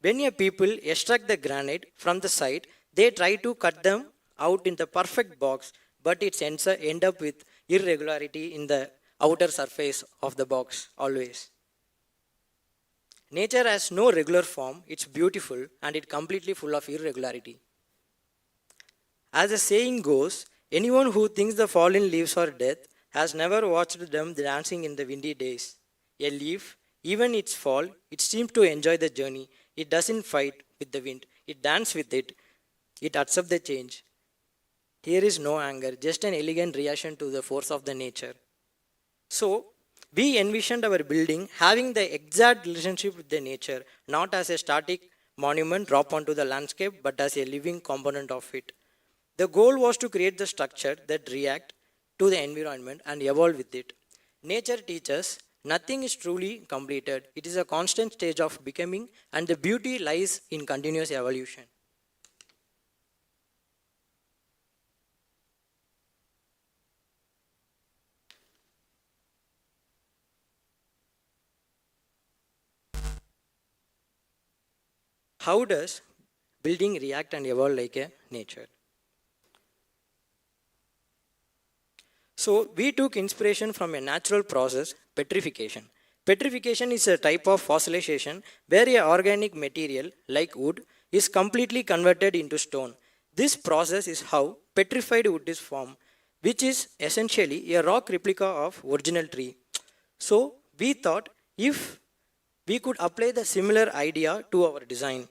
When a people extract the granite from the site, they try to cut them out in the perfect box, but it ends up with irregularity in the outer surface of the box always. Nature has no regular form, it's beautiful and it's completely full of irregularity. As the saying goes, anyone who thinks the fallen leaves are death has never watched them dancing in the windy days. A leaf, even its fall, it seems to enjoy the journey. It doesn't fight with the wind, it dances with it. It accepts the change. Here is no anger, just an elegant reaction to the force of the nature. So, we envisioned our building having the exact relationship with the nature, not as a static monument drop onto the landscape, but as a living component of it. The goal was to create the structure that react to the environment and evolve with it. Nature teaches nothing is truly completed. It is a constant stage of becoming, and the beauty lies in continuous evolution. How does building react and evolve like a nature? So we took inspiration from a natural process, petrification. Petrification is a type of fossilization where an organic material like wood is completely converted into stone. This process is how petrified wood is formed, which is essentially a rock replica of original tree. So we thought if we could apply the similar idea to our design.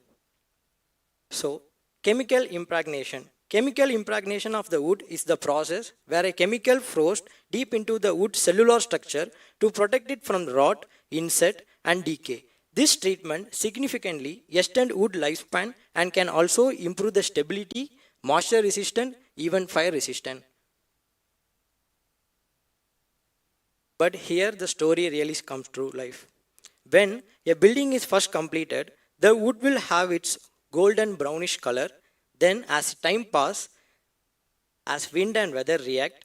So chemical impregnation. Chemical impregnation of the wood is the process where a chemical flows deep into the wood cellular structure to protect it from rot, insect, and decay. This treatment significantly extends wood lifespan and can also improve the stability, moisture resistant, even fire resistant. But here the story really comes to life. When a building is first completed, the wood will have its golden brownish color. Then as time passes, as wind and weather react,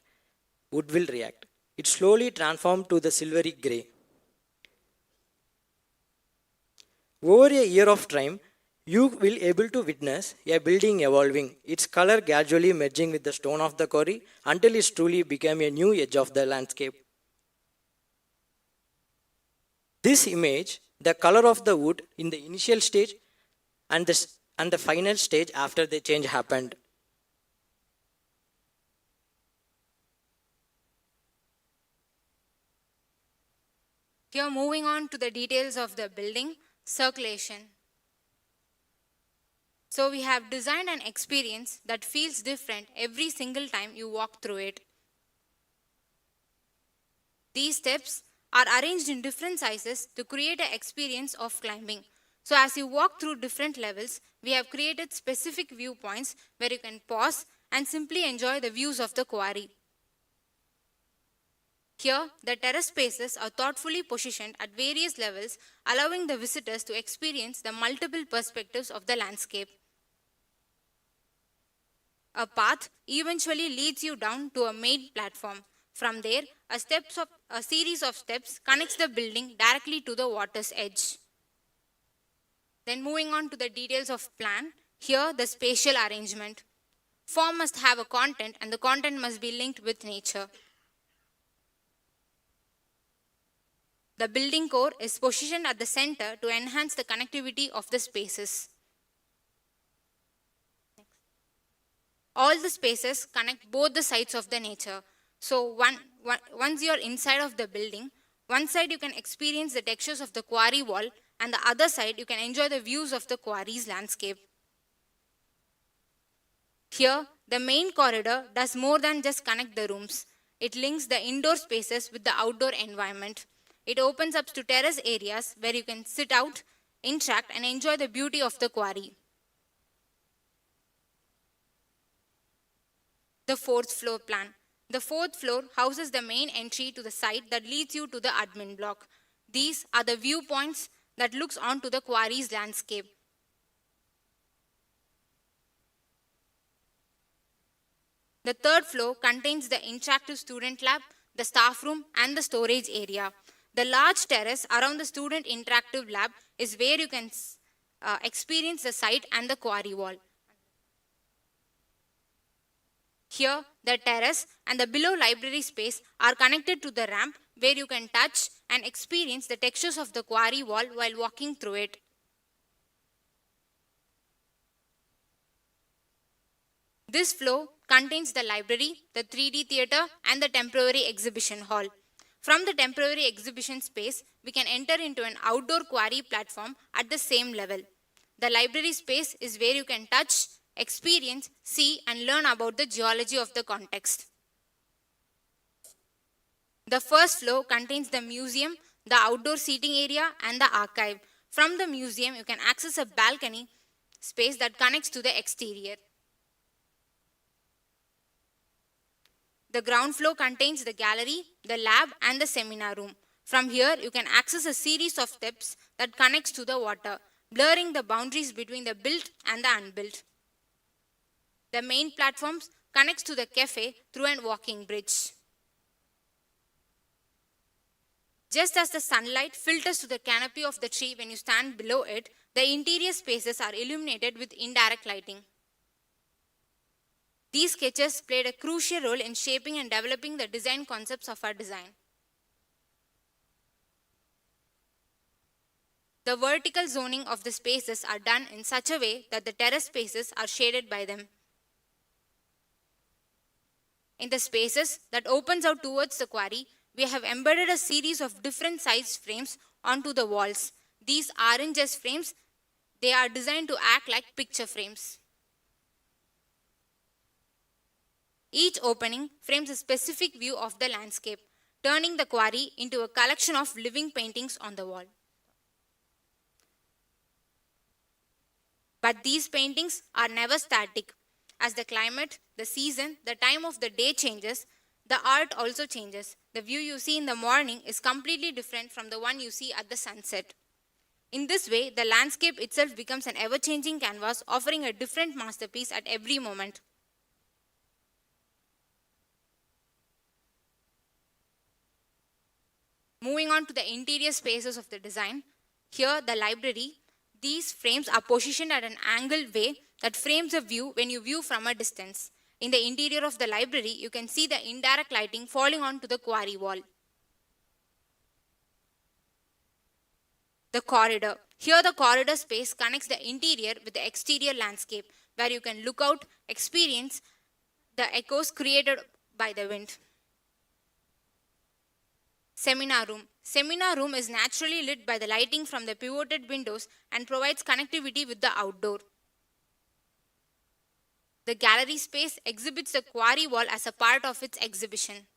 wood will react. It slowly transforms to the silvery gray. Over a year of time, you will able to witness a building evolving, its color gradually merging with the stone of the quarry until it truly became a new edge of the landscape. This image, the color of the wood in the initial stage and the final stage after the change happened. Here moving on to the details of the building, circulation. So we have designed an experience that feels different every single time you walk through it. These steps are arranged in different sizes to create an experience of climbing. So as you walk through different levels, we have created specific viewpoints where you can pause and simply enjoy the views of the quarry. Here, the terrace spaces are thoughtfully positioned at various levels, allowing the visitors to experience the multiple perspectives of the landscape. A path eventually leads you down to a main platform. From there, a series of steps connects the building directly to the water's edge. Then moving on to the details of plan, here the spatial arrangement. Form must have a content and the content must be linked with nature. The building core is positioned at the center to enhance the connectivity of the spaces. All the spaces connect both the sides of the nature. So once you are inside of the building, one side you can experience the textures of the quarry wall and the other side you can enjoy the views of the quarry's landscape. Here, the main corridor does more than just connect the rooms. It links the indoor spaces with the outdoor environment. It opens up to terrace areas where you can sit out, interact and enjoy the beauty of the quarry. The fourth floor plan. The fourth floor houses the main entry to the site that leads you to the admin block. These are the viewpoints that looks onto the quarry's landscape. The third floor contains the interactive student lab, the staff room and the storage area. The large terrace around the student interactive lab is where you can experience the site and the quarry wall. Here, the terrace and the below library space are connected to the ramp where you can touch and experience the textures of the quarry wall while walking through it. This floor contains the library, the 3D theatre and the temporary exhibition hall. From the temporary exhibition space, we can enter into an outdoor quarry platform at the same level. The library space is where you can touch, experience, see and learn about the geology of the context. The first floor contains the museum, the outdoor seating area and the archive. From the museum, you can access a balcony space that connects to the exterior. The ground floor contains the gallery, the lab and the seminar room. From here, you can access a series of steps that connects to the water, blurring the boundaries between the built and the unbuilt. The main platforms connects to the cafe through a walking bridge. Just as the sunlight filters to the canopy of the tree when you stand below it, the interior spaces are illuminated with indirect lighting. These sketches played a crucial role in shaping and developing the design concepts of our design. The vertical zoning of the spaces are done in such a way that the terrace spaces are shaded by them. In the spaces that opens out towards the quarry, we have embedded a series of different size frames onto the walls. These aren't just frames, they are designed to act like picture frames. Each opening frames a specific view of the landscape, turning the quarry into a collection of living paintings on the wall. But these paintings are never static. As the climate, the season, the time of the day changes, the art also changes. The view you see in the morning is completely different from the one you see at the sunset. In this way, the landscape itself becomes an ever-changing canvas, offering a different masterpiece at every moment. Moving on to the interior spaces of the design, here the library, these frames are positioned at an angled way that frames a view when you view from a distance. In the interior of the library, you can see the indirect lighting falling onto the quarry wall. The corridor. Here the corridor space connects the interior with the exterior landscape where you can look out, experience the echoes created by the wind. Seminar room. Seminar room is naturally lit by the lighting from the pivoted windows and provides connectivity with the outdoor. The gallery space exhibits the quarry wall as a part of its exhibition.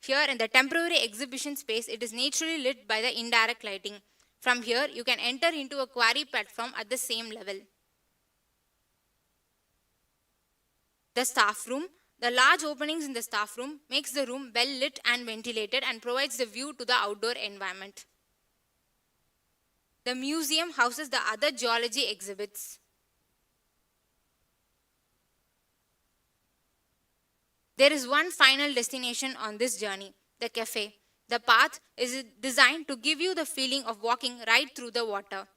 Here in the temporary exhibition space, it is naturally lit by the indirect lighting. From here, you can enter into a quarry platform at the same level. The staff room. The large openings in the staff room makes the room well lit and ventilated and provides the view to the outdoor environment. The museum houses the other geology exhibits. There is one final destination on this journey, the cafe. The path is designed to give you the feeling of walking right through the water,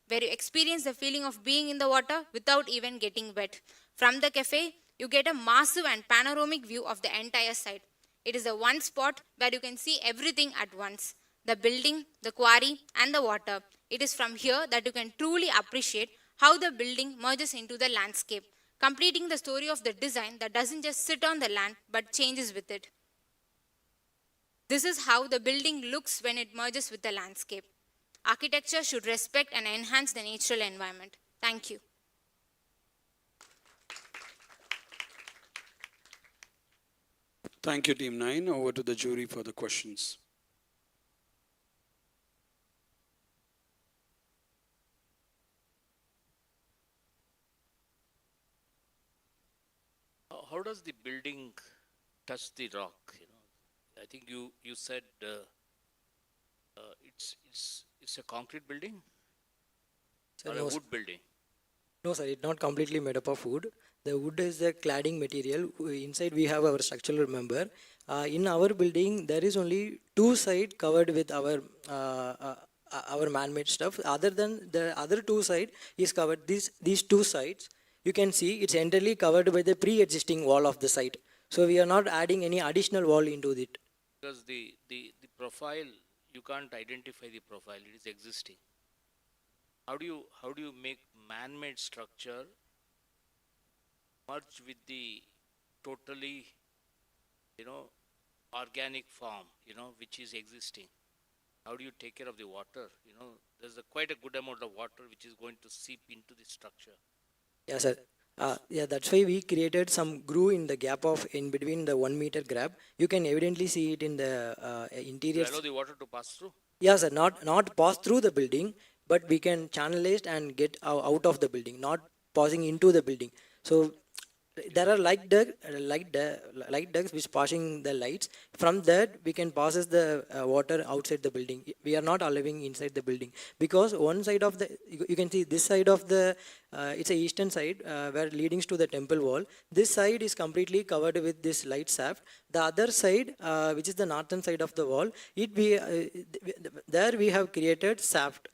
where you experience the feeling of being in the water without even getting wet. From the cafe, you get a massive and panoramic view of the entire site. It is the one spot where you can see everything at once, the building, the quarry, and the water. It is from here that you can truly appreciate how the building merges into the landscape, completing the story of the design that doesn't just sit on the land but changes with it. This is how the building looks when it merges with the landscape. Architecture should respect and enhance the natural environment. Thank you. Thank you, Team 9. Over to the jury for the questions. How does the building touch the rock? I think you said it's a concrete building or a wood building. No, sir, it's not completely made up of wood. The wood is the cladding material. Inside we have our structural member. In our building, there is only two sides covered with our man-made stuff. Other than the other two side is covered. These two sides, you can see it's entirely covered by the pre-existing wall of the site. So we are not adding any additional wall into it. Because the profile, you can't identify the profile. It is existing. How do you make man-made structure merge with the totally, organic form, which is existing? How do you take care of the water? There's quite a good amount of water which is going to seep into the structure. Yeah, sir. Yeah, that's why we created some groove in the gap of in between the 1 meter gap. You can evidently see it in the interior. To allow the water to pass through? Yeah, sir. Not pass through the building, but we can channelize and get out of the building, not passing into the building. So there are light ducts which passing the lights. From that we can passes the water outside the building. We are not allowing inside the building because one side of the you can see this side of the it's a eastern side where leading to the temple wall. This side is completely covered with this light shaft. The other side, which is the northern side of the wall, there we have created shaft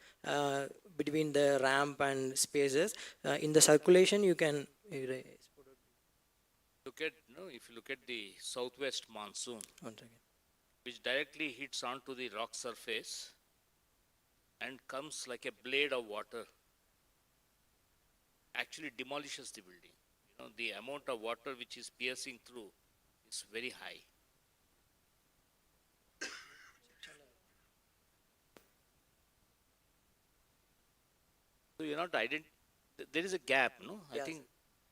between the ramp and spaces. In the circulation, you can. If you look at the southwest monsoon, which directly hits onto the rock surface and comes like a blade of water, actually demolishes the building. The amount of water which is piercing through is very high. So you're not there is a gap, no? Yeah, I think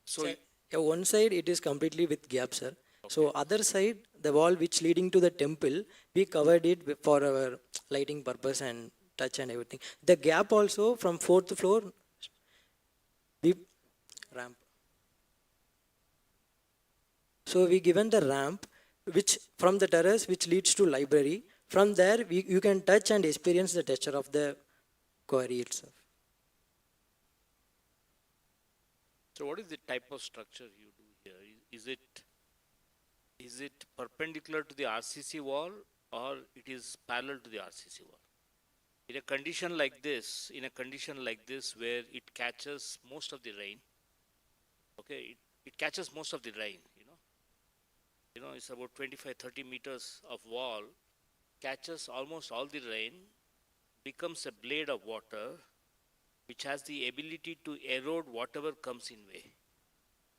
so. Yeah, one side it is completely with gap, sir. Okay. So other side, the wall which leading to the temple, we covered it for our lighting purpose and touch and everything. The gap also from 4th floor, we ramp. So we given the ramp, which from the terrace which leads to library. From there, you can touch and experience the texture of the quarry itself. So what is the type of structure you do here? Is it perpendicular to the RCC wall or it is parallel to the RCC wall? In a condition like this, where it catches most of the rain, okay, it catches most of the rain, it's about 25-30 meters of wall, catches almost all the rain, becomes a blade of water which has the ability to erode whatever comes in way.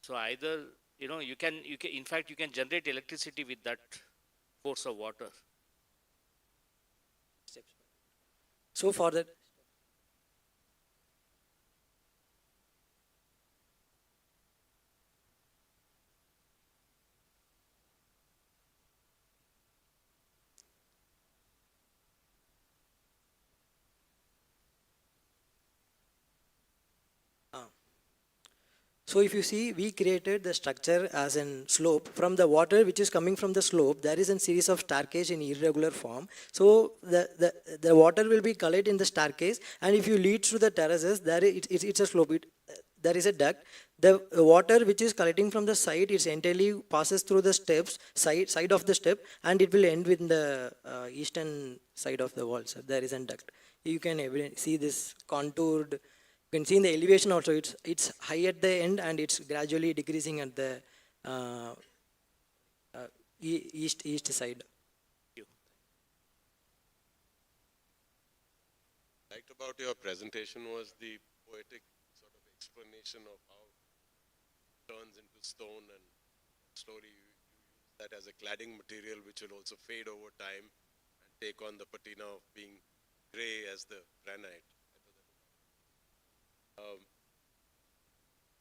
So either, you can, in fact, you can generate electricity with that force of water. So for that, so if you see, we created the structure as in slope. From the water which is coming from the slope, there is a series of staircase in irregular form. So the water will be collected in the staircase, and if you lead through the terraces, it's a slope. There is a duct. The water which is collecting from the side, it entirely passes through the steps, side of the step, and it will end with the eastern side of the wall. So there is a duct. You can see this contoured. You can see in the elevation also, it's high at the end and it's gradually decreasing at the east side. Liked about your presentation was the poetic sort of explanation of how it turns into stone, and slowly you use that as a cladding material which will also fade over time and take on the patina of being gray as the granite.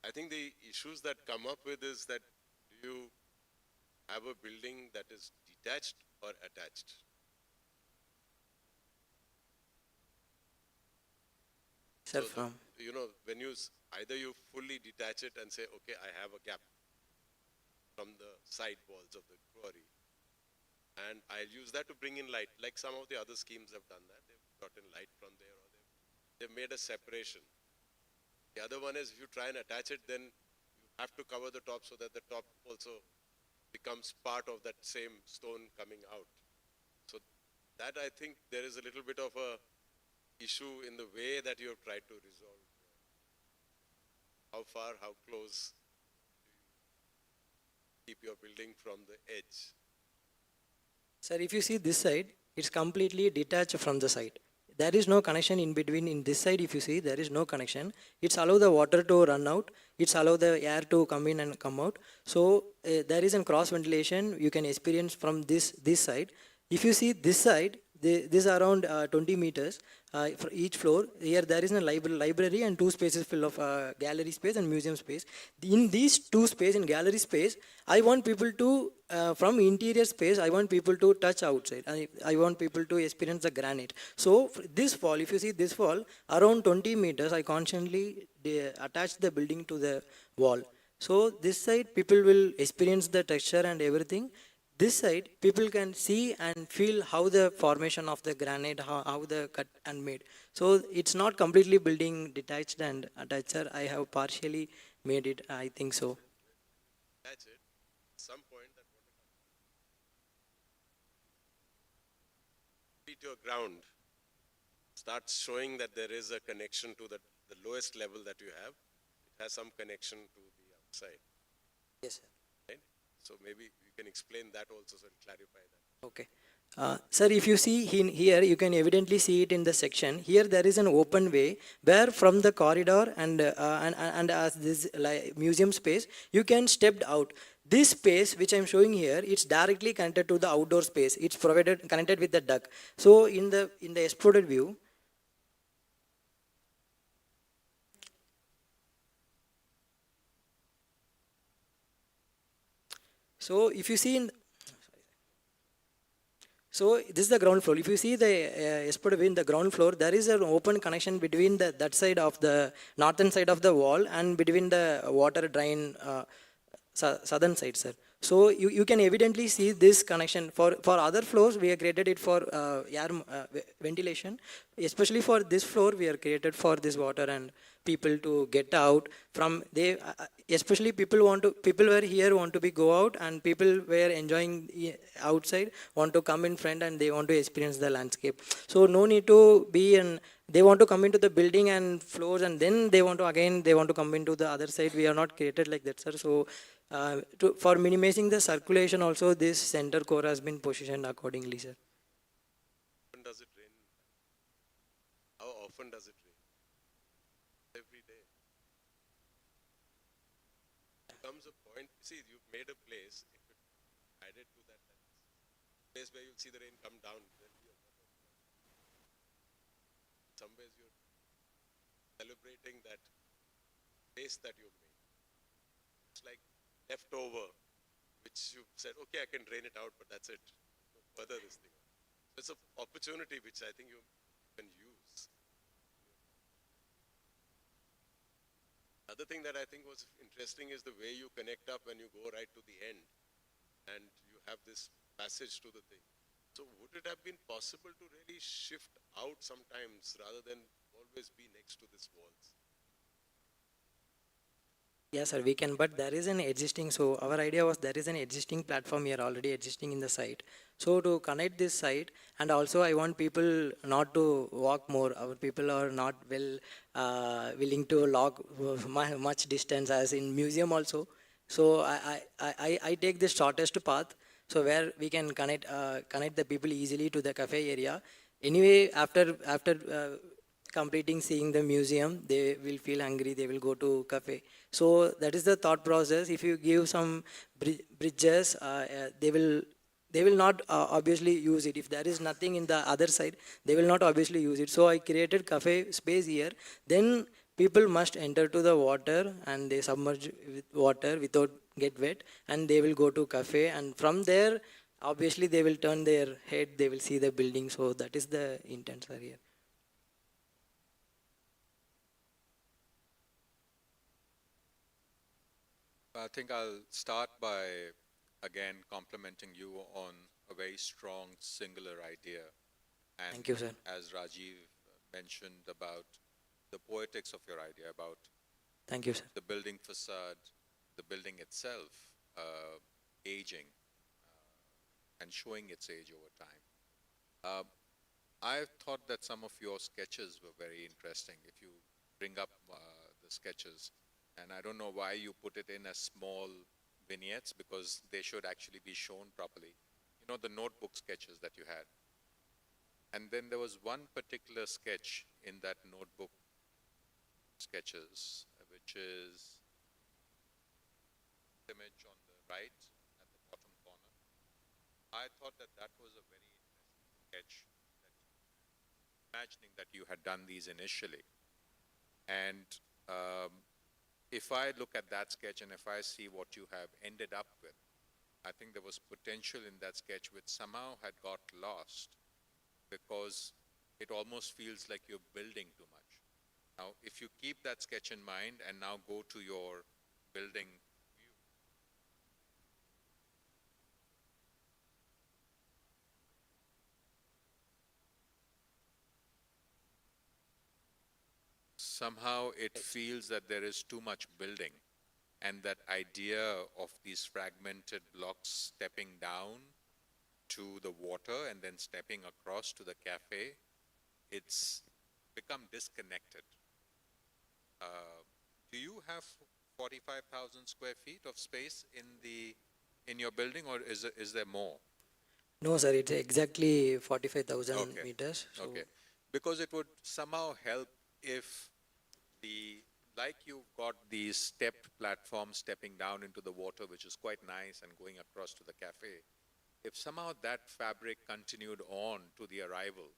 I think the issues that come up with is that, do you have a building that is detached or attached? Sir, So when either you fully detach it and say, okay, I have a gap from the side walls of the quarry, and I'll use that to bring in light, like some of the other schemes have done that. They've gotten light from there, or they've made a separation. The other one is, if you try and attach it, then you have to cover the top so that the top also becomes part of that same stone coming out. So that, I think, there is a little bit of a issue in the way that you have tried to resolve. How far, how close do you keep your building from the edge? Sir, if you see this side, it's completely detached from the side. There is no connection in between. In this side, if you see, there is no connection. It's allow the water to run out. It's allow the air to come in and come out. So there is a cross ventilation you can experience from this side. If you see this side, this around 20 meters for each floor. Here there is a library and two spaces full of gallery space and museum space. In these two space, in gallery space, I want people to, from interior space, I want people to touch outside. I want people to experience the granite. So this wall, if you see this wall, around 20 meters, I constantly attach the building to the wall. So this side, people will experience the texture and everything. This side, people can see and feel how the formation of the granite, how the cut and made. So it's not completely building detached and attached, sir. I have partially made it, I think so. Attach it, at some point that water comes to your ground, starts showing that there is a connection to the lowest level that you have. It has some connection to the outside. Yes, sir. Right? So maybe you can explain that also, so clarify that. Okay. Sir, if you see here, you can evidently see it in the section. Here there is an open way where from the corridor and as this museum space, you can step out. This space which I am showing here, it's directly connected to the outdoor space. It's connected with the duct. So in the exploded view, so if you see so this is the ground floor. If you see the exploded view in the ground floor, there is an open connection between that side of the northern side of the wall and between the water drain southern side, sir. So you can evidently see this connection. For other floors, we have created it for air ventilation. Especially for this floor, we are created for this water and people to get out from. Especially people were here want to go out, and people were enjoying outside want to come in front and they want to experience the landscape. So no need to be in. They want to come into the building and floors, and then they want to come into the other side. We are not created like that, sir. So for minimizing the circulation also, this center core has been positioned accordingly, sir. When does it rain? often does it rain? Every day. There comes a point, see, you've made a place, if it added to that, place where you'll see the rain come down, there'll be a lot of, some ways you're celebrating that place that you've made. It's like leftover, which you said, okay, I can drain it out, but that's it. No further this thing. So it's an opportunity which I think you can use. Other thing that I think was interesting is the way you connect up when you go right to the end and you have this passage to the thing. So would it have been possible to really shift out sometimes rather than always be next to these walls? Yes, sir, we can, but there is an existing, so our idea was there is an existing platform here already existing in the site. So to connect this site, and also I want people not to walk more. Our people are not willing to walk much distance as in museum also. So I take the shortest path, so where we can connect the people easily to the cafe area. Anyway, after completing seeing the museum, they will feel hungry, they will go to cafe. So that is the thought process. If you give some bridges, they will not obviously use it. If there is nothing in the other side, they will not obviously use it. So I created cafe space here. Then people must enter to the water and they submerge with water without get wet, and they will go to cafe, and from there obviously they will turn their head, they will see the building. So that is the intent, sir, here. I think I'll start by, again, complimenting you on a very strong, singular idea. And Thank you, sir. as Rajiv mentioned about the poetics of your idea, about Thank you, sir. the building facade, the building itself aging and showing its age over time. I thought that some of your sketches were very interesting. If you bring up the sketches, and I don't know why you put it in as small vignettes, because they should actually be shown properly. You know, the notebook sketches that you had. And then there was one particular sketch in that notebook sketches, which is the image on the right at the bottom corner. I thought that that was a very interesting sketch, imagining that you had done these initially. And if I look at that sketch and if I see what you have ended up with, I think there was potential in that sketch which somehow had got lost, because it almost feels like you're building too much. Now, if you keep that sketch in mind and now go to your building view, somehow it feels that there is too much building, and that idea of these fragmented blocks stepping down to the water and then stepping across to the cafe, it's become disconnected. Do you have 45,000 square feet of space in your building, or is there more? No, sir, it's exactly 45,000 Okay. meters. So Okay, because it would somehow help if like you've got these stepped platforms stepping down into the water, which is quite nice, and going across to the cafe. If somehow that fabric continued on to the arrival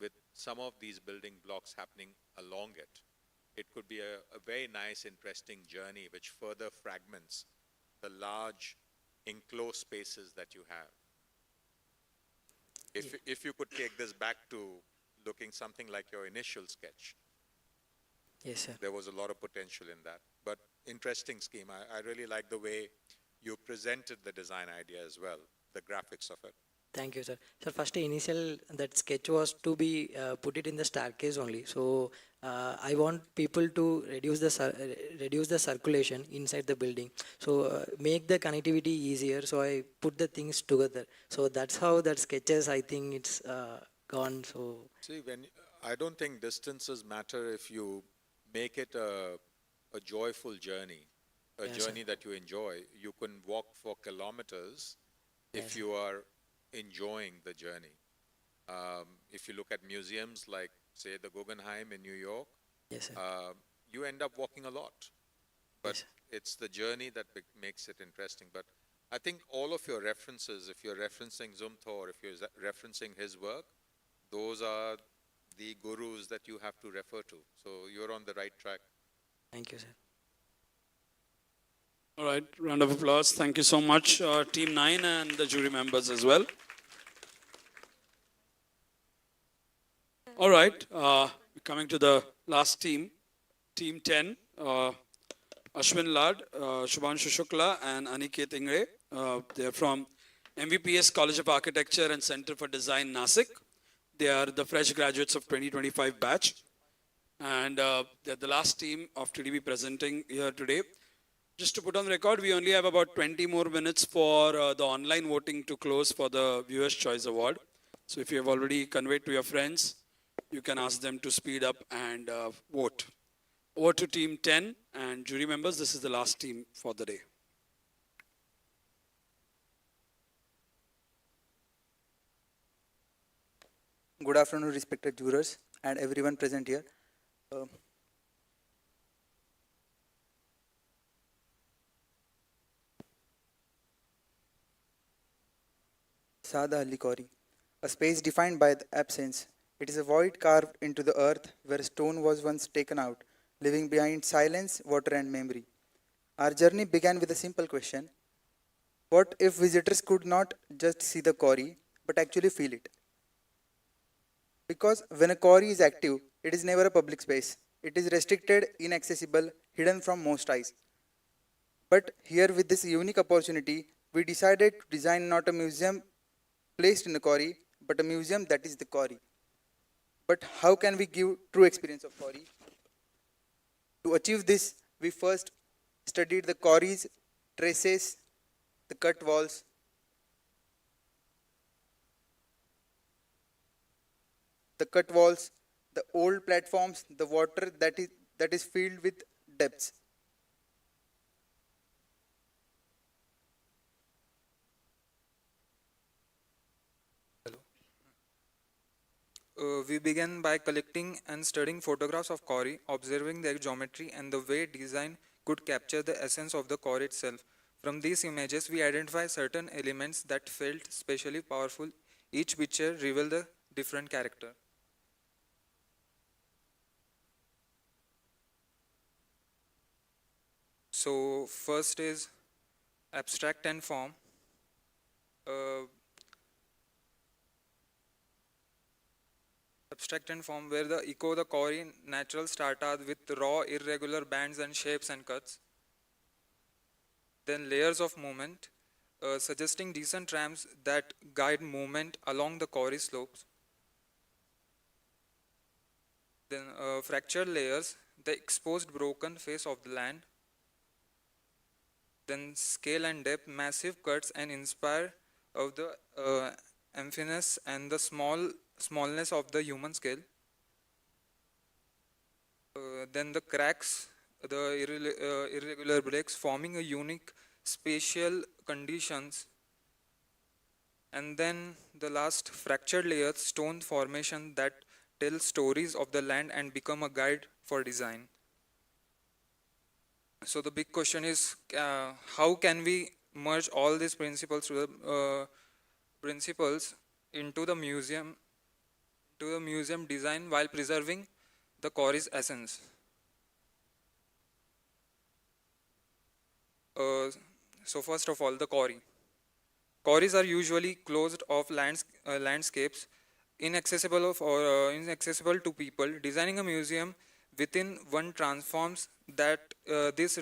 with some of these building blocks happening along it, it could be a very nice, interesting journey which further fragments the large enclosed spaces that you have. If you could take this back to looking something like your initial sketch. Yes, sir. There was a lot of potential in that. But interesting scheme. I really like the way you presented the design idea as well, the graphics of it. Thank you, sir. Sir, first initial that sketch was to be put it in the staircase only. So I want people to reduce the circulation inside the building. So make the connectivity easier. So I put the things together. So that's how that sketches, I think it's gone. So see, I don't think distances matter if you make it a joyful journey, a Yes, journey that you enjoy. You can walk for kilometers if Yes, you are enjoying the journey. If you look at museums like say the Guggenheim in New York, Yes, sir. you end up walking a lot. But Yes. it's the journey that makes it interesting. But I think all of your references, if you're referencing Zumthor, if you're referencing his work, those are the gurus that you have to refer to. So you're on the right track. Thank you, sir. All right, round of applause. Thank you so much, Team 9 and the jury members as well. All right, coming to the last team, Team 10, Ashwin Lad, Shubhanshu Shukla and Aniket Ingre. They're from MVPS College of Architecture and Center for Design, Nasik. They are the fresh graduates of 2025 batch. And they're the last team of TDB presenting here today. Just to put on the record, we only have about 20 more minutes for the online voting to close for the Viewer's Choice Award. So if you have already conveyed to your friends, you can ask them to speed up and vote. Over to Team 10 and jury members, this is the last team for the day. Good afternoon, respected jurors and everyone present here. Sadahalli Quarry, a space defined by the absence. It is a void carved into the earth where stone was once taken out, leaving behind silence, water, and memory. Our journey began with a simple question: what if visitors could not just see the quarry, but actually feel it? Because when a quarry is active, it is never a public space. It is restricted, inaccessible, hidden from most eyes. But here, with this unique opportunity, we decided to design not a museum placed in the quarry, but a museum that is the quarry. But how can we give true experience of quarry? To achieve this, we first studied the quarry's traces, the cut walls, the old platforms, the water that is filled with depths. We began by collecting and studying photographs of quarry, observing their geometry and the way design could capture the essence of the quarry itself. From these images, we identify certain elements that felt especially powerful. Each picture revealed a different character. So first is abstract and form. Abstract and form where the echo the quarry natural strata with raw irregular bands and shapes and cuts. Then layers of movement, suggesting decent ramps that guide movement along the quarry slopes. Then fractured layers, the exposed broken face of the land. Then scale and depth, massive cuts and inspire of the emptiness and the smallness of the human scale. Then the cracks, the irregular breaks forming a unique spatial conditions. And then the last fractured layers, stone formation that tell stories of the land and become a guide for design. So the big question is, how can we merge all these principles into the museum design while preserving the quarry's essence? So first of all, the quarry. Quarries are usually closed off landscapes, inaccessible to people. Designing a museum within one transforms this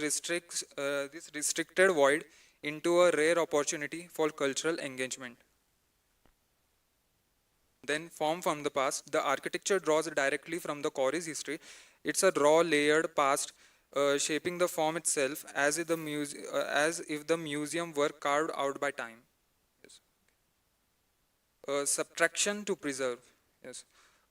restricted void into a rare opportunity for cultural engagement. Then form from the past. The architecture draws directly from the quarry's history. It's a raw, layered past, shaping the form itself as if the museum were carved out by time. Yes. Subtraction to preserve. Yes.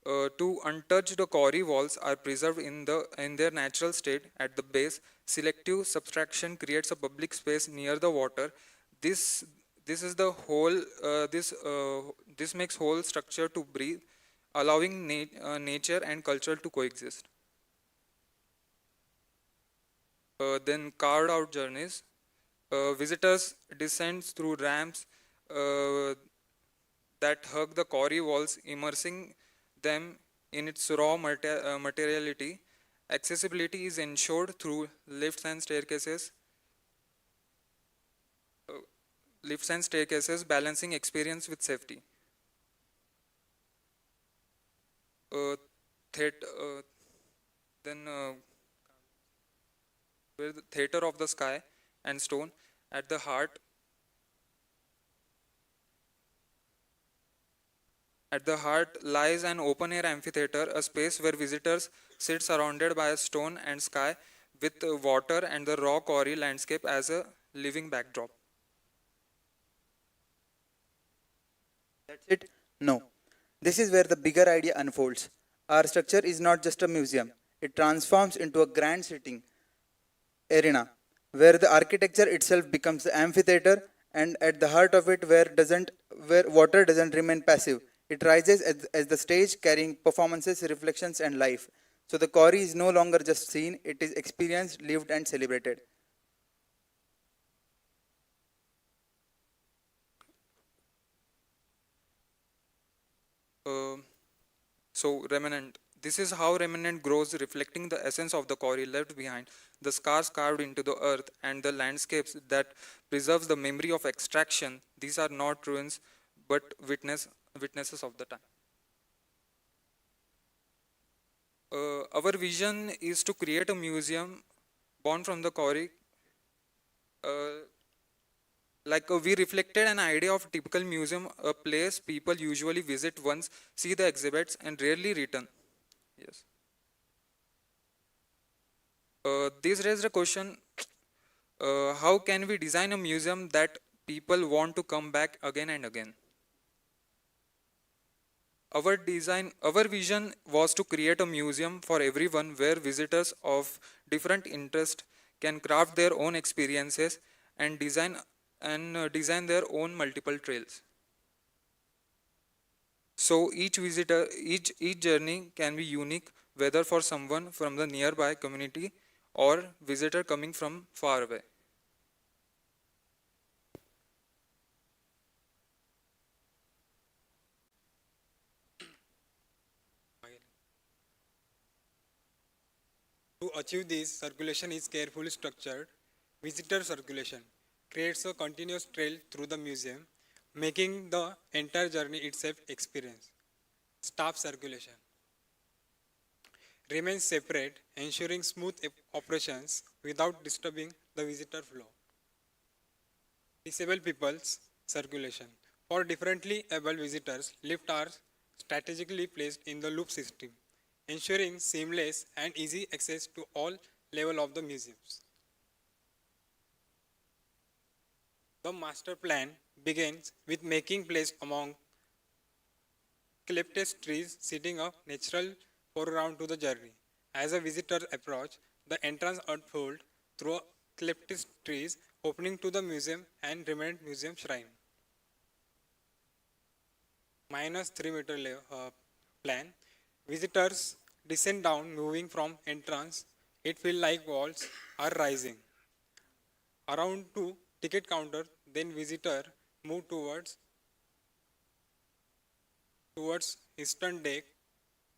To untouched, the quarry walls are preserved in their natural state at the base. Selective subtraction creates a public space near the water. This is the whole. This makes whole structure to breathe. allowing nature and culture to coexist. Then carved out journeys. Visitors descend through ramps that hug the quarry walls, immersing them in its raw materiality. Accessibility is ensured through uh, lifts and staircases, balancing experience with safety. Uh, theat- uh, then where the theater of the sky and stone at the heart. At the heart lies an open-air amphitheater, a space where visitors sit surrounded by a stone and sky with water and the raw quarry landscape as a living backdrop. That's it? No. This is where the bigger idea unfolds. Our structure is not just a museum, it transforms into a grand sitting arena where the architecture itself becomes the amphitheater, and at the heart of it where water doesn't remain passive. It rises as the stage carrying performances, reflections and life. So the quarry is no longer just seen, it is experienced, lived and celebrated. Uh, so remnant. This is how remnant grows, reflecting the essence of the quarry left behind, the scars carved into the earth, and the landscapes that preserves the memory of extraction. These are not ruins, but witnesses of the time. Our vision is to create a museum born from the quarry. Uh, we reflected an idea of a typical museum, a place people usually visit once, see the exhibits, and rarely return. Yes. This raised a question: how can we design a museum that people want to come back again and again? Our vision was to create a museum for everyone where visitors of different interests can craft their own experiences and design their own multiple trails. So each journey can be unique, whether for someone from the nearby community or visitor coming from far away. To achieve this, circulation is carefully structured. Visitor circulation creates a continuous trail through the museum, making the entire journey itself experience. Staff circulation remains separate, ensuring smooth operations without disturbing the visitor flow. Disabled people's circulation. For differently able visitors, lifts are strategically placed in the loop system, ensuring seamless and easy access to all levels of the museums. The master plan begins with making place among eucalyptus trees setting a natural foreground to the journey. As a visitor approach, the entrance unfolds through eucalyptus trees opening to the museum and remnant museum shrine. Minus 3 meter plan. Visitors descend down moving from entrance. It feels like walls are rising. Around to ticket counter, then visitor move towards eastern deck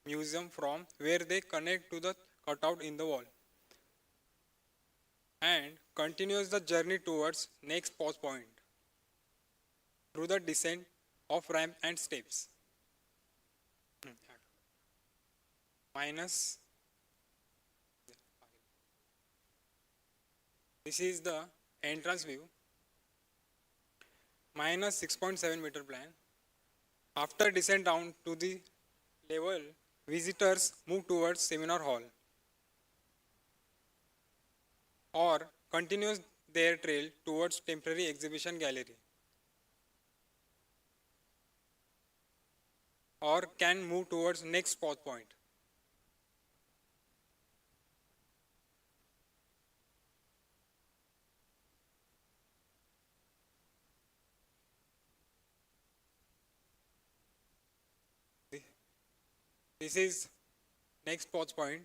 museum from where they connect to the cutout in the wall and continues the journey towards next pause point through the descent of ramp and steps. Minus this is the entrance view. Minus 6.7 meter plan. After descent down to the level, visitors move towards seminar hall or continues their trail towards temporary exhibition gallery or can move towards next spot point. This is next pause point.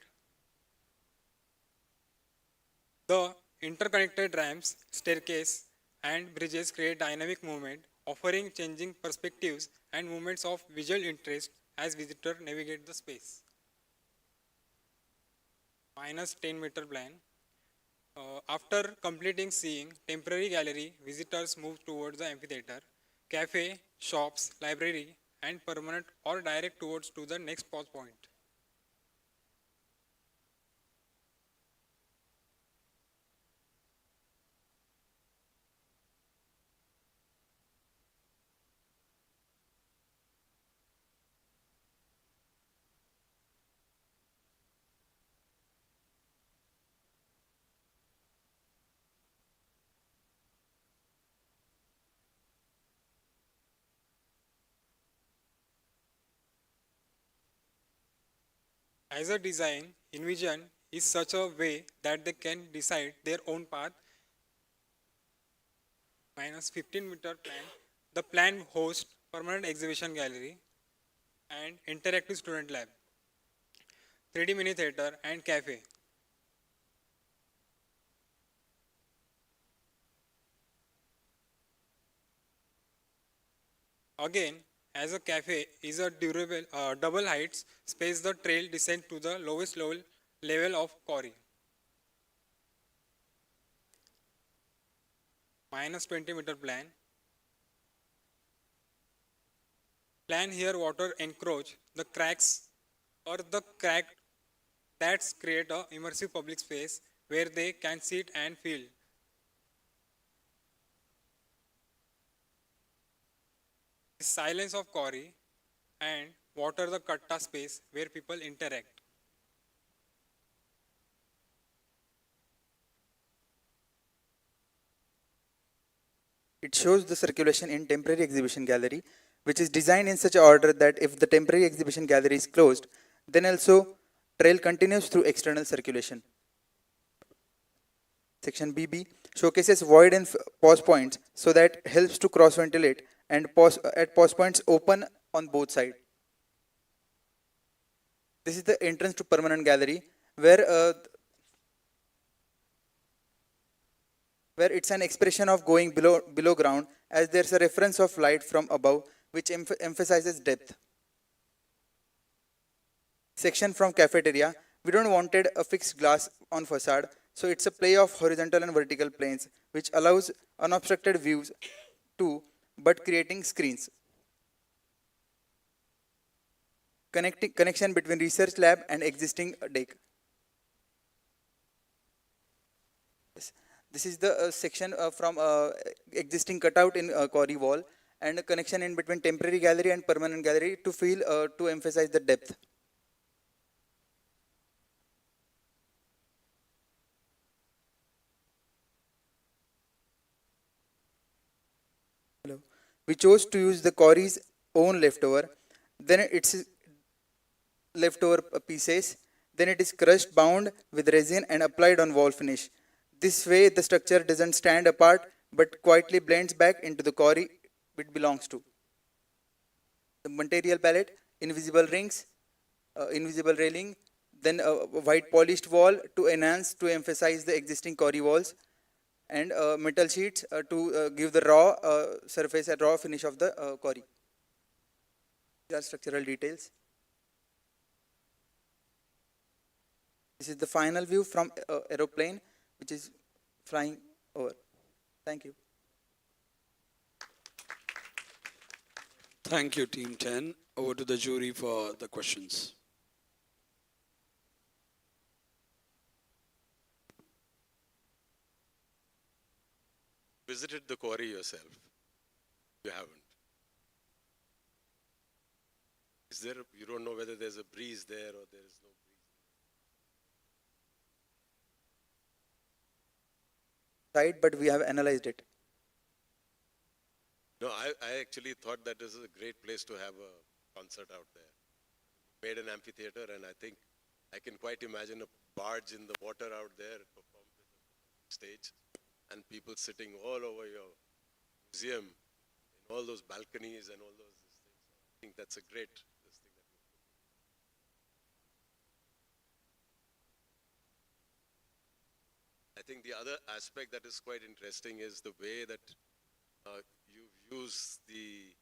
The interconnected ramps, staircase, and bridges create dynamic movement, offering changing perspectives and moments of visual interest as visitors navigate the space. Minus 10-meter plan. After completing seeing temporary gallery, visitors move towards the amphitheater, cafe, shops, library, and permanent or direct towards to the next pause point. As a design, envision is such a way that they can decide their own path. Minus 15-meter plan. The plan hosts permanent exhibition gallery and interactive student lab, 3D mini theater and cafe. Again, as a cafe is a durable double heights space, the trail descend to the lowest level of quarry. Minus 20-meter plan. Plan here water encroach the cracks or the crack that's create a immersive public space where they can sit and feel. The silence of quarry and water the katta space where people interact. It shows the circulation in temporary exhibition gallery, which is designed in such order that if the temporary exhibition gallery is closed, then also trail continues through external circulation. Section BB showcases void and pause points so that helps to cross ventilate and pause at pause points open on both sides. This is the entrance to permanent gallery where it's an expression of going below ground, as there's a reference of light from above which emphasizes depth. Section from cafeteria. We don't wanted a fixed glass on facade, so it's a play of horizontal and vertical planes which allows unobstructed views too, but creating screens. Connection between research lab and existing deck. This is the section from existing cutout in quarry wall, and a connection in between temporary gallery and permanent gallery to emphasize the depth. Hello. We chose to use the quarry's own leftover, then it's leftover pieces, then it is crushed, bound with resin and applied on wall finish. This way the structure doesn't stand apart but quietly blends back into the quarry it belongs to. The material palette, invisible rings, invisible railing, then a white polished wall to emphasize the existing quarry walls, and metal sheets to give the raw surface and raw finish of the quarry. These are structural details. This is the final view from aeroplane which is flying over. Thank you. Thank you, Team 10. Over to the jury for the questions. Visited the quarry yourself? You haven't. You don't know whether there's a breeze there or there is no breeze? Side, but we have analyzed it. No, I actually thought that this is a great place to have a concert out there. Made an amphitheater, and I think I can quite imagine a barge in the water out there performed with a stage, and people sitting all over your museum, in all those balconies and all those things. I think that's a great thing. I think the other aspect that is quite interesting is the way that you've used the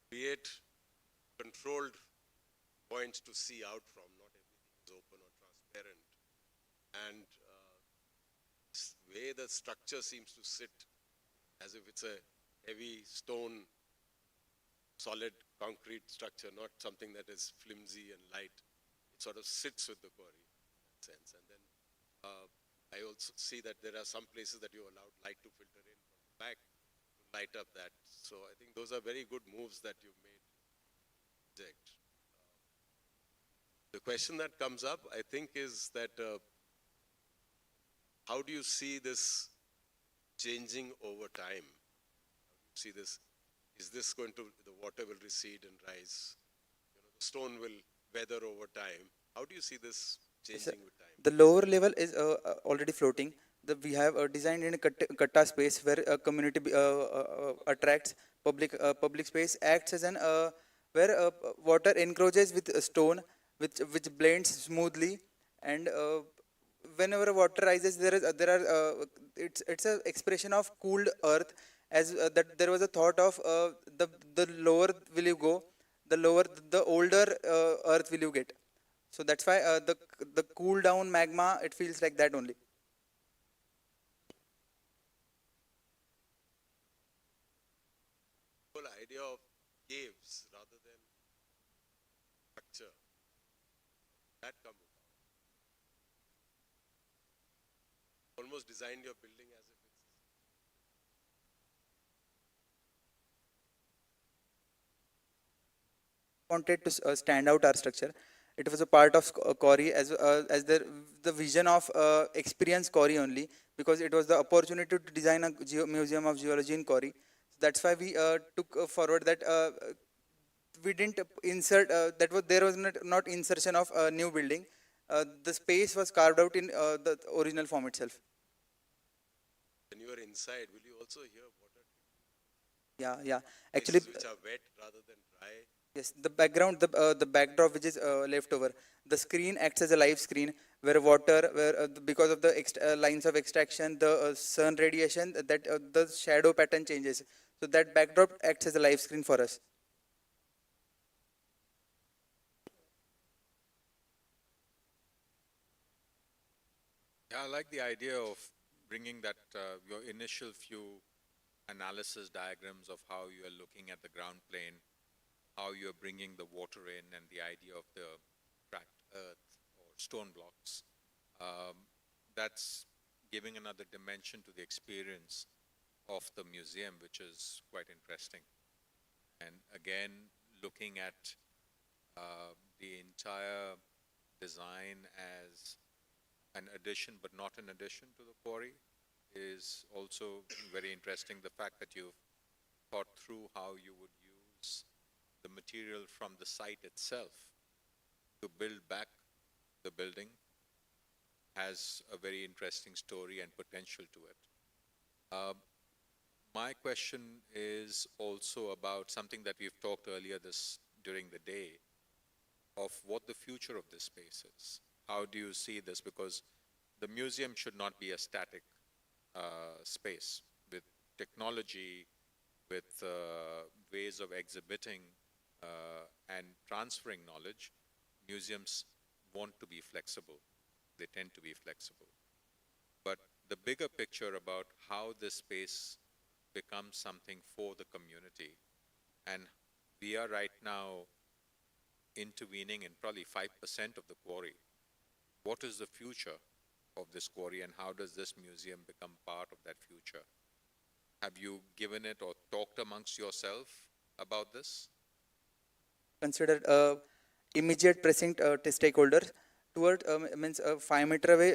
create controlled points to see out from. Not everything is open or transparent. And way the structure seems to sit as if it's a heavy stone, solid concrete structure, not something that is flimsy and light. It sort of sits with the quarry in that sense. And then I also see that there are some places that you allowed light to filter in from the back to light up that. So I think those are very good moves that you've made. The question that comes up, I think, is that how do you see this changing over time? How do you see this? Is this going to, the water will recede and rise? You know, the stone will weather over time. How do you see this changing with time? The lower level is already floating. We have designed in a katta space where a community attracts public space, acts as an where water encroaches with a stone, which blends smoothly, and whenever water rises, it's a expression of cooled earth, as that there was a thought of the lower will you go, the older earth will you get. So that's why the cool down magma, it feels like that only. The whole idea of caves rather than structure, that come about. Almost designed your building as if it's wanted to stand out our structure. It was a part of Quarry as the vision of experience Quarry only, because it was the opportunity to design a museum of geology in Quarry. So that's why we took forward that we didn't insert there was not insertion of a new building. The space was carved out in the original form itself. when you are inside, will you also hear water? Yeah. Actually, Places which are wet rather than dry. yes, the background, the backdrop which is left over, the screen acts as a live screen where water, because of the lines of extraction, the sun radiation, that the shadow pattern changes. So that backdrop acts as a live screen for us. Yeah, I like the idea of bringing that your initial few analysis diagrams of how you are looking at the ground plane, how you are bringing the water in, and the idea of the cracked earth or stone blocks. That's giving another dimension to the experience of the museum, which is quite interesting. And again, looking at the entire design as an addition but not an addition to the quarry is also very interesting. The fact that you've thought through how you would use the material from the site itself to build back the building has a very interesting story and potential to it. My question is also about something that we've talked earlier during the day, of what the future of this space is. How do you see this? Because the museum should not be a static space. With technology, with ways of exhibiting and transferring knowledge, museums want to be flexible. They tend to be flexible. But the bigger picture about how this space becomes something for the community, and we are right now intervening in probably 5% of the quarry. What is the future of this quarry, and how does this museum become part of that future? Have you given it or talked amongst yourself about this? Consider immediate precinct stakeholders toward means 5 meter away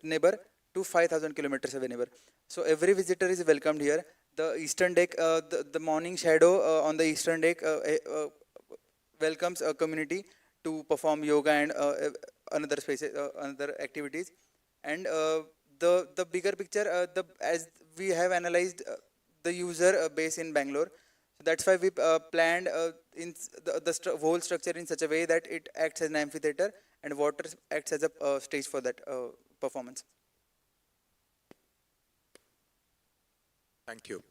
neighbor to 5,000 kilometers away neighbor. So every visitor is welcomed here. The eastern deck, the morning shadow on the eastern deck welcomes a community to perform yoga and another spaces, another activities. And the bigger picture, as we have analyzed the user base in Bangalore, so that's why we planned in the whole structure in such a way that it acts as an amphitheater and water acts as a stage for that performance. Thank you.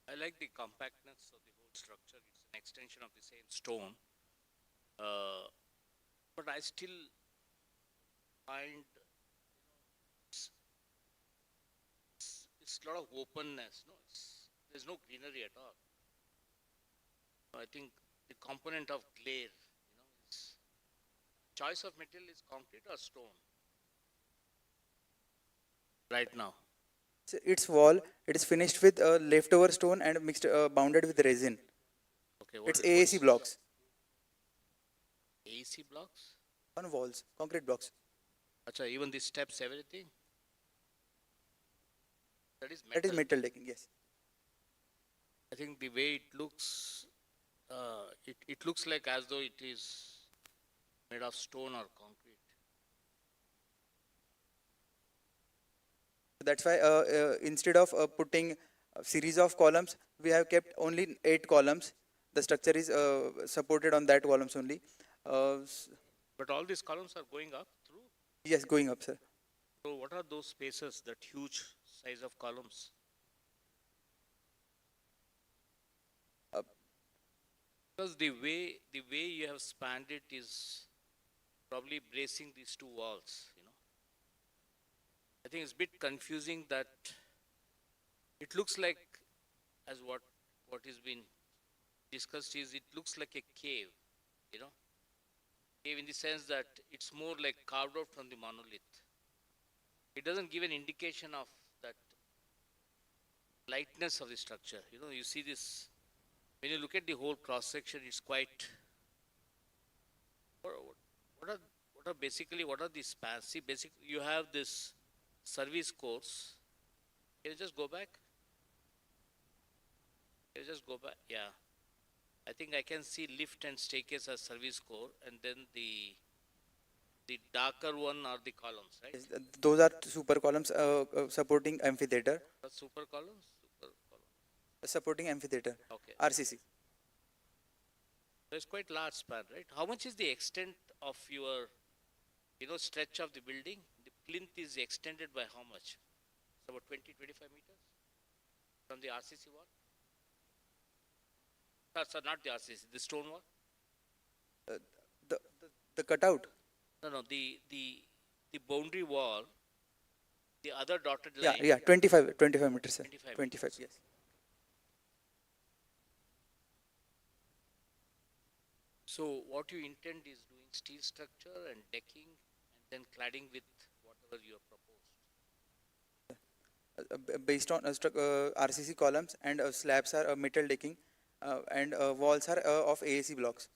I like the compactness of the whole structure. It's an extension of the same stone. But I still find it's a lot of openness. No, there's no greenery at all. I think the component of glare, is choice of material is concrete or stone right now. Its wall, it is finished with leftover stone and mixed, bounded with resin. Okay, It's AAC blocks AEC blocks? on walls, concrete blocks. Acha, even the steps, everything? That is That is metal decking, yes. I think the way it looks, it looks like as though it is made of stone or concrete. That's why instead of putting a series of columns, we have kept only 8 columns. The structure is supported on that columns only. But all these columns are going up through? Yes, going up, sir. So what are those spaces, that huge size of columns? Because the way you have spanned it is probably bracing these two walls, I think it's a bit confusing that it looks like, as what is been discussed is, it looks like a cave, Cave in the sense that it's more like carved out from the monolith. It doesn't give an indication of that lightness of the structure. You see this, when you look at the whole cross section, it's quite, what are these spans? See, basically you have this service course. Can you just go back? Yeah. I think I can see lift and staircase as service core, and then the darker one are the columns, right? Yes, those are super columns supporting amphitheater. Super columns? Supporting amphitheater. Okay. RCC. So it's quite large span, right? How much is the extent of your, stretch of the building? The plinth is extended by how much? It's about 20-25 meters from the RCC wall? Sir, not the RCC, the stone wall? The cutout. No, the boundary wall, the other dotted line. Yeah, 25 meters, sir. 25, yes. So what you intend is doing steel structure and decking and then cladding with whatever you have proposed. Based on RCC columns and slabs are metal decking and walls are of AAC blocks.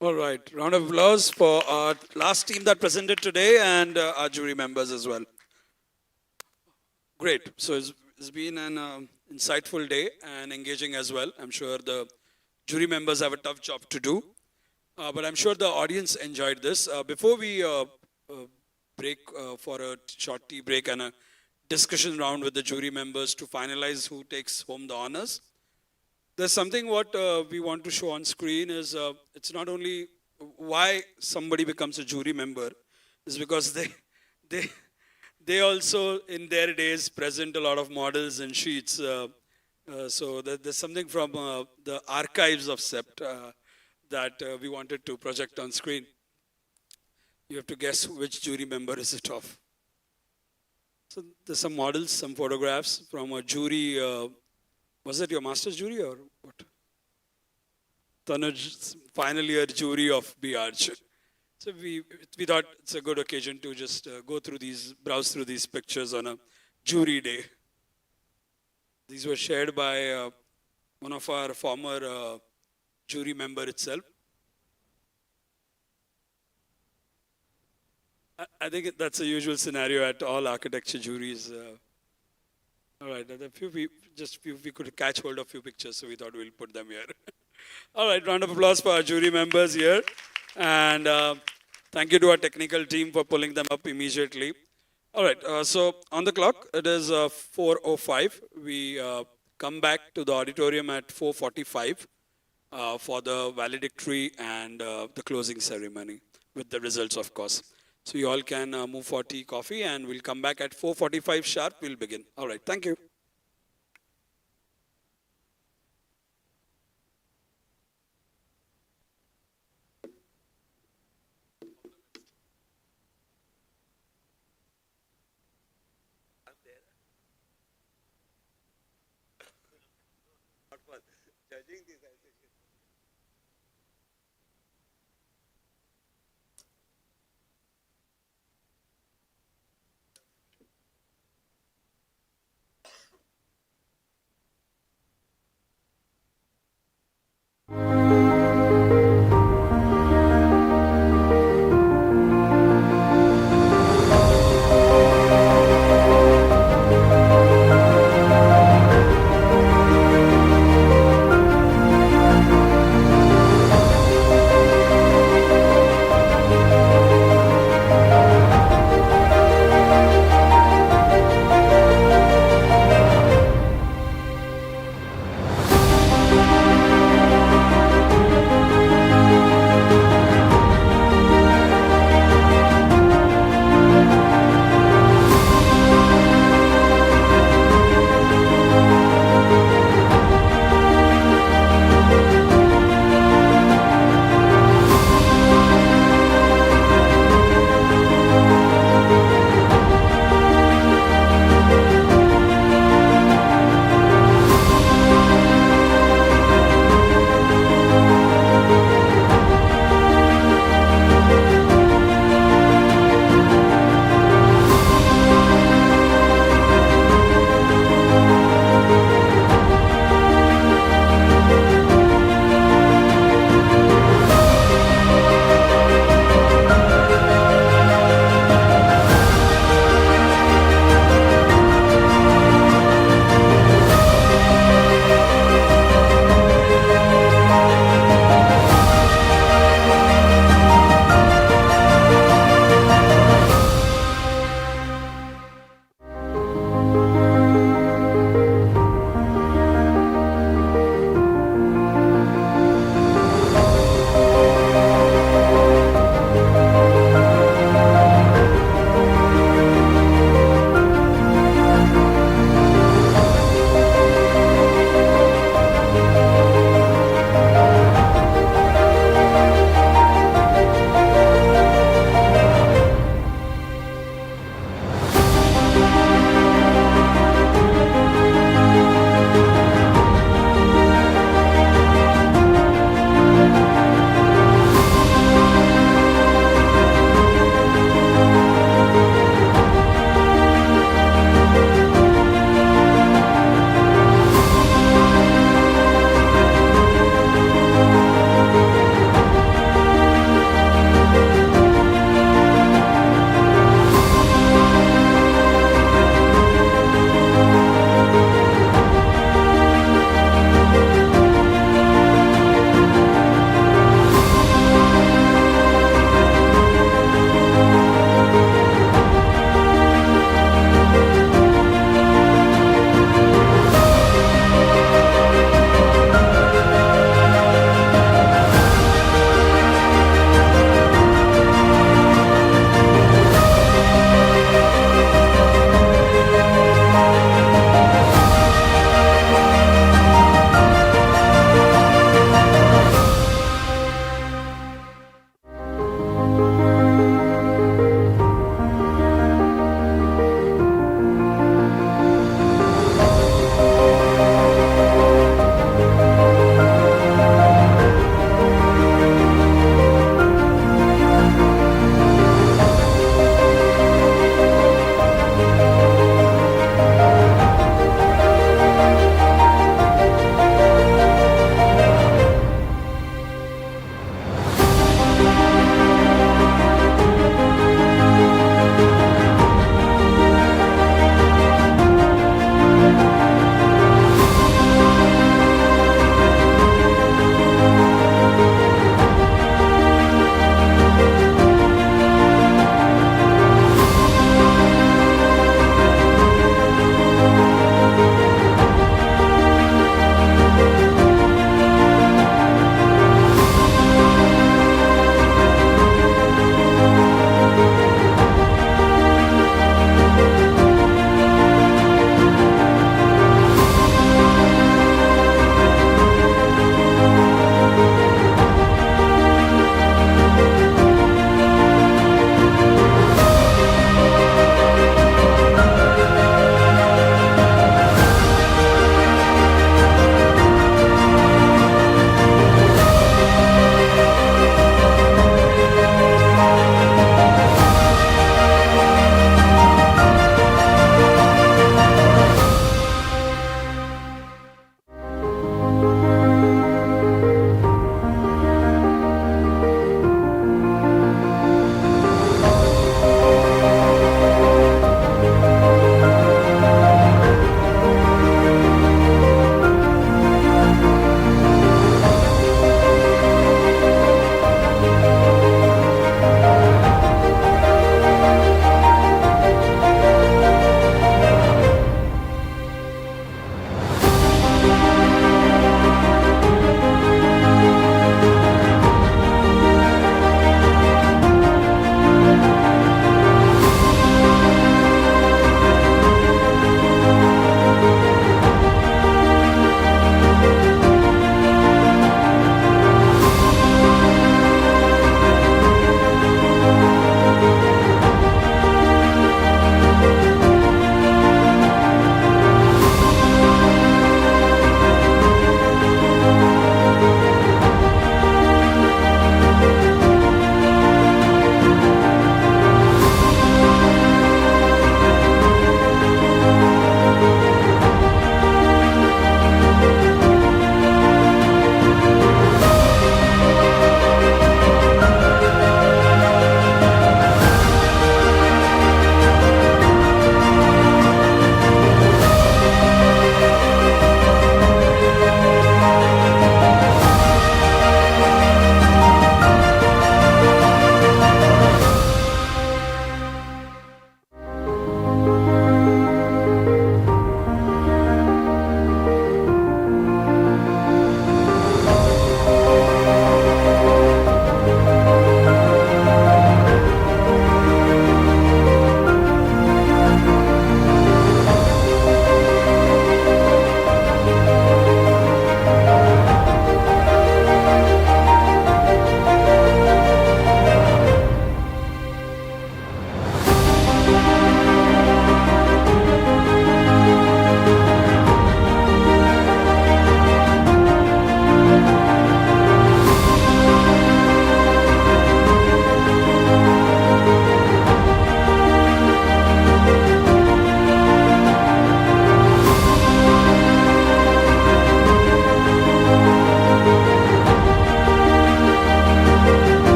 All right, round of applause for our last team that presented today and our jury members as well. Great. So it's been an insightful day and engaging as well. I'm sure the jury members have a tough job to do, but I'm sure the audience enjoyed this. Before we break for a short tea break and a discussion round with the jury members to finalize who takes home the honors, there's something what we want to show on screen is it's not only why somebody becomes a jury member, is because they also in their days present a lot of models and sheets. So there's something from the archives of SEPT that we wanted to project on screen. You have to guess which jury member is it of. So there's some models, some photographs from a jury. Was it your master's jury or what? Tanuj, final year jury of BArch. So we thought it's a good occasion to just browse through these pictures on a jury day. These were shared by one of our former jury member itself. I think that's a usual scenario at all architecture juries. All right, we could catch hold of a few pictures, so we thought we'll put them here. All right, round of applause for our jury members here. And thank you to our technical team for pulling them up immediately. All right, so on the clock, it is 4:05. We come back to the auditorium at 4:45 for the valedictory and the closing ceremony with the results, of course. So you all can move for tea, coffee, and we'll come back at 4:45 sharp. We'll begin. All right. Thank you. Judging these Thank you.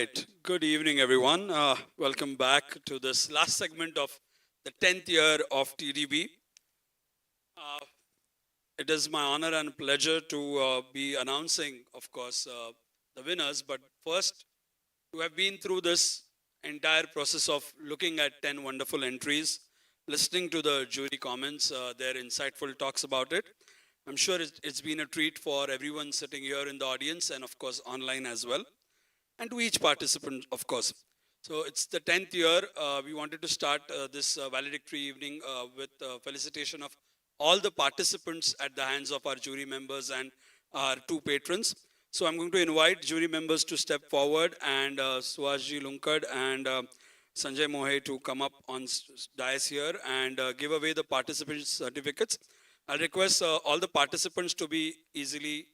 right. Good evening, everyone. Welcome back to this last segment of the 10th year of TDB. It is my honor and pleasure to be announcing, of course, the winners. But first, to have been through this entire process of looking at 10 wonderful entries, listening to the jury comments, their insightful talks about it, I'm sure it's been a treat for everyone sitting here in the audience and, of course, online as well, and to each participant, of course. So it's the 10th year. We wanted to start this valedictory evening with felicitation of all the participants at the hands of our jury members and our two patrons. So I'm going to invite jury members to step forward, and Suhasji Lunkad and Sanjay Mohe to come up on dais here and give away the participant certificates. I'll request all the participants to be easily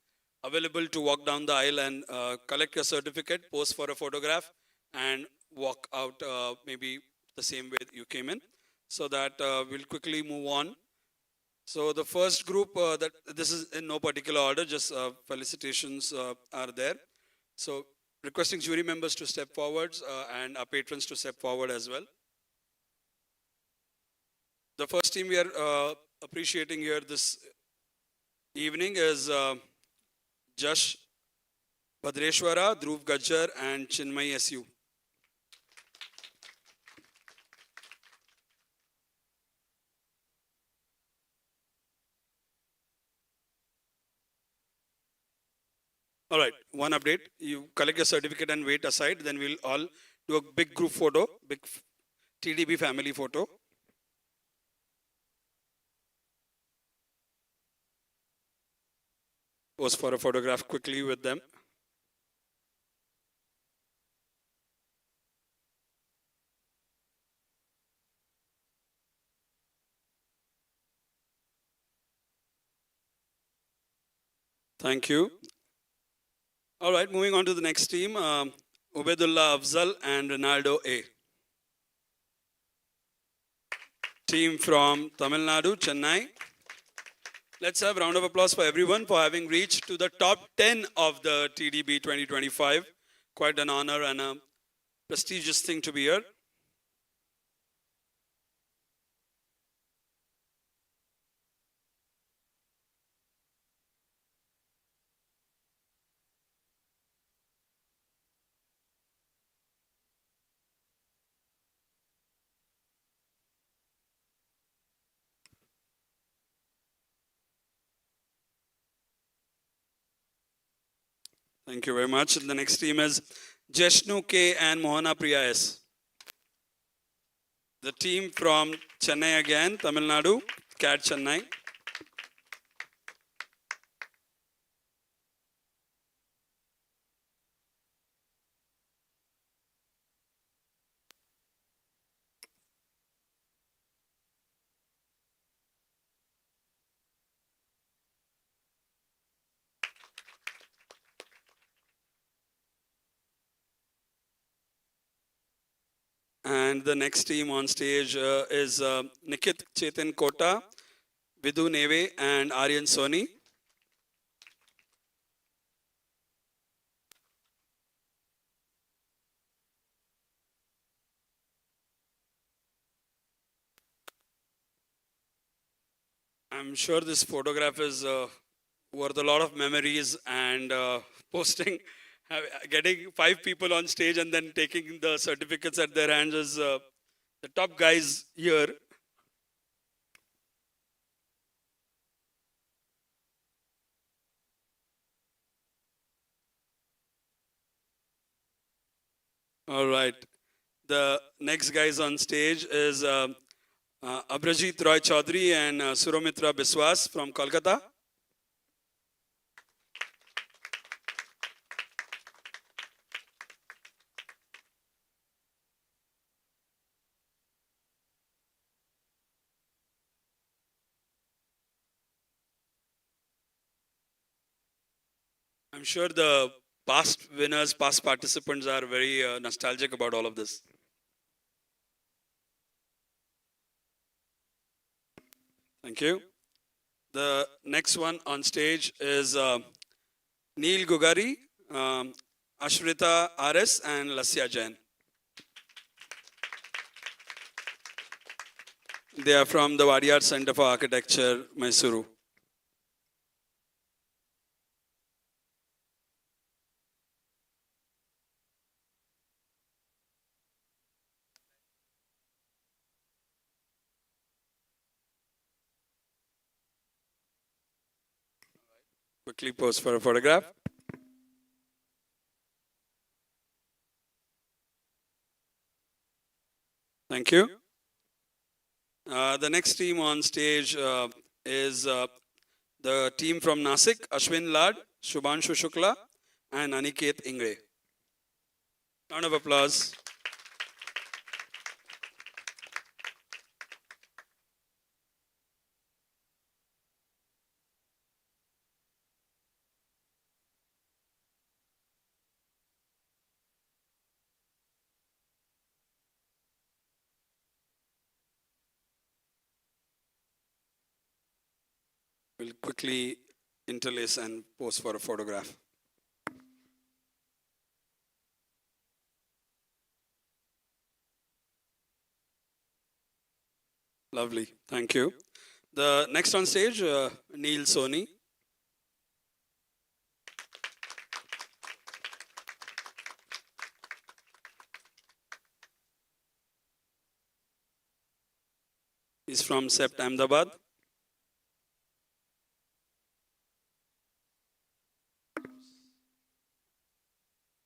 available to walk down the aisle and collect your certificate, pose for a photograph, and walk out maybe the same way you came in, so that we'll quickly move on. So the first group, that this is in no particular order, just felicitations are there. So requesting jury members to step forwards and our patrons to step forward as well. The first team we are appreciating here this evening is Jash Bhadreshwara, Dhruv Gajjar, and Chinmay SU. All right, one update. You collect your certificate and wait aside, then we'll all do a big group photo, big TDB family photo. Pose for a photograph quickly with them. Thank you. All right, moving on to the next team, Ubedullah Afzal and Ronaldo A. Team from Tamil Nadu, Chennai. Let's have a round of applause for everyone for having reached to the top 10 of the TDB 2025. Quite an honor and a prestigious thing to be here. Thank you very much. The next team is Jeshnu K and Mohana Priya S. The team from Chennai again, Tamil Nadu, CAT Chennai. And the next team on stage is Nikit Chetan Kota, Vidhu Neve, and Aryan Soni. I'm sure this photograph is worth a lot of memories, and posting, getting 5 people on stage and then taking the certificates at their hands is the top guys here. All right. The next guys on stage is Abrajit Roy Chaudhary and Suromitra Biswas from Kolkata. I'm sure the past winners, past participants are very nostalgic about all of this. Thank you. The next one on stage is Neil Gugari, Ashrita RS and Lasya Jain. They are from the Wadiyar Center for Architecture, Mysuru. Quickly pose for a photograph. Thank you. The next team on stage is the team from Nasik, Ashwin Lad, Shubhanshu Shukla, and Aniket Ingre. Round of applause. We'll quickly interlace and pose for a photograph. Lovely, thank you. The next on stage, Neil Soni. He's from Sept Ahmedabad.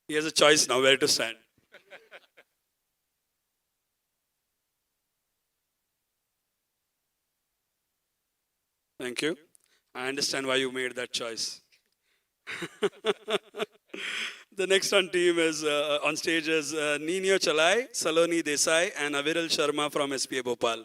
He has a choice now where to stand. Thank you. I understand why you made that choice. The next on team is on stage is Nino Chalai, Saloni Desai, and Aviral Sharma from SPA Bhopal.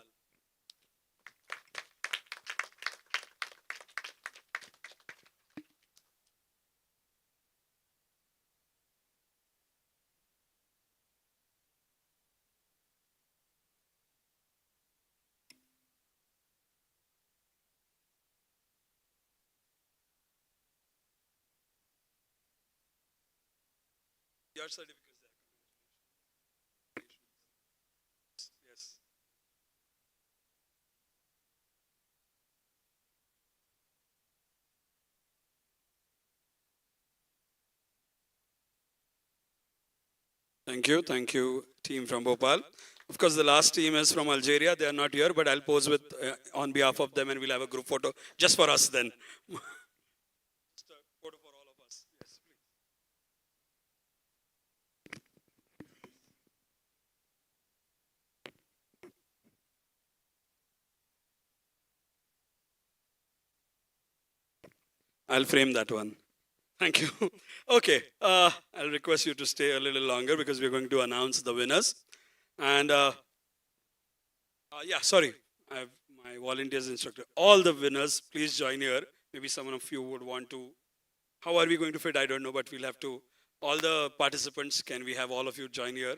Your certificate is there. Yes. Thank you, team from Bhopal. Of course, the last team is from Algeria. They are not here, but I'll pose with on behalf of them, and we'll have a group photo just for us then. Just a photo for all of us. Yes, please. I'll frame that one. Thank you. Okay, I'll request you to stay a little longer because we're going to announce the winners. And yeah, sorry, I have my volunteers instructor. All the winners, please join here. Maybe some of you would want to. How are we going to fit? I don't know, but we'll have to. All the participants, can we have all of you join here?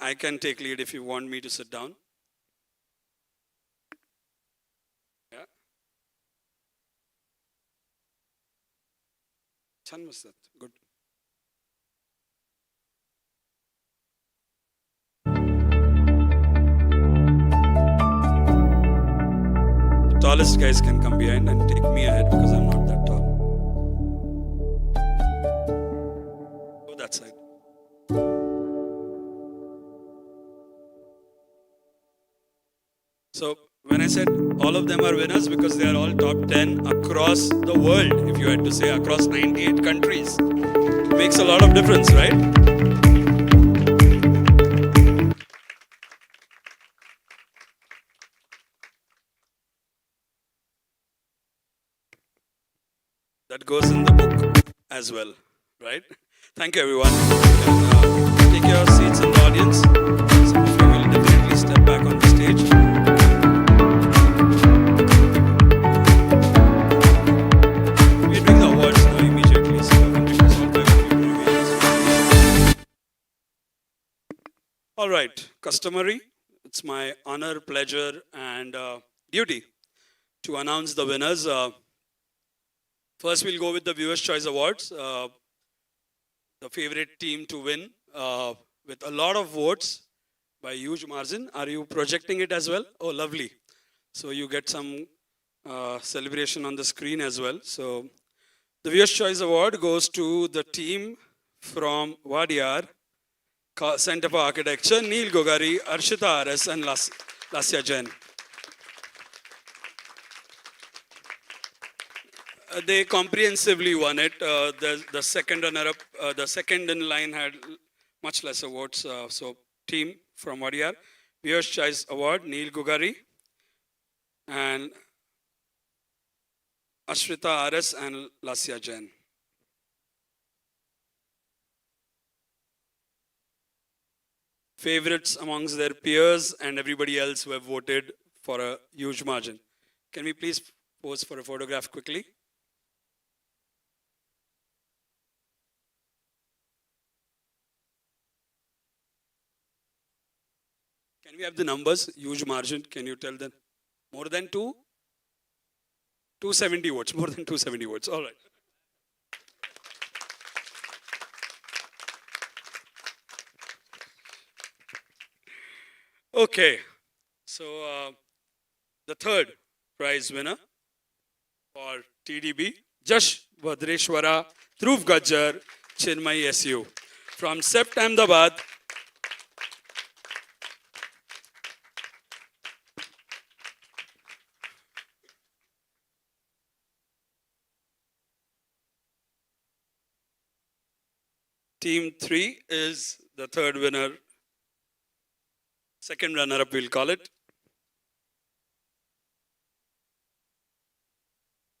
I can take lead if you want me to sit down. Yeah. Good. Tallest guys can come behind and take me ahead because I'm not that tall. Go that side. So when I said all of them are winners because they are all top 10 across the world, if you had to say across 98 countries, it makes a lot of difference, right? That goes in the book as well, right? Thank you, everyone. You can, take your seats in the audience. Some of you will definitely step back on the stage. We're doing the awards now immediately, so I will request all 5 of you to remain. All right, customary. It's my honor, pleasure, and duty to announce the winners. First, we'll go with the Viewers' Choice Awards. The favorite team to win with a lot of votes by huge margin. Are you projecting it as well? Oh, lovely. So you get some celebration on the screen as well. So the Viewers' Choice Award goes to the team from Wadiyar, Center for Architecture, Neil Gogari, Arshita RS and Lasya Jain. They comprehensively won it. The second runner-up, the second in line had much lesser votes. So team from Wadiyar, Viewers' Choice Award, Neil Gugari and Ashrita RS and Lasya Jain. Favorites amongst their peers and everybody else who have voted for a huge margin. Can we please pose for a photograph quickly? Can we have the numbers? Huge margin. Can you tell them? More than 270 votes. More than 270 votes. All right. Okay. So the third prize winner for TDB, Jash Vadreshwara, Dhruv Gajjar, Chinmay SU. From Sept Ahmedabad, Team 3 is the third winner, second runner-up we'll call it.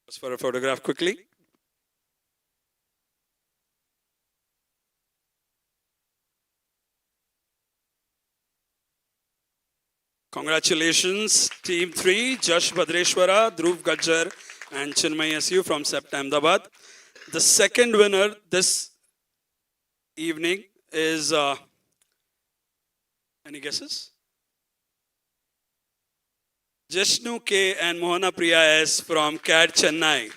Just for a photograph quickly. Congratulations, Team 3, Jash Bhadreshwara, Dhruv Gajjar and Chinmay SU from Sept Ahmedabad. The second winner this evening is, any guesses? Jashnu K and Mohana Priya S from CAD Chennai.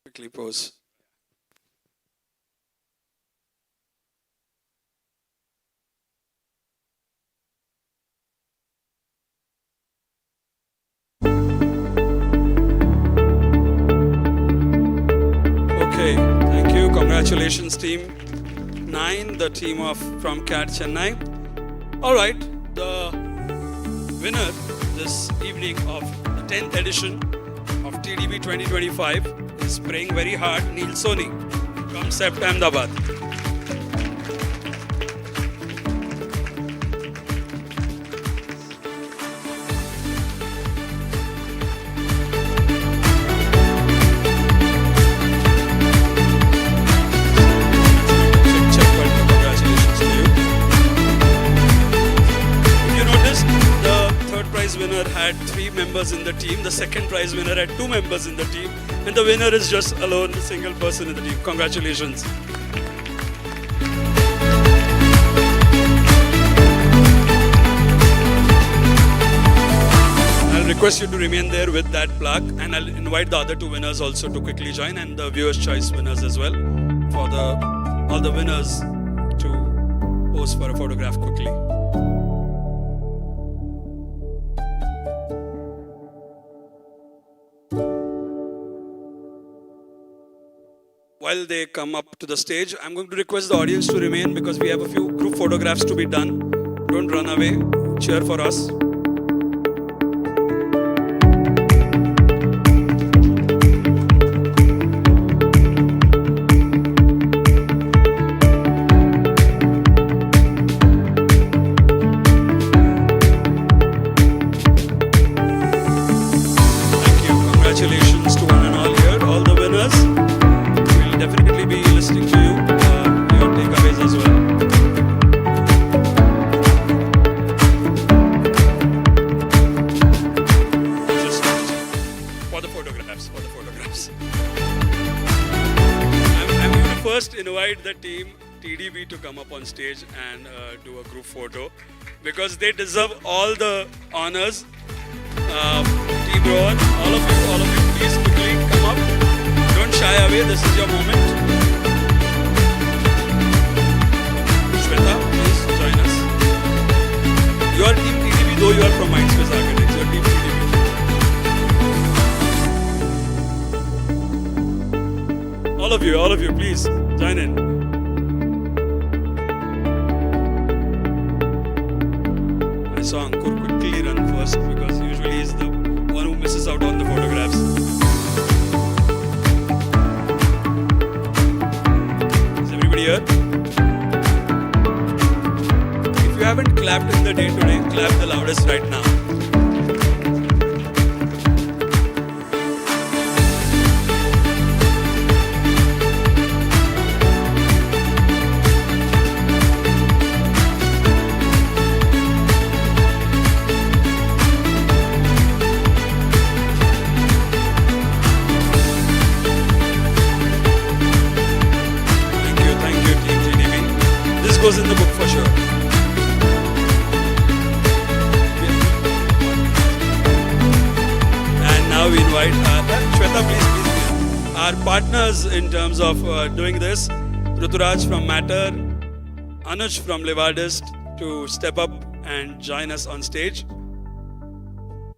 Quickly pose. Okay, thank you. Congratulations, team 9, the team from CAD Chennai. All right, the winner this evening of the 10th edition of TDB 2025 is praying very hard, Neil Soni from Sept Ahmedabad. Winner had 3 members in the team, the second prize winner had 2 members in the team, and the winner is just alone, a single person in the team. Congratulations. I'll request you to remain there with that plaque, and I'll invite the other 2 winners also to quickly join, and the Viewers' Choice winners as well, for all the winners to pose for a photograph quickly. While they come up to the stage, I'm going to request the audience to remain because we have a few group photographs to be done. Don't run away. Cheer for us. Thank you. Congratulations to one and all here, all the winners. Definitely be listening to you, your takeaways as well. invite the team TDB to come up on stage and do a group photo because they deserve all the honors. Team Rohan, all of you, please quickly come up. Don't shy away, this is your moment. Shweta, please join us. Your team TDB, though you are from Mindspace Architects, your team TDB. All of you, please join in. I saw Ankur quickly run first because usually he's the one who misses out on the photographs. Is everybody here? If you haven't clapped in the day today, clap the loudest right now. Goes in the book for sure. And now we invite Shweta, please. Our partners in terms of doing this, Ruturaj from Matter, Anuj from Levardist to step up and join us on stage.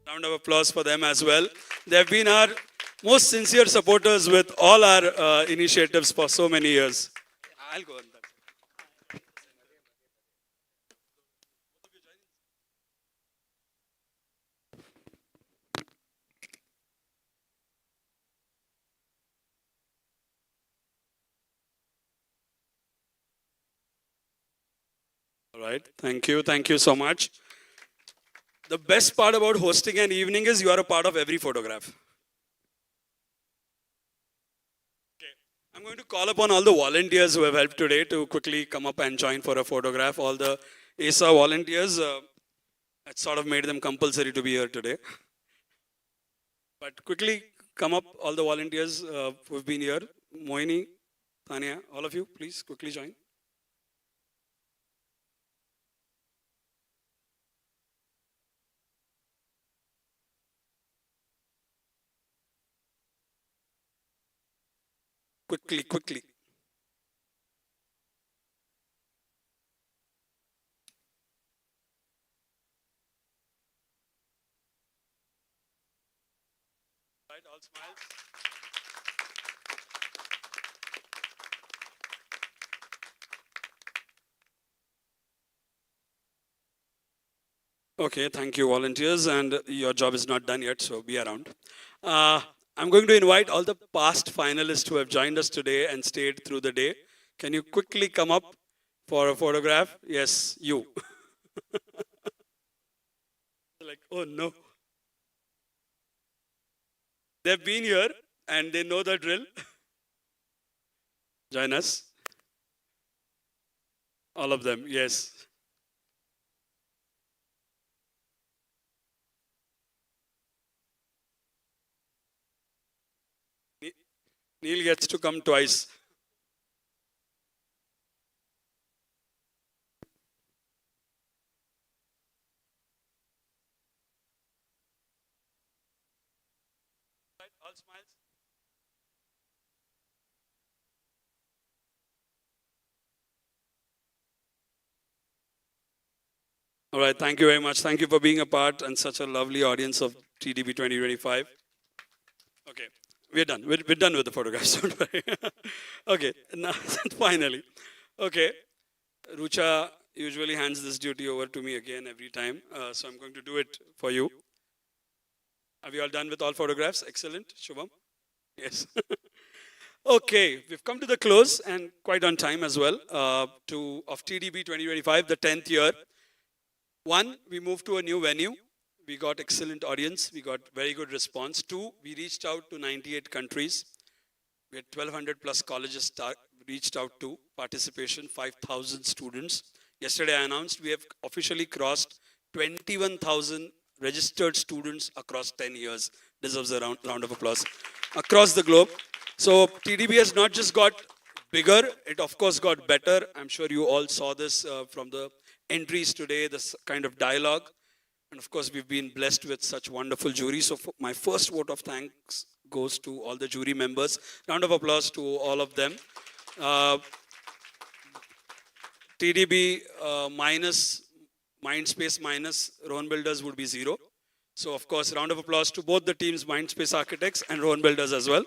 Round of applause for them as well. They have been our most sincere supporters with all our initiatives for so many years. I'll go on that. All right, thank you so much. The best part about hosting an evening is you are a part of every photograph. Okay. I'm going to call upon all the volunteers who have helped today to quickly come up and join for a photograph. All the ASA volunteers, that sort of made them compulsory to be here today. But quickly come up, all the volunteers who've been here. Moini, Tanya, all of you, please quickly join. Quickly. Right, all smiles. Okay, thank you, volunteers, and your job is not done yet, so be around. I'm going to invite all the past finalists who have joined us today and stayed through the day. Can you quickly come up for a photograph? Yes, you. Like, oh no. They've been here and they know the drill. Join us. All of them, yes. Neil gets to come twice. Right, all smiles. All right, thank you very much. Thank you for being a part and such a lovely audience of TDB 2025. Okay. We're done. We're done with the photographs, don't worry. Okay, now finally. Okay, Rucha usually hands this duty over to me again every time, so I'm going to do it for you. Are we all done with all photographs? Excellent. Shubham? Yes. Okay, we've come to the close and quite on time as well of TDB 2025, the 10th year. One, we moved to a new venue. We got excellent audience. We got very good response. Two, we reached out to 98 countries. We had 1,200 plus colleges reached out to participation, 5,000 students. Yesterday I announced we have officially crossed 21,000 registered students across 10 years. Deserves a round of applause. Across the globe. So TDB has not just got bigger. It of course got better. I'm sure you all saw this from the entries today, this kind of dialogue. And of course, we've been blessed with such wonderful jury. So my first vote of thanks goes to all the jury members. Round of applause to all of them. TDB minus, Mindspace minus, Rohan Builders would be 0. So of course, round of applause to both the teams, Mindspace Architects and Rohan Builders as well.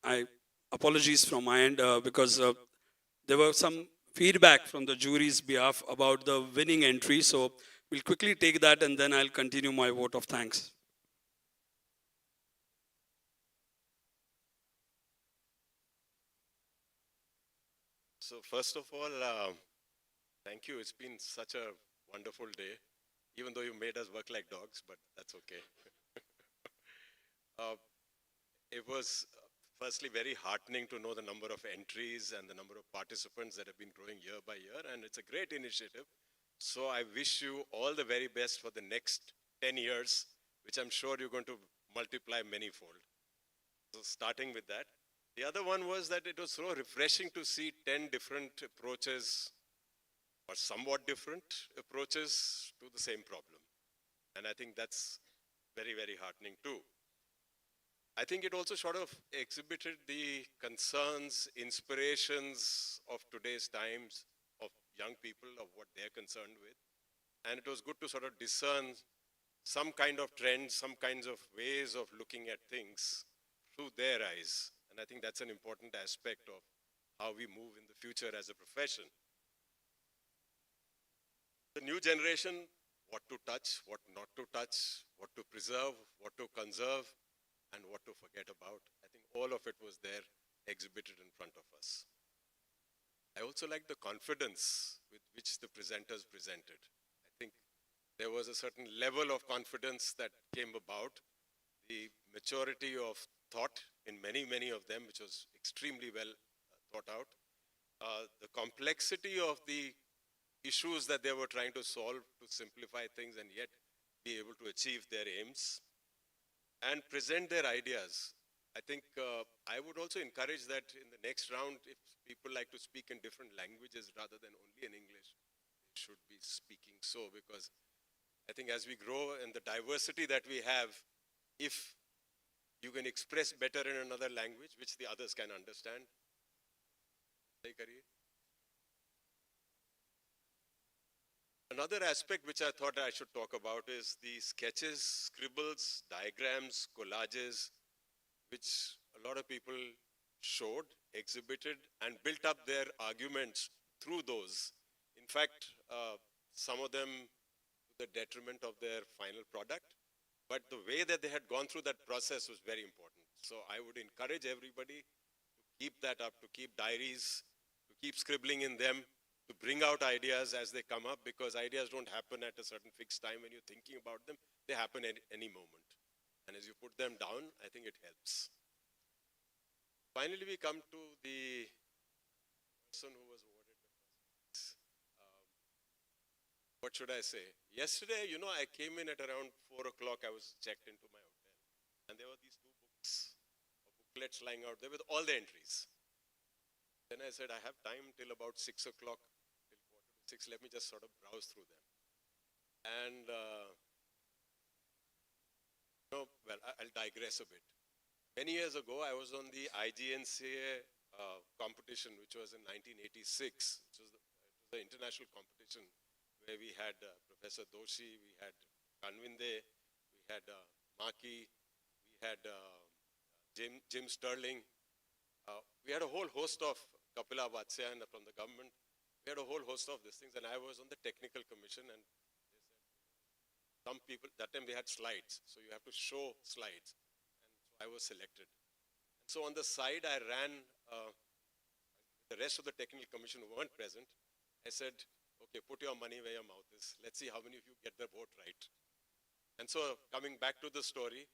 I apologies from my end because there were some feedback from the jury's behalf about the winning entry. So we'll quickly take that and then I'll continue my vote of thanks. So first of all, thank you. It's been such a wonderful day, even though you made us work like dogs, but that's okay. It was firstly very heartening to know the number of entries and the number of participants that have been growing year by year, and it's a great initiative. So I wish you all the very best for the next 10 years, which I'm sure you're going to multiply manyfold. So starting with that. The other one was that it was so refreshing to see 10 different approaches or somewhat different approaches to the same problem. And I think that's very, very heartening too. I think it also sort of exhibited the concerns, inspirations of today's times, of young people, of what they're concerned with. And it was good to sort of discern some kind of trends, some kinds of ways of looking at things through their eyes. And I think that's an important aspect of how we move in the future as a profession. The new generation, what to touch, what not to touch, what to preserve, what to conserve, and what to forget about. I think all of it was there exhibited in front of us. I also like the confidence with which the presenters presented. I think there was a certain level of confidence that came about, the maturity of thought in many, many of them, which was extremely well thought out. The complexity of the issues that they were trying to solve to simplify things and yet be able to achieve their aims and present their ideas. I think I would also encourage that in the next round, if people like to speak in different languages rather than only in English, they should be speaking so, because I think as we grow and the diversity that we have, if you can express better in another language, which the others can understand. Another aspect which I thought I should talk about is the sketches, scribbles, diagrams, collages, which a lot of people showed, exhibited, and built up their arguments through those. In fact, some of them to the detriment of their final product. But the way that they had gone through that process was very important. So I would encourage everybody to keep that up, to keep diaries, to keep scribbling in them, to bring out ideas as they come up, because ideas don't happen at a certain fixed time when you're thinking about them. They happen at any moment. And as you put them down, I think it helps. Finally, we come to the person who was awarded the first prize. What should I say? Yesterday, you know, I came in at around 4 o'clock. I was checked into my hotel. And there were these 2 books, or booklets lying out there with all the entries. Then I said, I have time till about 6 o'clock, till 5:45. Let me just sort of browse through them. And, I'll digress a bit. Many years ago, I was on the IGNCA competition, which was in 1986. It was the international competition, where we had Professor Doshi, we had Kanwinde, we had Maki, we had Jim Sterling. We had a whole host of Kapila Vatsyan from the government. We had a whole host of these things, and I was on the technical commission, and they said, some people, that time they had slides, so you have to show slides. And so I was selected. And so on the side, I ran, the rest of the technical commission who weren't present. I said, okay, put your money where your mouth is. Let's see how many of you get the vote right. And so coming back to the story,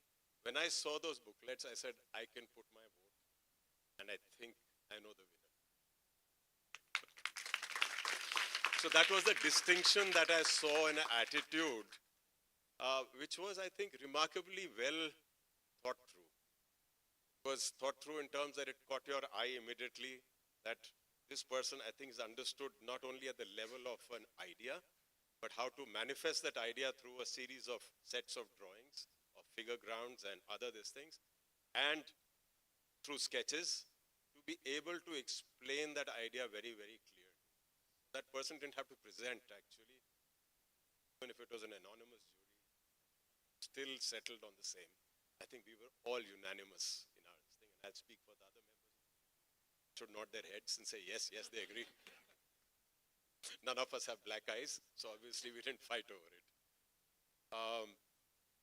when I saw those booklets, I said, I can put my vote. And I think I know the winner. So that was the distinction that I saw in an attitude which was, I think, remarkably well thought through. It was thought through in terms that it caught your eye immediately, that this person, I think, is understood not only at the level of an idea, but how to manifest that idea through a series of sets of drawings, of figure grounds and other these things, and through sketches, to be able to explain that idea very, very clearly. That person didn't have to present, actually, even if it was an anonymous jury, still settled on the same. I think we were all unanimous in our thing, and I'll speak for the other members. Should nod their heads and say, yes, yes, they agree. None of us have black eyes, so obviously we didn't fight over it.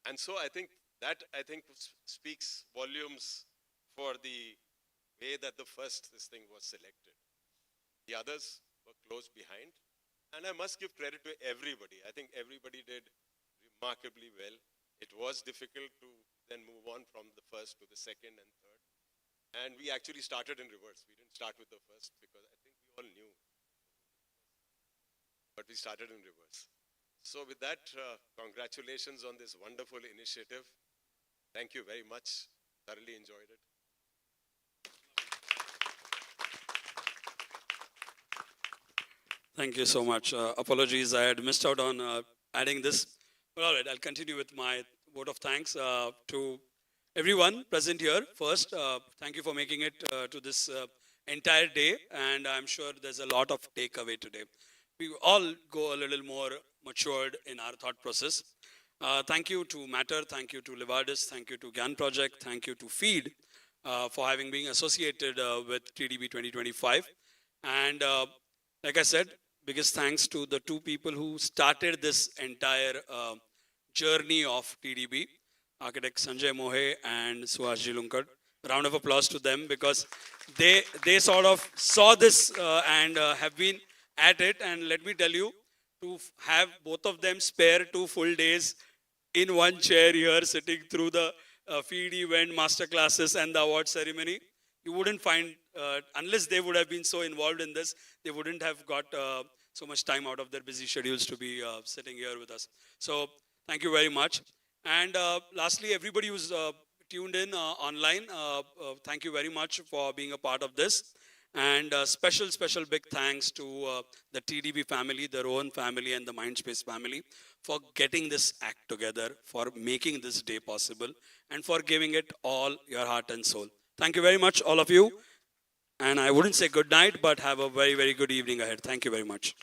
And so I think that, speaks volumes for the way that this thing was selected. The others were close behind, and I must give credit to everybody. I think everybody did remarkably well. It was difficult to then move on from the first to the second and third. And we actually started in reverse. We didn't start with the first because I think we all knew. But we started in reverse. So with that, congratulations on this wonderful initiative. Thank you very much. Thoroughly enjoyed it. Thank you so much. Apologies, I had missed out on adding this. But all right, I'll continue with my vote of thanks to everyone present here. First, thank you for making it to this entire day, and I'm sure there's a lot of takeaway today. We all go a little more matured in our thought process. Thank you to Matter, thank you to Levardis, thank you to GAN Project, thank you to Feed for having been associated with TDB 2025. And like I said, biggest thanks to the two people who started this entire journey of TDB, architect Sanjay Mohe and Suhas Lunkad. Round of applause to them because they sort of saw this and have been at it. And let me tell you, to have both of them spare 2 full days in one chair here sitting through the feed event, masterclasses and the award ceremony, you wouldn't find, unless they would have been so involved in this, they wouldn't have got so much time out of their busy schedules to be sitting here with us. So thank you very much. And lastly, everybody who's tuned in online, thank you very much for being a part of this. And special big thanks to the TDB family, the Rohan family and the Mindspace family for getting this act together, for making this day possible, and for giving it all your heart and soul. Thank you very much, all of you. And I wouldn't say good night, but have a very, very good evening ahead. Thank you very much.